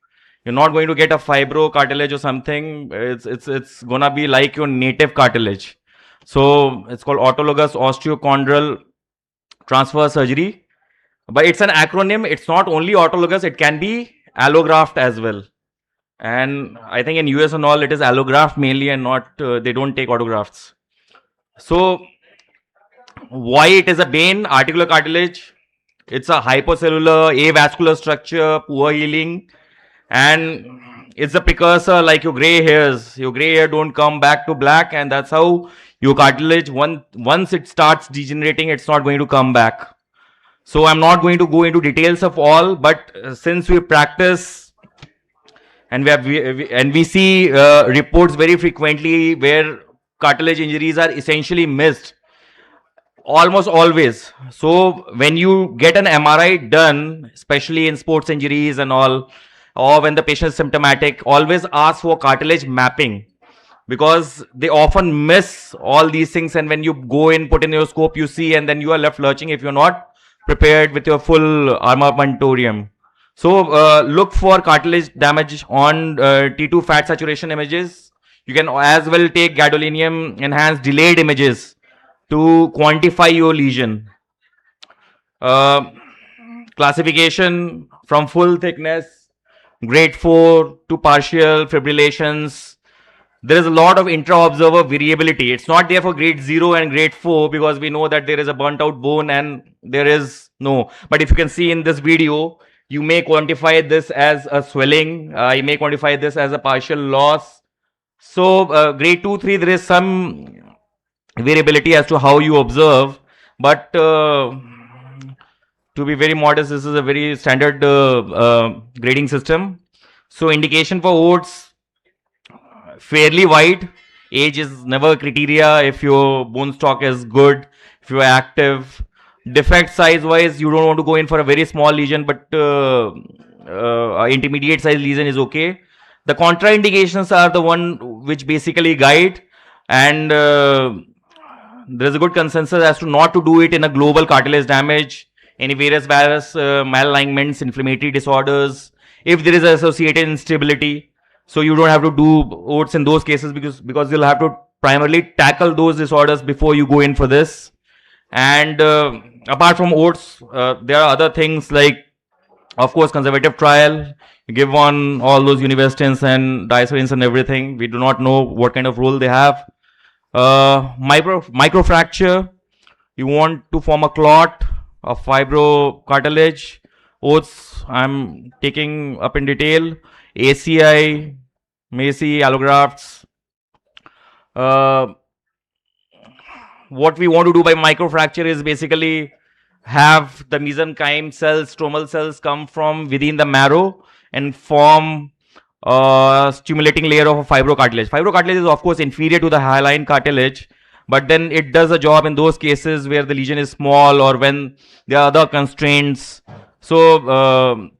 You're not going to get a fibro cartilage or something. It's gonna be like your native cartilage. So it's called autologous osteochondral transfer surgery. But it's an acronym. It's not only autologous. It can be allograft as well. And I think in US and all, it is allograft mainly and not, they don't take autografts. So why it is a bane? Articular cartilage. It's a hypocellular, avascular structure, poor healing, and it's a precursor like your gray hairs. Your gray hair don't come back to black, and that's how your cartilage, once it starts degenerating, it's not going to come back. So I'm not going to go into details of all, but since we practice and we see reports very frequently where cartilage injuries are essentially missed almost always. So when you get an MRI done, especially in sports injuries and all, or when the patient is symptomatic, always ask for cartilage mapping, because they often miss all these things, and when you go in, put in your scope, you see, and then you are left lurching if you're not prepared with your full armamentarium. So look for cartilage damage on T2 fat saturation images. You can as well take gadolinium enhanced delayed images to quantify your lesion. Classification from full thickness, grade 4 to partial fibrillations. There is a lot of intra-observer variability. It's not there for grade 0 and grade 4 because we know that there is a burnt out bone and there is no. But if you can see in this video, you may quantify this as a swelling. You may quantify this as a partial loss. So grade 2, 3, there is some variability as to how you observe. But to be very modest, this is a very standard grading system. So indication for OATS, fairly wide. Age is never a criteria. If your bone stock is good, if you are active. Defect size wise, you don't want to go in for a very small lesion, but intermediate size lesion is okay. The contraindications are the one which basically guide, and there is a good consensus as to not to do it in a global cartilage damage, any various malalignments, inflammatory disorders, if there is associated instability. So you don't have to do OATS in those cases because you'll have to primarily tackle those disorders before you go in for this. And apart from OATS, there are other things like, of course, conservative trial. You give on all those univestins and diacerins and everything. We do not know what kind of role they have. Microfracture. You want to form a clot of fibrocartilage. OATS, I'm taking up in detail. ACI, Macy, allografts. What we want to do by microfracture is basically have the mesenchyme cells, stromal cells come from within the marrow and form a stimulating layer of a fibrocartilage. Fibrocartilage is of course inferior to the hyaline cartilage, but then it does a job in those cases where the lesion is small or when there are other constraints. So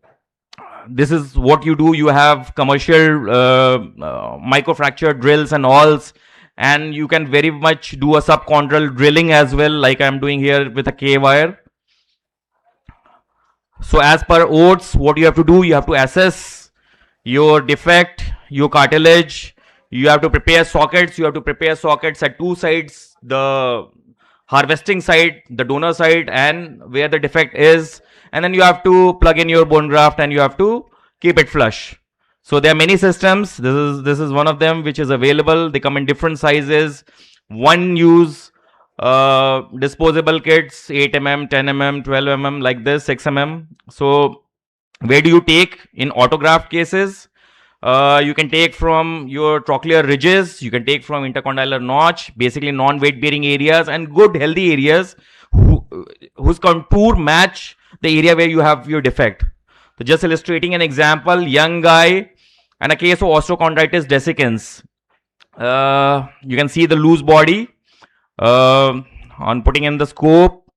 this is what you do. You have commercial microfracture drills and alls, and you can very much do a subchondral drilling as well, like I'm doing here with a K wire. So as per OATS, what you have to do, you have to assess your defect, your cartilage. You have to prepare sockets. You have to prepare sockets at two sides, the harvesting side, the donor side, and where the defect is. And then you have to plug in your bone graft and you have to keep it flush. So there are many systems. This is one of them which is available. They come in different sizes. One use disposable kits, 8 mm, 10 mm, 12 mm, like this, 6 mm. So where do you take? In autograft cases, you can take from your trochlear ridges, you can take from intercondylar notch, basically non-weight bearing areas and good healthy areas whose contour match the area where you have your defect. So just illustrating an example, young guy and a case of osteochondritis dissecans. You can see the loose body on putting in the scope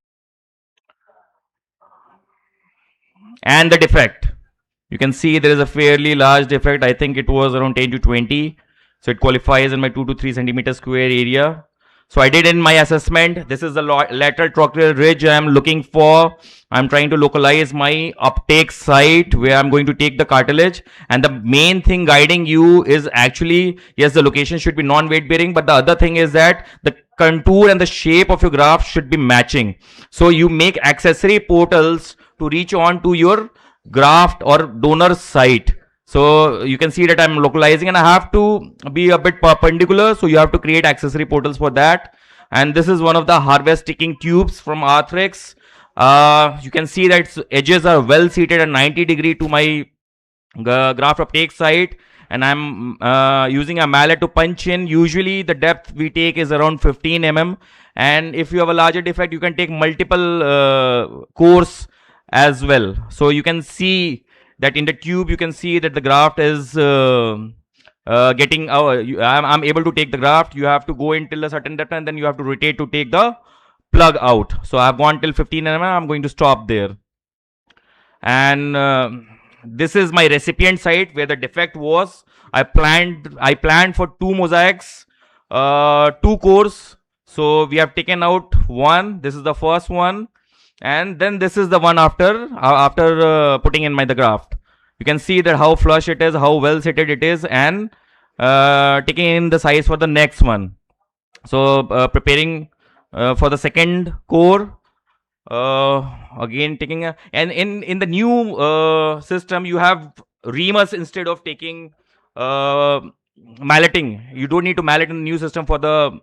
and the defect. You can see there is a fairly large defect. I think it was around 10 to 20. So it qualifies in my 2 to 3 centimeter square area. So I did in my assessment. This is the lateral trochlear ridge I am looking for. I'm trying to localize my uptake site where I'm going to take the cartilage. And the main thing guiding you is actually, yes, the location should be non-weight bearing, but the other thing is that the contour and the shape of your graft should be matching. So you make accessory portals to reach on to your graft or donor site. So you can see that I'm localizing, and I have to be a bit perpendicular. So you have to create accessory portals for that. And this is one of the harvest sticking tubes from Arthrex. You can see that its edges are well seated at 90 degree to my graft uptake site, and I'm using a mallet to punch in. Usually the depth we take is around 15 mm, and if you have a larger defect you can take multiple cores as well. So you can see that in the tube you can see that the graft is getting I'm able to take the graft. You have to go in till a certain depth and then you have to rotate to take the plug out. So I've gone till 15 mm. I'm going to stop there. And this is my recipient site where the defect was. I planned for 2 mosaics, 2 cores. So we have taken out one. This is the first one, and then this is the one after putting in the graft. You can see that how flush it is, how well seated it is, and taking in the size for the next one. So preparing for the second core. Again taking and in the new system you have reamers instead of taking malleting. You don't need to mallet in the new system for the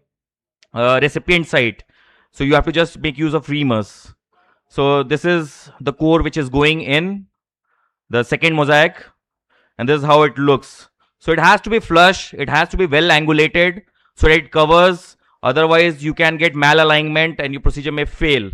recipient site, so you have to just make use of reamers. So this is the core which is going in the second mosaic, and this is how it looks. So it has to be flush, it has to be well angulated so that it covers, otherwise you can get malalignment and your procedure may fail.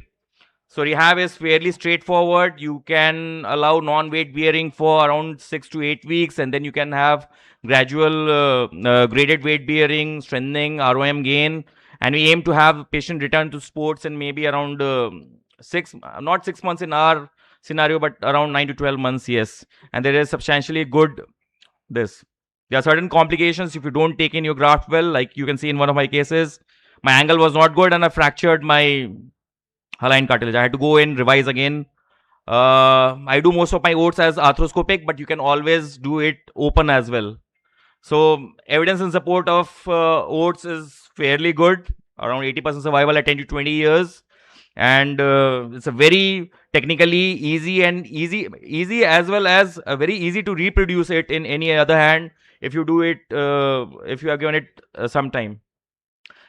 So rehab is fairly straightforward. You can allow non-weight bearing for around 6 to 8 weeks, and then you can have gradual graded weight bearing, strengthening, ROM gain, and we aim to have patient return to sports in maybe around not 6 months in our scenario, but around 9 to 12 months, yes. And there is substantially good this. There are certain complications if you don't take in your graft well, like you can see in one of my cases. My angle was not good and I fractured my haline cartilage. I had to go in, revise again. I do most of my OATs as arthroscopic, but you can always do it open as well. So evidence in support of OATs is fairly good, around 80% survival at 10 to 20 years. And it's a very technically easy as well as very easy to reproduce it in any other hand if you do it, if you are given it some time.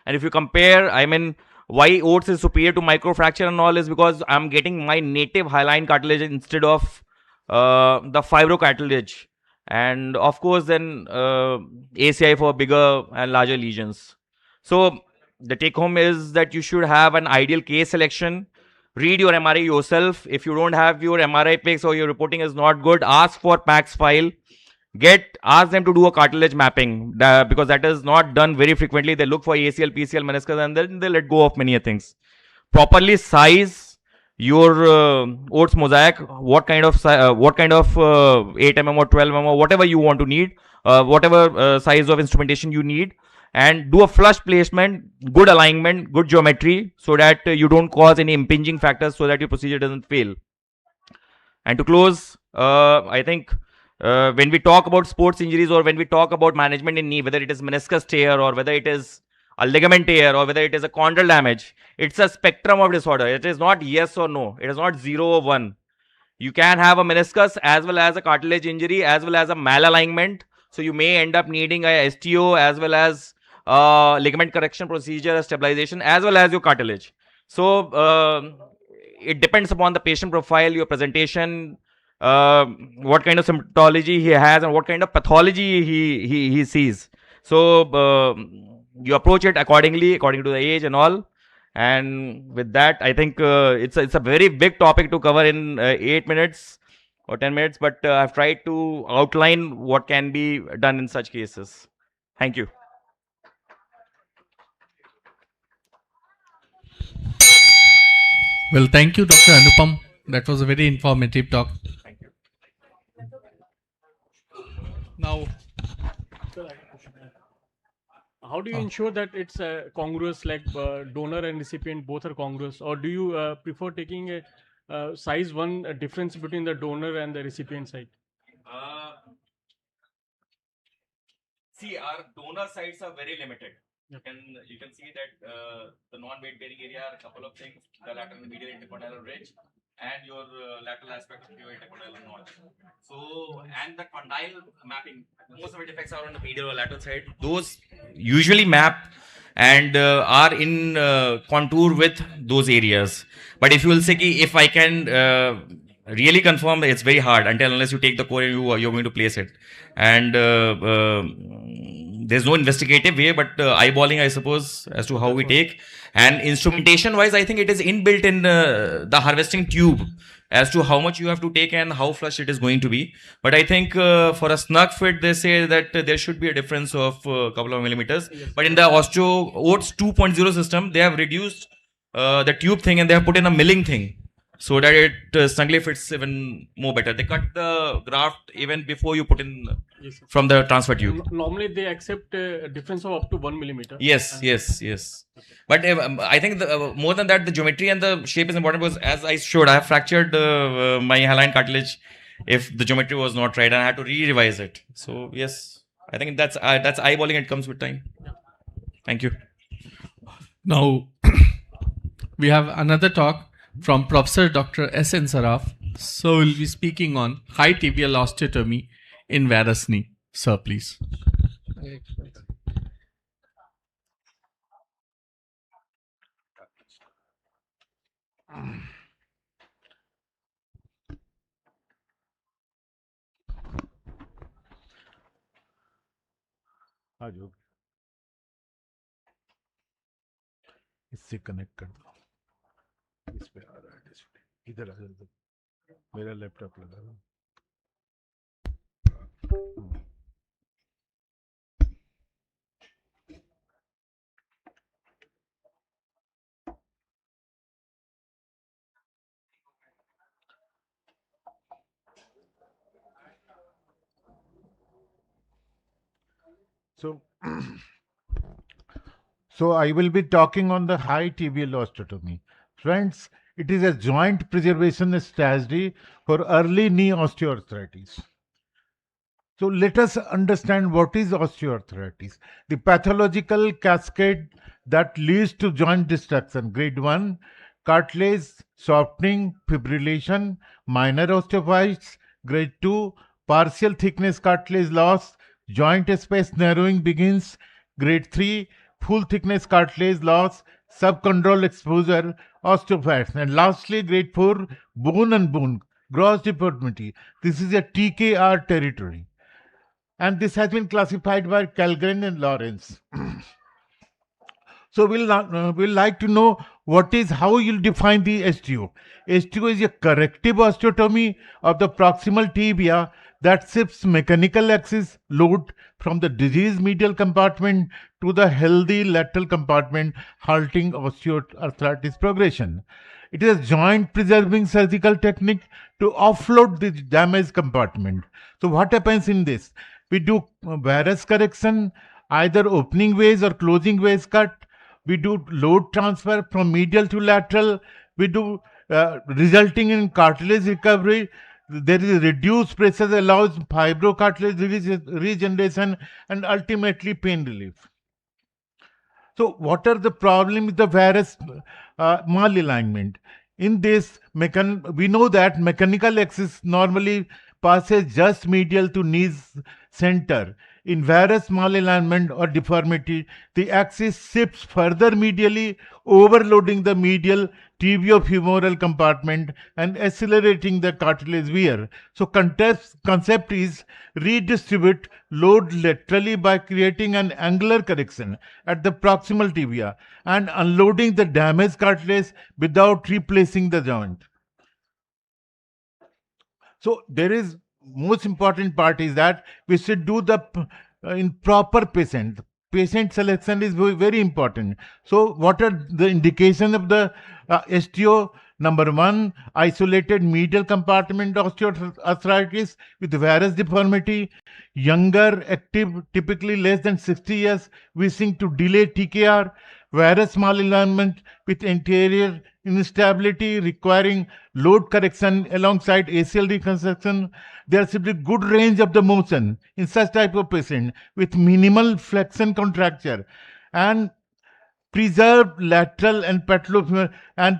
And if you compare, I mean, why OATs is superior to microfracture and all is because I'm getting my native hyaline cartilage instead of the fibrocartilage, and of course then ACI for bigger and larger lesions. So the take home is that you should have an ideal case selection. Read your MRI yourself. If you don't have your MRI pics or your reporting is not good, ask for PACS file. Ask them to do a cartilage mapping, because that is not done very frequently. They look for ACL, PCL, meniscus, and then they let go of many things. Properly size your OATs mosaic. What kind of 8 mm or 12 mm or whatever you want to need, whatever size of instrumentation you need, and do a flush placement, good alignment, good geometry, so that you don't cause any impinging factors, so that your procedure doesn't fail. And to close, I think when we talk about sports injuries or when we talk about management in knee, whether it is meniscus tear or whether it is a ligament tear or whether it is a chondral damage, it's a spectrum of disorder. It is not yes or no. It is not 0 or 1. You can have a meniscus as well as a cartilage injury as well as a malalignment. So you may end up needing a STO as well as ligament correction procedure, a stabilization, as well as your cartilage. So it depends upon the patient profile, your presentation, what kind of symptomatology he has and what kind of pathology he sees. So you approach it accordingly, according to the age and all. And with that, I think it's a very big topic to cover in 8 minutes or 10 minutes, but I've tried to outline what can be done in such cases. Thank you. Well, thank you, Dr. Anupam. That was a very informative talk. Thank you. Now, how do you ensure that it's congruous, like donor and recipient both are congruous, or do you prefer taking a size 1 difference between the donor and the recipient side? See, our donor sites are very limited. You can see that the non-weight bearing area are a couple of things, the lateral and medial intercondylar ridge, and your lateral aspect of your intercondyle notch. So, and the condyle mapping, most of the defects are on the medial or lateral side. Those usually map and are in contour with those areas. But if you will say, if I can really confirm, it's very hard unless you take the core and you're going to place it. And there's no investigative way, but eyeballing, I suppose, as to how we take. And instrumentation wise, I think it is inbuilt in the harvesting tube as to how much you have to take and how flush it is going to be. But I think for a snug fit, they say that there should be a difference of a couple of millimeters. Yes. But in the Osteo Oats 2.0 system, they have reduced the tube thing and they have put in a milling thing, so that it snugly fits even more better. They cut the graft even before you put in from the transfer tube. Normally they accept a difference of up to 1 millimeter. Yes, yes. But I think more than that, the geometry and the shape is important, because as I showed, I have fractured my haline cartilage if the geometry was not right, and I had to revise it. So yes, I think that's eyeballing. It comes with time. Thank you. Now we have another talk from Professor Dr. S.N. Saraf. So we'll be speaking on high tibial osteotomy in varus knee. Sir, please. आ जाओ, इससे connect कर दो, इस पे आ रहा है display, इधर आ जाओ, मेरा लैपटॉप लगा दो। So I will be talking on the high tibial osteotomy. Friends, it is a joint preservation strategy for early knee osteoarthritis. So let us understand what is osteoarthritis. The pathological cascade that leads to joint destruction. Grade 1, cartilage softening, fibrillation, minor osteophytes. Grade 2, partial thickness cartilage loss, joint space narrowing begins. Grade 3, full thickness cartilage loss, subchondral exposure, osteophytes. And lastly, grade 4, bone and bone, gross deformity. This is a TKR territory. And this has been classified by Calgren and Lawrence. So we'll like to know how you'll define the STO. STO is a corrective osteotomy of the proximal tibia that shifts mechanical axis load from the diseased medial compartment to the healthy lateral compartment, halting osteoarthritis progression. It is a joint preserving surgical technique to offload the damaged compartment. So what happens in this? We do varus correction, either opening ways or closing ways cut. We do load transfer from medial to lateral. We do resulting in cartilage recovery. There is reduced pressure that allows fibrocartilage regeneration and ultimately pain relief. So what are the problems with the varus malalignment? In this, we know that mechanical axis normally passes just medial to knees center. In varus malalignment or deformity, the axis shifts further medially, overloading the medial tibiofemoral compartment and accelerating the cartilage wear. So concept is redistribute load laterally by creating an angular correction at the proximal tibia and unloading the damaged cartilage without replacing the joint. So there is most important part is that we should do the in proper patient. Patient selection is very important. So what are the indications of the STO? Number 1, isolated medial compartment osteoarthritis with varus deformity. Younger, active, typically less than 60 years, wishing to delay TKR. Varus malalignment with anterior instability requiring load correction alongside ACL reconstruction. There should be good range of the motion in such type of patient with minimal flexion contracture and preserved lateral and patellofemoral and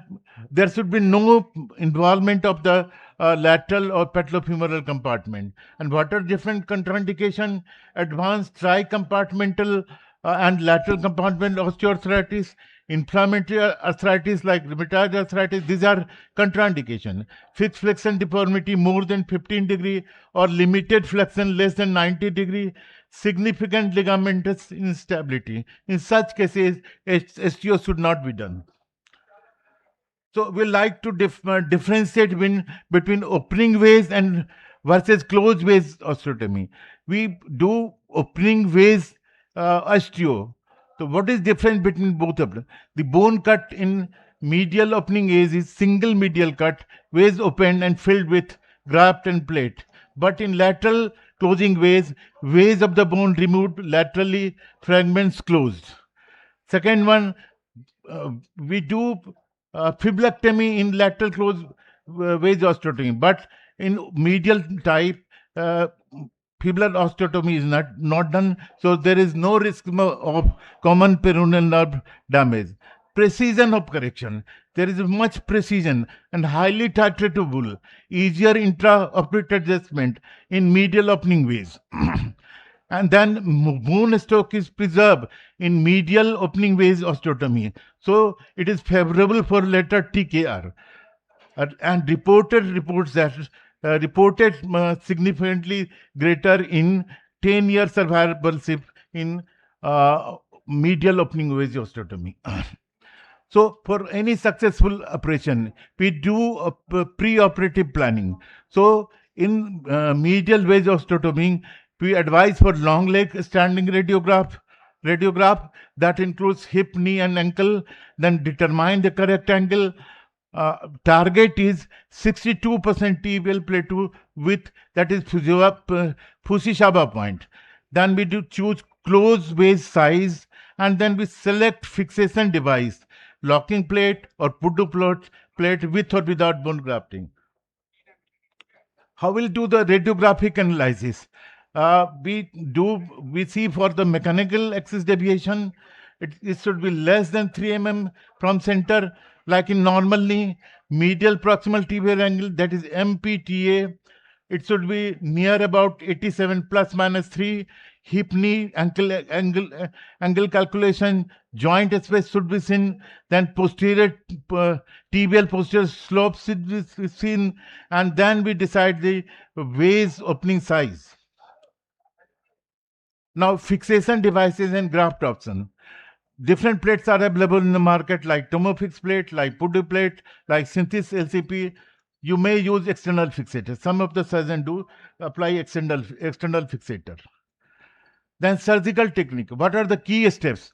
There should be no involvement of the lateral or patellofemoral compartment. And what are different contraindication? Advanced tricompartmental and lateral compartment osteoarthritis, inflammatory arthritis like rheumatoid arthritis. These are contraindication. Fixed flexion deformity more than 15 degree or limited flexion less than 90 degree, significant ligamentous instability. In such cases, STO should not be done. So we like to differentiate between opening ways and versus closed ways osteotomy. We do opening ways osteo. So what is difference between both of them? The bone cut in medial opening ways is single medial cut, ways opened and filled with graft and plate. But in lateral closing ways of the bone removed laterally, fragments closed. Second one, we do fibulectomy in lateral closed ways osteotomy, but in medial type, fibular osteotomy is not done, so there is no risk of common peroneal nerve damage. Precision of correction. There is much precision and highly titratable, easier intraoperative adjustment in medial opening ways. And then bone stock is preserved in medial opening ways osteotomy. So it is favorable for later TKR. And reports that reported significantly greater in 10-year survivorship in medial opening ways osteotomy. So for any successful operation, we do a pre-operative planning. So in medial ways osteotomy, we advise for long leg standing radiograph that includes hip, knee and ankle, then determine the correct angle. Target is 62% TBL plateau width, that is Fujisawa point. Then we do choose close waist size, and then we select fixation device, locking plate or puttu plate with or without bone grafting. How will do the radiographic analysis? We see for the mechanical axis deviation, it should be less than 3 mm from center, like in normal knee. Medial proximal tibial angle, that is MPTA, it should be near about 87 plus minus 3. Hip knee angle calculation, joint space should be seen. Then posterior tibial posterior slope should be seen, and then we decide the waist opening size. Now fixation devices and graft option. Different plates are available in the market, like Tomofix plate, like Puttu plate, like Synthes LCP. You may use external fixator. Some of the surgeons do apply external fixator. Then surgical technique. What are the key steps?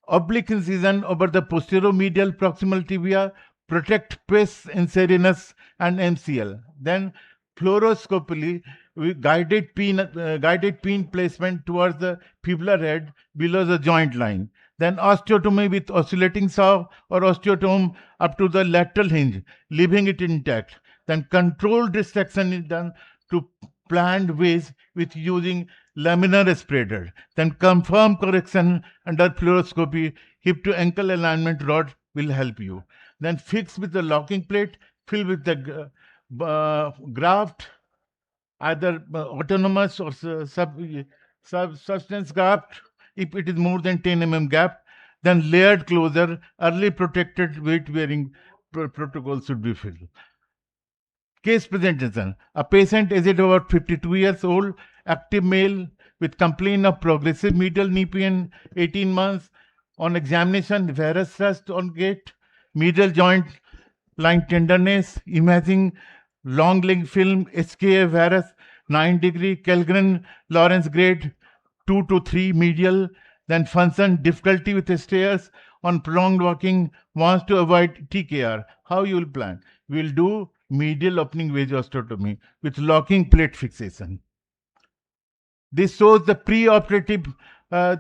Oblique incision over the posteromedial proximal tibia, protect pes inserenus and MCL. Then fluoroscopically, we guided pin placement towards the fibular head below the joint line. Then osteotomy with oscillating saw or osteotome up to the lateral hinge, leaving it intact. Then controlled resection is done to planned ways with using laminar spreader. Then confirm correction under fluoroscopy. Hip to ankle alignment rod will help you. Then fix with the locking plate, fill with the graft, either autonomous or substance graft, if it is more than 10 mm gap. Then layered closure, early protected weight bearing protocol should be filled. Case presentation. A patient aged about 52 years old, active male with complaint of progressive medial knee pain, 18 months. On examination, varus thrust on gait, medial joint line tenderness, imaging long leg film, HKA varus, 9 degree, Kellgren Lawrence grade 2 to 3 medial. Then function, difficulty with stairs, on prolonged walking, wants to avoid TKR. How you will plan? We will do medial opening ways osteotomy with locking plate fixation. This shows the pre-operative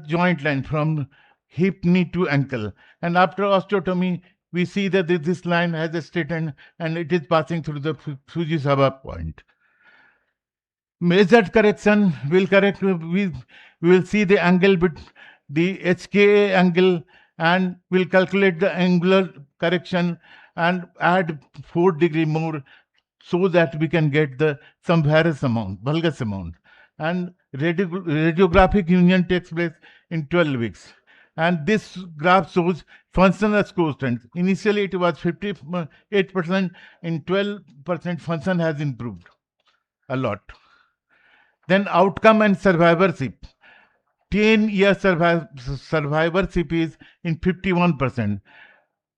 joint line from hip, knee to ankle. And after osteotomy, we see that this line has a straightened and it is passing through the Fujisawa point. Measured correction will correct, we will see the angle between the HKA angle and will calculate the angular correction and add 4 degree more so that we can get some bulbous amount. And radiographic union takes place in 12 weeks. And this graph shows functional score strength. Initially, it was 58%. In 12%, function has improved a lot. Then outcome and survivorship. 10-year survivorship is in 51%.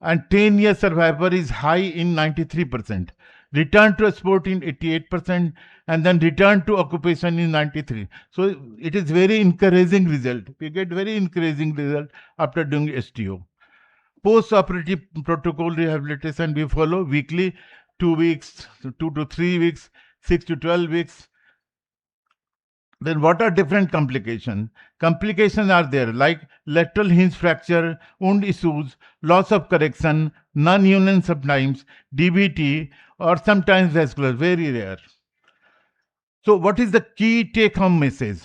And 10-year survivor is high in 93%. Return to sport in 88%, and then return to occupation in 93%. So it is very encouraging result. We get very encouraging result after doing STO. Post-operative protocol rehabilitation we follow weekly, 2 weeks, 2 to 3 weeks, 6 to 12 weeks. Then what are different complications? Complications are there like lateral hinge fracture, wound issues, loss of correction, non-union sometimes, DVT, or sometimes vascular, very rare. So what is the key take-home message?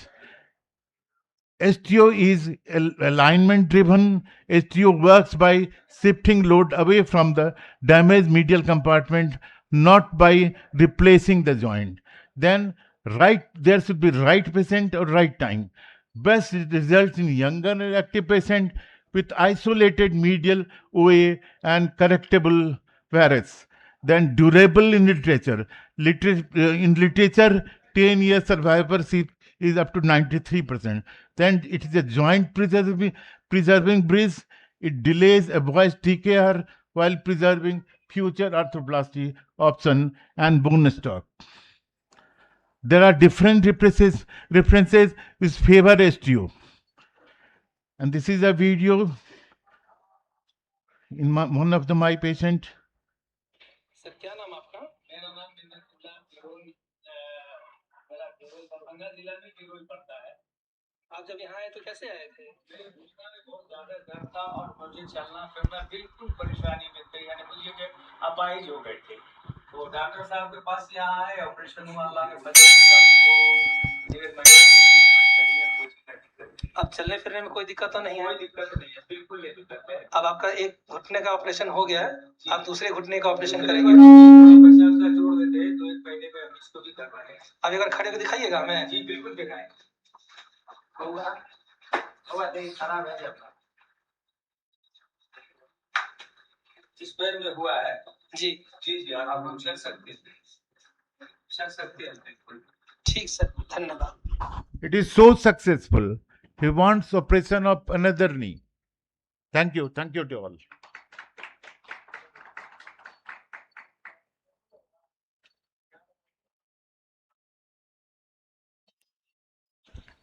STO is alignment driven. STO works by shifting load away from the damaged medial compartment, not by replacing the joint. Then there should be right patient or right time. Best results in younger and active patient with isolated medial OA and correctable varus. Then durable in literature. In literature, 10-year survivorship is up to 93%. Then it is a joint preserving bridge. It delays, avoids TKR while preserving future arthroplasty option and bone stock. There are different references which favor STO. And this is a video in one of my patient. Sir क्या नाम आपका? मेरा नाम मेरा दरभंगा जिला में गिरोल पड़ता है। आप जब यहाँ आए तो कैसे आए थे? मेरे घुटना में बहुत ज्यादा दर्द था और मुझे चलना फिरना बिल्कुल परेशानी में थे, यानी मुझे कि अपाहिज हो गए थे। तो डॉक्टर साहब के पास यहाँ आए, ऑपरेशन हुआ, अल्लाह के फजल से। अब चलने फिरने में कोई दिक्कत तो नहीं है? कोई दिक्कत नहीं है, बिल्कुल नहीं दिक्कत है। अब आपका एक घुटने का ऑपरेशन हो गया है, आप दूसरे घुटने का ऑपरेशन करेंगे? पैसा जोड़ देते हैं, 2-1 महीने में हम इसको भी करवा लेंगे। अब एक बार खड़े होकर दिखाइएगा हमें? जी बिल्कुल दिखाएं। खराब है अपना जिस पैर में हुआ है जी जी जी आप हम चल सकते हैं बिल्कुल। ठीक सर, धन्यवाद। It is so successful. He wants operation of another knee. Thank you to all.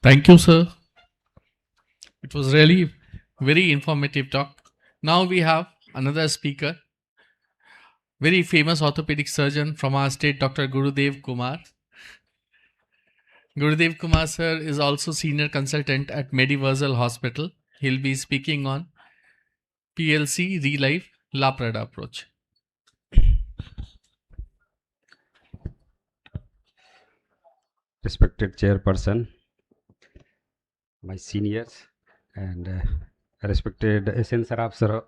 Thank you, sir. It was really very informative talk. Now we have another speaker, very famous orthopedic surgeon from our state, Dr. Gurudev Kumar. Gurudev Kumar sir is also senior consultant at Mediversal Hospital. He'll be speaking on PLC Relive Laprada approach. Respected chairperson, my seniors, and respected SN Saraf sir,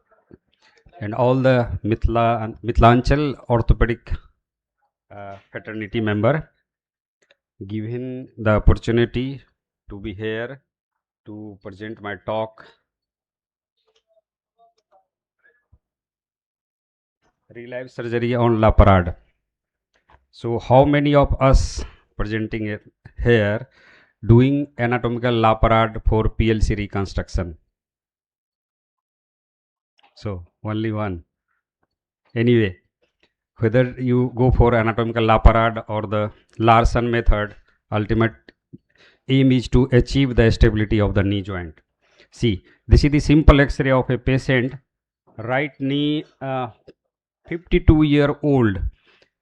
and all the Mitlanchal orthopedic fraternity member, given the opportunity to be here to present my talk. Relive surgery on La Parade. So how many of us presenting it here doing anatomical La Parade for PLC reconstruction? So only one. Anyway, whether you go for anatomical La Parade or the Larson method, ultimate aim is to achieve the stability of the knee joint. See, this is the simple X-ray of a patient, right knee, 52-year-old,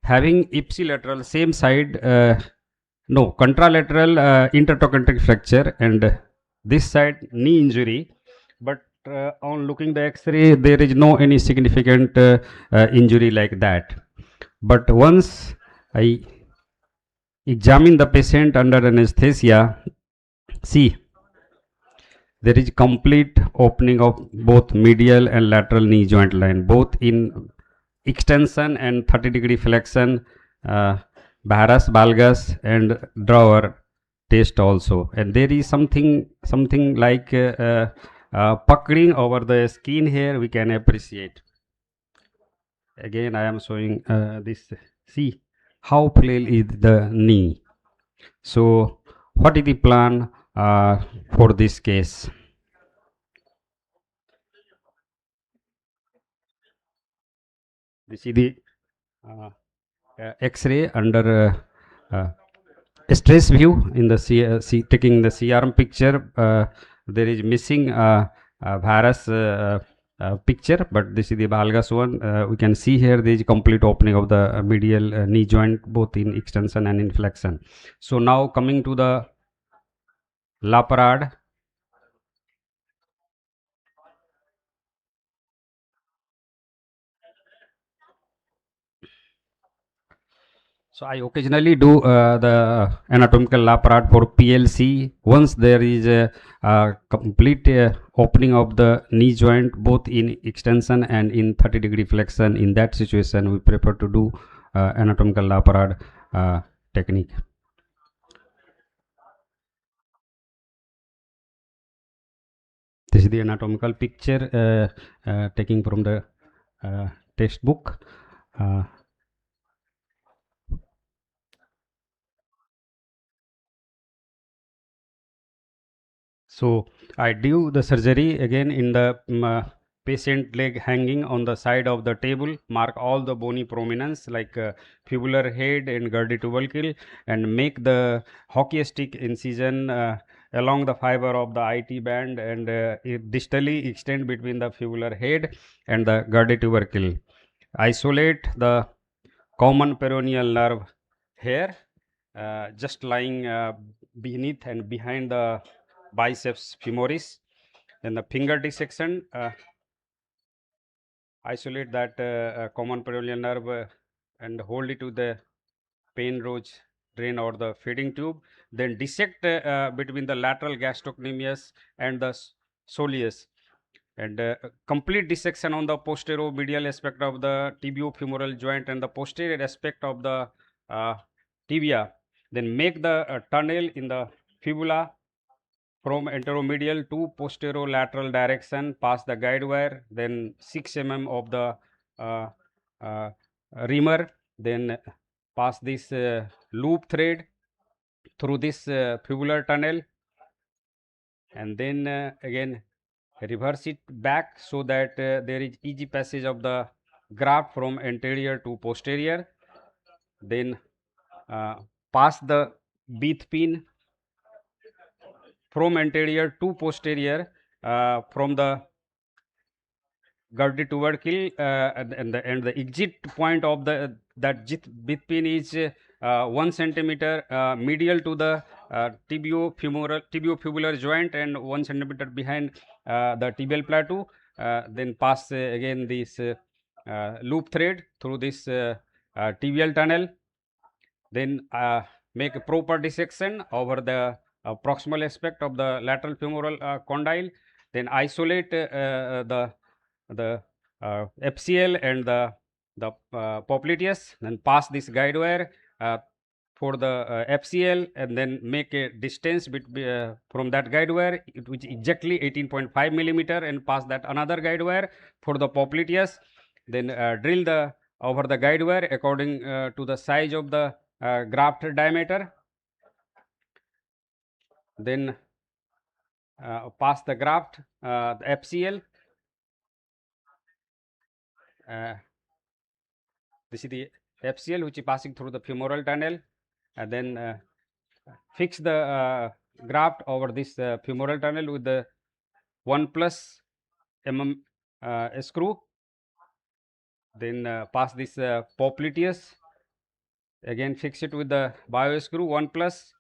having ipsilateral same side, contralateral intertrochanteric fracture, and this side knee injury, but on looking the X-ray, there is no any significant injury like that. But once I examine the patient under anesthesia, see, there is complete opening of both medial and lateral knee joint line, both in extension and 30-degree flexion, varus, valgus, and drawer test also. And there is something like puckering over the skin here we can appreciate. Again, I am showing this. See how pale is the knee. So, what is the plan for this case? This is the X-ray under stress view. In the taking the C-arm picture, there is missing varus picture, but this is the valgus one. We can see here there is complete opening of the medial knee joint, both in extension and in flexion. So now coming to the laparade. So I occasionally do the anatomical laparade for PLC. Once there is a complete opening of the knee joint, both in extension and in 30-degree flexion, in that situation we prefer to do anatomical laparade technique. This is the anatomical picture taking from the textbook. So I do the surgery again in the patient leg hanging on the side of the table, mark all the bony prominence like fibular head and girded tubercle, and make the hockey stick incision along the fiber of the IT band, and distally extend between the fibular head and the girded tubercle. Isolate the common peroneal nerve here, just lying beneath and behind the biceps femoris. Then the finger dissection, isolate that common peroneal nerve and hold it to the Penrose drain or the feeding tube. Then dissect between the lateral gastrocnemius and the soleus, and complete dissection on the posterior medial aspect of the tibiofemoral joint and the posterior aspect of the tibia. Then make the tunnel in the fibula from anteromedial to posterolateral direction, pass the guide wire, then 6 mm of the reamer, then pass this loop thread through this fibular tunnel, and then again reverse it back so that there is easy passage of the graft from anterior to posterior. Then pass the beath pin from anterior to posterior from the girded tubercle, and the exit point of that beath pin is 1 centimeter medial to the tibiofibular joint and 1 centimeter behind the tibial plateau. Then pass again this loop thread through this tibial tunnel. Then make a proper dissection over the proximal aspect of the lateral femoral condyle. Then isolate the FCL and the popliteus. Then pass this guide wire for the FCL, and then make a distance from that guide wire, which is exactly 18.5 millimeter, and pass that another guide wire for the popliteus. Then drill the over the guide wire according to the size of the graft diameter. Then pass the graft, the FCL. This is the FCL which is passing through the femoral tunnel, and then fix the graft over this femoral tunnel with the 1+ mm screw. Then pass this popliteus, again fix it with the bio screw 1+.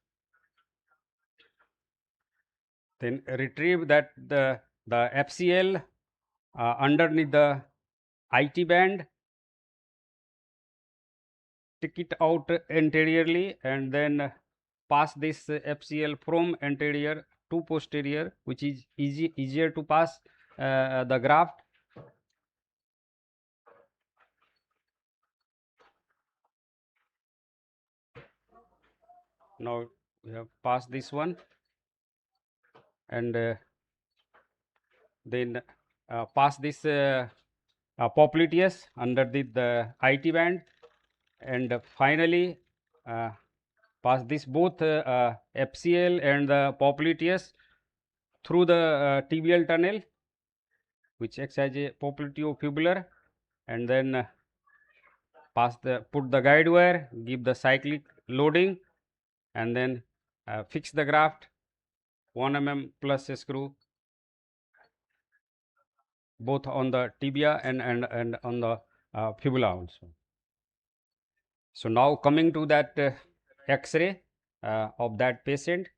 Then retrieve that the FCL underneath the IT band, take it out anteriorly, and then pass this FCL from anterior to posterior, which is easier to pass the graft. Now we have passed this one, and then pass this popliteus under the IT band, and finally pass this both FCL and the popliteus through the tibial tunnel, which acts as a popliteofibular, and then put the guide wire, give the cyclic loading, and then fix the graft 1 mm plus screw both on the tibia and on the fibula also. So now coming to that X-ray of that patient.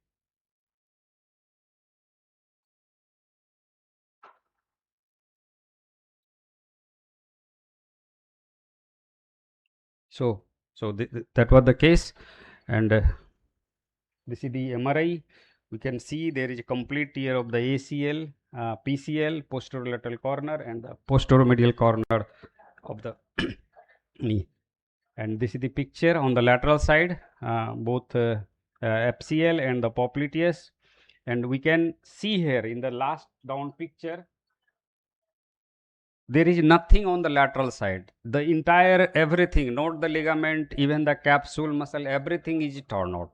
So that was the case, and this is the MRI. We can see there is a complete tear of the ACL, PCL, posterolateral corner, and the posteromedial corner of the knee. And this is the picture on the lateral side, both FCL and the popliteus. And we can see here in the last down picture, there is nothing on the lateral side. The entire everything, not the ligament, even the capsule muscle, everything is torn out.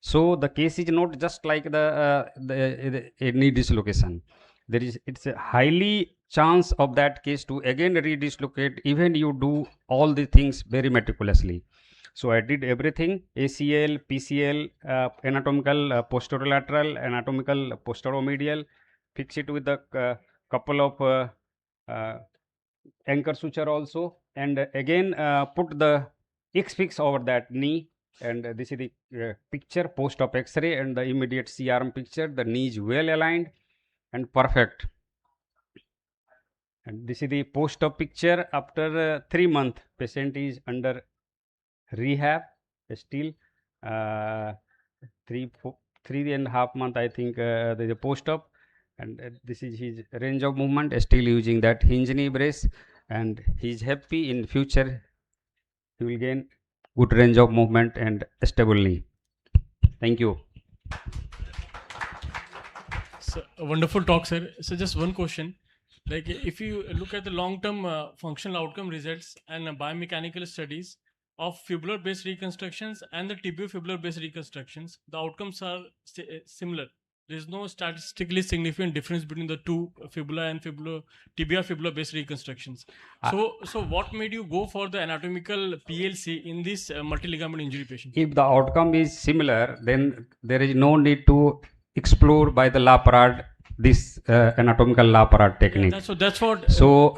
So the case is not just like the knee dislocation. It's a highly chance of that case to again redislocate, even you do all the things very meticulously. So I did everything: ACL, PCL, anatomical posterolateral, anatomical posteromedial, fix it with a couple of anchor suture also, and again put the X-fix over that knee. And this is the picture post-op X-ray and the immediate C-arm picture. The knee is well aligned and perfect. And this is the post-op picture after 3 months. Patient is under rehab still. 3.5 months, I think, there is a post-op. And this is his range of movement, still using that hinge knee brace, and he is happy. In future he will gain good range of movement and stable knee. Thank you. So, a wonderful talk, sir. So just one question, like if you look at the long-term functional outcome results and biomechanical studies of fibular based reconstructions and the tibiofibular based reconstructions, the outcomes are similar. There is no statistically significant difference between the two fibula and tibia fibula based reconstructions. So what made you go for the anatomical PLC in this multi-ligament injury patient? If the outcome is similar, then there is no need to explore by the Laparade this anatomical Laparade technique. Yeah, that's what. So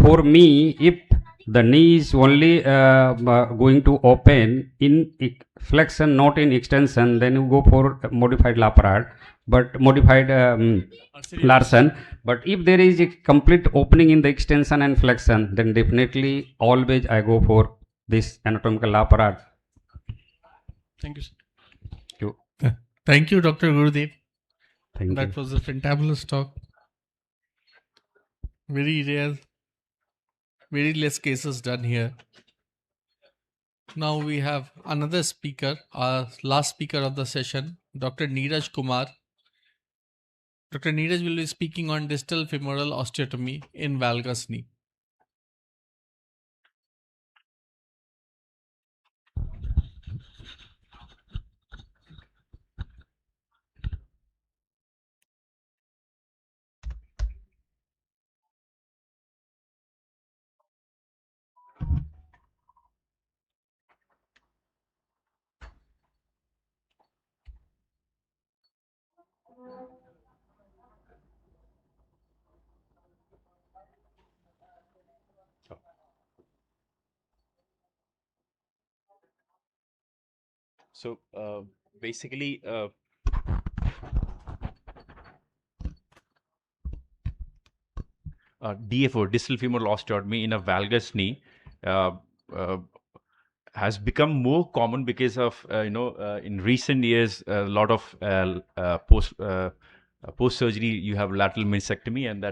for me, if the knee is only going to open in flexion, not in extension, then you go for modified Laparade, but modified Larsen. But if there is a complete opening in the extension and flexion, then definitely always I go for this anatomical Laparade. Thank you, sir. Thank you. Thank you, Dr. Gurudev. That was a fantabulous talk. Very rare, very less cases done here. Now we have another speaker, our last speaker of the session, Dr. Neeraj Kumar. Dr. Neeraj will be speaking on distal femoral osteotomy in valgus knee. So basically, DFO, distal femoral osteotomy in a valgus knee, has become more common because of in recent years a lot of post surgery you have lateral meniscectomy, and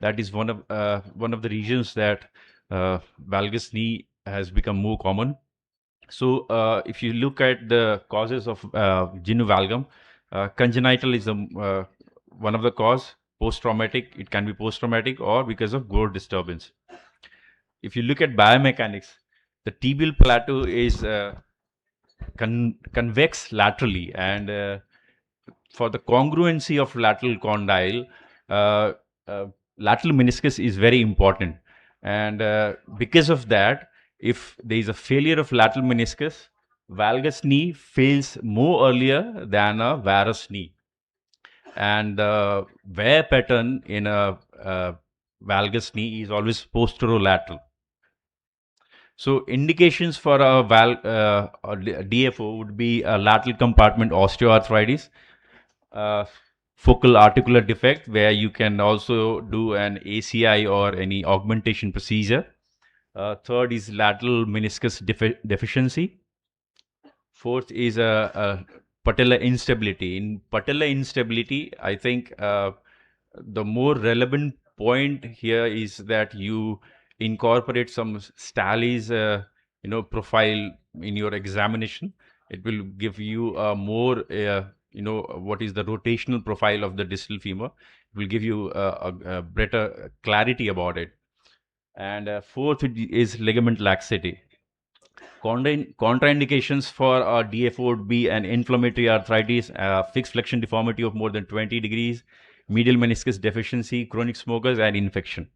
that is one of the reasons that valgus knee has become more common. So if you look at the causes of genu valgum, congenital is one of the cause. Post-traumatic, it can be post-traumatic or because of growth disturbance. If you look at biomechanics, the tibial plateau is convex laterally, and for the congruency of lateral condyle, uh, lateral meniscus is very important. And because of that, if there is a failure of lateral meniscus, valgus knee fails more earlier than a varus knee. And the wear pattern in a valgus knee is always posterolateral. So indications for a DFO would be a lateral compartment osteoarthritis, focal articular defect, where you can also do an ACI or any augmentation procedure. Third is lateral meniscus deficiency. Fourth is a patellar instability. In patellar instability, I think the more relevant point here is that you incorporate some Staley's profile in your examination. It will give you a more what is the rotational profile of the distal femur. It will give you a better clarity about it. And fourth is ligament laxity. Contraindications for DFO would be an inflammatory arthritis, fixed flexion deformity of more than 20 degrees, medial meniscus deficiency, chronic smokers, and infection.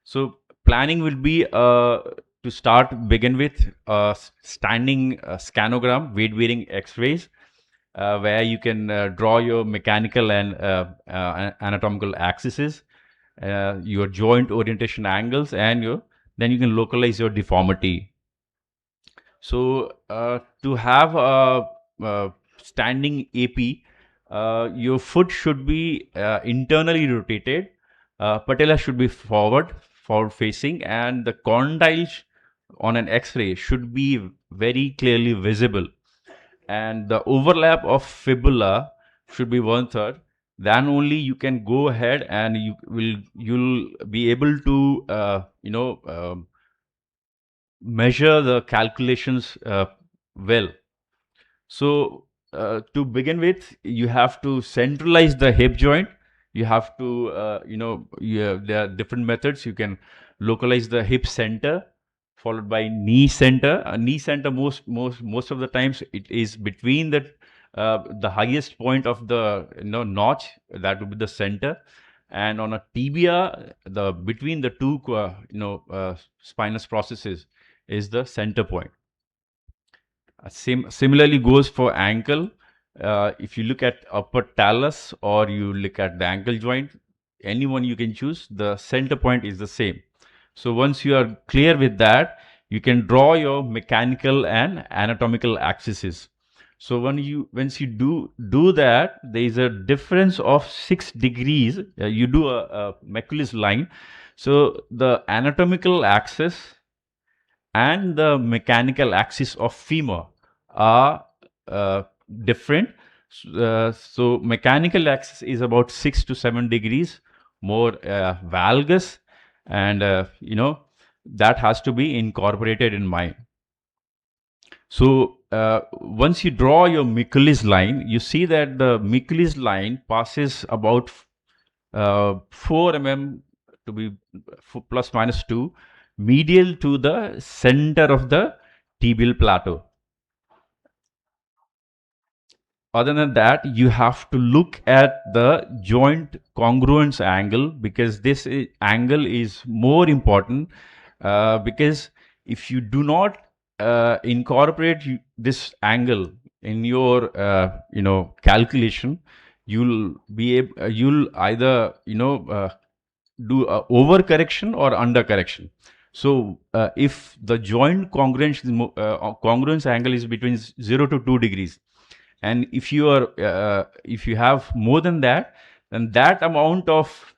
So planning will be begin with standing scanogram, weight bearing X-rays, where you can draw your mechanical and anatomical axes, your joint orientation angles, and then you can localize your deformity. So to have a standing AP, your foot should be internally rotated, patella should be forward facing, and the condyles on an X-ray should be very clearly visible, and the overlap of fibula should be 1/3. Then only you can go ahead and you'll be able to measure the calculations well. So to begin with, you have to centralize the hip joint. You have to, there are different methods. You can localize the hip center, followed by knee center. Knee center, most of the times, it is between the highest point of the notch. That would be the center. And on a tibia, between the two spinous processes is the center point. Similarly goes for ankle. If you look at upper talus or you look at the ankle joint, anyone you can choose, the center point is the same. So once you are clear with that, you can draw your mechanical and anatomical axes. So once you do that, there is a difference of 6 degrees. You do a Maculis line. So the anatomical axis and the mechanical axis of femur are different. So mechanical axis is about 6 to 7 degrees more valgus, and that has to be incorporated in mind. So once you draw your Miculis line, you see that the Miculis line passes about 4 mm to be plus minus 2 medial to the center of the tibial plateau. Other than that, you have to look at the joint congruence angle, because this angle is more important, because if you do not incorporate this angle in your calculation, you'll either do a overcorrection or undercorrection. So if the joint congruence angle is between 0 to 2 degrees, and if you have more than that, then that amount of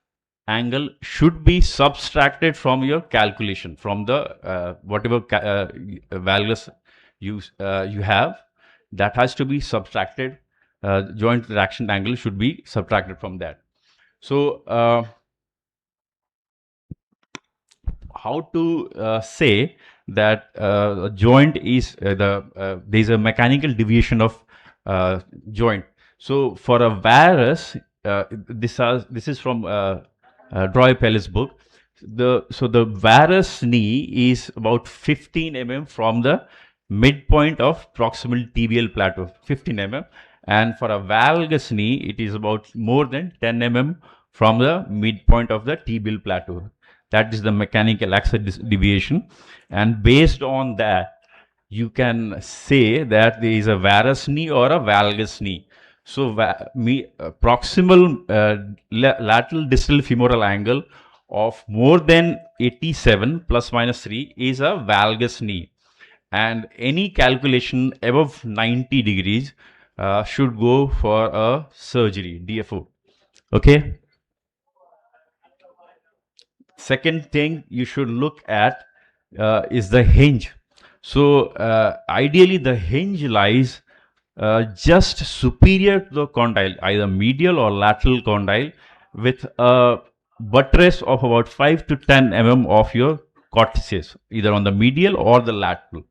angle should be subtracted from your calculation, from the whatever valgus you have, that has to be subtracted. Joint reaction angle should be subtracted from that. So how to say that a joint is there's a mechanical deviation of joint. So for a varus, this is from Troy Pellet's book. So the varus knee is about 15 mm from the midpoint of proximal tibial plateau, 15 mm, and for a valgus knee it is about more than 10 mm from the midpoint of the tibial plateau. That is the mechanical axis deviation, and based on that you can say that there is a varus knee or a valgus knee. So proximal lateral distal femoral angle of more than 87 plus minus 3 is a valgus knee, and any calculation above 90 degrees should go for a surgery, DFO. Okay. Second thing you should look at is the hinge. So ideally the hinge lies just superior to the condyle, either medial or lateral condyle, with a buttress of about 5 to 10 mm of your cortices, either on the medial or the lateral.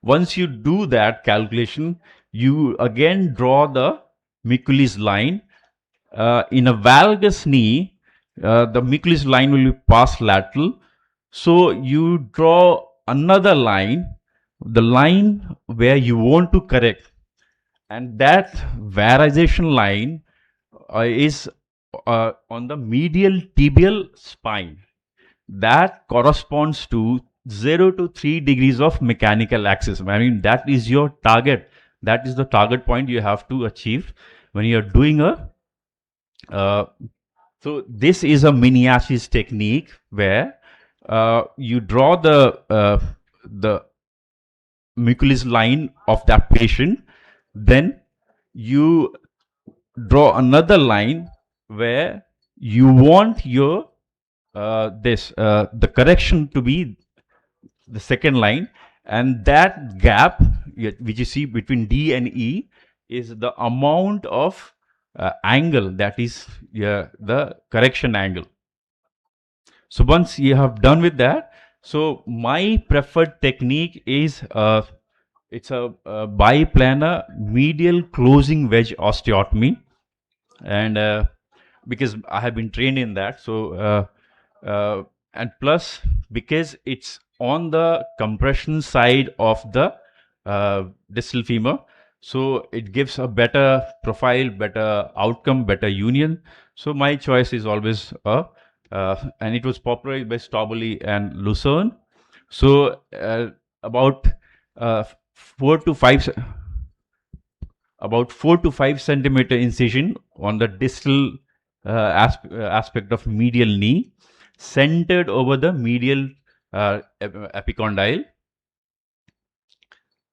Once you do that calculation, you again draw the Miculis line. In a valgus knee, the Miculis line will be past lateral. So you draw another line, the line where you want to correct, and that varization line is on the medial tibial spine. That corresponds to 0 to 3 degrees of mechanical axis. I mean, that is your target. That is the target point you have to achieve when you are doing a so this is a Miniachi's technique where you draw the Miculis line of that patient, then you draw another line where you want your the correction to be the second line, and that gap which you see between D and E is the amount of angle, that is the correction angle. So once you have done with that, so my preferred technique is it's a biplanar medial closing wedge osteotomy, and because I have been trained in that, so and plus because it's on the compression side of the distal femur, so it gives a better profile, better outcome, better union. So my choice is always and it was popularized by Stoboli and Lucerne. So about 4 to 5 centimeter incision on the distal aspect of medial knee, centered over the medial epicondyle.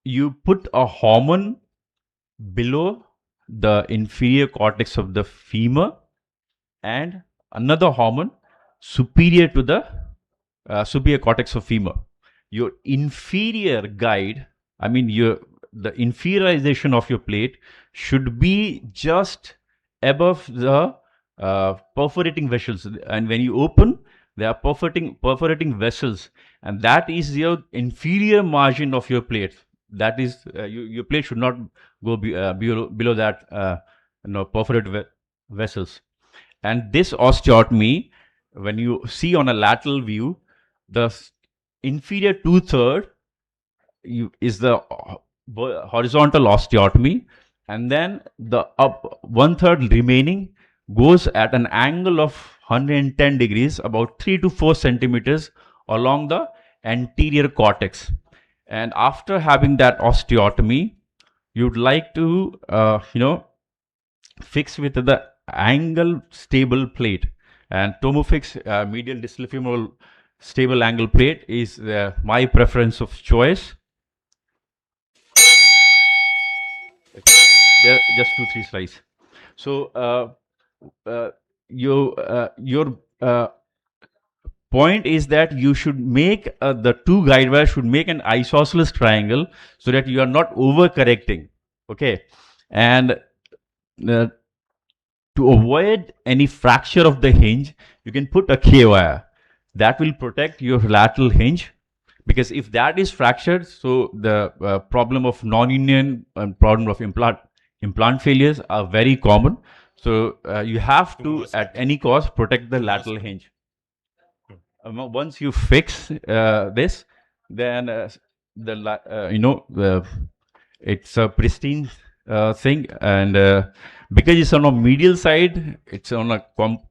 You put a hormone below the inferior cortex of the femur and another hormone superior to the superior cortex of femur. Your inferior guide, I mean the inferiorization of your plate should be just above the perforating vessels, and when you open, there are perforating vessels, and that is your inferior margin of your plate. That is your plate should not go below that perforated vessels. And this osteotomy, when you see on a lateral view, the inferior 2/3 is the horizontal osteotomy, and then the up 1/3 remaining goes at an angle of 110 degrees, about 3 to 4 centimeters along the anterior cortex. And after having that osteotomy, you'd like to fix with the angle stable plate, and Tomofix medial distal femoral stable angle plate is my preference of choice. There just 2-3 slides. So your point is that you should make the two guide wires should make an isosceles triangle so that you are not over correcting. Okay, and to avoid any fracture of the hinge, you can put a K wire. that will protect your lateral hinge. Because if that is fractured, so the problem of non-union and problem of implant failures are very common. So you have to, at any cost, protect the lateral hinge. Once you fix this, then it's a pristine thing, and because it's on a medial side, it's on a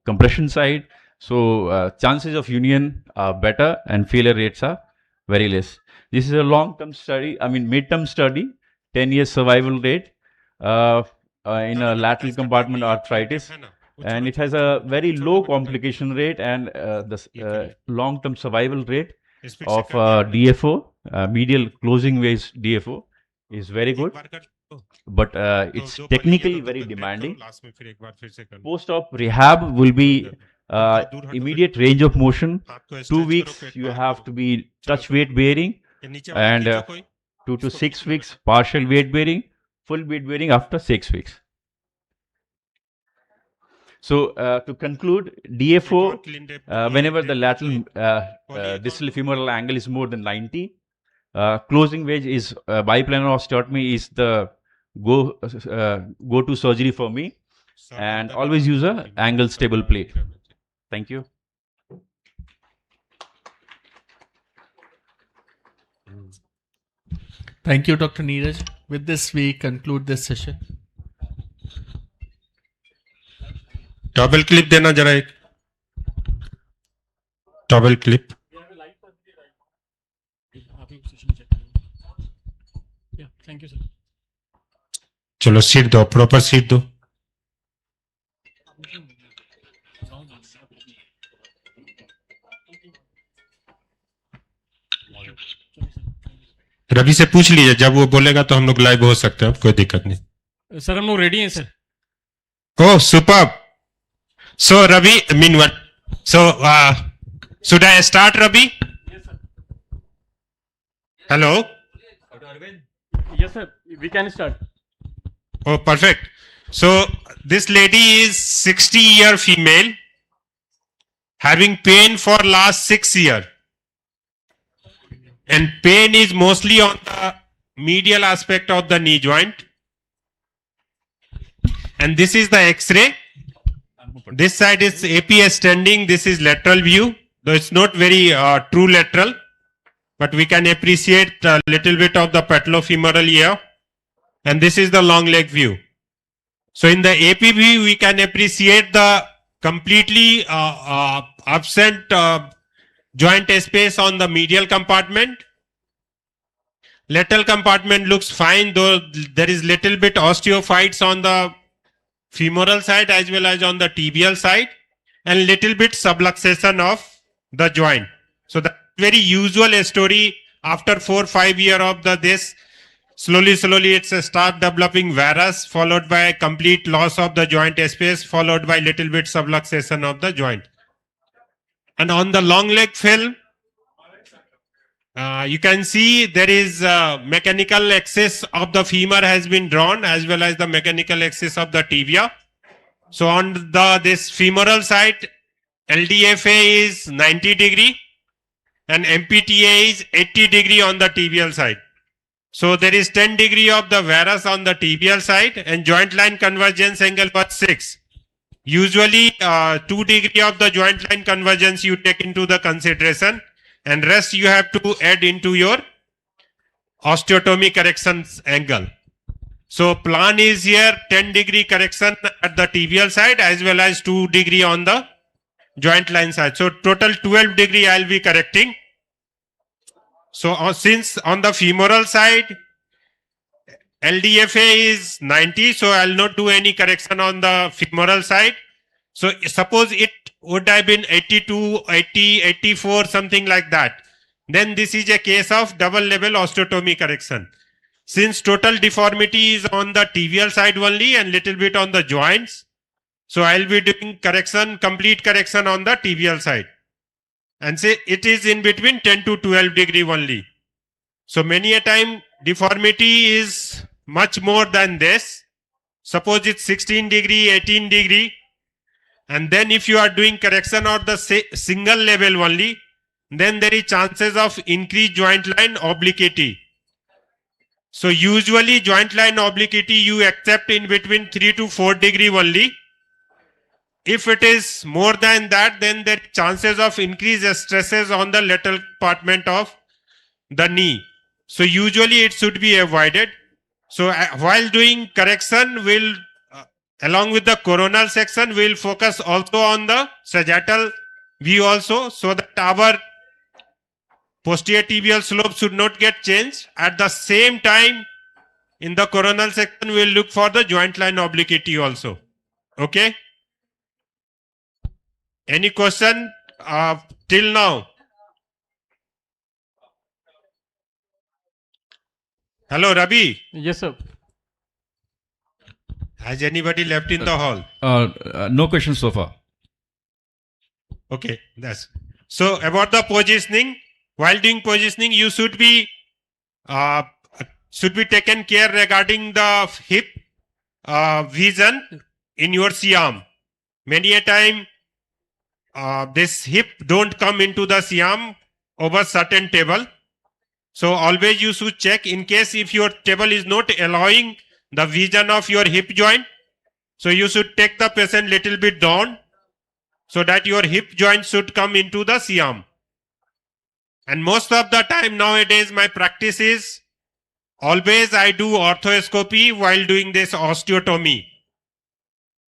compression side, so chances of union are better and failure rates are very less. This is a long-term study, mid-term study, 10 years survival rate in a lateral compartment arthritis, and it has a very low complication rate, and the long-term survival rate of DFO, medial closing wedge DFO, is very good, but it's technically very demanding. Post-op rehab will be immediate range of motion. 2 weeks you have to be touch weight bearing, and 2 to 6 weeks partial weight bearing, full weight bearing after 6 weeks. So to conclude, DFO, whenever the lateral distal femoral angle is more than 90, closing wedge is biplanar osteotomy is the go-to surgery for me, and always use a angle stable plate. Thank you. Thank you, Dr. Neeraj. With this, we conclude this session. Double clip देना जरा एक double clip thank you sir चलो seat दो proper seat दो रवि से पूछ लीजिए जब वो बोलेगा तो हम लोग लाइव हो सकते हैं कोई दिक्कत नहीं सर हम लोग रेडी हैं sir oh superb So Ravi, what? So should I start, Ravi? Yes, sir. Hello. Yes, sir. We can start. Oh, perfect. So this lady is 60-year female, having pain for last 6 years, and pain is mostly on the medial aspect of the knee joint. And this is the X-ray. This side is AP extending, this is lateral view, though it's not very true lateral, but we can appreciate a little bit of the patellofemoral here, and this is the long leg view. So in the AP view, we can appreciate the completely absent joint space on the medial compartment. Lateral compartment looks fine, though there is little bit osteophytes on the femoral side as well as on the tibial side, and little bit subluxation of the joint. So that's very usual story after 4-5 years of this. Slowly it's start developing varus, followed by complete loss of the joint space, followed by little bit subluxation of the joint. And on the long leg film, you can see there is mechanical axis of the femur has been drawn as well as the mechanical axis of the tibia. So on this femoral side, LDFA is 90 degree and MPTA is 80 degree on the tibial side. So there is 10 degree of the varus on the tibial side, and joint line convergence angle was 6. Usually 2 degree of the joint line convergence you take into the consideration, and rest you have to add into your osteotomy correction angle. So plan is here 10 degree correction at the tibial side as well as 2 degree on the joint line side. So total 12 degree I will be correcting. So since on the femoral side LDFA is 90, so I will not do any correction on the femoral side. So suppose it would have been 82, 80, 84, something like that. Then this is a case of double level osteotomy correction. Since total deformity is on the tibial side only and little bit on the joints, so I will be doing correction, complete correction on the tibial side. And say it is in between 10 to 12 degree only. So many a time deformity is much more than this. Suppose it's 16 degree, 18 degree. and then if you are doing correction of the single level only, then there is chances of increased joint line obliquity. So usually joint line obliquity you accept in between 3 to 4 degree only. If it is more than that, then there are chances of increased stresses on the lateral compartment of the knee. So usually it should be avoided. So while doing correction, we'll along with the coronal section, we'll focus also on the sagittal view also, so that our posterior tibial slope should not get changed. At the same time, in the coronal section, we'll look for the joint line obliquity also. Okay? Any question till now? Hello, Rabi. Yes, sir. Has anybody left in the hall? No questions so far. Okay, that's so about the positioning. While doing positioning, you should be taken care regarding the hip vision in your C-arm. Many a time, this hip don't come into the C-arm over certain table. So always you should check in case if your table is not allowing the vision of your hip joint. So you should take the patient little bit down so that your hip joint should come into the C-arm. And most of the time nowadays my practice is always I do orthoscopy while doing this osteotomy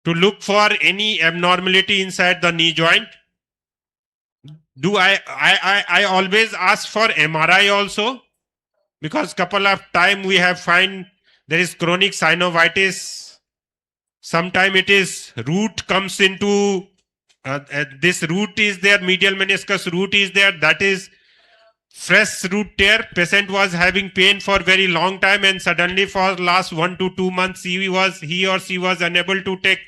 to look for any abnormality inside the knee joint. I always ask for MRI also, because couple of time we have find there is chronic synovitis. Sometime it is root comes into this root is there, medial meniscus root is there, that is fresh root tear. Patient was having pain for very long time, and suddenly for last 1 to 2 months he or she was unable to take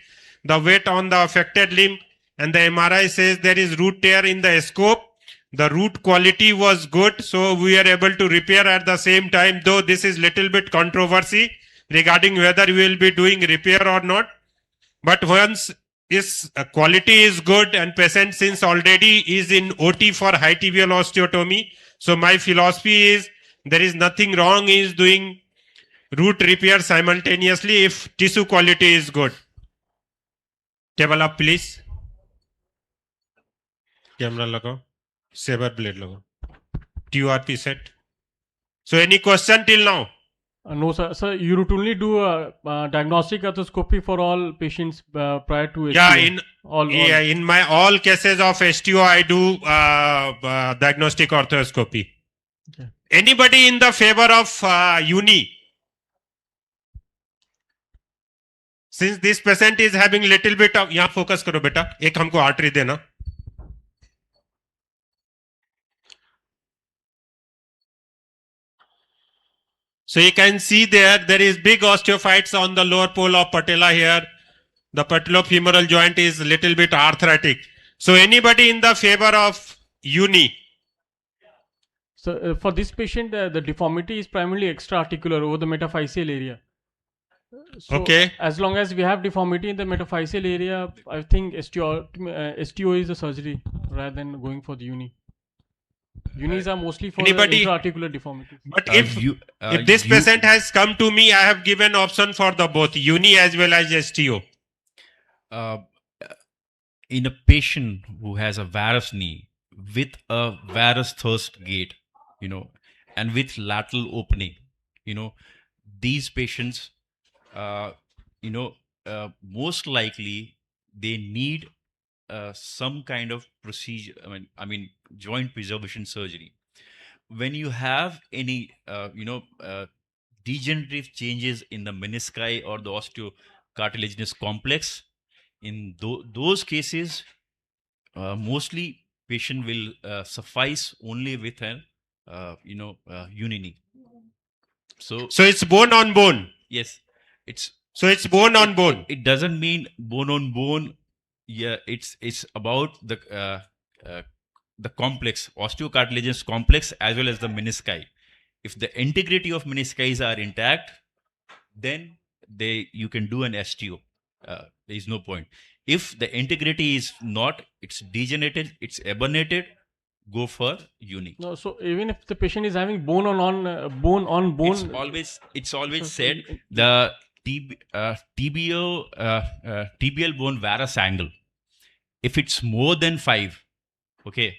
the weight on the affected limb, and the MRI says there is root tear in the scope. The root quality was good, so we are able to repair at the same time, though this is little bit controversy regarding whether we will be doing repair or not. But once is quality is good and patient since already is in OT for high tibial osteotomy, so my philosophy is there is nothing wrong is doing root repair simultaneously if tissue quality is good. Table up please. Camera लगाओ. Saber blade लगाओ. TURP set. So any question till now? No, sir. Sir, you routinely do diagnostic arthroscopy for all patients prior to STO? Yeah, in my all cases of STO, I do diagnostic arthroscopy. Okay. Anybody in the favor of uni? Since this patient is having little bit of, यहाँ focus करो बेटा, एक हमको artery देना. So you can see there is big osteophytes on the lower pole of patella here. The patellofemoral joint is little bit arthritic. So anybody in the favor of uni? So for this patient, the deformity is primarily extra-articular over the metaphyseal area. So okay. As long as we have deformity in the metaphyseal area, I think STO is a surgery rather than going for the uni. Unis are mostly for intra-articular deformity. But if this patient has come to me, I have given option for the both uni as well as STO. In a patient who has a varus knee with a varus thrust gait, and with lateral opening, these patients, most likely they need some kind of procedure. I mean, joint preservation surgery. When you have any, degenerative changes in the menisci or the osteocartilaginous complex, in those cases, mostly patient will suffice only with an, uni knee. So it's bone on bone. Yes, so it's bone on bone. It doesn't mean bone on bone. Yeah, it's about the complex, osteocartilaginous complex as well as the menisci. If the integrity of menisci are intact, then you can do an STO. there is no point. If the integrity is not, it's degenerated, it's ablated, go for uni. No, so even if the patient is having bone on bone, It's always said the tibial bone varus angle. If it's more than 5, okay,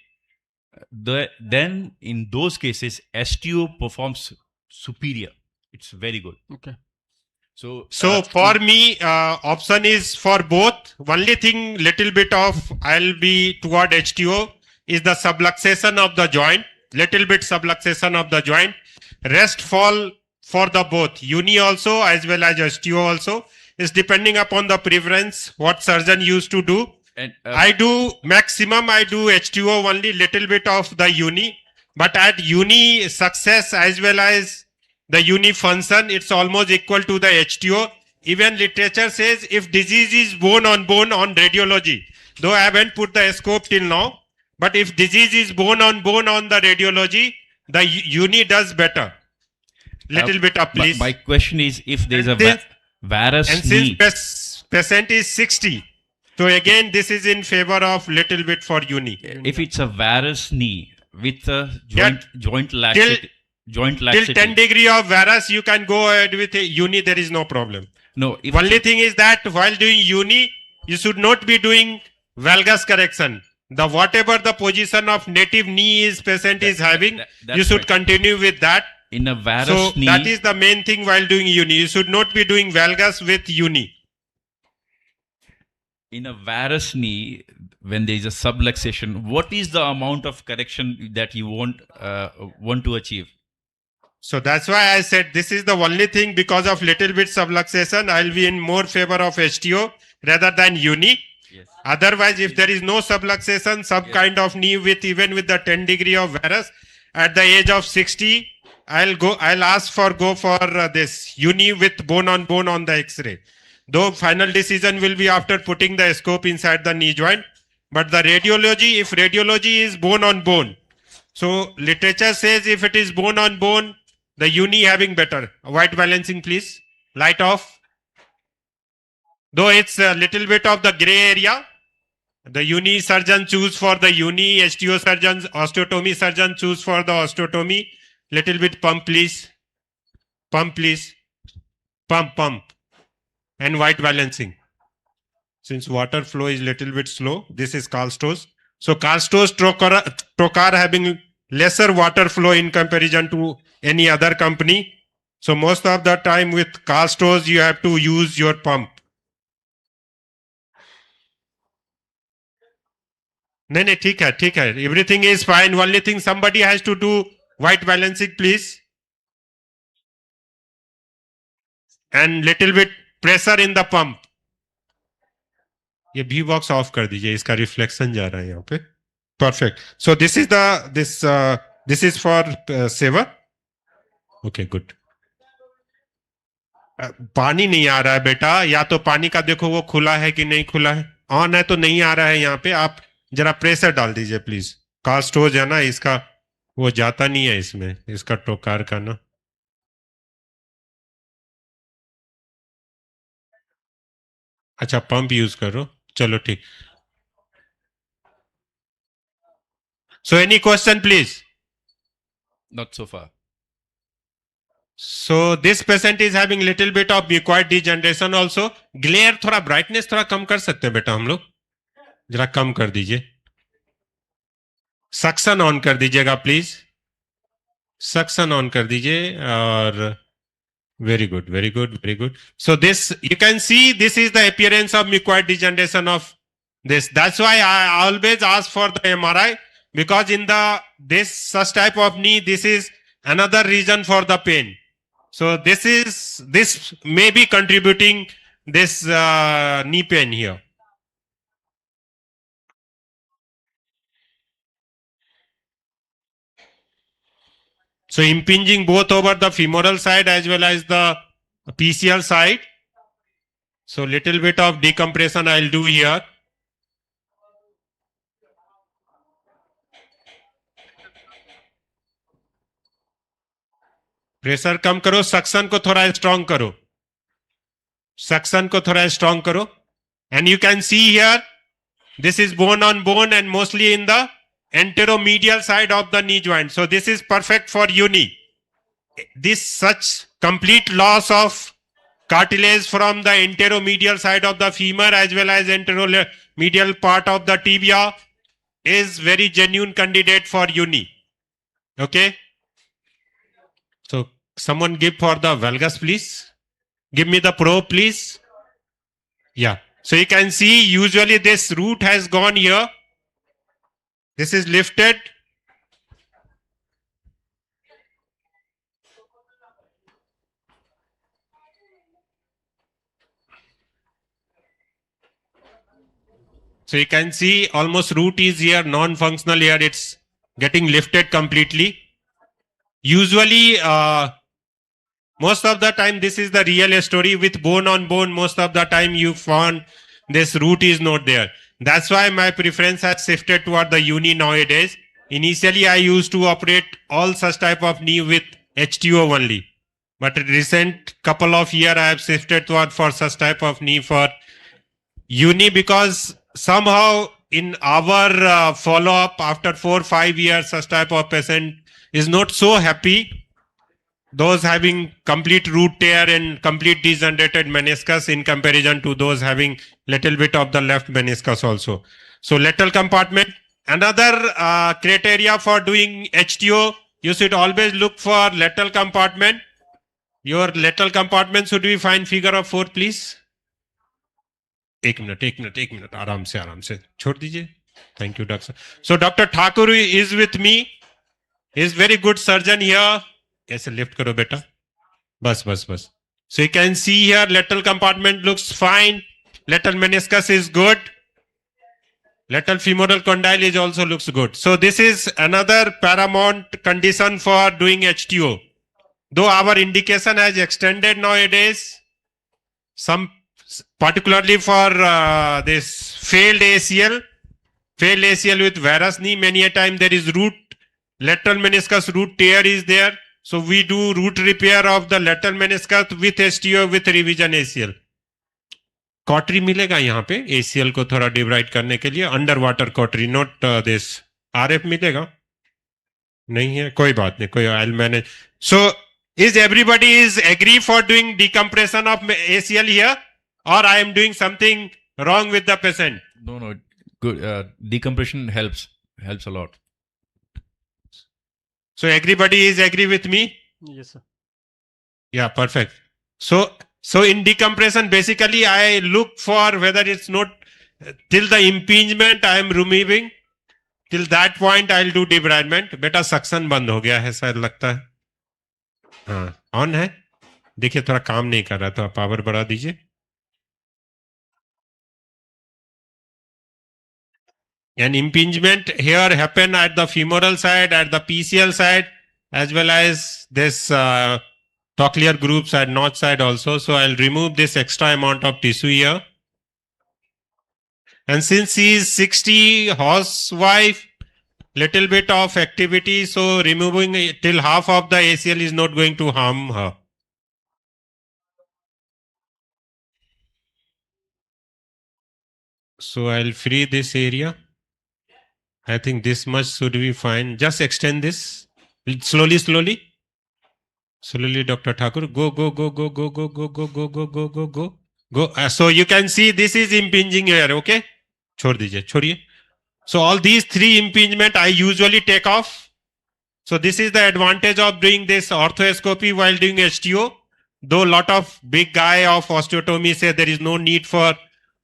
then in those cases STO performs superior. It's very good. Okay. So for me, option is for both. Only thing, little bit of I'll be toward HTO is the subluxation of the joint. Little bit subluxation of the joint. Rest fall for the both uni also as well as HTO also. Is depending upon the preference what surgeon used to do. And I do maximum. I do HTO only, little bit of the uni. But at uni success as well as the uni function, it's almost equal to the HTO. Even literature says if disease is bone on radiology, though I haven't put the scope till now, but if disease is bone on the radiology, the uni does better. Little bit up, please. My question is, if there is a varus and knee, since percent is 60, so again this is in favor of little bit for uni. if it's a varus knee with a joint Till laxity, till 10 degree of varus, you can go ahead with a uni. There is no problem. No. Only thing is that while doing uni, you should not be doing valgus correction. The whatever the position of native knee is patient is having, you should continue with that. In a varus So knee, that is the main thing while doing uni. You should not be doing valgus with uni. in a varus knee, when there is a subluxation, what is the amount of correction that you want to achieve? So that's why I said this is the only thing, because of little bit subluxation, I'll be in more favor of HTO rather than uni. Otherwise, if there is no subluxation, kind of knee with even with the 10 degree of varus, at the age of 60, I'll ask for go for this uni with bone on the X-ray. Though final decision will be after putting the scope inside the knee joint. But the radiology, if radiology is bone on bone, so literature says if it is bone on bone, the uni having better. White balancing, please. Light off. Though it's a little bit of the gray area, the uni surgeon choose for the uni, HTO surgeons, osteotomy surgeon choose for the osteotomy. Little bit pump, please. Pump, please. Pump. And white balancing. Since water flow is little bit slow, this is Karlstorz. So Karlstorz trocar having lesser water flow in comparison to any other company. So most of the time with Karlstorz, you have to use your pump. No, ठीक है. Everything is fine. Only thing somebody has to do white balancing, please. And little bit pressure in the pump. ये V box off कर दीजिए, इसका reflection जा रहा है यहाँ पे. Perfect. So this is for saver. Okay, good. पानी नहीं आ रहा है बेटा, या तो पानी का देखो वो खुला है कि नहीं खुला है. ऑन है तो नहीं आ रहा है यहाँ पे. आप जरा प्रेशर डाल दीजिए प्लीज. Karlstorz है ना, इसका वो जाता नहीं है इसमें, इसका टोकार का ना. अच्छा पंप यूज करो, चलो ठीक. So any question please? Not so far. So this patient is having little bit of mucoid degeneration also. Glare थोड़ा brightness थोड़ा कम कर सकते हैं बेटा हम लोग, जरा कम कर दीजिए. सक्शन ऑन कर दीजिएगा प्लीज. सक्शन ऑन कर दीजिए. और very good. So this, you can see this is the appearance of mucoid degeneration of this. That's why I always ask for the MRI, because in this such type of knee, this is another reason for the pain. So this may be contributing this knee pain here. So impinging both over the femoral side as well as the PCL side. So little bit of decompression I'll do here. Pressure कम करो, suction को थोड़ा strong करो. Suction को थोड़ा strong करो. And you can see here, this is bone on bone and mostly in the anteromedial side of the knee joint. So this is perfect for uni. This such complete loss of cartilage from the anteromedial side of the femur as well as anteromedial part of the tibia is very genuine candidate for uni. Okay. So someone give for the valgus, please. Give me the probe, please. Yeah. So you can see usually this root has gone here. This is lifted. So you can see almost root is here, non-functional here. It's getting lifted completely. Usually, most of the time, this is the real story with bone on bone. Most of the time you found this root is not there. That's why my preference has shifted toward the uni nowadays. Initially, I used to operate all such type of knee with HTO only. But recent couple of years, I have shifted toward for such type of knee for uni because somehow in our follow-up after 4 or 5 years, such type of patient is not so happy. Those having complete root tear and complete degenerated meniscus in comparison to those having little bit of the left meniscus also. So lateral compartment. Another criteria for doing HTO, you should always look for lateral compartment. Your lateral compartment should be fine. Figure of 4, please. एक minute आराम से छोड़ दीजिए. Thank you, doctor. So Dr. Thakur is with me. He is very good surgeon here. ऐसे lift करो बेटा. बस. So you can see here lateral compartment looks fine. Lateral meniscus is good. Lateral femoral condyle is also looks good. So this is another paramount condition for doing HTO. Though our indication has extended nowadays, some particularly for this failed ACL with varus knee, many a time there is lateral meniscus root tear is there. So we do root repair of the lateral meniscus with HTO with revision ACL. Cautery मिलेगा यहाँ पे ACL को थोड़ा divide करने के लिए under water cautery, not this RF मिलेगा नहीं है कोई बात नहीं कोई I'll manage. So is everybody is agree for doing decompression of ACL here, or I am doing something wrong with the patient? No, good. Decompression helps a lot. So everybody is agree with me? Yes, sir. Yeah, perfect. So in decompression, basically I look for whether it's not till the impingement I am removing. Till that point I'll do debridement. बेटा suction बंद हो गया है शायद लगता है. हाँ, on है. देखिए थोड़ा काम नहीं कर रहा था. पावर बढ़ा दीजिए. An impingement here happen at the femoral side, at the PCL side, as well as this trochlear groups at north side also. So I'll remove this extra amount of tissue here. And since she is 60 housewife, little bit of activity, so removing till half of the ACL is not going to harm her. So I'll free this area. I think this much should be fine. Just extend this slowly. Slowly, Dr. Thakur. Go. So you can see this is impinging here. Okay. छोड़िए. So all these 3 impingement I usually take off. So this is the advantage of doing this orthoscopy while doing HTO. Though lot of big guy of osteotomy say there is no need for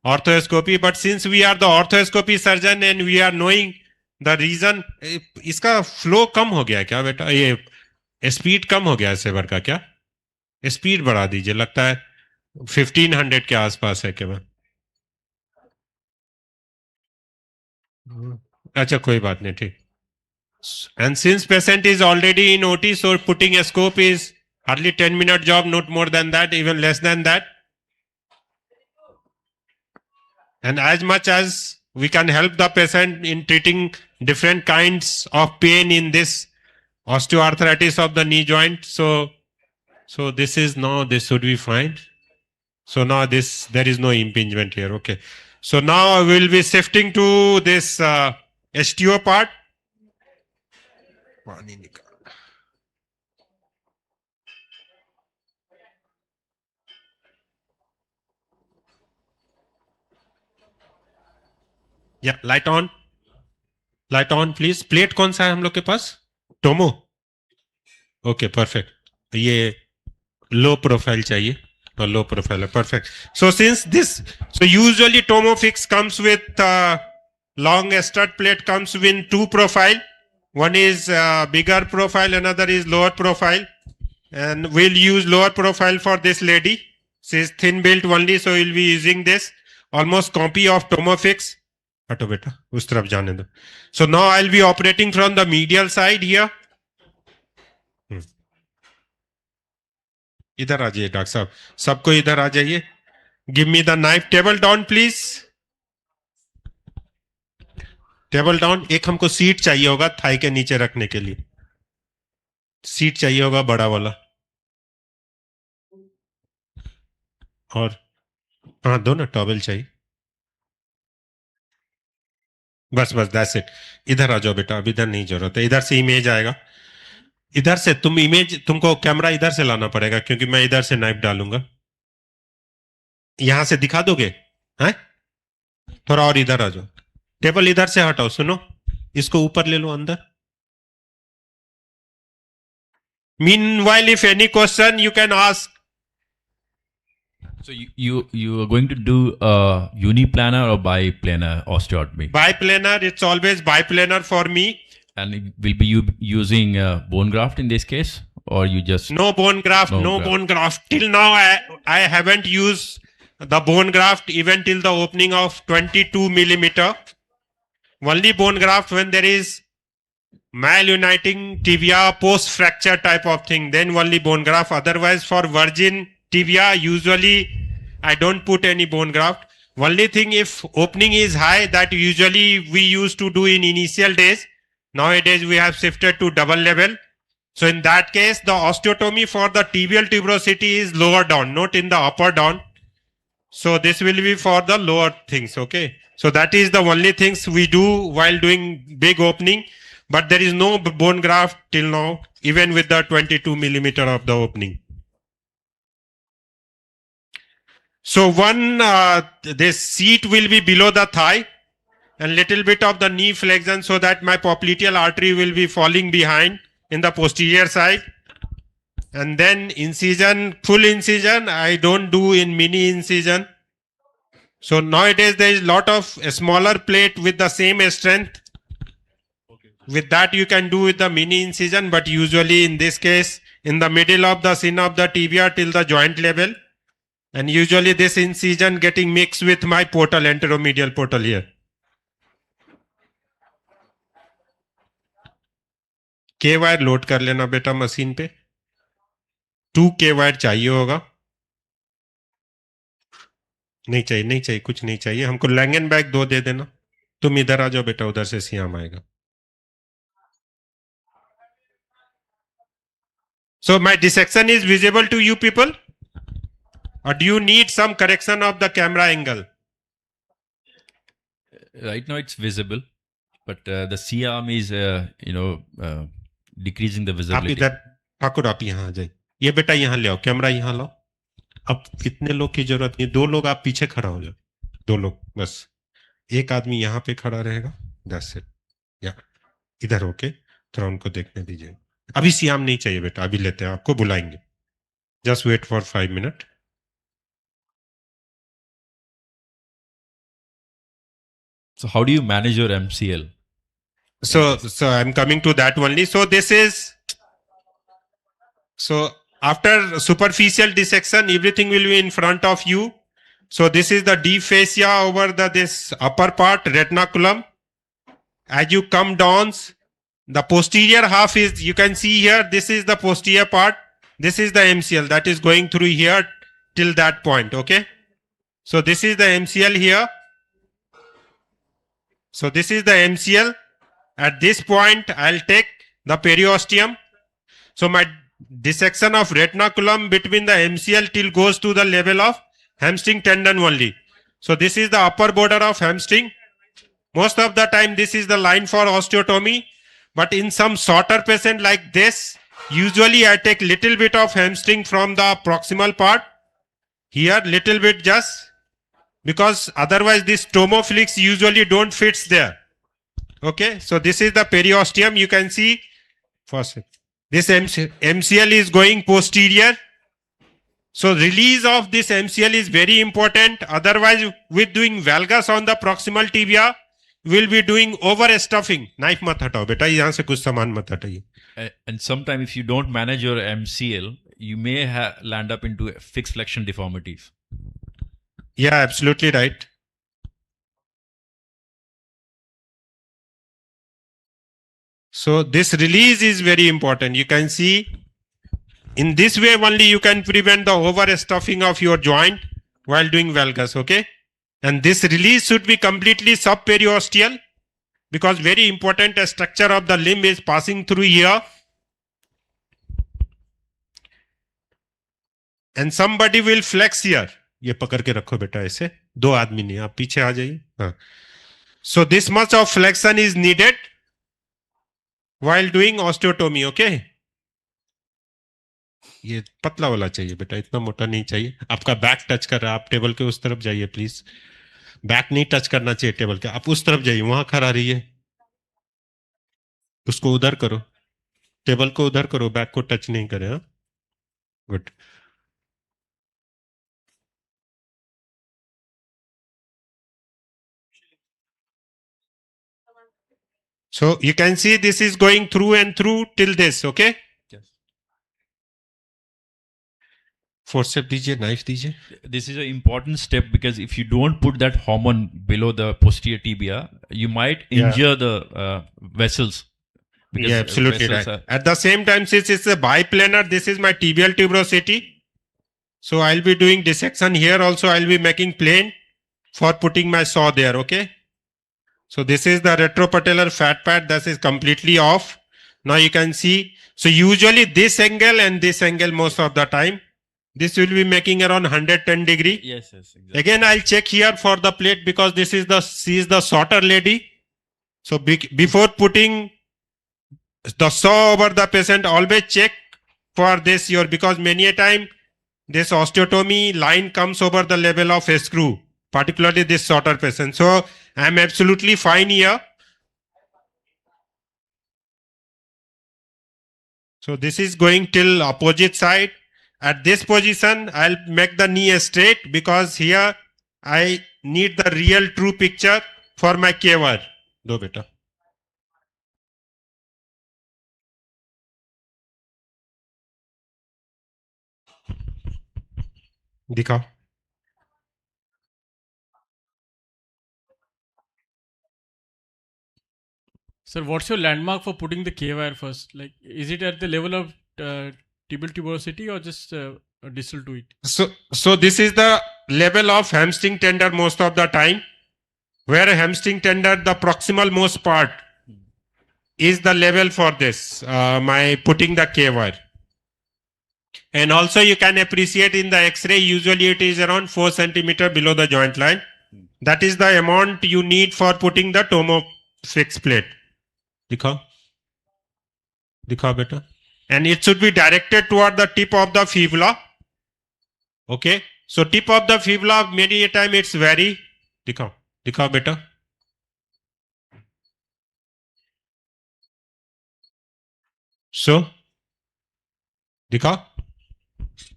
orthoscopy, but since we are the orthoscopy surgeon and we are knowing the reason, इसका flow कम हो गया क्या बेटा? ये speed कम हो गया है saver का क्या? Speed बढ़ा दीजिए. लगता है 1500 के आसपास है क्या? अच्छा कोई बात नहीं ठीक. And since patient is already in OT, so putting a scope is hardly 10-minute job, not more than that, even less than that. And as much as we can help the patient in treating different kinds of pain in this osteoarthritis of the knee joint. So this is now, this should be fine. So now there is no impingement here. Okay. So now we will be shifting to this STO part. Yeah, light on. Light on, please. Plate कौन सा है हम लोग के पास? Tomo. Okay, perfect. ये low profile चाहिए. Low profile, perfect. So since this, so usually Tomo Fix comes with long stud plate comes with two profile. One is bigger profile, another is lower profile. And we'll use lower profile for this lady. She is thin built only, so we'll be using this. Almost copy of Tomo Fix. हटो बेटा उस तरफ जाने दो. So now I'll be operating from the medial side here. इधर आ जाइए doctor साहब, सबको इधर आ जाइए. Give me the knife. Table down please. Table down. एक हमको सीट चाहिए होगा थाई के नीचे रखने के लिए. सीट चाहिए होगा बड़ा वाला. और हाँ दो ना टॉवेल चाहिए. बस बस दैट्स इट. इधर आ जाओ बेटा, अब इधर नहीं जरूरत है. इधर से इमेज आएगा. इधर से तुम इमेज, तुमको कैमरा इधर से लाना पड़ेगा क्योंकि मैं इधर से नाइफ डालूंगा. यहां से दिखा दोगे? हैं? थोड़ा और इधर आ जाओ. टेबल इधर से हटाओ. सुनो, इसको ऊपर ले लो अंदर. Meanwhile, if any question you can ask. So you are going to do uniplanar or biplanar osteotomy? Biplanar. It's always biplanar for me. And will be you using bone graft in this case, or you just no bone graft? No bone graft. Till now, I haven't used the bone graft even till the opening of 22 millimeter. Only bone graft when there is maluniting tibia post fracture type of thing. Then only bone graft. Otherwise, for virgin tibia, usually I don't put any bone graft. Only thing, if opening is high, that usually we used to do in initial days. Nowadays we have shifted to double level. So in that case, the osteotomy for the tibial tuberosity is lower down, not in the upper down. So this will be for the lower things. Okay. So that is the only things we do while doing big opening. But there is no bone graft till now, even with the 22 millimeter of the opening. So this seat will be below the thigh and little bit of the knee flexion so that my popliteal artery will be falling behind in the posterior side. And then incision, full incision, I don't do in mini incision. So nowadays there is lot of smaller plate with the same strength. With that you can do with the mini incision, but usually in this case, in the middle of the shin of the tibia till the joint level. And usually this incision getting mixed with my portal, anteromedial portal here. K wire load कर लेना बेटा machine पे. 2 K wire चाहिए होगा. नहीं चाहिए, नहीं चाहिए, कुछ नहीं चाहिए. हमको लैंगन बैग 2 दे देना. तुम इधर आ जाओ बेटा, उधर से सियाम आएगा. So my dissection is visible to you people? Or do you need some correction of the camera angle? Right now it's visible, but the C arm is, decreasing the visibility. आप इधर ठाकुर आप यहाँ आ जाइए. ये बेटा यहाँ ले आओ, कैमरा यहाँ लाओ. अब इतने लोग की जरूरत नहीं. 2 लोग आप पीछे खड़ा हो जाओ. 2 लोग बस. एक आदमी यहाँ पे खड़ा रहेगा. That's it. या इधर होके थोड़ा उनको देखने दीजिए. अभी सियाम नहीं चाहिए बेटा, अभी लेते हैं, आपको बुलाएंगे. Just wait for 5 minutes. So how do you manage your MCL? So I'm coming to that only. So this is, so after superficial dissection, everything will be in front of you. So this is the deep fascia over this upper part, retinaculum. As you come down, the posterior half is, you can see here, this is the posterior part. This is the MCL that is going through here till that point. Okay. So this is the MCL here. So this is the MCL. At this point, I'll take the periosteum. So my dissection of retinaculum between the MCL till goes to the level of hamstring tendon only. So this is the upper border of hamstring. Most of the time this is the line for osteotomy, but in some shorter patient like this, usually I take little bit of hamstring from the proximal part. Here little bit just, because otherwise this tomoflex usually don't fits there. Okay, so this is the periosteum. You can see first this MCL is going posterior. So release of this MCL is very important. Otherwise, with doing valgus on the proximal tibia, we'll be doing overstuffing. Knife mat hatao beta, yahan se kuch saman mat hataiye. And sometimes if you don't manage your MCL, you may land up into fixed flexion deformities. Yeah, absolutely right. So this release is very important. You can see in this way only you can prevent the overstuffing of your joint while doing valgus, okay? And this release should be completely subperiosteal, because very important structure of the limb is passing through here. And somebody will flex here. ये पकड़ के रखो बेटा ऐसे. दो आदमी नहीं, आप पीछे आ जाइए. हाँ. So this much of flexion is needed while doing osteotomy, okay? ये पतला वाला चाहिए बेटा, इतना मोटा नहीं चाहिए. आपका बैक टच कर रहा है, आप टेबल के उस तरफ जाइए प्लीज. बैक नहीं टच करना चाहिए टेबल के, आप उस तरफ जाइए, वहां खड़ा रहिए. उसको उधर करो, टेबल को उधर करो, बैक को टच नहीं करे. हाँ, good. So you can see this is going through and through till this, okay? Yes. Forceps दीजिए, knife दीजिए. This is an important step, because if you don't put that hormone below the posterior tibia, you might injure the vessels. Yeah, absolutely right. At the same time, since it's a biplanar, this is my tibial tuberosity. So I'll be doing dissection here also. I'll be making plane for putting my saw there, okay? So this is the retropatellar fat pad. This is completely off. Now you can see. So usually this angle and this angle most of the time, this will be making around 110 degree. Yes, exactly. Again, I'll check here for the plate, because this is she is the shorter lady. So before putting the saw over the patient, always check for this here, because many a time this osteotomy line comes over the level of a screw, particularly this shorter patient. So I'm absolutely fine here. So this is going till opposite side. At this position, I'll make the knee straight, because here I need the real true picture for my caver. Do beta. दिखाओ. Sir, what's your landmark for putting the K-wire first? Like, is it at the level of tibial tuberosity or just distal to it? So this is the level of hamstring tendon most of the time, where a hamstring tendon, the proximal most part, is the level for this, my putting the K-wire. And also you can appreciate in the X-ray, usually it is around 4 centimeter below the joint line. That is the amount you need for putting the tomoflex plate. दिखाओ, दिखाओ बेटा. And it should be directed toward the tip of the fibula. Okay. So tip of the fibula, many a time it's very. दिखाओ, दिखाओ बेटा. So, दिखाओ.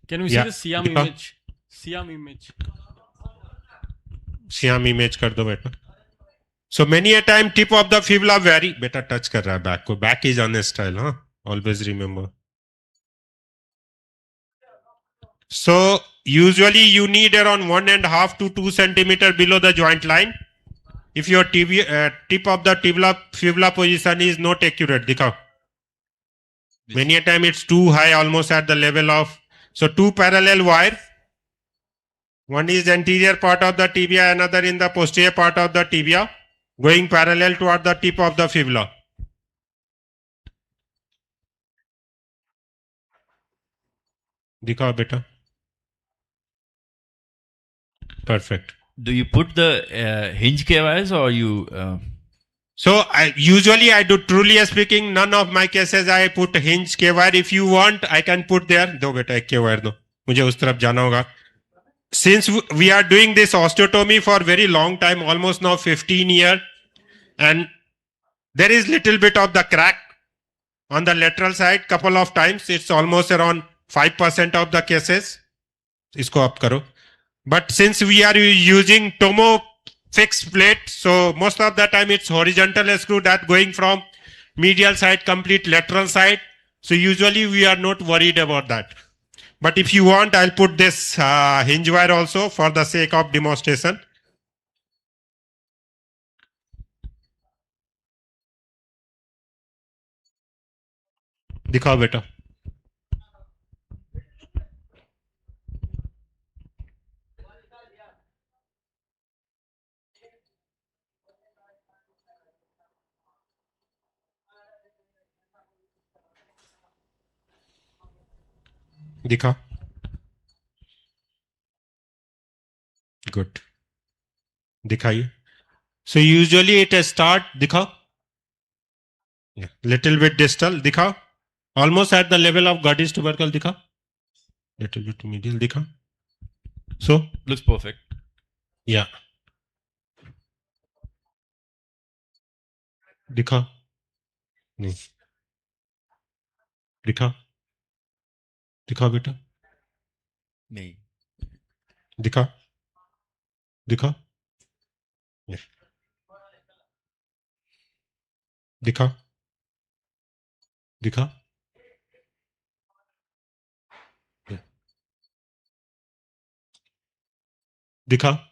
Can we see the Siam image? Siam image. Siam image कर दो बेटा. So many a time tip of the fibula vary. Beta touch कर रहा है back को. Back is on a style, huh? Always remember. So usually you need around 1.5 to 2 centimeter below the joint line. If your tip of the fibula position is not accurate, दिखाओ. Many a time it's too high, almost at the level of. So two parallel wire. One is anterior part of the tibia, another in the posterior part of the tibia, going parallel toward the tip of the fibula. दिखाओ बेटा. Perfect. Do you put the hinge KYs or you? So usually I do, truly speaking, none of my cases I put hinge KY. If you want, I can put there. दो बेटा एक KY दो. मुझे उस तरफ जाना होगा. Since we are doing this osteotomy for very long time, almost now 15 years, and there is little bit of the crack on the lateral side. Couple of times, it's almost around 5% of the cases. इसको up करो. But since we are using Tomo fixed plate, so most of the time it's horizontal screw that going from medial side complete lateral side. So usually we are not worried about that. But if you want, I'll put this hinge wire also for the sake of demonstration. दिखाओ बेटा. दिखा. Good. दिखाइए. So usually it start. दिखाओ. Little bit distal. दिखाओ. Almost at the level of Gardner's tubercle. दिखा. Little bit medial. दिखा. So looks perfect. Yeah. दिखा. नहीं. दिखा. दिखा बेटा. नहीं. दिखा. दिखा. दिखा. दिखा. दिखा.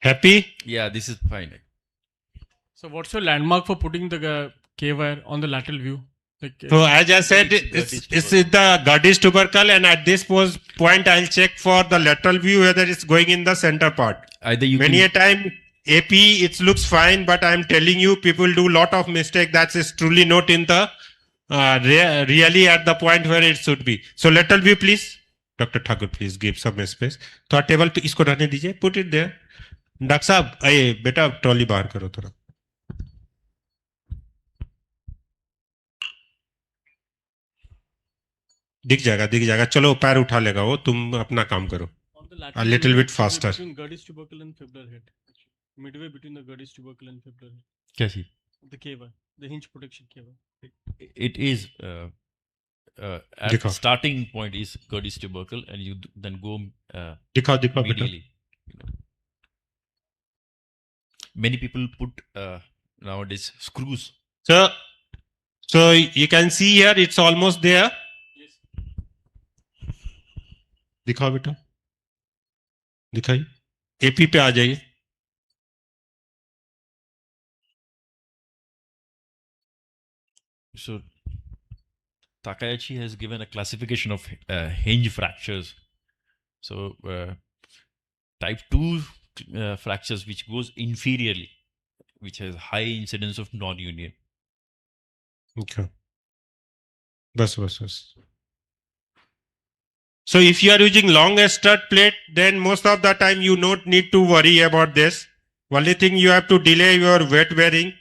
Happy? Yeah, this is fine. So what's your landmark for putting the K-wire on the lateral view? Like, So as I said, it's the Gardner's tubercle, and at this point I'll check for the lateral view whether it's going in the center part. Either you Many a time AP it looks fine, but I'm telling you people do lot of mistake. That is truly not in the really at the point where it should be. So lateral view please. Dr. Thakur, please give some space. तो table पे इसको रहने दीजिए. Put it there. Doctor साहब आइए बेटा trolley बाहर करो थोड़ा. दिख जाएगा. चलो पैर उठा लेगा वो. तुम अपना काम करो. A little bit faster. Between Gardner's tubercle and fibular head. Midway between the Gardner's tubercle and fibular head. कैसी? The K-wire, the hinge protection K-wire. It is at the starting point is Gardner's tubercle, and you then go दिखाओ बेटा. medially. Many people put nowadays screws. So you can see here it's almost there. दिखाओ बेटा. दिखाइए. AP पे आ जाइए. So Takayashi has given a classification of hinge fractures. So type 2 fractures which goes inferiorly, which has high incidence of non-union. Okay. बस. So if you are using long strut plate, then most of the time you don't need to worry about this. Only thing you have to delay your wet wearing.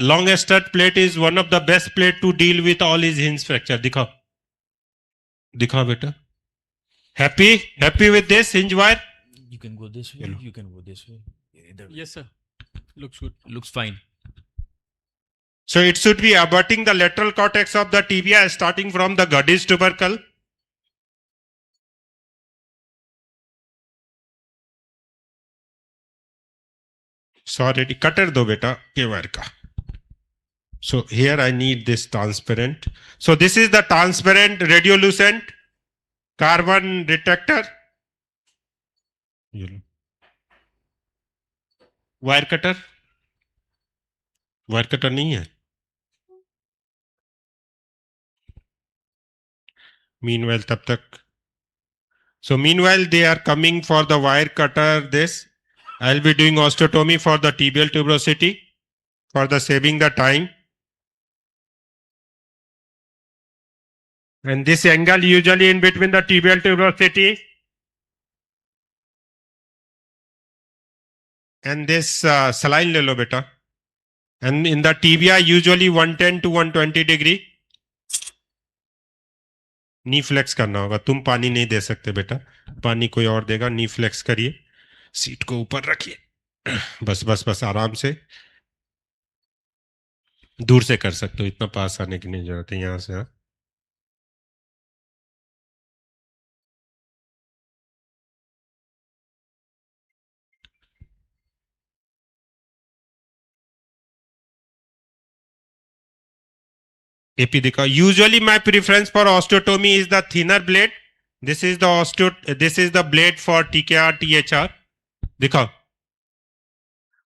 Long strut plate is one of the best plate to deal with all his hinge fracture. दिखाओ बेटा. Happy with this hinge wire? You can go this way. You can go this way. Yes, sir. Looks good. Looks fine. So it should be abutting the lateral cortex of the tibia starting from the Gardner's tubercle. Sorry, cutter दो बेटा K-wire का. So here I need this transparent. So this is the transparent radiolucent carbon detector. Wire cutter नहीं है. Meanwhile तब तक. So meanwhile they are coming for the wire cutter. This I'll be doing osteotomy for the tibial tuberosity for the saving the time. And this angle usually in between the tibial tuberosity and this saline le lo beta. And in the tibia usually 110 to 120 degree. Knee flex करना होगा. तुम पानी नहीं दे सकते बेटा, पानी कोई और देगा. नी फ्लेक्स करिए, सीट को ऊपर रखिए. बस बस बस आराम से. दूर से कर सकते हो, इतना पास आने की नहीं जरूरत है. यहां से हाँ. AP दिखाओ. Usually my preference for osteotomy is the thinner blade. This is the blade for TKR, THR. दिखाओ.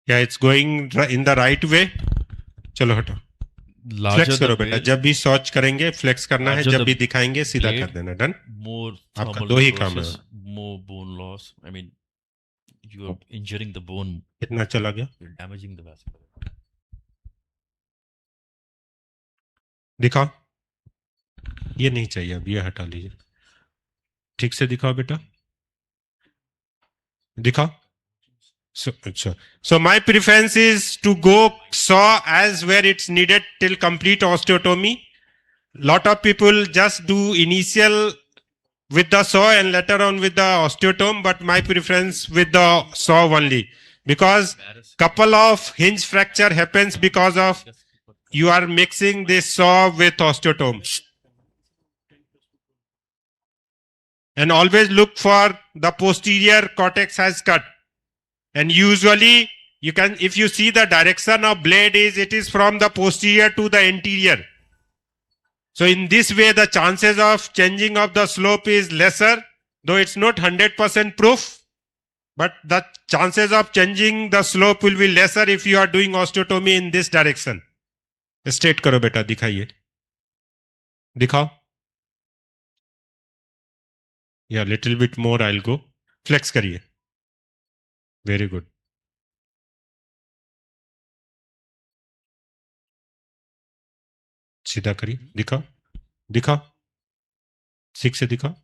Yeah, it's going in the right way. चलो हटो. फ्लेक्स करो बेटा. जब भी शौच करेंगे फ्लेक्स करना है, जब भी दिखाएंगे सीधा कर देना. डन. आपका दो ही काम है. More bone loss. I mean, you are injuring the bone. कितना चला गया? You're damaging the vascular. दिखाओ. ये नहीं चाहिए अब, ये हटा लीजिए. ठीक से दिखाओ बेटा. दिखाओ. So my preference is to go saw as where it's needed till complete osteotomy. Lot of people just do initial with the saw and later on with the osteotome, but my preference with the saw only, because couple of hinge fracture happens because of you are mixing this saw with osteotome. And always look for the posterior cortex has cut. And usually you can, if you see the direction of blade is, it is from the posterior to the anterior. So in this way, the chances of changing of the slope is lesser, though it's not 100% proof, but the chances of changing the slope will be lesser if you are doing osteotomy in this direction. Straight करो बेटा, दिखाइए. दिखाओ. Yeah, little bit more I'll go. Flex करिए. Very good. सीधा करिए. दिखाओ. दिखाओ. ठीक से दिखाओ.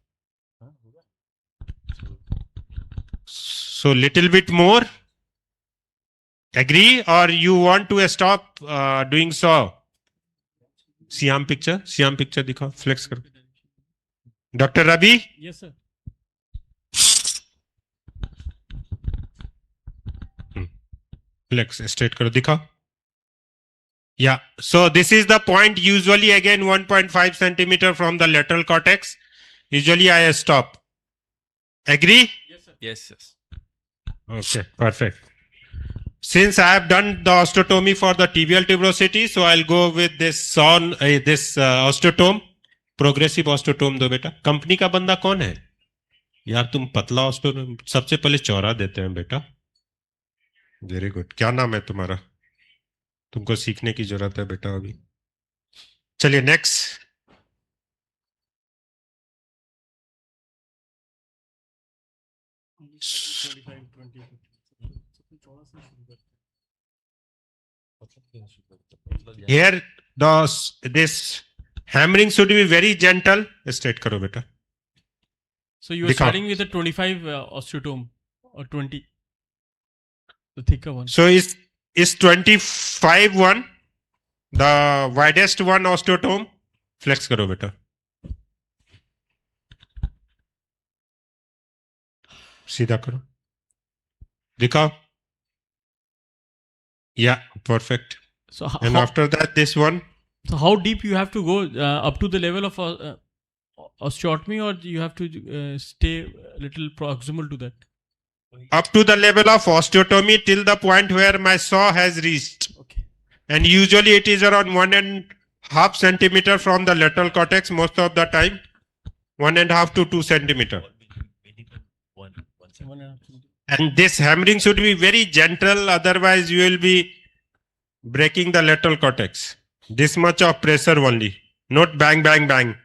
So little bit more. Agree or you want to stop doing saw? Siam picture. Siam picture दिखाओ. Flex करो. Dr. Rabi? Yes, sir. Flex. Straight करो. दिखाओ. Yeah. So this is the point. Usually again 1.5 centimeter from the lateral cortex. Usually I stop. Agree? Yes, sir. Yes, yes. Okay. Perfect. Since I have done the osteotomy for the tibial tuberosity, so I'll go with this osteotome. Progressive osteotome दो बेटा. Company का बंदा कौन है यार? तुम पतला osteotome सबसे पहले चौड़ा देते हैं बेटा. Very good. क्या नाम है तुम्हारा? तुमको सीखने की जरूरत है बेटा अभी. चलिए next. Here this hammering should be very gentle. Straight करो बेटा. So you are starting with a 25 osteotome or 20, the thicker one. So is 25 one the widest one osteotome? Flex करो बेटा. सीधा करो. दिखाओ. Yeah, perfect. So and after that, this one. So how deep you have to go up to the level of osteotomy, or you have to stay a little proximal to that? Up to the level of osteotomy till the point where my saw has reached. Okay. And usually it is around 1.5 centimeter from the lateral cortex most of the time. 1.5 to 2 centimeter. And this hammering should be very gentle, otherwise you will be breaking the lateral cortex. This much of pressure only, not bang, bang, bang.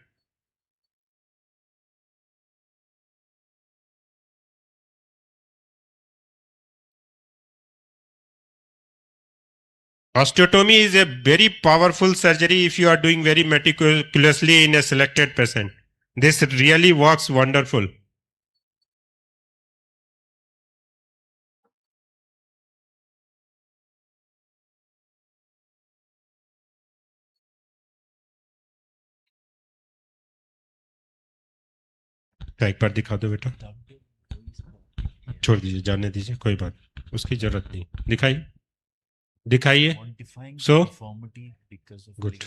Osteotomy is a very powerful surgery if you are doing very meticulously in a selected patient. This really works wonderful. एक बार दिखा दो बेटा, छोड़ दीजिए, जाने दीजिए, कोई बात, उसकी जरूरत नहीं, दिखाइए, दिखाइए. So good.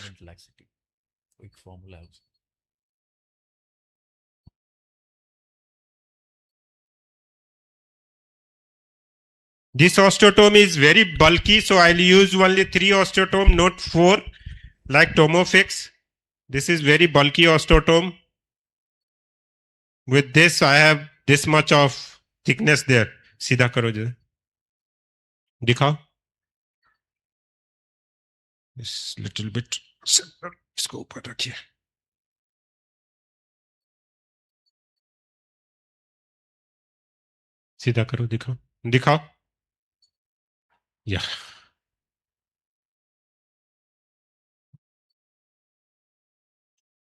This osteotome is very bulky, so I'll use only 3 osteotome, not 4, like Tomofix. This is very bulky osteotome. With this, I have this much of thickness there. सीधा करो जरा, दिखाओ. This little bit. इसको ऊपर रखिए. सीधा करो, दिखाओ, दिखाओ. Yeah.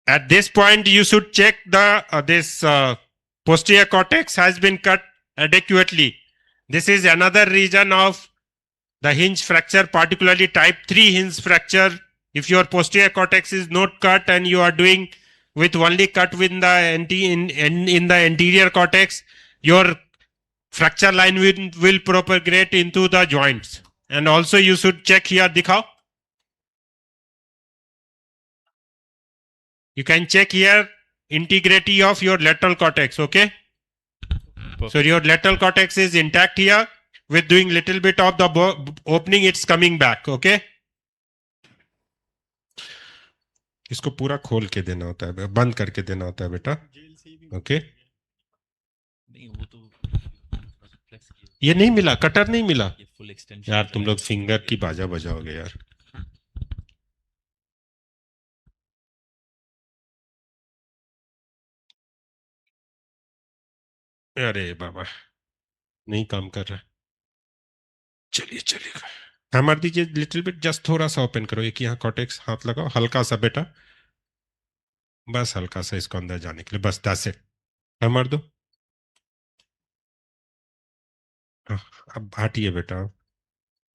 At this point, you should check the this posterior cortex has been cut adequately. This is another region of the hinge fracture, particularly type 3 hinge fracture. If your posterior cortex is not cut and you are doing with only cut in the anterior cortex, your fracture line will propagate into the joints. And also you should check here, dikhao. You can check here integrity of your lateral cortex, okay? Perfect. So your lateral cortex is intact here. With doing little bit of the opening, it's coming back, okay? इसको पूरा खोल के देना होता है, बंद करके देना होता है बेटा, ओके? ये नहीं मिला, कटर नहीं मिला यार, तुम लोग फिंगर की बाजा बजाओगे यार. अरे बाबा, नहीं काम कर रहा. चलिए चलिए, हैमर दीजिए लिटिल बिट, जस्ट थोड़ा सा ओपन करो. एक यहाँ कॉर्टेक्स हाथ लगाओ, हल्का सा बेटा, बस हल्का सा इसको अंदर जाने के लिए, बस 10 से हैमर दो. हाँ, अब हटिए बेटा,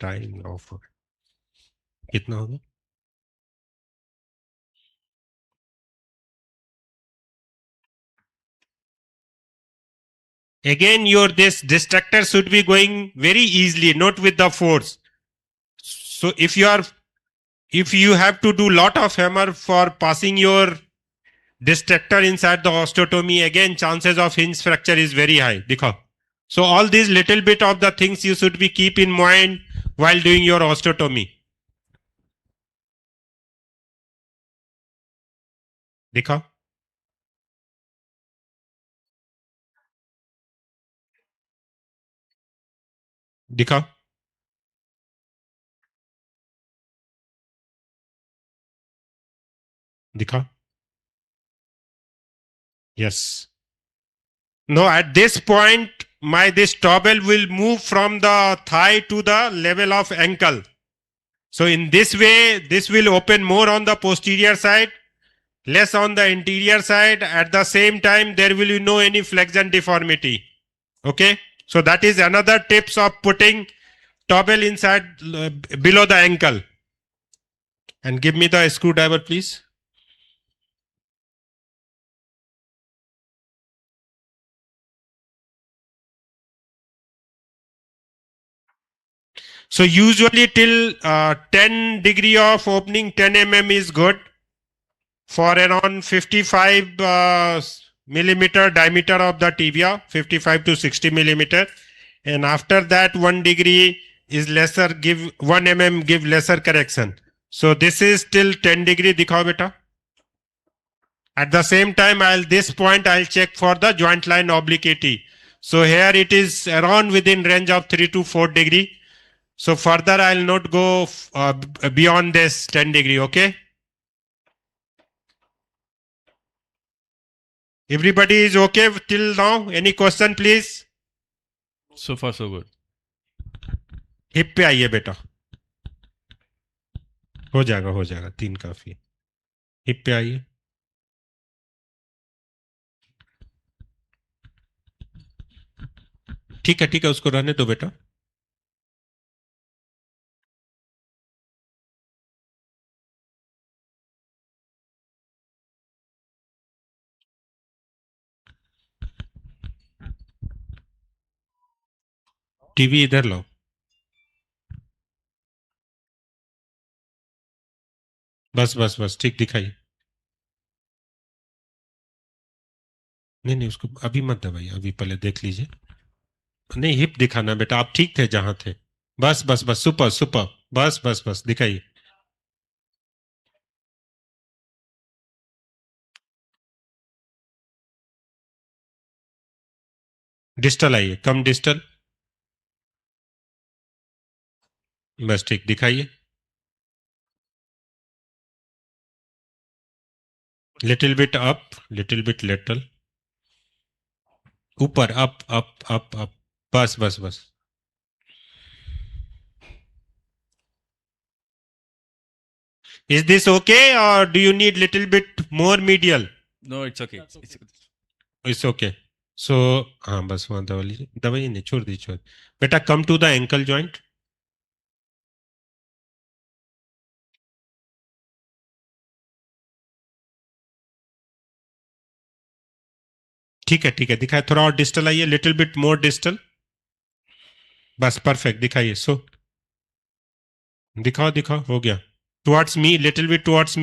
टाइम ऑफ. कितना होगा? Again, your this distractor should be going very easily, not with the force. So if you have to do lot of hammer for passing your distractor inside the osteotomy, again chances of hinge fracture is very high. Dikho. So all these little bit of the things you should be keep in mind while doing your osteotomy. Dikho. दिखा. दिखा. Yes. Now at this point, this towel will move from the thigh to the level of ankle. So in this way, this will open more on the posterior side, less on the anterior side. At the same time, there will be no any flexion deformity. Okay. So that is another tips of putting towel inside below the ankle. And give me the screwdriver, please. So usually till 10 degree of opening, 10 mm is good. For around 55 millimeter diameter of the tibia, 55 to 60 millimeter. And after that 1 degree is lesser, give 1 mm give lesser correction. So this is till 10 degree, dikhao beta. At the same time, this point I'll check for the joint line obliquity. So here it is around within range of 3 to 4 degree. So further I'll not go beyond this 10 degree, okay? Everybody is okay till now? Any question please? So far so good. Hip पे आइए बेटा. हो जाएगा 3 काफी। Hip पे आइए। ठीक है उसको रहने दो बेटा। टीवी इधर लाओ। बस ठीक दिखाइए। नहीं उसको अभी मत दबाइए, अभी पहले देख लीजिए। नहीं हिप दिखाना बेटा, आप ठीक थे जहां थे। बस सुपर। बस दिखाइए। डिस्टल आइए, कम डिस्टल। बस ठीक दिखाइए। Little bit up, little bit lateral, ऊपर अप। बस। Is this okay or do you need little bit more medial? No, it's okay. It's okay. So हाँ बस वहाँ दबा लीजिए, दबाइए नहीं, छोड़ दीजिए। बेटा come to the ankle joint. ठीक है दिखाए, थोड़ा और डिस्टल आइए, लिटिल बिट मोर डिस्टल। बस परफेक्ट दिखाइए। सो दिखाओ हो गया। Towards me, little bit towards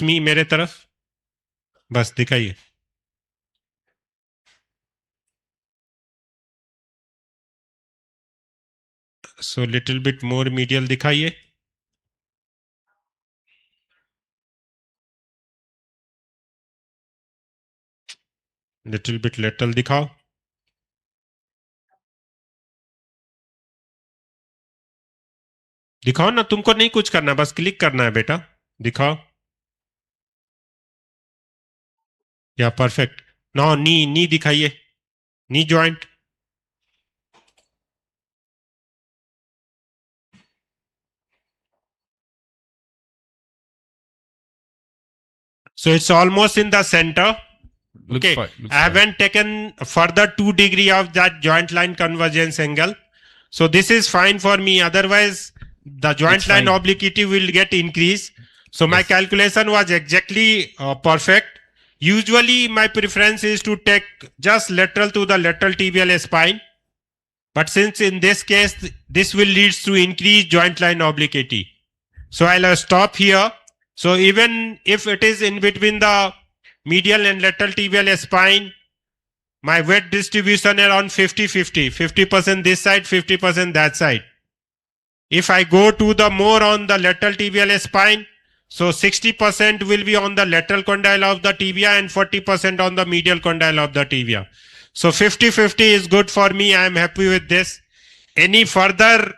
me, मेरे तरफ। बस दिखाइए। So little bit more medial दिखाइए। लिटिल बिट लेटरल दिखाओ। दिखाओ ना, तुमको नहीं कुछ करना, बस क्लिक करना है बेटा। दिखाओ। या परफेक्ट। नाउ नी दिखाइए, knee joint. So it's almost in the center. Looks Okay, fine, I haven't taken further 2 degree of that joint line convergence angle. So this is fine for me. Otherwise, the joint It's line fine. obliquity will get increased. So my calculation was exactly perfect. Usually my preference is to take just lateral to the lateral tibial spine. But since in this case, this will lead to increased joint line obliquity. So I'll stop here. So even if it is in between the medial and lateral tibial spine, my weight distribution around 50-50. 50% this side, 50% that side. If I go to the more on the lateral tibial spine, so 60% will be on the lateral condyle of the tibia and 40% on the medial condyle of the tibia. So 50-50 is good for me. I am happy with this. Any further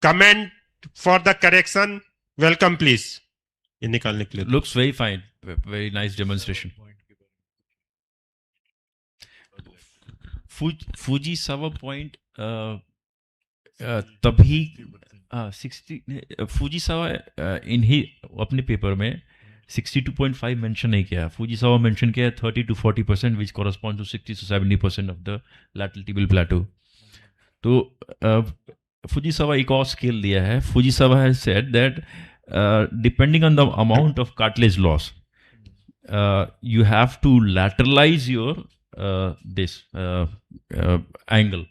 comment for the correction? Welcome, please. ये निकालने के लिए Looks very fine. Very nice demonstration. Fujisawa point तभी 60 Fujisawa in ही अपने paper में 62.5 mention नहीं किया। Fujisawa mention किया 30 to 40% which corresponds to 60 to 70% of the lateral tibial plateau. तो Fujisawa एक और स्केल दिया है। Fujisawa has said that depending on the amount of cartilage loss, you have to lateralize your this angle.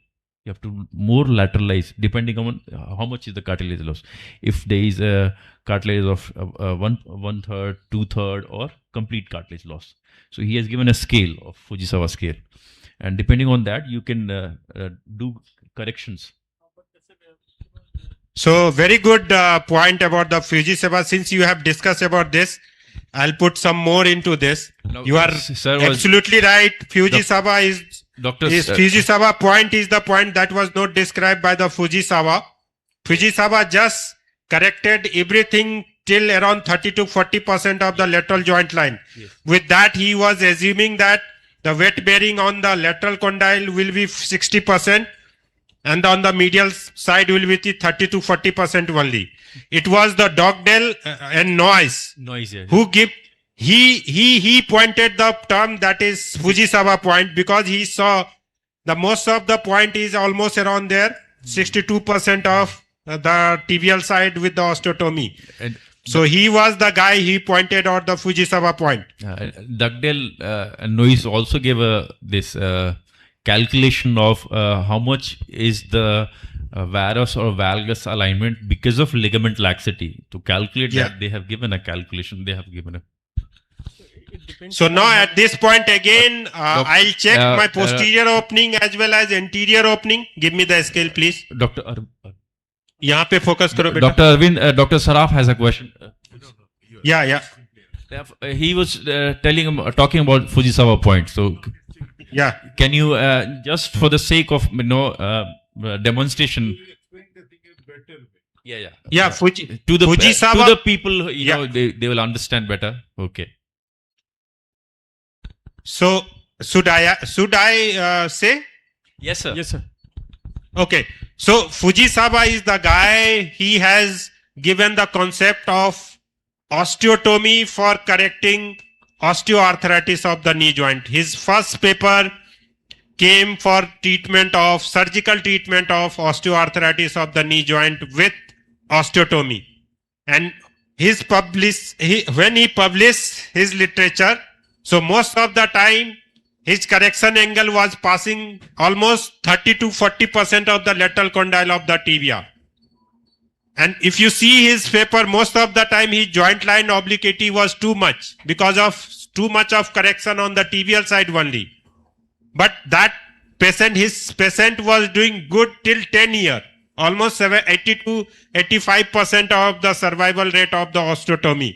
You have to more lateralize depending on how much is the cartilage loss. If there is a cartilage of 1/3, 2/3, or complete cartilage loss. So he has given a scale of Fujisawa scale, and depending on that, you can do corrections. So very good point about the Fujisawa. Since you have discussed about this, I'll put some more into this. No, you are sir, absolutely right. Fujisawa Fujisawa point is the point that was not described by the Fujisawa. Fujisawa just corrected everything till around 30 to 40% of the lateral joint line. Yes. With that, he was assuming that the weight bearing on the lateral condyle will be 60%. And on the medial side will be 30 to 40% only. It was the Dugdale and Noyes Yeah. who give. He pointed the term that is Fujisawa point because he saw the most of the point is almost around there, 62% of the tibial side with the osteotomy. And so he was the guy he pointed out the Fujisawa point. Dugdale and Noyes also gave this calculation of how much is the varus or valgus alignment because of ligament laxity. To calculate that, they have given a calculation. They have given a. So now at this point again, I'll check my posterior opening as well as anterior opening. Give me the scale, please. यहाँ पे focus करो बेटा. Dr. Arvind, Dr. Saraf has a question. Yeah. He was talking about Fujisawa point. So, yeah, can you just for the sake of demonstration? Yeah. To the people, you know, they will understand better. Okay. So should I say? Yes, sir. Yes, sir. Okay. So Fujisawa is the guy. He has given the concept of osteotomy for correcting osteoarthritis of the knee joint. His first paper came for surgical treatment of osteoarthritis of the knee joint with osteotomy. And when he published his literature, so most of the time his correction angle was passing almost 30 to 40% of the lateral condyle of the tibia. And if you see his paper, most of the time his joint line obliquity was too much because of too much of correction on the tibial side only. But his patient was doing good till 10 years. Almost 80 to 85% of the survival rate of the osteotomy.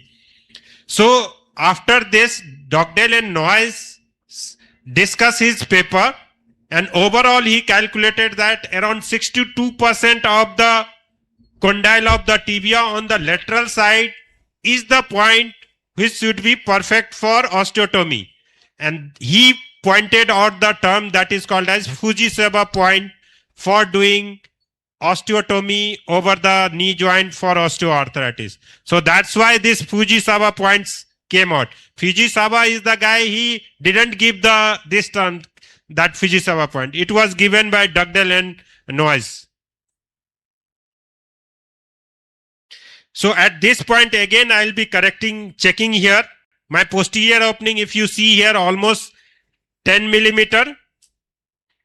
So after this, Dugdale and Noyes discussed his paper, and overall he calculated that around 62% of the condyle of the tibia on the lateral side is the point which should be perfect for osteotomy. And he pointed out the term that is called as Fujisawa point for doing osteotomy over the knee joint for osteoarthritis. So that's why this Fujisawa points came out. Fujisawa is the guy, he didn't give this term, that Fujisawa point. It was given by Dugdale and Noyes. So at this point again, I'll be checking here. My posterior opening, if you see here, almost 10 millimeter.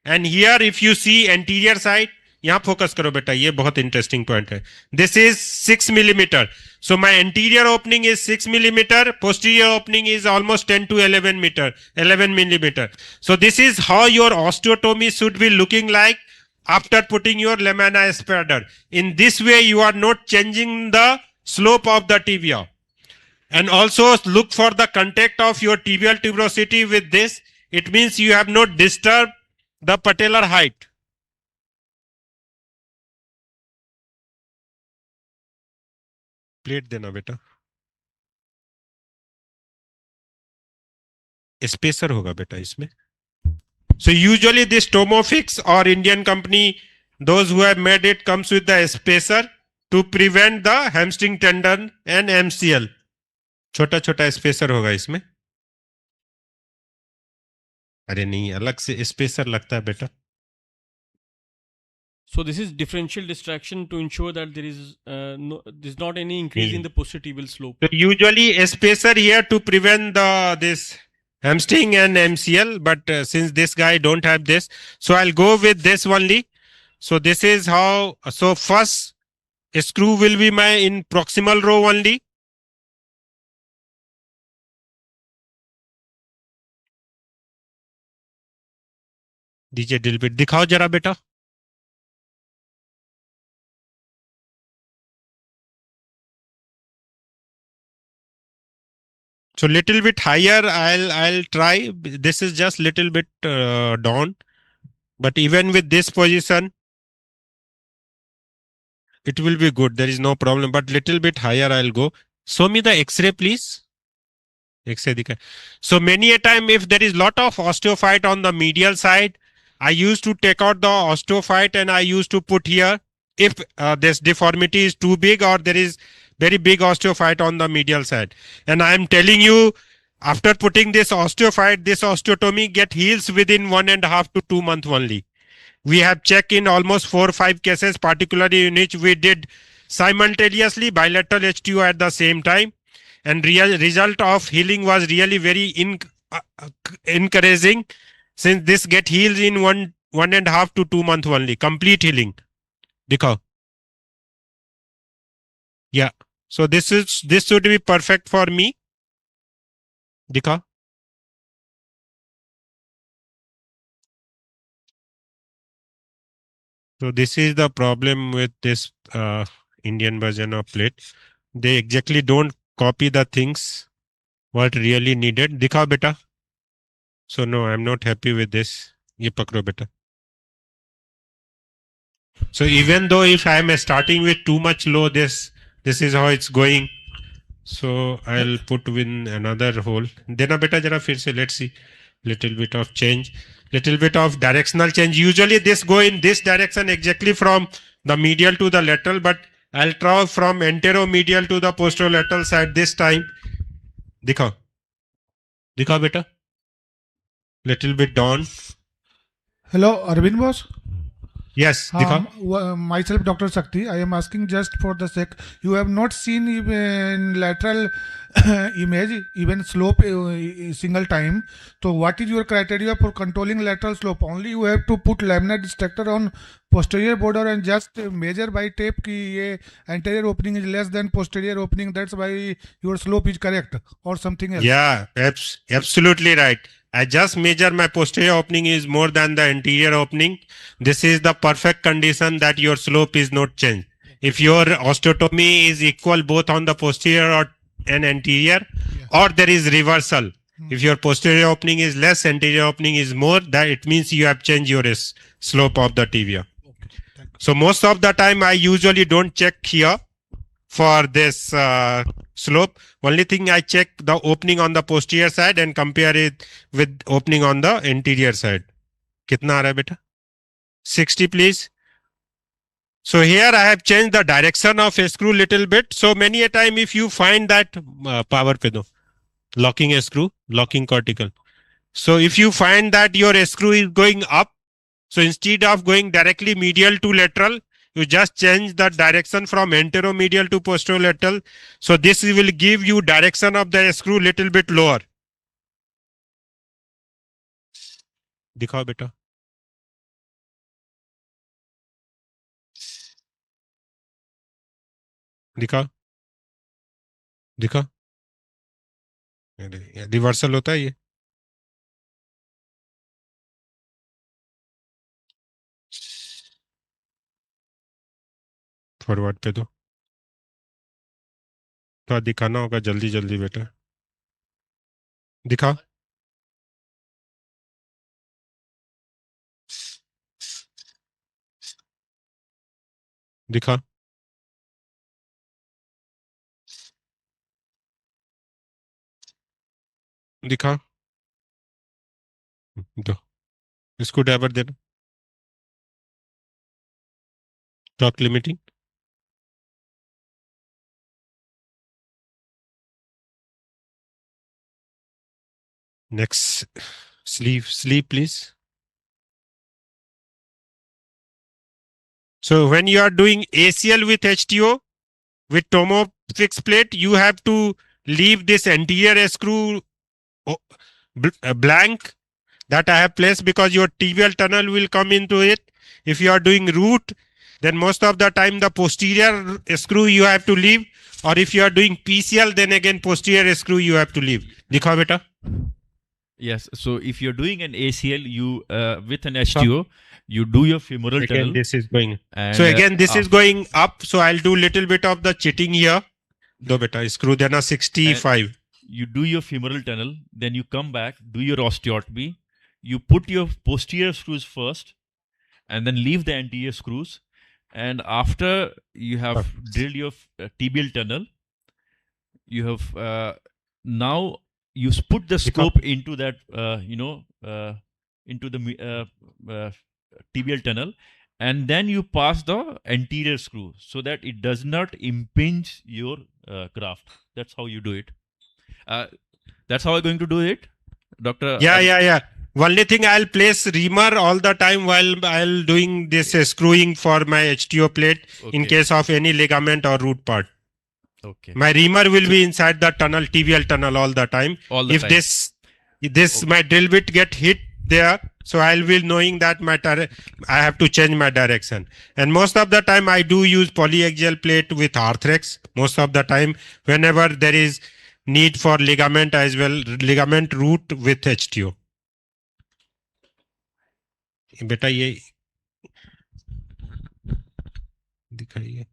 And here, if you see anterior side, यहाँ focus करो बेटा, ये बहुत interesting point है. This is 6 millimeter. So my anterior opening is 6 millimeter, posterior opening is almost 10 to 11 millimeter. So this is how your osteotomy should be looking like after putting your lamina asperator. In this way, you are not changing the slope of the tibia. And also look for the contact of your tibial tuberosity with this. It means you have not disturbed the patellar height. Plate देना बेटा, spacer होगा बेटा इसमें. So usually this Tomofix or Indian company, those who have made it, comes with the spacer to prevent the hamstring tendon and MCL. छोटा छोटा spacer होगा इसमें. अरे नहीं, अलग से स्पेसर लगता है बेटा. So this is differential distraction to ensure that there is there's not any increase in the posterior tibial slope. So usually a spacer here to prevent this hamstring and MCL, but since this guy don't have this, so I'll go with this only. So this is how. So first screw will be in proximal row only. दीजिए drill bit, दिखाओ जरा बेटा. So little bit higher, I'll try. This is just little bit down, but even with this position, it will be good. There is no problem. But little bit higher, I'll go. Show me the X-ray, please. X-ray दिखाए. So many a time, if there is lot of osteophyte on the medial side, I used to take out the osteophyte and I used to put here if this deformity is too big or there is very big osteophyte on the medial side. And I am telling you, after putting this osteophyte, this osteotomy get heals within 1.5 to 2 months only. We have checked in almost 4 or 5 cases, particularly in which we did simultaneously bilateral HTO at the same time, and real result of healing was really very encouraging, since this get healed in 1.5 to 2 months only, complete healing. Dikho. Yeah. So this should be perfect for me. Dikha. So this is the problem with this Indian version of plate. They exactly don't copy the things what really needed. Dikha beta. So no, I'm not happy with this. Ye pakro beta. So even though if I am starting with too much low, this is how it's going. So I'll put in another hole. Dena beta jara fir se, let's see. Little bit of change. Little bit of directional change. Usually this go in this direction exactly from the medial to the lateral, but I'll draw from anteromedial to the posterolateral side this time. Dikha. Dikha beta. Little bit down. Hello, Arvind boss. Yes, myself, Dr. Sakti. I am asking just for the sake. You have not seen even lateral image, even slope single time. So, what is your criteria for controlling lateral slope? Only you have to put laminar distractor on posterior border and just measure by tape कि ये anterior opening is less than posterior opening. That's why your slope is correct, or something else. Yeah, absolutely right. I just measure my posterior opening is more than the anterior opening. This is the perfect condition that your slope is not changed. If your osteotomy is equal both on the posterior and anterior, or there is reversal. If your posterior opening is less, anterior opening is more, that it means you have changed your slope of the tibia. So most of the time I usually don't check here for this slope. Only thing I check the opening on the posterior side and compare it with opening on the anterior side. Kitna aa raha hai beta? 60 please. So here I have changed the direction of a screw little bit. So many a time if you find that power pe do, locking a screw, locking cortical. So if you find that your screw is going up, so instead of going directly medial to lateral, you just change the direction from anteromedial to posterolateral. So this will give you direction of the screw little bit lower. Dikhao beta. दिखा दिखा reversal होता है ये forward पे दो तो दिखाना होगा जल्दी जल्दी बेटा दिखा दिखा दिखा दो इसको डाइवर देना talk limiting next sleep please. So when you are doing ACL with HTO with tomo fixed plate, you have to leave this anterior screw blank that I have placed because your tibial tunnel will come into it. If you are doing root, then most of the time the posterior screw you have to leave, or if you are doing PCL, then again posterior screw you have to leave. Dikhao beta. Yes, so if you're doing an ACL, you with an HTO, you do your femoral again, tunnel. This is going. And, so again, this is going up. So I'll do little bit of the cheating here. Do beta, screw then a 65. You do your femoral tunnel, then you come back, do your osteotomy. You put your posterior screws first, and then leave the anterior screws. And after you have drilled your tibial tunnel, you have now you put the scope into that into the tibial tunnel, and then you pass the anterior screw so that it does not impinge your graft. That's how you do it. That's how I'm going to do it, Doctor. Yeah. Only thing, I'll place reamer all the time while I'll doing this screwing for my HTO plate in Okay. case of any ligament or root part. Okay. My reamer will be inside the tunnel, tibial tunnel all the time. All the if time. this my drill bit get hit there, so I'll be knowing that I have to change my direction. And most of the time I do use polyaxial plate with Arthrex. Most of the time, whenever there is need for ligament as well, ligament root with HTO. बेटा ये दिखाइए,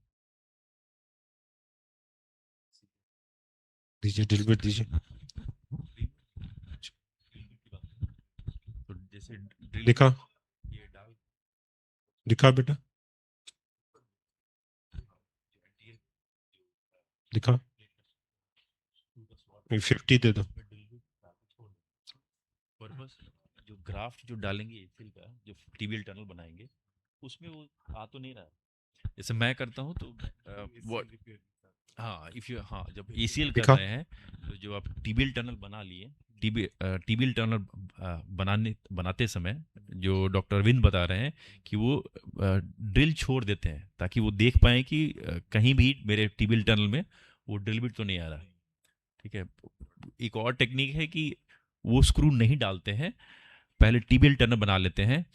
दीजिए drill bit दीजिए. तो जैसे drill दिखा ये डाल दिखा बेटा, दिखा 50 दे दो. पर्पस जो ग्राफ्ट जो डालेंगे एसीएल का, जो टीबियल टनल बनाएंगे, उसमें वो आ तो नहीं रहा है। जैसे मैं करता हूँ तो जब एसीएल कर दिखा. रहे हैं तो जो आप टीबियल टनल बना लिए, टीबियल टनल बनाते समय जो डॉक्टर अरविंद बता रहे हैं कि वो ड्रिल छोड़ देते हैं ताकि वो देख पाएं कि कहीं भी मेरे टीबियल टनल में वो ड्रिल बिट तो नहीं आ रहा। ठीक है। एक और टेक्निक है कि वो स्क्रू नहीं डालते हैं, पहले टीबियल टनल बना लेते हैं,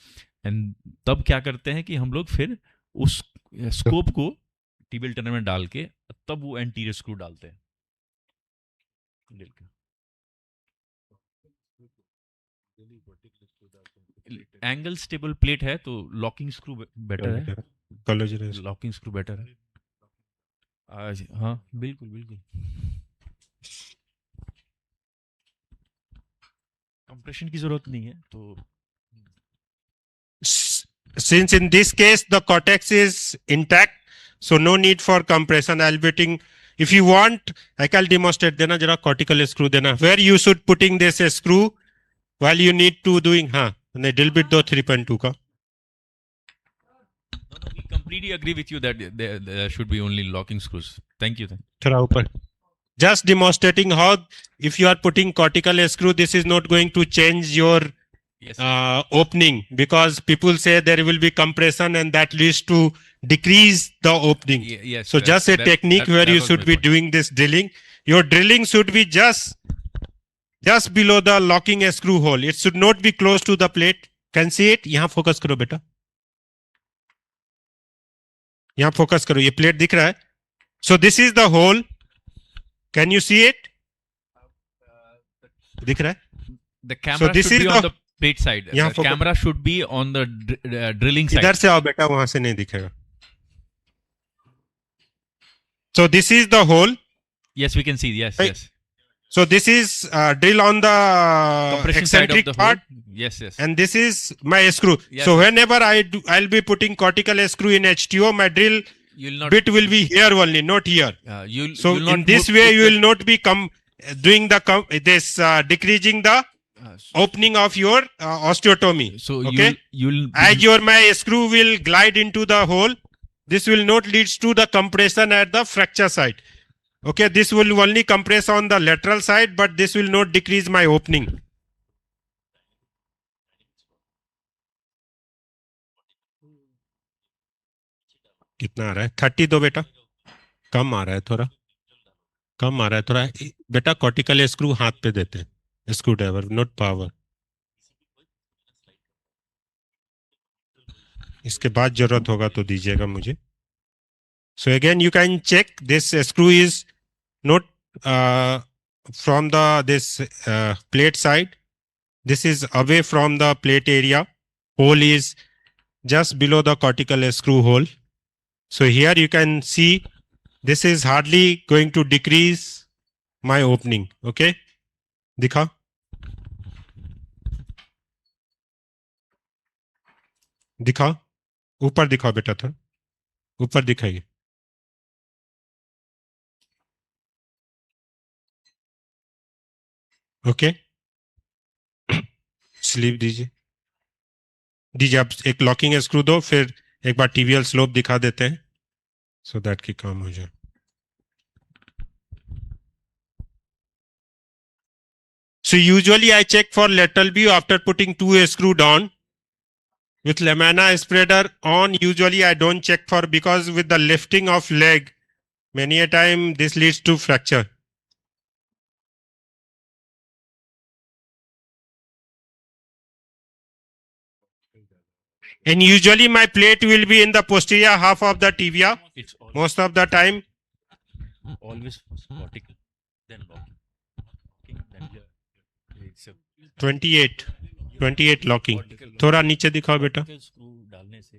एंड तब क्या करते हैं कि हम लोग फिर उस स्कोप को टीबियल टनल में डाल के तब वो एंटीरियर स्क्रू डालते हैं। एंगल स्टेबल प्लेट है तो लॉकिंग स्क्रू बेटर है, लॉकिंग स्क्रू बेटर है। हाँ बिल्कुल बिल्कुल, कंप्रेशन की जरूरत नहीं है। तो since in this case the cortex is intact, so no need for compression. I'll be putting, if you want I can demonstrate देना, जरा cortical screw देना, where you should putting this screw while you need to doing नहीं drill bit दो 3.2 का। We completely agree with you that there should be only locking screws. Thank you. थोड़ा ऊपर, just demonstrating how if you are putting cortical screw, this is not going to change your opening, because people say there will be compression and that leads to decrease the opening. Yes, so just a technique where you should be doing this drilling. Your drilling should be just below the locking screw hole. It should not be close to the plate. Can see it? यहाँ focus करो बेटा, यहाँ focus करो, ये plate दिख रहा है? So this is the hole. Can you see it? दिख रहा है? The camera should be on the plate side. The camera should be on the drilling side. इधर से आओ बेटा, वहां से नहीं दिखेगा. So this is the hole. Yes, we can see. Yes, right? Yes. So this is drill on the compression side of the part. hole. Yes, yes. And this is my screw. Yes, so whenever I'll be putting cortical screw in HTO, my drill bit will be here only, not here. So in this way, you will not be doing the decreasing the opening of your osteotomy. So okay, as my screw will glide into the hole, this will not lead to the compression at the fracture side. Okay, this will only compress on the lateral side, but this will not decrease my opening. कितना आ रहा है? 30 दो बेटा, कम आ रहा है थोड़ा, कम आ रहा है थोड़ा बेटा। कॉर्टिकल स्क्रू हाथ पे देते हैं, स्क्रू ड्राइवर, नॉट पावर। इसके बाद जरूरत होगा तो दीजिएगा मुझे। So again you can check this screw is not from this plate side. This is away from the plate area. Hole is just below the cortical screw hole. So here you can see this is hardly going to decrease my opening. Okay, दिखा, दिखा, ऊपर दिखाओ बेटा, था ऊपर दिखाइए। Okay, sleeve दीजिए, आप एक लॉकिंग स्क्रू दो, फिर एक बार टिबियल स्लोप दिखा देते हैं सो दैट कि काम हो जाए. So usually I check for lateral view after putting 2 screw down. With lamina spreader on, usually I don't check for, because with the lifting of leg, many a time this leads to fracture. And usually my plate will be in the posterior half of the tibia most of the time. Always vertical, then locking. Okay, then it's a 28 locking. थोड़ा नीचे दिखाओ बेटा. Screw डालने से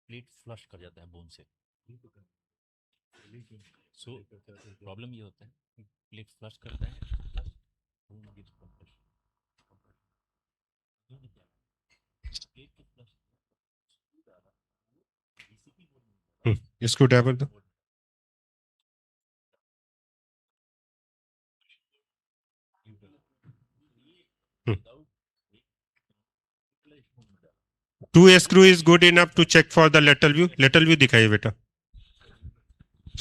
plate flush कर जाता है bone से. सो प्रॉब्लम ये होता है प्लेट फ्लश करता है बोन गिव्स कंप्रेशन. इसको ड्राइवर दो. Two screw is good enough to check for the lateral view. Lateral view दिखाइए बेटा.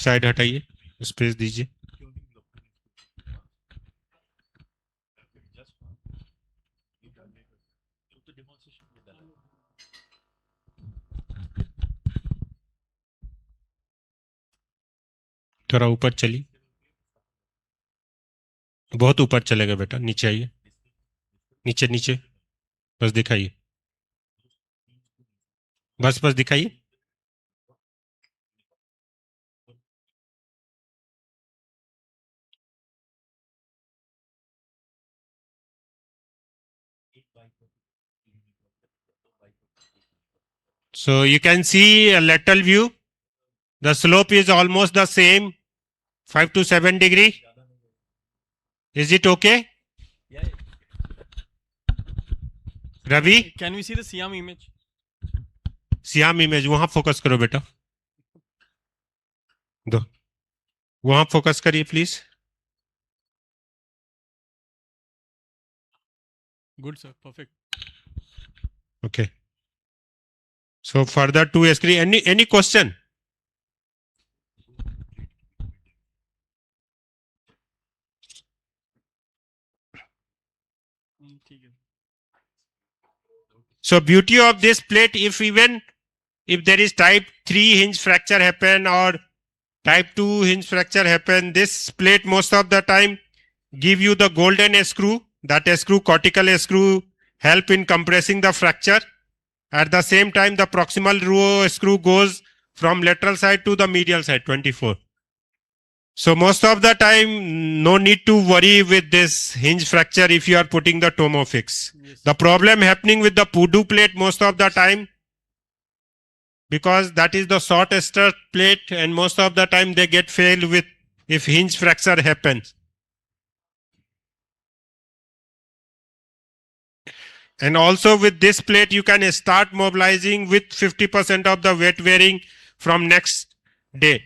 साइड हटाइए, स्पेस दीजिए. थोड़ा ऊपर चलिए. बहुत ऊपर चलेगा बेटा. नीचे आइए. नीचे नीचे बस दिखाइए. बस बस दिखाइए. So you can see a lateral view. The slope is almost the same, 5 to 7 degree. Is it okay? Yeah. Ravi? Can we see the Siam image? Siam image, वहां फोकस करो बेटा. दो. वहां फोकस करिए please. Good sir, perfect. Okay. So further to screen, any question? So beauty of this plate, if there is type 3 hinge fracture happen or type 2 hinge fracture happen, this plate most of the time give you the golden screw. That screw, cortical screw, help in compressing the fracture. At the same time, the proximal row screw goes from lateral side to the medial side, 24. So most of the time, no need to worry with this hinge fracture if you are putting the Tomofix. Yes. The problem happening with the Pudu plate most of the time, because that is the short strut plate, and most of the time they get failed with if hinge fracture happens. And also with this plate, you can start mobilizing with 50% of the weight bearing from next day.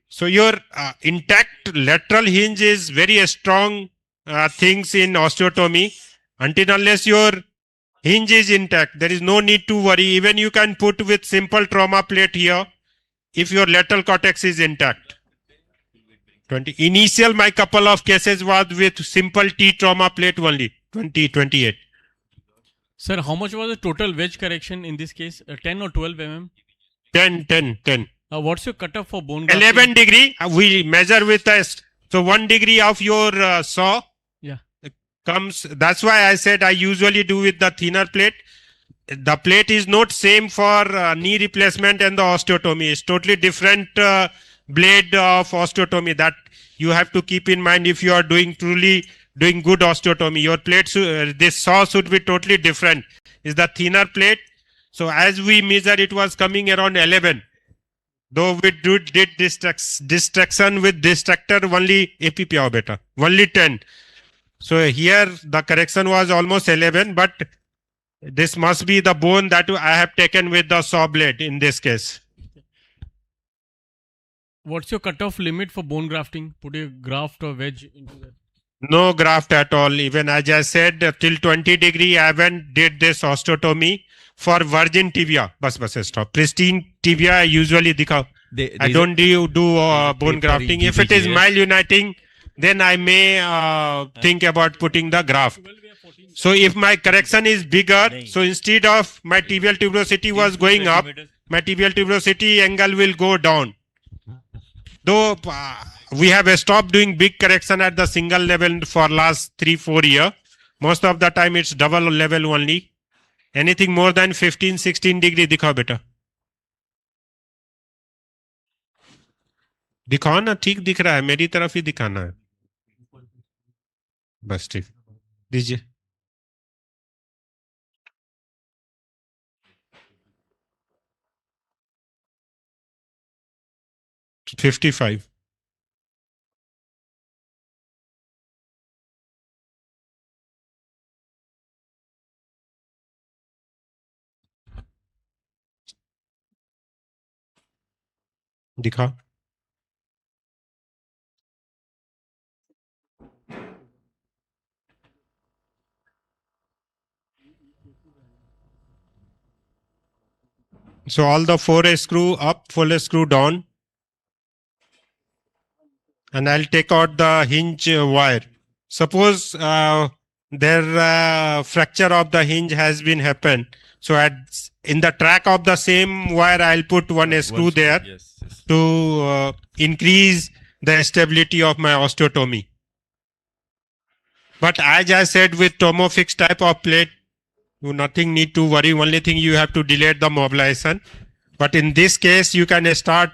So your intact lateral hinge is very strong things in osteotomy. Until unless your hinge is intact, there is no need to worry. Even you can put with simple trauma plate here if your lateral cortex is intact. Initial my couple of cases was with simple T trauma plate only, 28. Sir, how much was the total wedge correction in this case? 10 or 12 mm? 10. What's your cutoff for bone grafting? 11 degree. We measure with us. So 1 degree of your saw comes. That's why I said I usually do with the thinner plate. The plate is not same for knee replacement and the osteotomy. It's totally different blade of osteotomy that you have to keep in mind if you are truly doing good osteotomy. Your plate, this saw should be totally different. Is the thinner plate. So as we measure, it was coming around 11. Though we did distraction with distractor only AP pe aao beta, only 10. So here the correction was almost 11, but this must be the bone that I have taken with the saw blade in this case. What's your cutoff limit for bone grafting? Put a graft or wedge into that. No graft at all. Even as I said, till 20 degree, I haven't did this osteotomy for virgin tibia. Bas stop. Pristine tibia I usually dikha. I don't do bone grafting. If it is maluniting, then I may think about putting the graft. So if my correction is bigger, so instead of my tibial tuberosity was going up, my tibial tuberosity angle will go down. Though we have stopped doing big correction at the single level for last 3-4 years. Most of the time it's double level only. Anything more than 15-16 degree दिखाओ बेटा. दिखाओ ना, ठीक दिख रहा है, मेरी तरफ ही दिखाना है. बस ठीक दीजिए. तो 55. दिखा. So all the 4 screw up, 4 screw down, and I'll take out the hinge wire. Suppose there fracture of the hinge has been happened. So in the track of the same wire, I'll put one screw there to increase the stability of my osteotomy. But as I said, with Tomofix type of plate, you nothing need to worry. Only thing you have to delay the mobilization. But in this case, you can start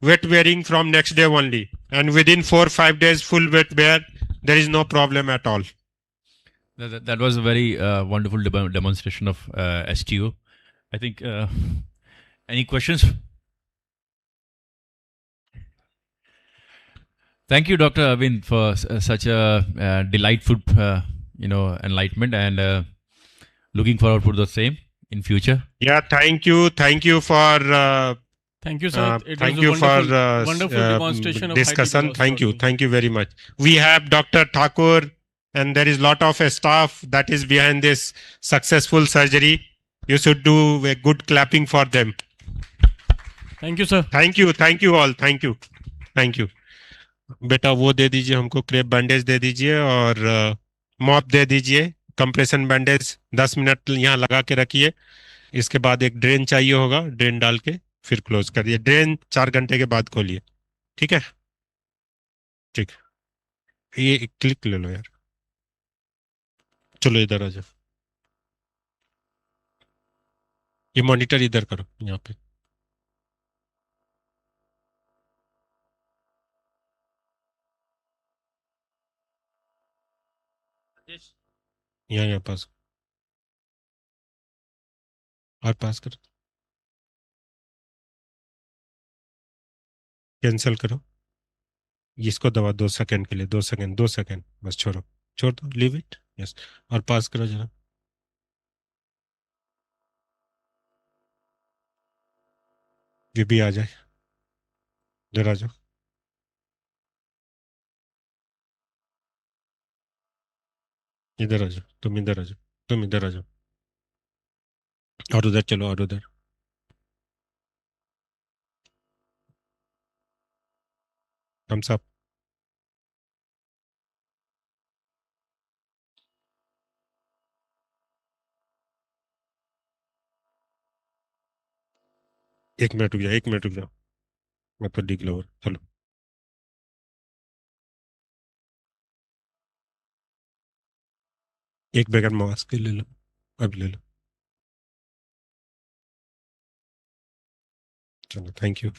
wet wearing from next day only. And within 4-5 days, full wet wear, there is no problem at all. That was a very wonderful demonstration of STO. I think, any questions? Thank you, Dr. Arvind, for such a delightful, enlightenment, and looking forward to the same in future. Yeah, thank you. Thank you for thank you, sir. It thank was you a for wonderful demonstration of discussion. high-tech Thank you very much. We have Dr. Thakur, and there is lot of staff that is behind this successful surgery. You should do a good clapping for them. Thank you, sir. Thank you all. Thank you. बेटा वो दे दीजिए हमको, crepe bandage दे दीजिए और mop दे दीजिए. Compression bandage 10 minute यहाँ लगा के रखिए. इसके बाद एक ड्रेन चाहिए होगा, ड्रेन डाल के फिर क्लोज करिए. ड्रेन 4 घंटे के बाद खोलिए. ठीक है, ठीक. ये क्लिक ले लो यार. चलो इधर आ जाओ. ये मॉनिटर इधर करो यहाँ पे. यहाँ पास और पास कर. कैंसिल करो. इसको दबा 2 सेकंड के लिए. 2 सेकंड बस. छोड़ दो. Leave it. यस. और पास करो जरा. ये भी आ जाए. इधर आ जाओ. इधर आ जाओ. तुम इधर आ जाओ. और उधर चलो. और उधर. हम सब एक मिनट रुक जाओ. मैं तो डिग लो. चलो. एक बगैर मास्क ले लो. अब ले लो. चलो, थैंक यू.